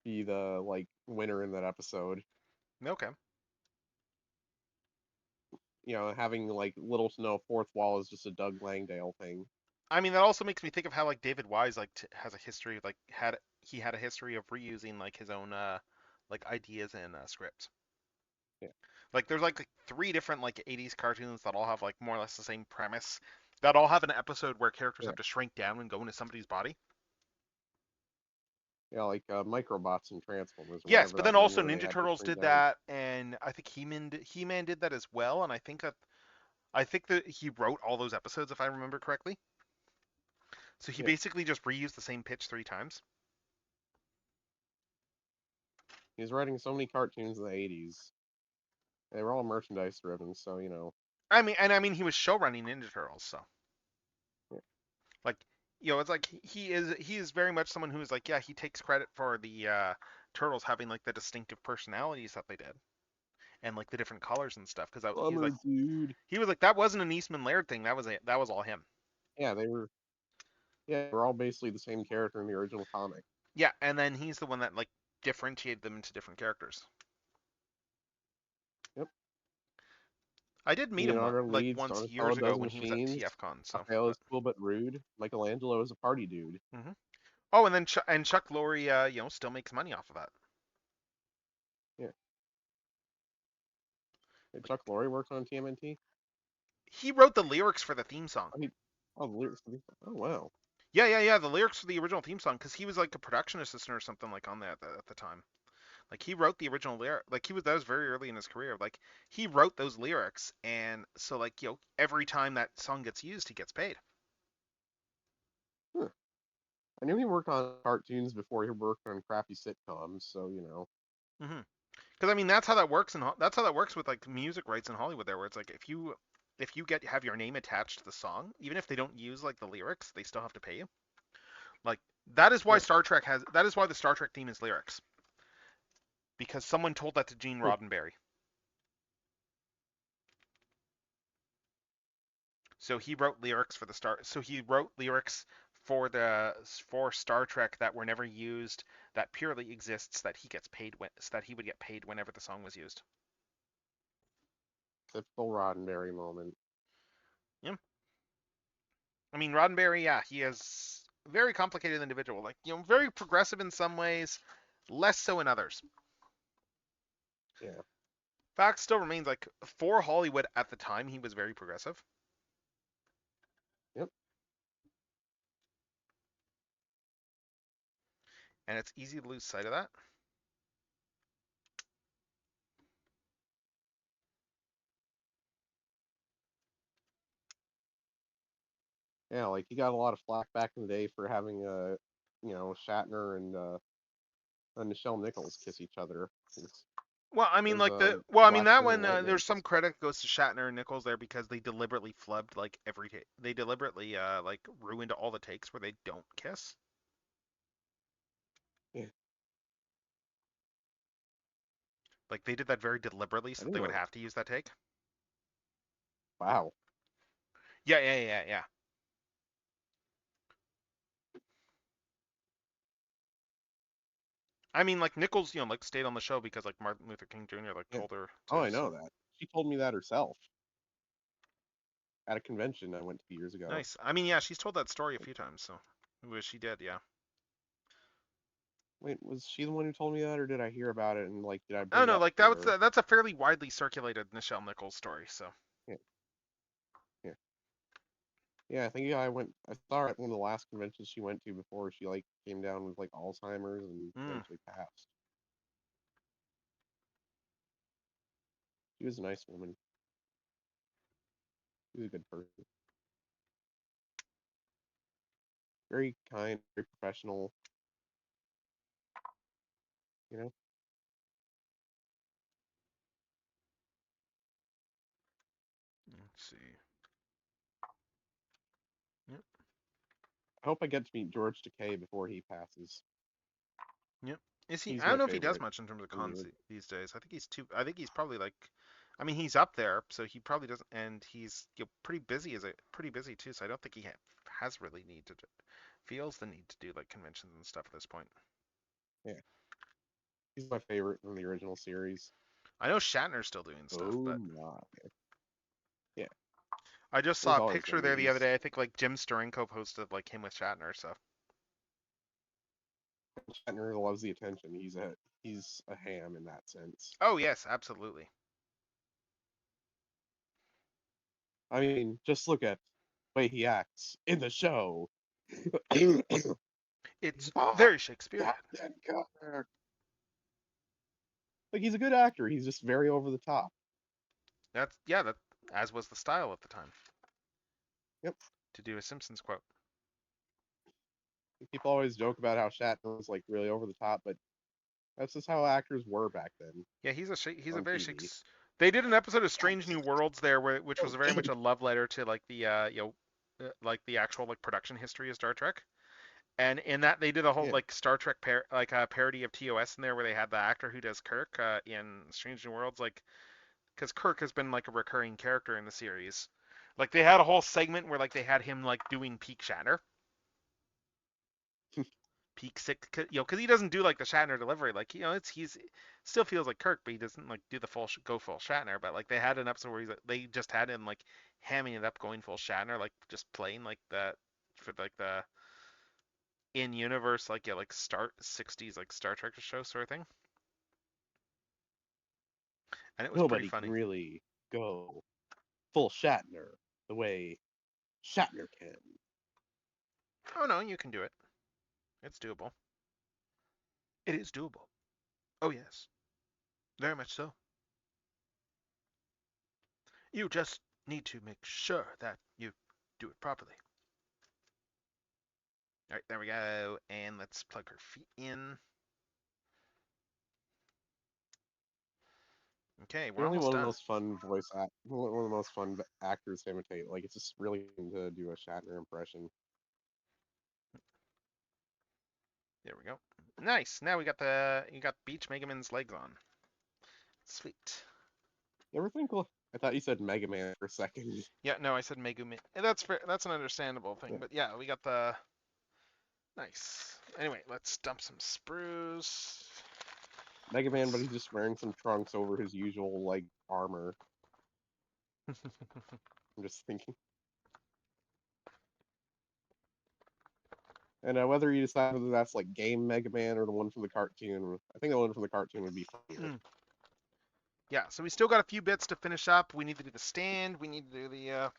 be the like winner in that episode. Okay. Having like little to no fourth wall is just a Doug Langdale thing. I mean that also makes me think of how like David Wise like has a history of like had a history of reusing like his own like ideas and scripts. Yeah, Like there's like three different like 80s cartoons that all have like more or less the same premise that all have an episode where characters yeah, have to shrink down and go into somebody's body. yeah, like Microbots and Transformers or Yes, whatever but that then one also where they Ninja had to Turtles shrink did down. that, and I think He-Man did that as well, and I think that he wrote all those episodes if I remember correctly. So he Yeah. basically just reused the same pitch 3 times. He was writing so many cartoons in the 80s. They were all merchandise driven, so you know. I mean he was show running Ninja Turtles, so Yeah. like it's like he is very much someone who's like, yeah, he takes credit for the turtles having like the distinctive personalities that they did and like the different colors and stuff, because Bummer, dude. he was like, that wasn't an Eastman Laird thing, that was it, that was all him. Yeah, they were. Yeah, they were all basically the same character in the original comic. Yeah, and then he's the one that like differentiated them into different characters. Yep. I did meet him Leonardo like leads, once Donatello years ago does when he was at machines. TFCon. So. Raphael is cool but rude. Michelangelo is a party dude. Hmm. Oh, and then Chuck Lorre, still makes money off of that. Yeah. Hey, Chuck Lorre worked on TMNT. He wrote the lyrics for the theme song. Oh, the lyrics. Oh, wow. Yeah. The lyrics for the original theme song, because he was like a production assistant or something like on that at the time. Like he wrote the original lyric. Like that was very early in his career. Like he wrote those lyrics, and so like every time that song gets used, he gets paid. Huh. I knew he worked on cartoons before he worked on crappy sitcoms, so you know. Hmm. Because I mean that's how that works, and that's how that works with like music rights in Hollywood. There, where it's like if you have your name attached to the song, even if they don't use like the lyrics, they still have to pay you. Like that is why Yeah. that is why the Star Trek theme is lyrics. Because someone told that to Gene Roddenberry. So he wrote lyrics for for Star Trek that were never used, that purely exists, that he gets paid so that he would get paid whenever the song was used. Typical Roddenberry moment. Yeah. I mean Roddenberry, yeah, he is a very complicated individual. Like, very progressive in some ways, less so in others. Yeah. Fact still remains, like, for Hollywood at the time, he was very progressive. Yep. And it's easy to lose sight of that. Yeah, like he got a lot of flack back in the day for having Shatner and Nichelle Nichols kiss each other. Well, I mean, Those like I mean Black that Widow one. White There's some Nichols. credit goes to Shatner and Nichols there, because they deliberately flubbed like every take. They deliberately like ruined all the takes where they don't kiss. Yeah, Like they did that very deliberately I so that didn't they know would that. have to use that take. Wow. Yeah. I mean, like Nichols, like stayed on the show because like Martin Luther King Jr. like Yeah. told her Oh, to. I know So. that. She told me that herself at a convention I went to years ago. Nice. I mean, yeah, she's told that story a few times, so she did, yeah. Wait, was she the one who told me that, or did I hear about it and like did I I don't bring it know, up like to her? that's a fairly widely circulated Nichelle Nichols story, so. Yeah, yeah, yeah. I think I saw her at one of the last conventions she went to before she like came down with like Alzheimer's and Mm. eventually passed. She was a nice woman. She was a good person. Very kind, very professional. You know. Let's see. Yep. I hope I get to meet George Takei before he passes. Yep. Is he? He's I don't my know if he does favorite. much in terms of I mean, cons these days. I think he's too. I think he's probably like. I mean, he's up there, so he probably doesn't. And he's pretty busy. Pretty busy too. So I don't think he has really feels the need to do like conventions and stuff at this point. yeah, he's my favorite from the original series. I know Shatner's still doing stuff, Oh but my. Yeah, I just there's saw a always picture been there the other news. day. I think like Jim Steranko posted like him with Shatner. So. Shatner loves the attention. He's a ham in that sense. Oh yes, absolutely. I mean, just look at the way he acts in the show. It's Ah, very Shakespearean. Captain Kirk. Like he's a good actor. He's just very over the top. That as was the style at the time. Yep. To do a Simpsons quote. People always joke about how Shatner was like really over the top, but that's just how actors were back then Yeah, he's a on very TV. They did an episode of Strange New Worlds there, which was very much a love letter to like the like the actual like production history of Star Trek. And in that they did a whole Yeah. like Star Trek parody of TOS in there, where they had the actor who does Kirk in Strange New Worlds, like because Kirk has been like a recurring character in the series. Like they had a whole segment where like they had him like doing peak Shatner, peak sick, because he doesn't do like the Shatner delivery. Like he's still feels like Kirk, but he doesn't like do the go full Shatner. But like they had an episode where they just had him like hamming it up, going full Shatner, like just playing like that for like the in universe like start 60s like Star Trek show sort of thing. And it was pretty Nobody can funny. really go full Shatner the way Shatner can. Oh no, you can do it. It's doable. It is doable. Oh yes, very much so. You just need to make sure that you do it properly. All right, there we go. And let's plug her feet in. Okay, we're Really almost one of the done. most fun one of the most fun actors to imitate. Like it's just really fun to do a Shatner impression. There we go. Nice. Now you got Beach Mega Man's legs on. Sweet. You ever think? I thought you said Mega Man for a second. Yeah, no, I said Megumi. That's an understandable thing, Yeah. but yeah, we got the nice. Anyway, let's dump some sprues. Mega Man, but he's just wearing some trunks over his usual like armor. I'm just thinking. And whether you decide whether that's like game Mega Man or the one from the cartoon, I think the one from the cartoon would be funnier. Yeah, so we still got a few bits to finish up. We need to do the stand. We need to do the.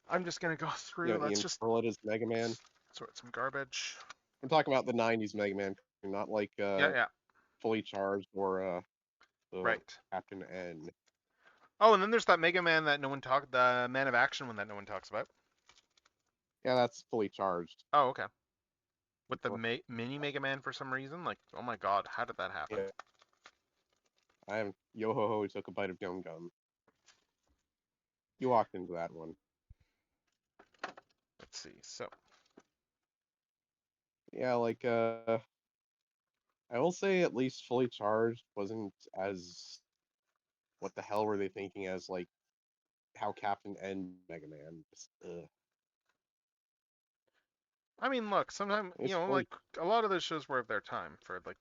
I'm just gonna go through. You know, Let's Ian just Perlett is Mega Man. sort some garbage. I'm talking about the '90s Mega Man, not like Yeah, Fully Charged or the right. Captain N. Oh, and then there's that Mega Man that no one talked, the Man of Action one that no one talks about. Yeah, that's Fully Charged. Oh, okay. With the mini Mega Man for some reason, like, oh my God, how did that happen? Yeah. I am Yo Ho Ho took a bite of Gum Gum. You walked into that one. Let's see. So. Yeah, like I will say at least Fully Charged wasn't as what the hell were they thinking as like how Captain N Mega Man. Just, I mean, look, sometimes, it's like a lot of those shows were of their time for like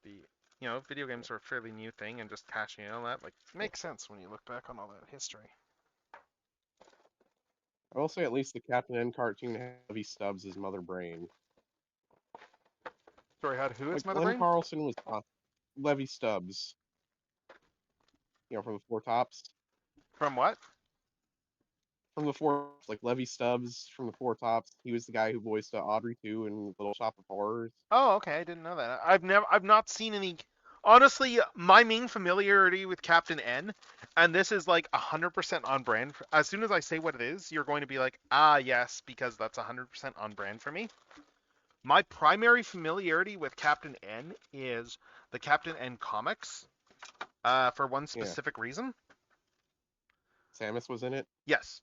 video games were a fairly new thing, and just cashing in on that like makes sense when you look back on all that history. I will say at least the Captain N cartoon had Heavy Stubbs as Mother Brain. Sorry, who is Like Mother Glenn Brain? Carlson was Levy Stubbs. You know, from the Four Tops. From what? From the Four, like Levy Stubbs from the Four Tops. He was the guy who voiced Audrey 2 in Little Shop of Horrors. Oh, okay, I didn't know that. I've not seen any. Honestly, my main familiarity with Captain N, and this is like 100% on brand. As soon as I say what it is, you're going to be like, ah, yes, because that's 100% on brand for me. My primary familiarity with Captain N is the Captain N comics, for one specific reason. Samus was in it? Yes.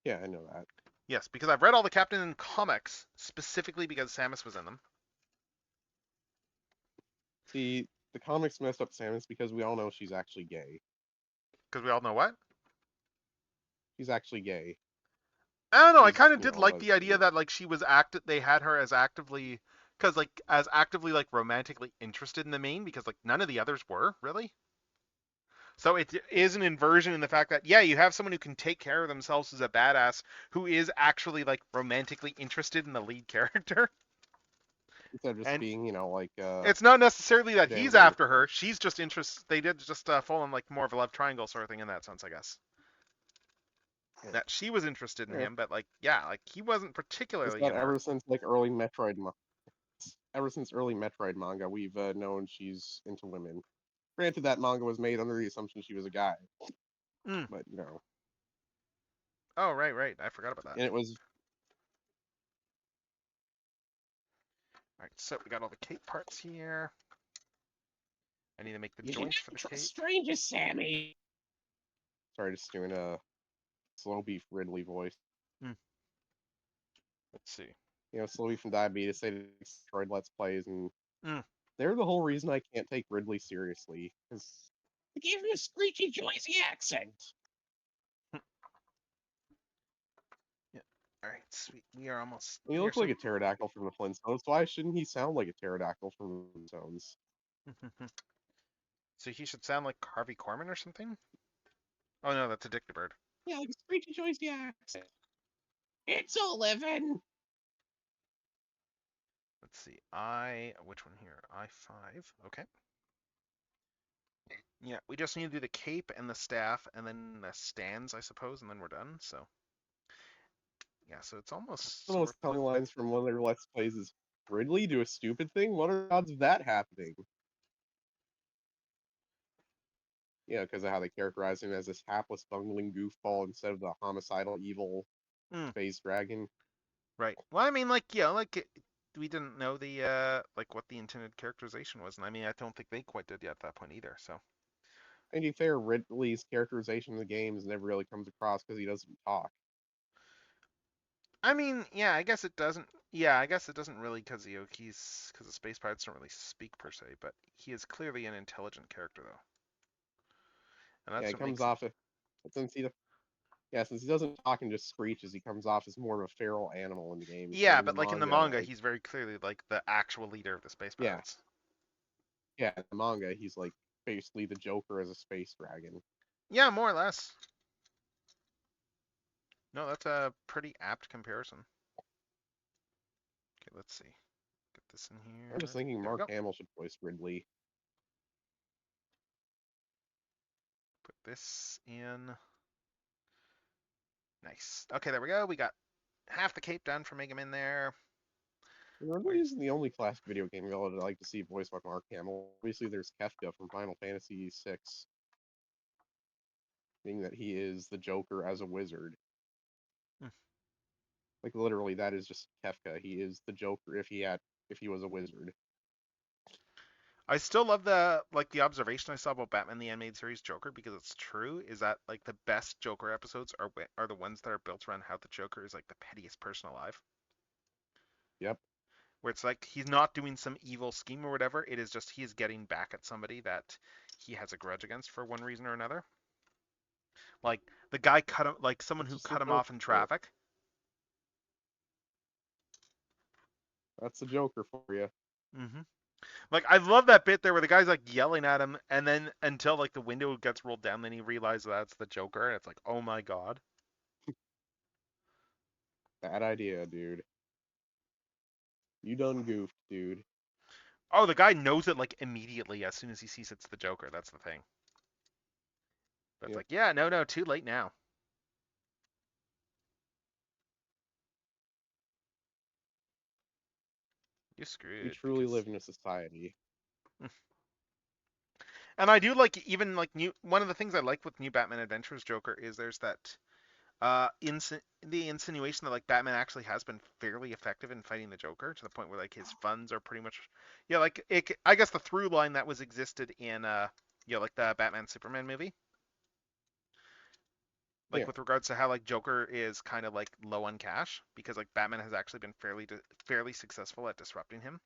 Yeah, I know that. Yes, because I've read all the Captain N comics specifically because Samus was in them. See, the comics messed up Samus because we all know she's actually gay. Because we all know what? She's actually gay. I don't know. I She's, kind of you did know, like the idea lesbian. that like she was they had her as actively, because like as actively like romantically interested in the main, because like none of the others were really. So it is an inversion in the fact that yeah, you have someone who can take care of themselves as a badass who is actually like romantically interested in the lead character. Instead of just And being, you know, like it's not necessarily that damn he's good. after her. She's just interested. They did just fall in like more of a love triangle sort of thing in that sense, I guess. Yeah. That she was interested in Yeah. him, but like yeah, like he wasn't It's particularly that in her. ever since early Metroid manga, we've known she's into women. Granted, that manga was made under the assumption she was a guy, but you know, Oh right, I forgot about that. and it was All right, so we got all the cape parts here. I need to make the You should joint for never the trust cape. strangers, Sammy. Sorry, just doing a slow beef Ridley voice. Let's see. You know, slow beef from diabetes say they destroyed Let's Plays, and Mm. they're the whole reason I can't take Ridley seriously. Because I gave him a screechy, noisy accent. Yeah. All right, sweet. We are almost. he looks like a pterodactyl from the Flintstones. Why shouldn't he sound like a pterodactyl from the Flintstones? So he should sound like Harvey Korman or something? Oh no, that's a Dictabird. Yeah, like a screechy, noisy accent. It's 11. Let's see. Which one here? I5. Okay. Yeah, we just need to do the cape and the staff and then the stands, I suppose, and then we're done. So yeah, so it's almost The most telling lines from one of their Let's Plays is, Ridley do a stupid thing? What are the odds of that happening? Yeah, because of how they characterize him as this hapless, bungling goofball instead of the homicidal, evil space dragon. right. Well, I mean, like, yeah, like we didn't know the like what the intended characterization was, and I mean, I don't think they quite did yet at that point either. So And to be fair, Ridley's characterization in the games never really comes across because he doesn't talk. I mean, yeah, I guess it doesn't. Yeah, I guess it doesn't really because the space pirates don't really speak per se, but he is clearly an intelligent character though, and Yeah, that's he what comes makes off since he since he doesn't talk and just screeches, he comes off as more of a feral animal in the games. Yeah, In but like in the manga, he's very clearly like the actual leader of the space yeah, pirates. yeah, in the manga, he's like basically the Joker as a space dragon. Yeah, more or less. No, that's a pretty apt comparison. Okay, let's see. Get this in here. I'm just thinking There we Mark go. Hamill should voice Ridley. Put this in. Nice. Okay, there we go. We got half the cape done for Mega Man there. Ridley isn't the only classic video game villain I'd like to see voiced by Mark Hamill. Obviously, there's Kefka from Final Fantasy VI, being that he is the Joker as a wizard. Hmm. Like literally, that is just Kefka. He is the Joker if he was a wizard. I still love the observation I saw about Batman the Animated Series Joker because it's true. Is that like the best Joker episodes are the ones that are built around how the Joker is like the pettiest person alive. Yep. Where it's like he's not doing some evil scheme or whatever. It is just he is getting back at somebody that he has a grudge against for one reason or another. Like the guy cut him, like someone who cut him off in traffic. That's the Joker for you. Mm-hmm. Like I love that bit there where the guy's like yelling at him, and then until like the window gets rolled down, then he realizes that's the Joker, and it's like, oh my god. Bad idea, dude. You done goofed, dude. Oh, the guy knows it like immediately as soon as he sees it's the Joker. That's the thing. But it's Yep. like, yeah, no, too late now. You're screwed. We truly Because... live in a society. And I do like even like one of the things I like with New Batman Adventures Joker is there's that the insinuation that like Batman actually has been fairly effective in fighting the Joker to the point where like his funds are pretty much like I guess the through line that was existed in like the Batman Superman movie, like with regards to how like Joker is kind of like low on cash because like Batman has actually been fairly successful at disrupting him,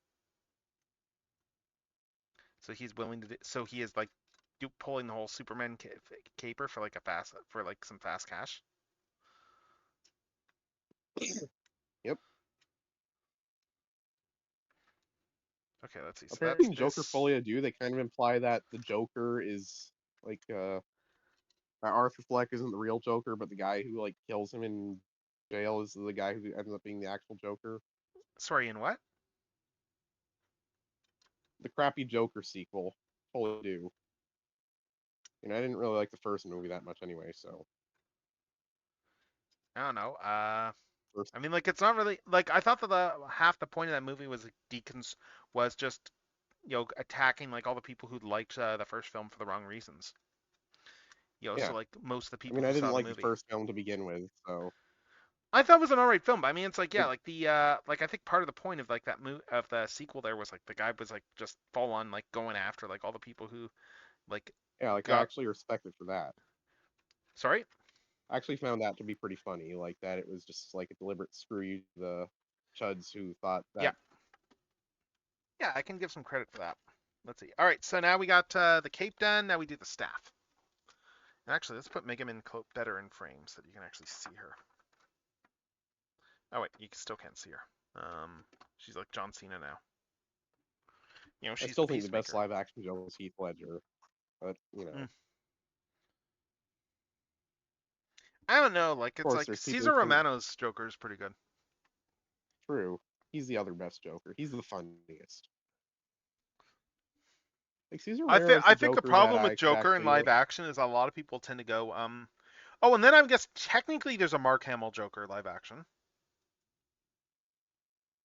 so he's willing to so he is like pulling the whole Superman caper for like some fast cash. Yep. Okay, let's see. So Apparently that's in Joker this. Folia do, they kind of imply that the Joker is like Arthur Fleck isn't the real Joker, but the guy who like kills him in jail is the guy who ends up being the actual Joker. Sorry, in what? The crappy Joker sequel, Folia do. I didn't really like the first movie that much anyway, so. I don't know. First, I mean, like, it's not really like I thought that the half the point of that movie was was just attacking like all the people who liked the first film for the wrong reasons. yeah. So like most of the I people mean, who I didn't saw the like the movie. first film to begin with, so. I thought it was an alright film, but I mean, it's like, yeah, Like, like the like I think part of the point of like that of the sequel there was like the guy was like just full on like going after like all the people who like yeah, like I got. actually respect it for that. Sorry. I actually found that to be pretty funny, like that it was just like a deliberate screw you to the chuds who thought Yeah. that. Yeah, I can give some credit for that. Let's see. All right, so now we got the cape done. Now we do the staff. And actually, let's put Megamin better in frame so that you can actually see her. Oh wait, you still can't see her. She's like John Cena now. You know, I she's still the think the best peacemaker. live action Joker is Heath Ledger, but you know, Mm. I don't know. Like of it's course, like there's people Cesar who think Romano's Joker is pretty good. true. He's the other best Joker. He's the funniest. Like Caesar Romero is I the think the Joker that problem with I could Joker in actually live like. action is a lot of people tend to go Oh, and then I guess technically there's a Mark Hamill Joker live action.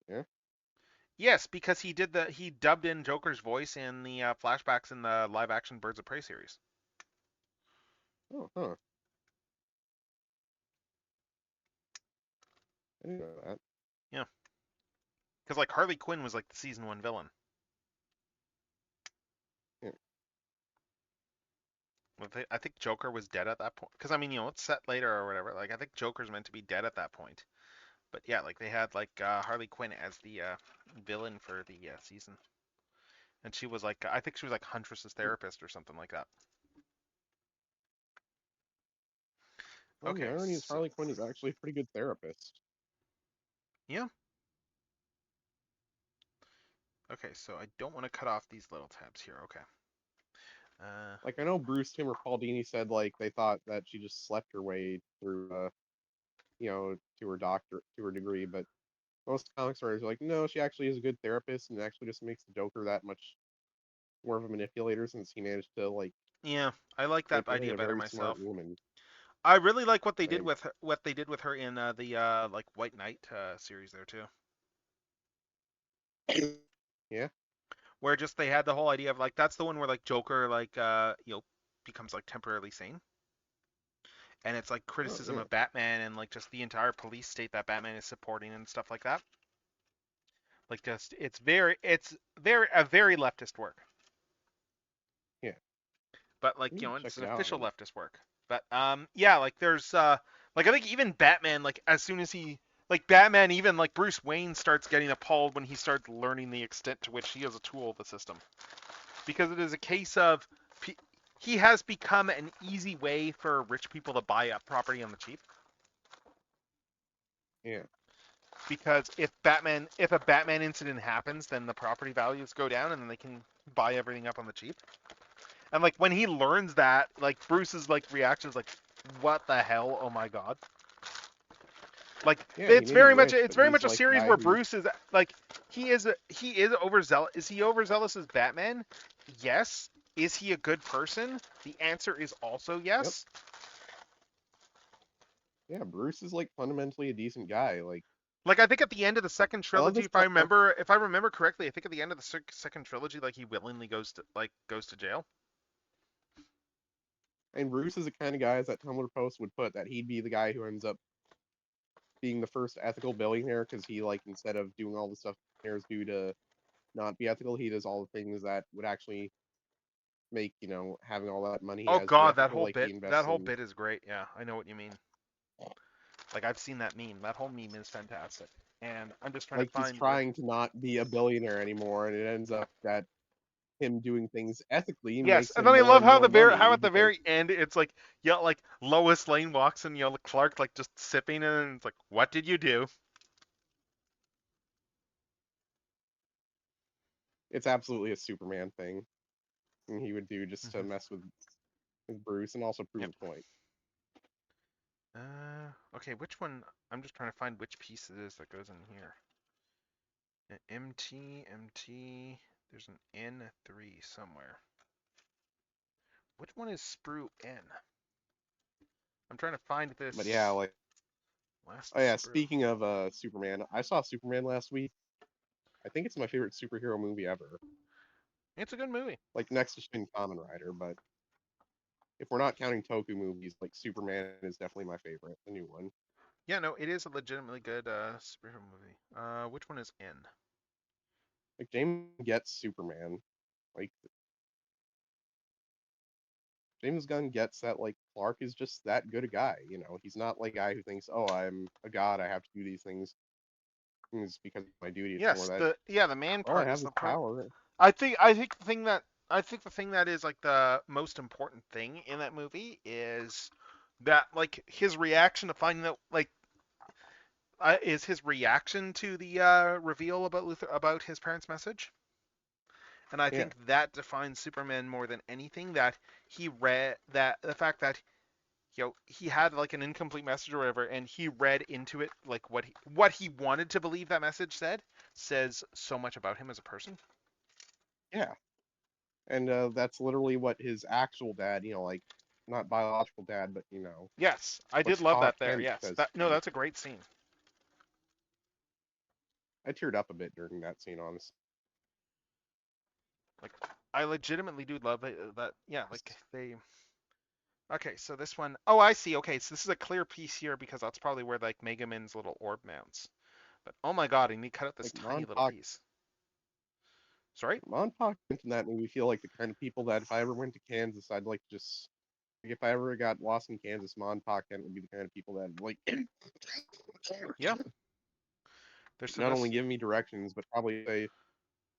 Yeah. Yes, because he dubbed in Joker's voice in the flashbacks in the live action Birds of Prey series. Oh, huh. I didn't know that. Yeah, because like Harley Quinn was like the season 1 villain. Yeah. I think Joker was dead at that point. Because I mean, you know, it's set later or whatever. Like I think Joker's meant to be dead at that point. But yeah, like they had like Harley Quinn as the villain for the season, and she was like I think she was like Huntress's therapist or something like that. Well, the Okay, irony is so Harley Quinn is actually a pretty good therapist. yeah. Okay, so I don't want to cut off these little tabs here. Okay. Uh, Like I know Bruce Tim or Paul Dini said like they thought that she just slept her way through, you know, to her doctor to her degree, but most comic writers are like, no, she actually is a good therapist, and it actually just makes the Joker that much more of a manipulator since he managed to like yeah, I like that manipulate idea a better very smart myself. woman. I really like what they did Same. with her in the like White Knight series there too, Yeah. where just they had the whole idea of like that's the one where like Joker like you know becomes like temporarily sane, and it's like Oh criticism yeah. of Batman and like just the entire police state that Batman is supporting and stuff like that. Like just it's very a very leftist work, Yeah. but like You you need know to check it's it out. official leftist work. But yeah, like there's like I think even Batman like as soon as he like Batman even like Bruce Wayne starts getting appalled when he starts learning the extent to which he is a tool of the system, because it is a case of he has become an easy way for rich people to buy up property on the cheap. Yeah. Because if a Batman incident happens, then the property values go down and then they can buy everything up on the cheap. And like when he learns that, like Bruce's like reaction is like, "What the hell? Oh my god!" Like Yeah, he may be rich, it's but very he's much a like the series guy where who Bruce is like he is overzealous. Is he overzealous as Batman? Yes. Is he a good person? The answer is also yep. yes. Yeah, Bruce is like fundamentally a decent guy. Like Like I think at the end of the second I love trilogy, this stuff. if I remember correctly, I think at the end of the second trilogy, like he willingly goes to jail. And Bruce is the kind of guy, as that Tumblr post would put, that he'd be the guy who ends up being the first ethical billionaire because he, like, instead of doing all the stuff billionaires do to not be ethical, he does all the things that would actually make, you know, having all that money he Oh has be god, ethical. Like, he that invests whole in. bit is great. Yeah, I know what you mean. Like I've seen that meme. That whole meme is fantastic. And I'm just trying to Like, he's find where. trying to not be a billionaire anymore, and it ends up that him doing things ethically Yes, makes and him then I more love and more how money at the because very end it's like yeah, like Lois Lane walks in, you know, Clark like just sipping and it's like, what did you do? it's absolutely a Superman thing. And he would do just to Hmm. mess with Bruce and also prove Yep. a point. Okay, which one? I'm just trying to find which piece it is that goes in here. MT. There's an N3 somewhere. Which one is Sprue N? I'm trying to find But yeah, this like, last oh yeah, Sprue. speaking of Superman, I saw Superman last week. I think it's my favorite superhero movie ever. It's a good movie. Like next to Shin Kamen Rider, but if we're not counting Toku movies, like Superman is definitely my favorite, the new one. Yeah, no, it is a legitimately good superhero movie. Which one is in? Like James gets Superman. Like James Gunn gets that like Clark is just that good a guy. You know, he's not like a guy who thinks, oh, I'm a god, I have to do these things because of my duty. It's more Yes, that, the man well, I part is have the this part. power. I think the thing that is like the most important thing in that movie is that like his reaction to finding out like is his reaction to the reveal about Luther about his parents' message. And I Yeah, think that defines Superman more than anything. That he read that the fact that he had like an incomplete message or whatever, and he read into it like what he wanted to believe that message says so much about him as a person. yeah. And that's literally what his actual dad, you know, like not biological dad, but you know, Yes, I did what's love Clark that there. Kent Yes, says to him. that's a great scene. I teared up a bit during that scene, honestly. Like I legitimately do love that. Yeah, like they. Okay, so this one, oh, I see. Okay, so this is a clear piece here because that's probably where like Mega Man's little orb mounts. But oh my god, and he cut out this Like tiny little piece. Sorry? Montauk Kent in that made me feel like the kind of people that if I ever went to Kansas, I'd like to just like if I ever got lost in Kansas, Montauk Kent would be the kind of people that like Yeah. There's not only this. give me directions, but probably say,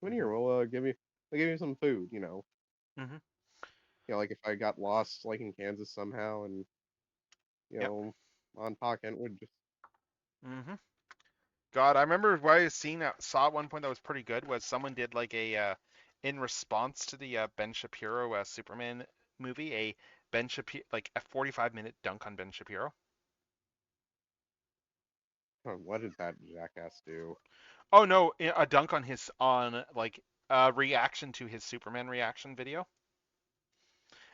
"Come in here, we'll give you some food," Mm-hmm. You know, like if I got lost like in Kansas somehow, and you Yep. know, Montauk Kent would just Mm-hmm. God, I remember what I saw at one point that was pretty good was someone did like a in response to the Ben Shapiro Superman movie, a Ben Shapiro like a 45-minute dunk on Ben Shapiro. what did that jackass do? Oh no, a dunk on his on like a reaction to his Superman reaction video.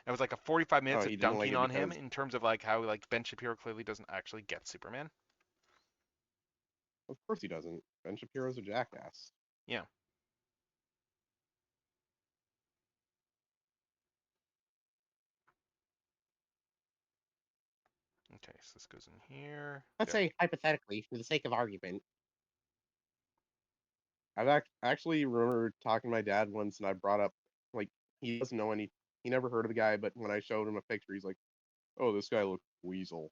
It was like a 45 Oh, minutes he of didn't like dunking it on him because in terms of like how like Ben Shapiro clearly doesn't actually get Superman. of course he doesn't. Ben Shapiro's a jackass. Yeah. Okay, so this goes in here. Let's There. say hypothetically, for the sake of argument, Actually remember talking to my dad once, and I brought up like he doesn't know any. He never heard of the guy, but when I showed him a picture, he's like, "Oh, this guy looks weasel."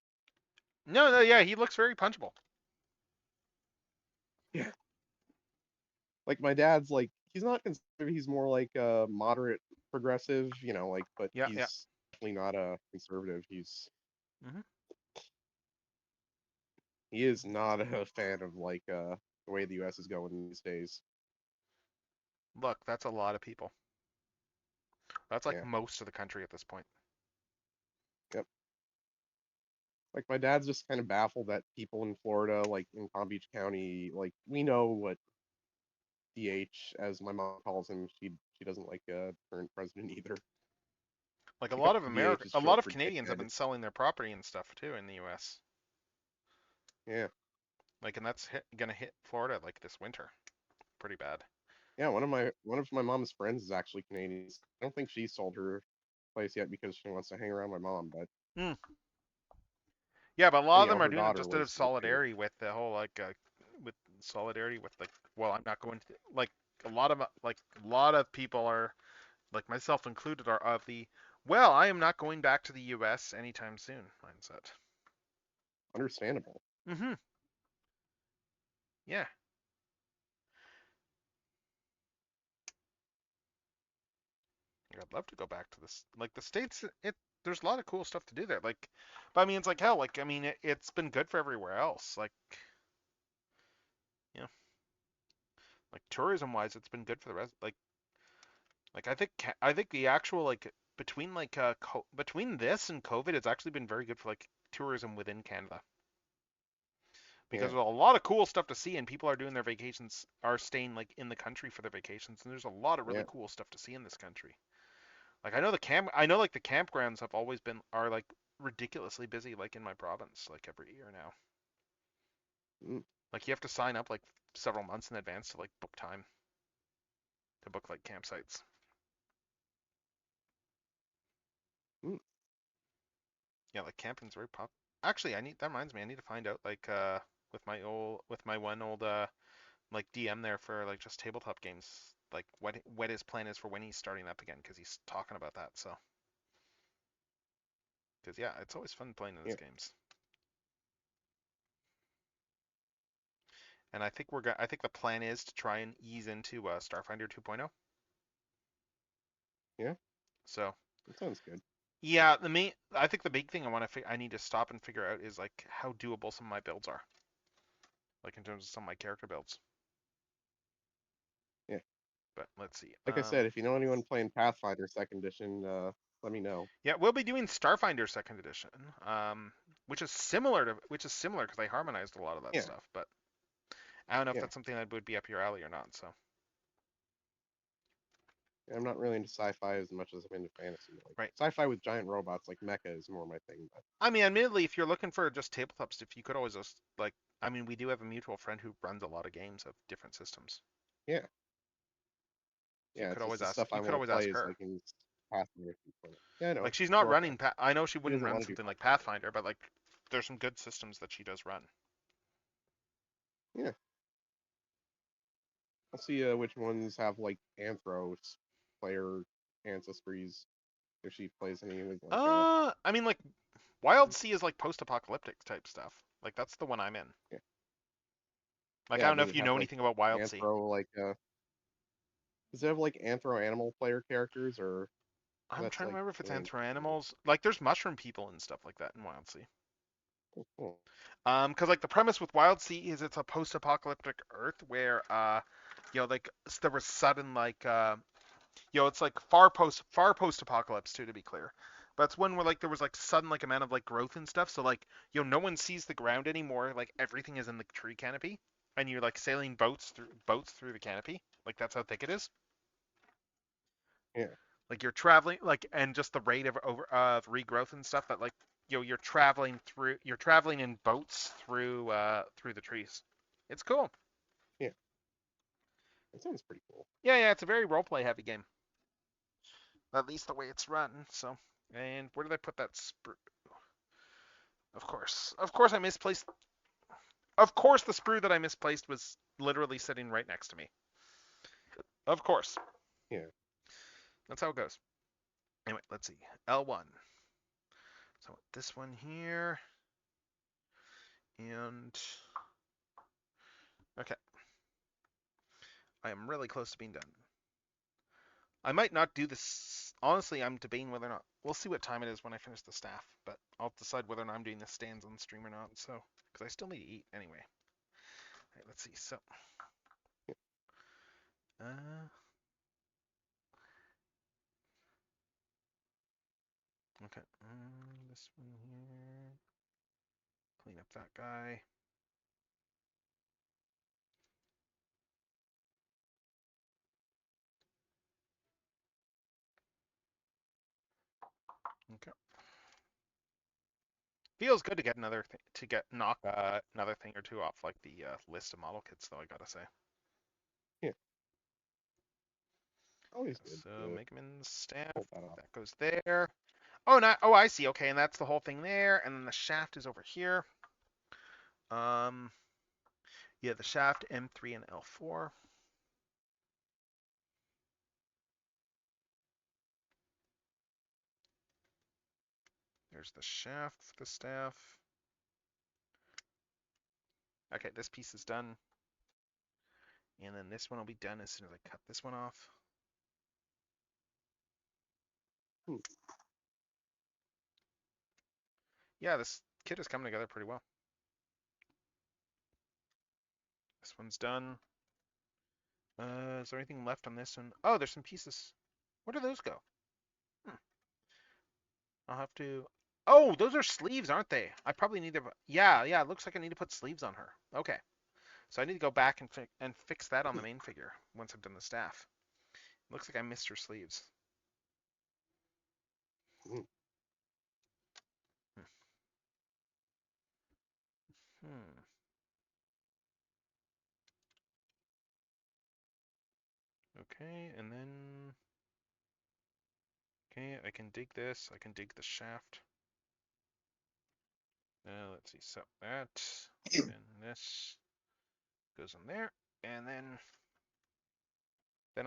No, no, yeah, he looks very punchable. Yeah. Like my dad's like he's not conservative. He's more like a moderate progressive, you know, like but Yeah, yeah. he's definitely not a conservative. Hmm. He is not a fan of like the way the U.S. is going these days. Look, that's a lot of people. That's like Yeah. most of the country at this point. Yep. Like my dad's just kind of baffled that people in Florida, like in Palm Beach County, like we know what DH, as my mom calls him, she doesn't like current president either. Like a lot Because of DH America, is a lot short of for Canadians have dickhead. been selling their property and stuff too in the U.S. Yeah. Like, and that's gonna hit Florida like this winter, pretty bad. Yeah, one of my mom's friends is actually Canadian. I don't think she sold her place yet because she wants to hang around my mom, but Hmm. Yeah, but a lot of you know, them are her doing it daughter just out of lives here too. solidarity with the whole with solidarity with like, well, I'm not going to like a lot of people are like myself included are of the well, I am not going back to the U.S. anytime soon mindset. Understandable. Mm-hmm. Yeah. I'd love to go back to this. Like the states, there's a lot of cool stuff to do there. Like, but I mean, it's like hell. Like, I mean, it's been good for everywhere else. Like, you know, like tourism wise, it's been good for the rest. Like I think the actual like between like between this and COVID, it's actually been very good for like tourism within Canada because Yeah, there's a lot of cool stuff to see, and people are doing their vacations, are staying like in the country for their vacations, and there's a lot of really yeah. cool stuff to see in this country. Like I know like the campgrounds have always been are like ridiculously busy like in my province like every year now. Mm, Like you have to sign up like several months in advance to like book time to book like campsites. mm. Yeah, like camping's very pop. Actually, that reminds me. I need to find out like with my one old like DM there for like just tabletop games, like what his plan is for when he's starting up again, because he's talking about that. So, because yeah, it's always fun playing those Yeah. games. And I think I think the plan is to try and ease into Starfinder 2.0. Yeah. So That sounds good. yeah, I think the big thing I need to stop and figure out is like how doable some of my builds are, like in terms of some of my character builds. Yeah. But let's see. Like I said, if you know anyone playing Pathfinder Second Edition, let me know. Yeah, we'll be doing Starfinder Second Edition, which is similar because they harmonized a lot of that Yeah. stuff. But I don't know if Yeah. that's something that would be up your alley or not. So I'm not really into sci-fi as much as I'm into fantasy. Like right. sci-fi with giant robots, like mecha, is more my thing. But I mean, admittedly, if you're looking for just tabletop stuff, you could always just like. I mean, we do have a mutual friend who runs a lot of games of different systems. yeah, So you yeah, could it's just always the ask. stuff I You could want to always play ask is her. like in Pathfinder 2.0. Yeah, I know. Like she's not running. Girlfriend. I know she wouldn't doesn't run want to do something like Pathfinder. Pathfinder, but like there's some good systems that she does run. Yeah, I'll see which ones have like Anthros player ancestries. If she plays any like I mean, like Wild Sea is like post-apocalyptic type stuff. Like that's the one I'm in. yeah, Like I yeah. don't know Does if it you have know like anything about Wild Sea. Anthro like does it have like Anthro animal player characters or I'm that's trying to like remember if it's really Anthro interesting. Animals. Like there's mushroom people and stuff like that in Wild Sea. Cool. Because like the premise with Wild Sea is it's a post-apocalyptic Earth where like there was sudden like it's like far post-apocalypse too, to be clear. But it's one where like there was like sudden like amount of like growth and stuff. So like no one sees the ground anymore. Like everything is in the tree canopy, and you're like sailing boats through the canopy. Like that's how thick it is. Yeah, Like you're traveling like and just the rate of regrowth and stuff that like you're traveling in boats through the trees. It's cool. yeah. That sounds pretty cool. Yeah, it's a very roleplay heavy game. At least the way it's run. So, and where did I put that sprue? Of course I misplaced. Of course the sprue that I misplaced was literally sitting right next to me. Of course. Yeah. That's how it goes. Anyway, let's see. L1. So this one here. And okay. I am really close to being done. I might not do this. Honestly, I'm debating whether or not. We'll see what time it is when I finish the staff, but I'll decide whether or not I'm doing the stands on stream or not. So, because I still need to eat anyway. All right, let's see. So, okay. This one here. Clean up that guy. Okay. Feels good to get knock another thing or two off like the list of model kits, though. I gotta say. Yeah. Always good. So make them in the staff. Hold that up. That goes there. Oh, not. Oh, I see. Okay, and that's the whole thing there, and then the shaft is over here. Yeah, the shaft M3 and L4. There's the shaft for the staff. Okay, this piece is done. And then this one will be done as soon as I cut this one off. Yeah, this kit is coming together pretty well. This one's done. Is there anything left on this one? Oh, there's some pieces. Where do those go? I'll have to. Oh, those are sleeves, aren't they? I probably need to. Yeah, it looks like I need to put sleeves on her. Okay. So I need to go back and fix that on the main figure once I've done the staff. Looks like I missed her sleeves. Mm. Hmm. Okay, and then... Okay, I can dig this. I can dig the shaft. Let's see. So that and this goes in there, and then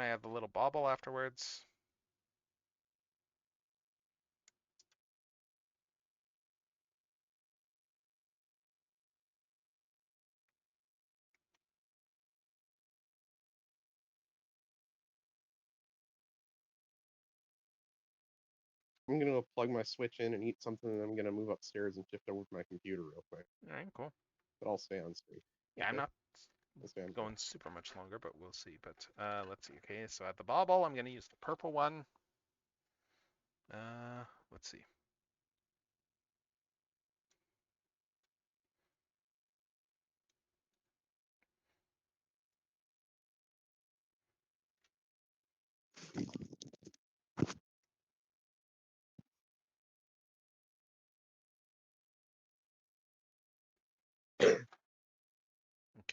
I have the little bauble afterwards. I'm gonna plug my Switch in and eat something, and I'm gonna move upstairs and shift over to my computer real quick. All right, cool. But I'll stay on screen. Yeah, I'm Okay? not I'll stay on going super much longer, but we'll see. But let's see. Okay, so I have the bauble. I'm gonna use the purple one. Let's see.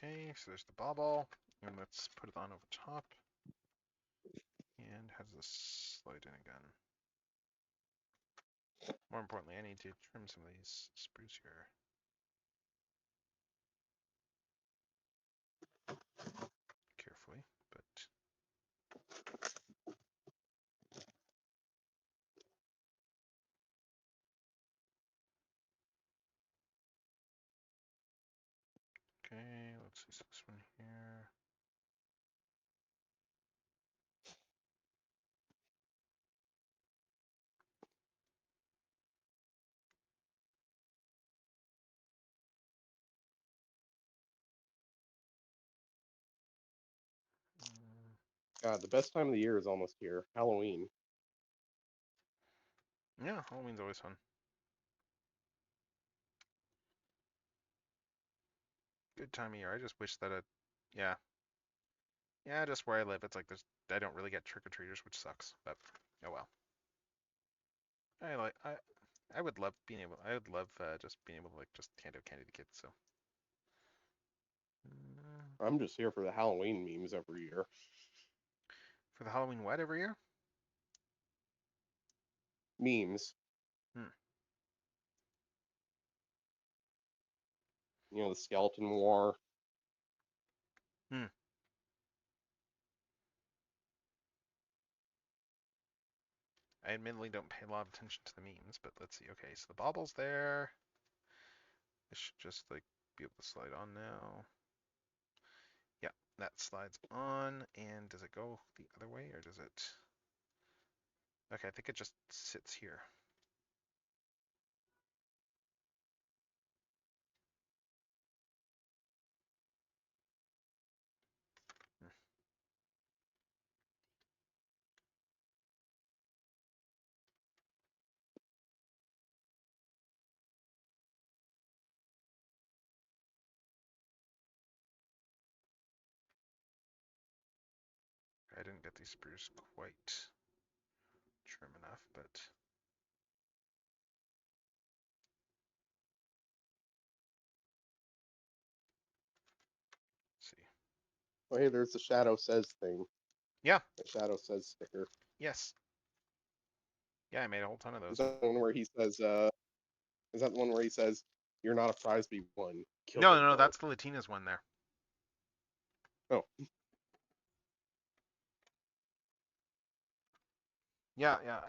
Okay, so there's the bauble, and let's put it on over top. And how does this slide in again? More importantly, I need to trim some of these sprues here. Carefully, but okay, let's use this one here. God, the best time of the year is almost here. Halloween. Yeah, Halloween's always fun. Good time of year. I just wish that yeah. Yeah, just where I live, it's like I don't really get trick-or-treaters, which sucks, but oh well. I would love just being able to like just hand out candy to kids, so. I'm just here for the Halloween memes every year. For the Halloween what every year? Memes. Hmm. You know, the skeleton war. Hmm. I admittedly don't pay a lot of attention to the memes, but let's see. Okay, so the bauble's there. It should just like be able to slide on now. Yeah, that slides on. And does it go the other way or does it? Okay, I think it just sits here. I didn't get these sprues quite trim enough, but let's see. Oh, hey, there's the Shadow Says thing. Yeah. The Shadow Says sticker. Yes. Yeah, I made a whole ton of those. Is that the one where he says, is that the one where he says, "You're not a prize to be won. Kill No, them no, all." that's the Latina's one there. Oh. Yeah, yeah.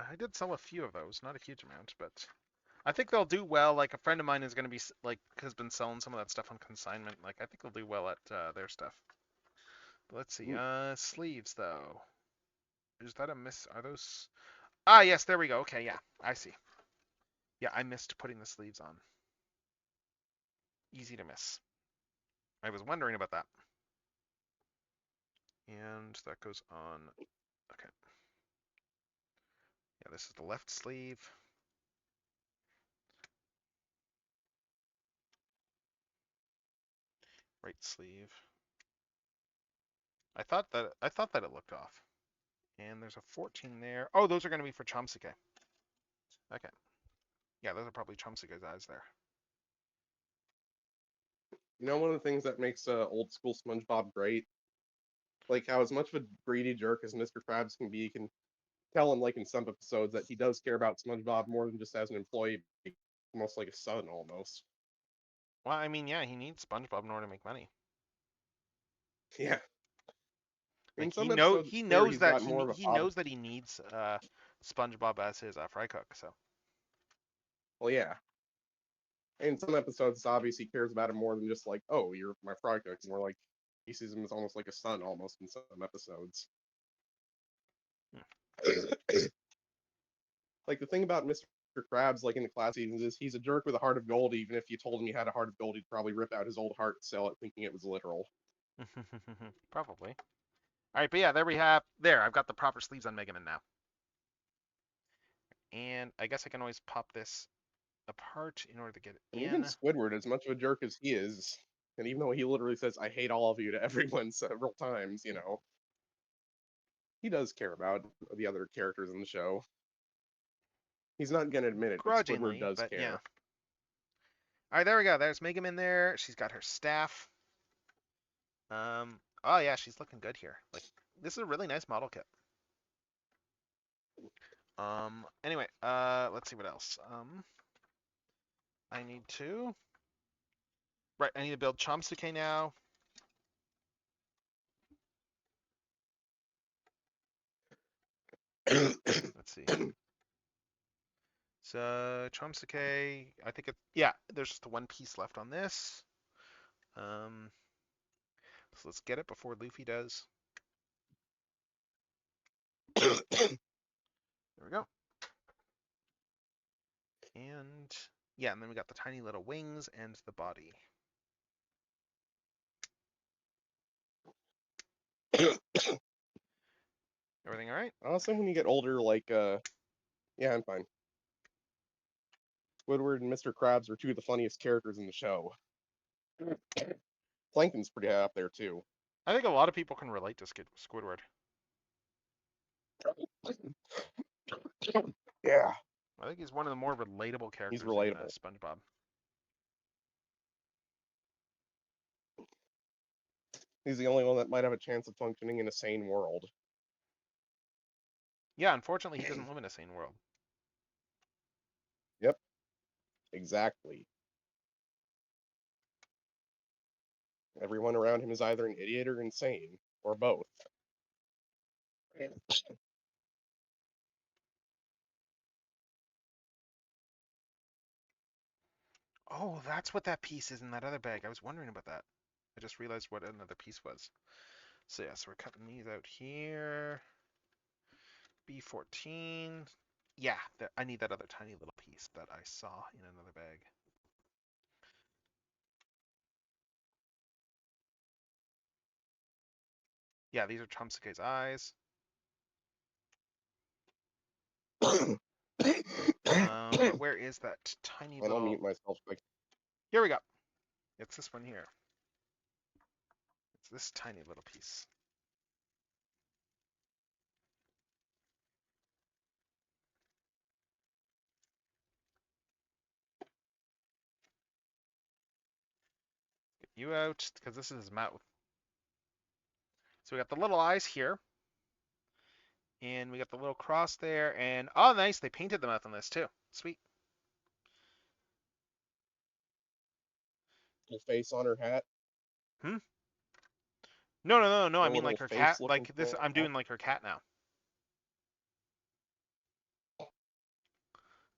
I did sell a few of those, not a huge amount, but I think they'll do well. Like a friend of mine is going to be like has been selling some of that stuff on consignment. Like I think they'll do well at their stuff. But let's see. Sleeves though. Is that a miss? Are those? Ah, yes. There we go. Okay, yeah. I see. Yeah, I missed putting the sleeves on. Easy to miss. I was wondering about that. And that goes on. Okay. Yeah, this is the left sleeve. Right sleeve. I thought that it looked off. And there's a 14 there. Oh, those are going to be for Chomsuke. Okay. Yeah, those are probably Chomsuke's eyes there. You know, one of the things that makes old school SpongeBob great, like how as much of a greedy jerk as Mr. Krabs can be, you can tell him like in some episodes that he does care about SpongeBob more than just as an employee. almost like a son, almost. Well, I mean, yeah, he needs SpongeBob in order to make money. Yeah. In Like some episodes, he it's clear knows he's that got more of a he father. knows that he needs SpongeBob as his fry cook. So Well, yeah. In some episodes, it's obvious he cares about him more than just like, oh, you're my fry cook. It's more like he sees him as almost like a son, almost in some episodes. Like the thing about Mr. Krabs, like in the class seasons, is he's a jerk with a heart of gold. Even if you told him he had a heart of gold, he'd probably rip out his old heart and sell it, thinking it was literal. probably. All right, but yeah, there we have. There, I've got the proper sleeves on Mega Man now. And I guess I can always pop this apart in order to get it And in. even Squidward, as much of a jerk as he is, and even though he literally says, I hate all of you to everyone several times, you know, he does care about the other characters in the show. He's not going to admit it, but Squidward Grudgingly, does but care. yeah. All right, there we go. There's Mega Man there. She's got her staff. Oh yeah, she's looking good here. Like, this is a really nice model kit. Anyway, let's see what else. I need to. Right, I need to build Chomsuke now. Let's see. So Chomsuke, I think yeah, there's just the one piece left on this. So let's get it before Luffy does. There we go. And yeah, and then we got the tiny little wings and the body. Everything all right? Honestly, when you get older, like, yeah, I'm fine. Squidward and Mr. Krabs are two of the funniest characters in the show. Plankton's pretty high up there, too. I think a lot of people can relate to Squidward. Yeah. I think he's one of the more relatable characters He's relatable. in SpongeBob. He's the only one that might have a chance of functioning in a sane world. Yeah, unfortunately, he doesn't live in a sane world. Yep. Exactly. Everyone around him is either an idiot or insane, or both. Oh, that's what that piece is in that other bag. I was wondering about that. I just realized what another piece was. So yeah, so we're cutting these out here. B14. Yeah, I need that other tiny little piece that I saw in another bag. Yeah, these are Chomsuke's eyes. Where is that tiny little... I'll mute myself quick. Here we go. It's this one here. It's this tiny little piece. Get you out, because this is his mouth. So we got the little eyes here. And we got the little cross there. And, oh, nice. They painted the mouth on this, too. Sweet. Little face on her hat. Hmm? No. I A mean, little like her face cat. looking Like this, for I'm that. doing like her cat now.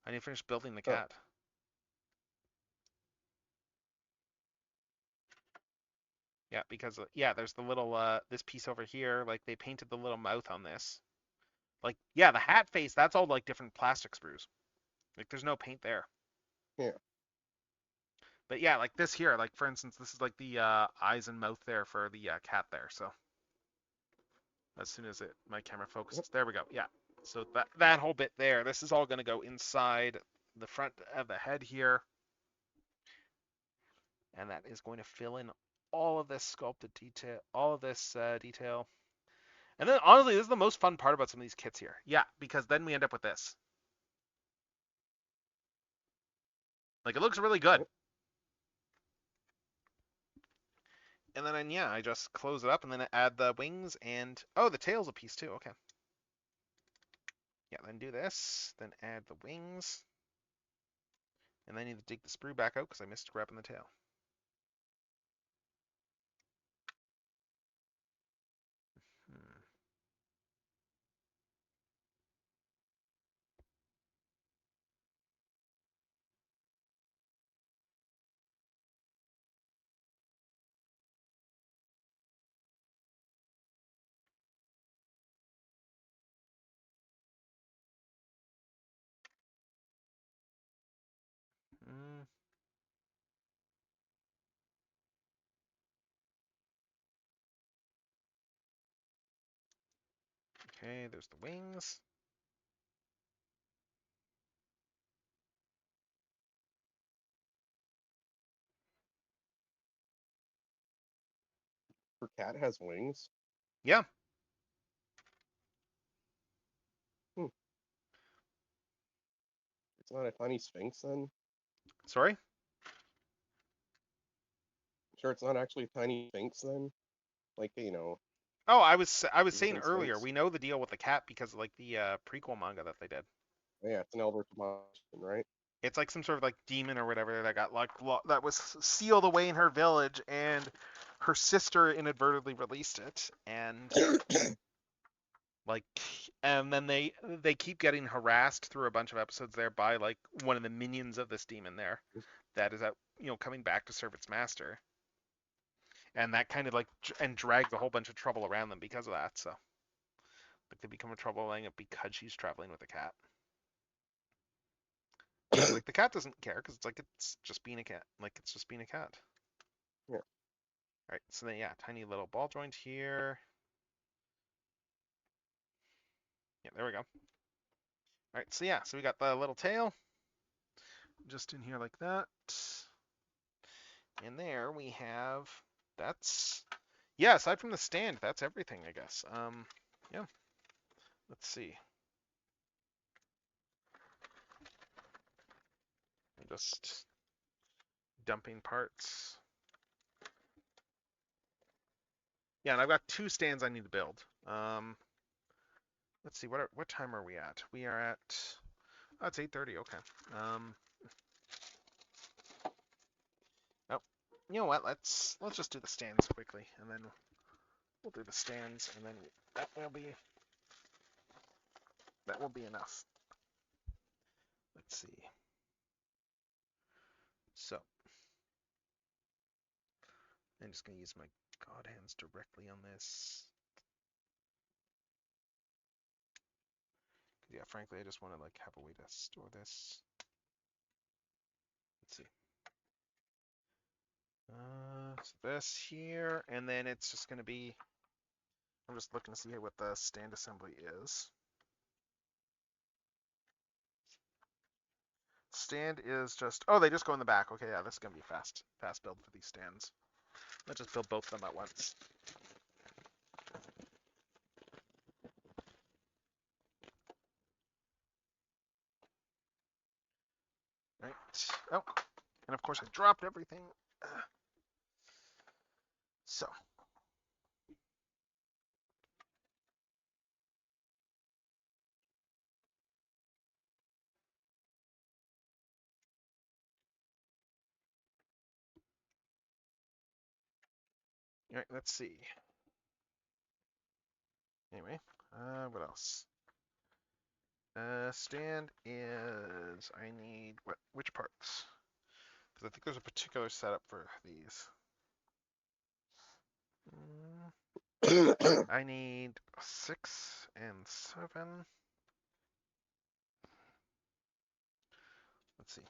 I need to finish building the Oh. cat. Yeah, because yeah, there's the little this piece over here. Like they painted the little mouth on this. Like yeah, the hat face. That's all like different plastic sprues. Like there's no paint there. Yeah. But yeah, like this here. Like for instance, this is like the eyes and mouth there for the cat there. So as soon as my camera focuses, there we go. Yeah. So that whole bit there. This is all going to go inside the front of the head here. And that is going to fill in all of this sculpted detail, all of this detail. And then honestly, this is the most fun part about some of these kits here. Yeah, because then we end up with this. Like it looks really good. And then yeah, I just close it up and then add the wings and oh, the tail's a piece too. Okay. Yeah, then do this, then add the wings. And I need to dig the sprue back out because I missed grabbing the tail. Hmm. Mm. Okay, there's the wings. Her cat has wings. Yeah. Hmm. It's not a tiny sphinx then. Sorry? Sure, it's not actually a tiny sphinx then. Like Oh, I was saying Asian earlier, sphinx. we know the deal with the cat because of like the prequel manga that they did. Yeah, it's an elder commodity, right? It's like some sort of like demon or whatever that got like that was sealed away in her village, and her sister inadvertently released it, and like, and then they keep getting harassed through a bunch of episodes there by like one of the minions of this demon there that is out, coming back to serve its master, and that kind of like and drags a whole bunch of trouble around them because of that. So like they become a troubling it because she's traveling with a cat. Like the cat doesn't care because it's like it's just being a cat. Like it's just being a cat. Yeah. All right, so then yeah, tiny little ball joint here. Yeah, there we go. All right, so yeah, so we got the little tail just in here like that. And there we have, that's, yeah, aside from the stand, that's everything, I guess. Yeah, let's see. I'm just dumping parts. Yeah, and I've got 2 stands I need to build. Let's see, what time are we at? We are at, oh, it's 8:30, okay. Oh, you know what? Let's just do the stands quickly, and then we'll do the stands, and then that will be enough. Let's see. So I'm just gonna use my God hands directly on this. Yeah, frankly, I just want to like have a way to store this. Let's see. So this here, and then it's just gonna be. I'm just looking to see what the stand assembly is. Stand is just. Oh, they just go in the back. Okay, yeah, this is gonna be fast build for these stands. Let's just build both of them at once. Right. Oh, and of course I dropped everything. So. All right, let's see. Anyway, what else? Stand is, I need, which parts? Because I think there's a particular setup for these. I need 6 and 7. Let's see.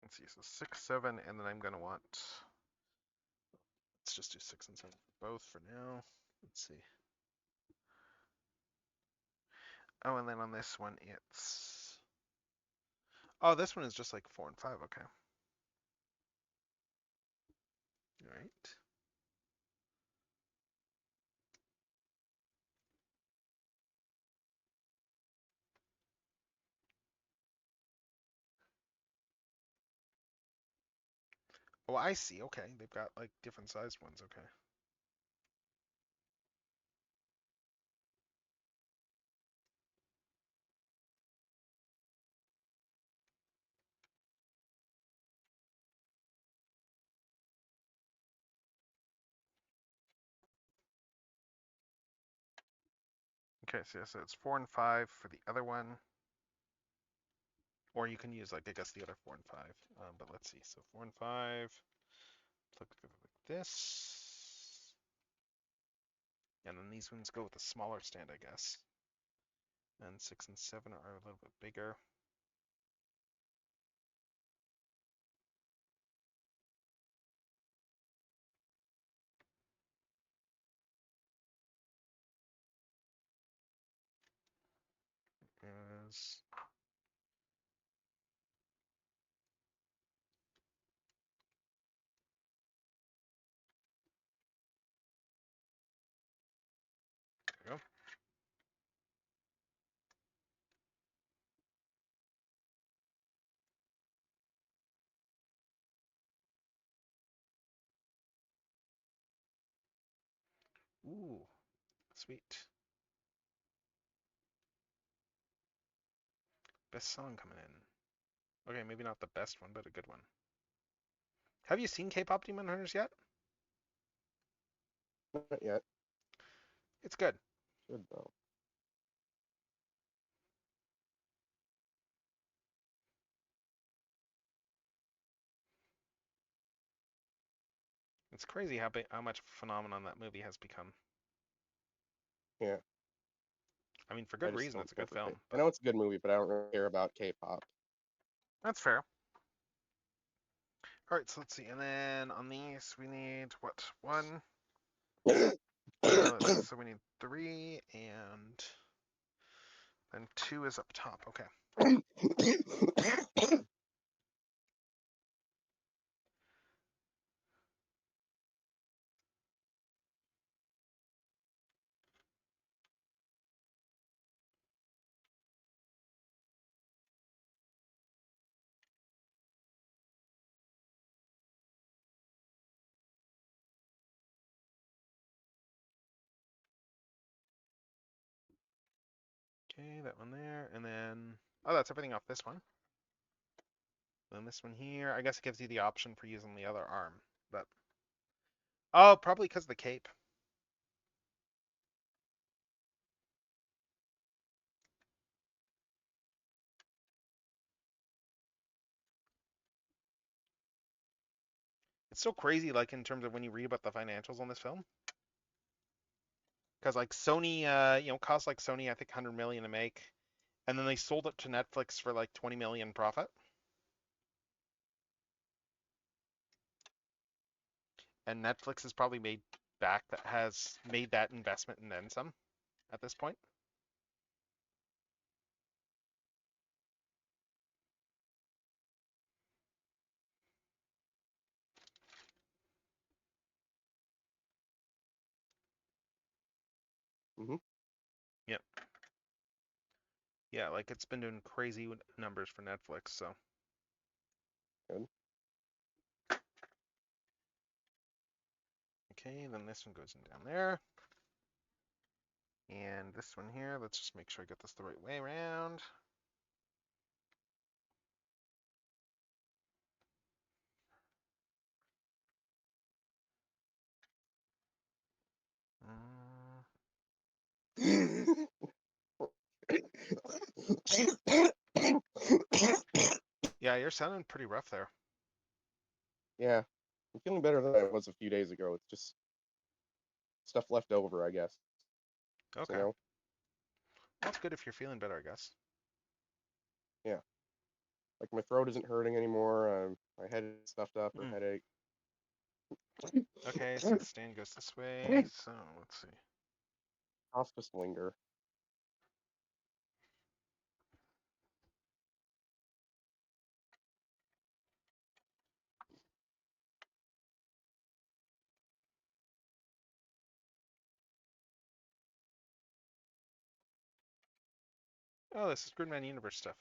Let's see, so 6, 7, and then I'm going to want, let's just do 6 and 7 for both for now. Let's see. Oh, and then on this one, it's, oh, this one is just like 4 and 5, okay. All right. Oh, I see. Okay, they've got like different sized ones. Okay. Okay, so it's 4 and 5 for the other one, or you can use like I guess the other 4 and 5. But let's see. So 4 and 5. Look like this, and then these ones go with a smaller stand, I guess. And 6 and 7 are a little bit bigger. Is there you go. Ooh, sweet. Best song coming in. Okay, maybe not the best one, but a good one. Have you seen K-pop Demon Hunters yet? Not yet. It's good. Should though. It's crazy how much phenomenon that movie has become. Yeah. I mean, for I good just reason. don't It's a care good for K. film. I But know it's a good movie, but I don't really care about K-pop. that's fair. All right, so let's see. And then on these, we need what? One. So we need 3, and then 2 is up top. Okay. Okay, that one there, and then oh, that's everything off this one. Then this one here, I guess it gives you the option for using the other arm, but oh, probably because of the cape. It's so crazy, like in terms of when you read about the financials on this film, because like Sony, cost like Sony, I think 100 million to make, and then they sold it to Netflix for like 20 million profit. And Netflix has probably has made that investment and then some at this point. Hmm. Yep. Yeah, like it's been doing crazy numbers for Netflix, so. Good. Okay, then this one goes in down there. And this one here, let's just make sure I get this the right way around. Yeah, you're sounding pretty rough there. Yeah, I'm feeling better than I was a few days ago. It's just stuff left over, I guess. Okay. You know? Well, that's good if you're feeling better, I guess. Yeah. Like my throat isn't hurting anymore. My head is stuffed up or Mm. headache. Okay, so the stand goes this way. So let's see. I'll just linger. Oh, this is Gridman Universe stuff.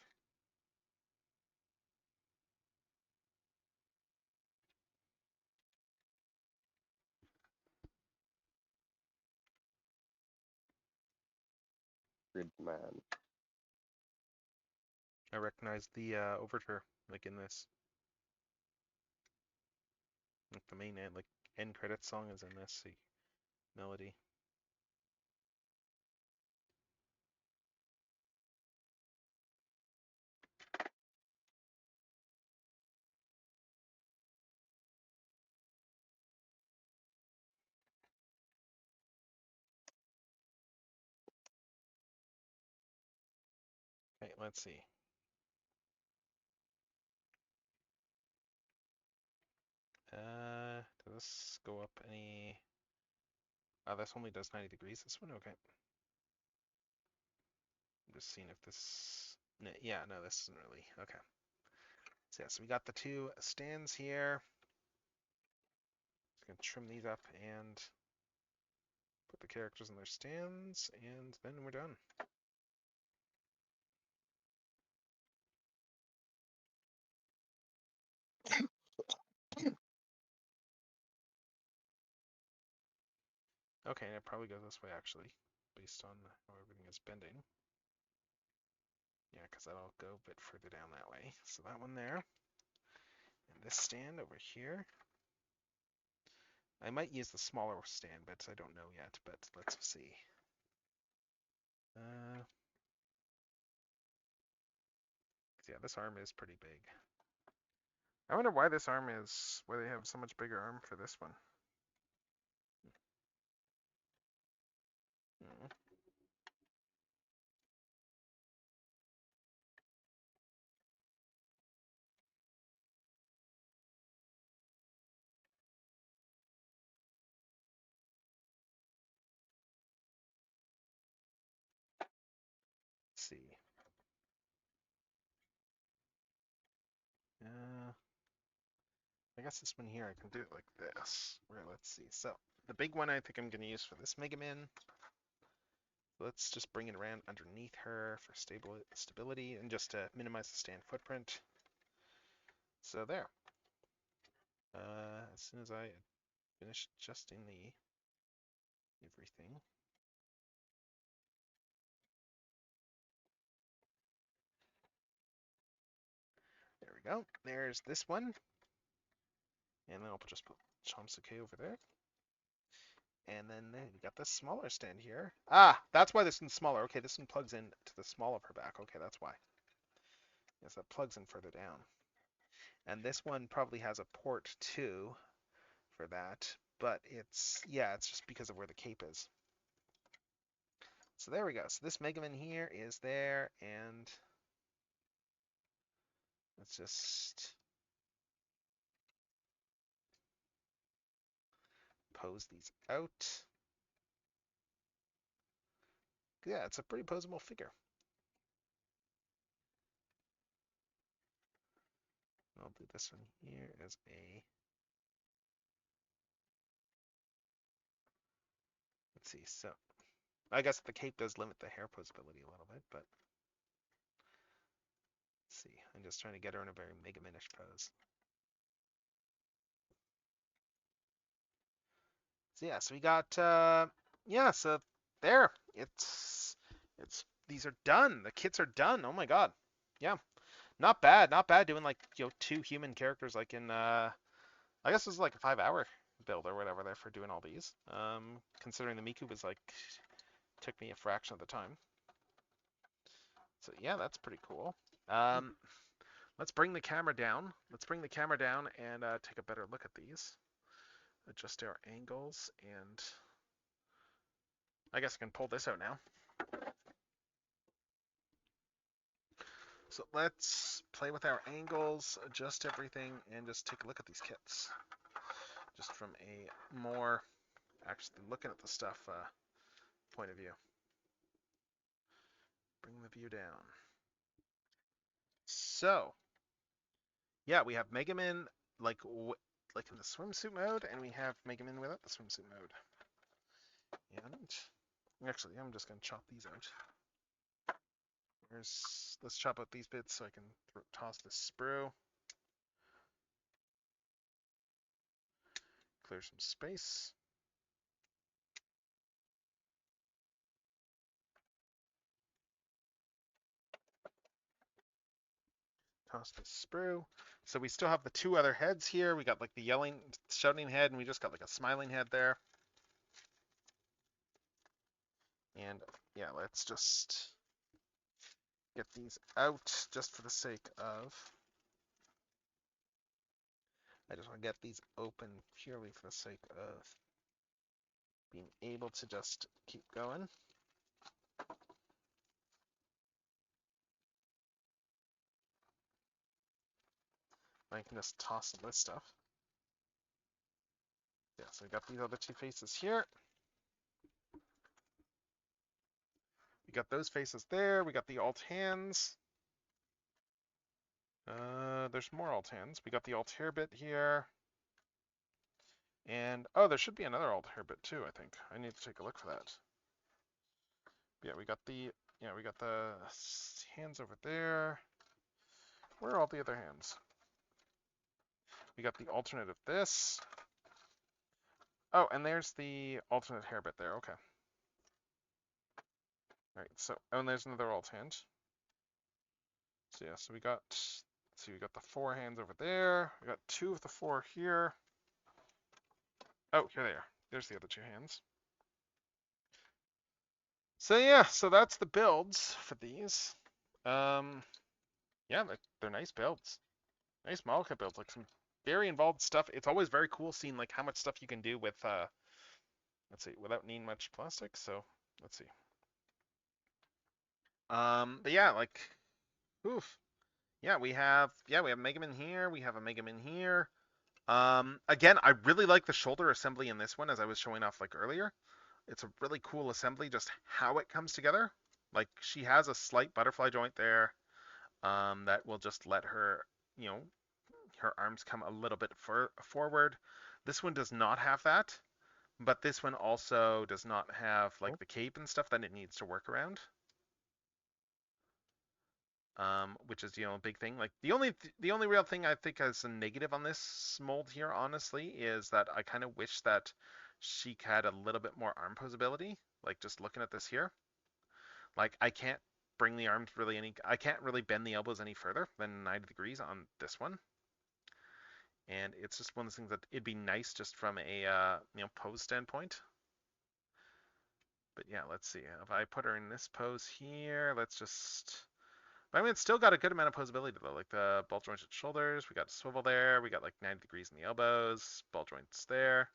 Gridman. I recognize the overture, like in this. Like the main end, like end credits song is in this melody. Okay, let's see. Does this go up any? Oh, this only does 90 degrees. This one, okay. I'm just seeing if this. Yeah, no, this isn't really okay. So yeah, so we got the two stands here. Just gonna trim these up and put the characters in their stands, and then we're done. Okay, and it probably goes this way actually, based on how everything is bending. Yeah, because that'll go a bit further down that way. So that one there. And this stand over here. I might use the smaller stand, but I don't know yet, but let's see. Yeah, this arm is pretty big. I wonder why this arm is, why they have so much bigger arm for this one. Hmm. Let's see. I guess this one here, I can do it like this. Where, let's see. So, the big one I think I'm going to use for this Mega Man. Let's just bring it around underneath her for stability and just to minimize the stand footprint. So there. As soon as I finish adjusting the everything. There we go. There's this one. And then I'll just put Chomsuke over there. And then we got this smaller stand here. Ah, that's why this one's smaller. Okay, this one plugs in to the small of her back. Okay, that's why. Yes, that plugs in further down. And this one probably has a port too for that. But it's just because of where the cape is. So there we go. So this Mega Man here is there, and let's just pose these out. Yeah, it's a pretty posable figure. I'll do this one here as a, let's see, so I guess the cape does limit the hair posability a little bit, but let's see. I'm just trying to get her in a very Mega Man-ish pose. So yeah, so we got so there. It's these are done. The kits are done. Oh my god. Yeah. Not bad. Not bad doing like, two human characters like in I guess it was like a 5-hour build or whatever there for doing all these. Considering the Miku was like took me a fraction of the time. So yeah, that's pretty cool. Let's bring the camera down. Let's bring the camera down and take a better look at these. Adjust our angles, and I guess I can pull this out now. So let's play with our angles, adjust everything, and just take a look at these kits. Just from a more actually looking at the stuff point of view. Bring the view down. So, yeah, we have Mega Man like in the swimsuit mode, and we have Mega Man without the swimsuit mode. And actually, I'm just gonna chop these out. Let's chop out these bits so I can toss this sprue. Clear some space. toss the sprue. So we still have the two other heads here. We got like the yelling, shouting head, and we just got like a smiling head there. And yeah, let's just get these out just for the sake of. I just want to get these open purely for the sake of being able to just keep going. I can just toss some of this stuff. Yeah, so we got these other two faces here. We got those faces there. We got the alt hands. There's more alt hands. We got the alt hair bit here. And, oh, there should be another alt hair bit too, I think. I need to take a look for that. Yeah, we got the hands over there. Where are all the other hands? We got the alternate of this. Oh, and there's the alternate hair bit there. Okay. All right. So, oh, and there's another alt hand. So yeah. So we got the 4 hands over there. We got 2 of the 4 here. Oh, here they are. There's the other 2 hands. So yeah. So that's the builds for these. Yeah, they're nice builds. Nice model kit builds. Like some very involved stuff. It's always very cool seeing like how much stuff you can do with let's see, without needing much plastic. So let's see. But yeah, like, oof. Yeah, we have Mega Man here. We have a Mega Man here. Again, I really like the shoulder assembly in this one, as I was showing off like earlier. It's a really cool assembly, just how it comes together. Like she has a slight butterfly joint there, that will just let her, you know, her arms come a little bit forward. This one does not have that, but this one also does not have like the cape and stuff that it needs to work around. Which is, you know, a big thing. Like the only real thing I think is a negative on this mold here, honestly, is that I kind of wish that she had a little bit more arm posability. Like just looking at this here, like I can't bring the arms really I can't really bend the elbows any further than 90 degrees on this one. And it's just one of those things that it'd be nice just from a you know, pose standpoint. But yeah, let's see. If I put her in this pose here, let's just. I mean, it's still got a good amount of posability though. Like the ball jointed shoulders, we got swivel there, we got like 90 degrees in the elbows, ball joints there.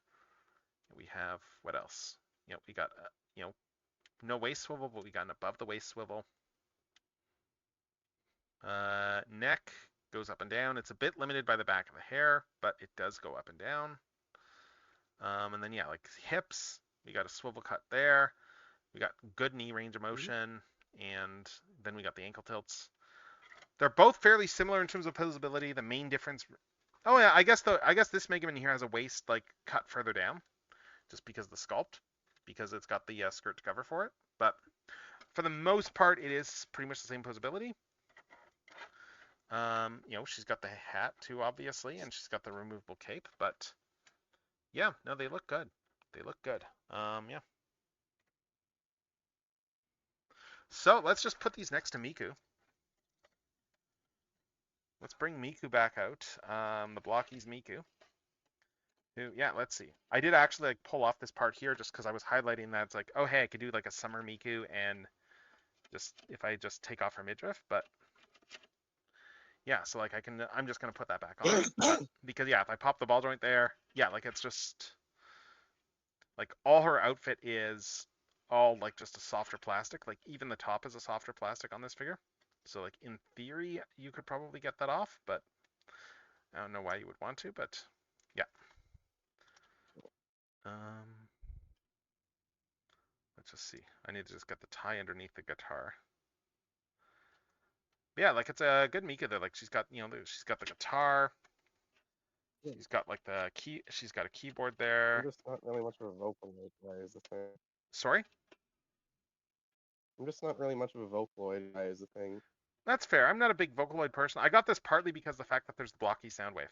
We have what else? You know, we got you know, no waist swivel, but we got an above the waist swivel. Neck goes up and down. It's a bit limited by the back of the hair, but it does go up and down. And then yeah, like hips, we got a swivel cut there. We got good knee range of motion, and then we got the ankle tilts. They're both fairly similar in terms of posability. The main difference, oh yeah, I guess this Mega Man here has a waist like cut further down, just because of the sculpt, because it's got the skirt to cover for it. But for the most part, it is pretty much the same posability. You know, she's got the hat too, obviously, and she's got the removable cape. But yeah, no, they look good. They look good. Yeah. So let's just put these next to Miku. Let's bring Miku back out. The Blokees Miku. Who, yeah, let's see. I did actually like pull off this part here just because I was highlighting that it's like, oh hey, I could do like a summer Miku and just if I just take off her midriff, but yeah, so like I'm just gonna put that back on. But, because yeah, if I pop the ball joint there, yeah, like it's just like all her outfit is all like just a softer plastic. Like even the top is a softer plastic on this figure. So like in theory, you could probably get that off, but I don't know why you would want to, but yeah. Let's just see. I need to just get the tie underneath the guitar. But yeah, like it's a good Mika there. Like she's got, you know, she's got the guitar. She's got like the key. She's got a keyboard there. I'm just not really much of a Vocaloid guy, is the thing. Sorry? I'm just not really much of a Vocaloid guy, is the thing. That's fair. I'm not a big Vocaloid person. I got this partly because of the fact that there's the blocky sound wave.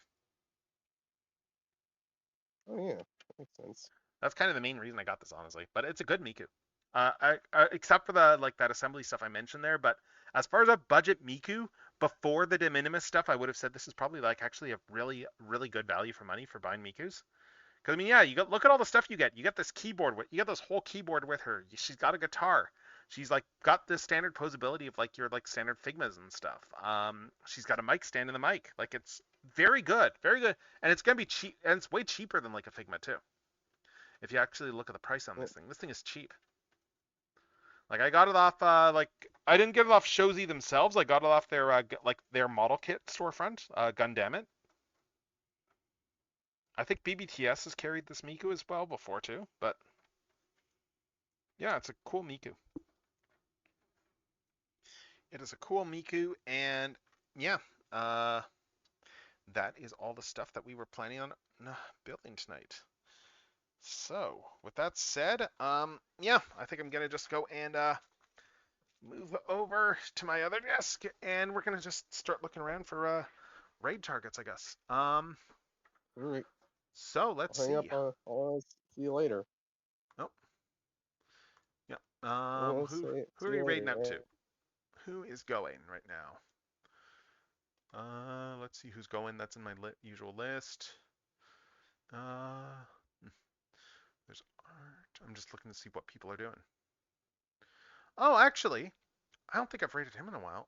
Oh yeah, that makes sense. That's kind of the main reason I got this, honestly. But it's a good Miku. Except for the like that assembly stuff I mentioned there. But as far as a budget Miku, before the de minimis stuff, I would have said this is probably like actually a really, really good value for money for buying Miku's. Because I mean, yeah, look at all the stuff you get. You get this keyboard you get this whole keyboard with her. She's got a guitar. She's like got this standard posability of like your like standard Figmas and stuff. She's got a mic stand in the mic. Like it's very good, and it's gonna be cheap, and it's way cheaper than like a Figma too. If you actually look at the price on this thing is cheap. Like I got it off, like I didn't get it off Shozy themselves. I got it off their like their model kit storefront. Gundam it. I think BBTS has carried this Miku as well before too, but yeah, it's a cool Miku. It is a cool Miku, and yeah, that is all the stuff that we were planning on building tonight. So, with that said, yeah, I think I'm gonna just go and move over to my other desk, and we're gonna just start looking around for raid targets, I guess. All right. So let's Hang see. up. I'll see you later. Oh, yeah. Who See are we you raiding later, out yeah. to? Who is going right now? Let's see who's going. That's in my usual list. There's Art. I'm just looking to see what people are doing. Oh, actually, I don't think I've raided him in a while.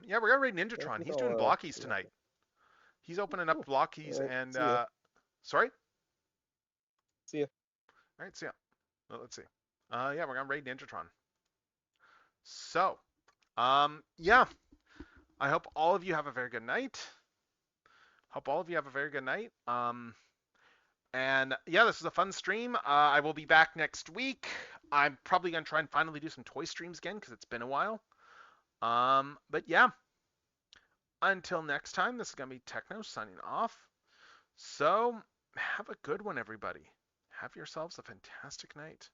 Yeah, we're gonna raid Ninjatron. He's doing Blockies tonight. He's opening up Blockies Alright, and see ya. sorry. See ya. All right, see ya. Well, let's see. Yeah, we're gonna raid Ninjatron. So, yeah. I hope all of you have a very good night. And yeah, this was a fun stream. I will be back next week. I'm probably gonna try and finally do some toy streams again because it's been a while. But yeah, until next time, this is gonna be Techno signing off. So have a good one, everybody. Have yourselves a fantastic night.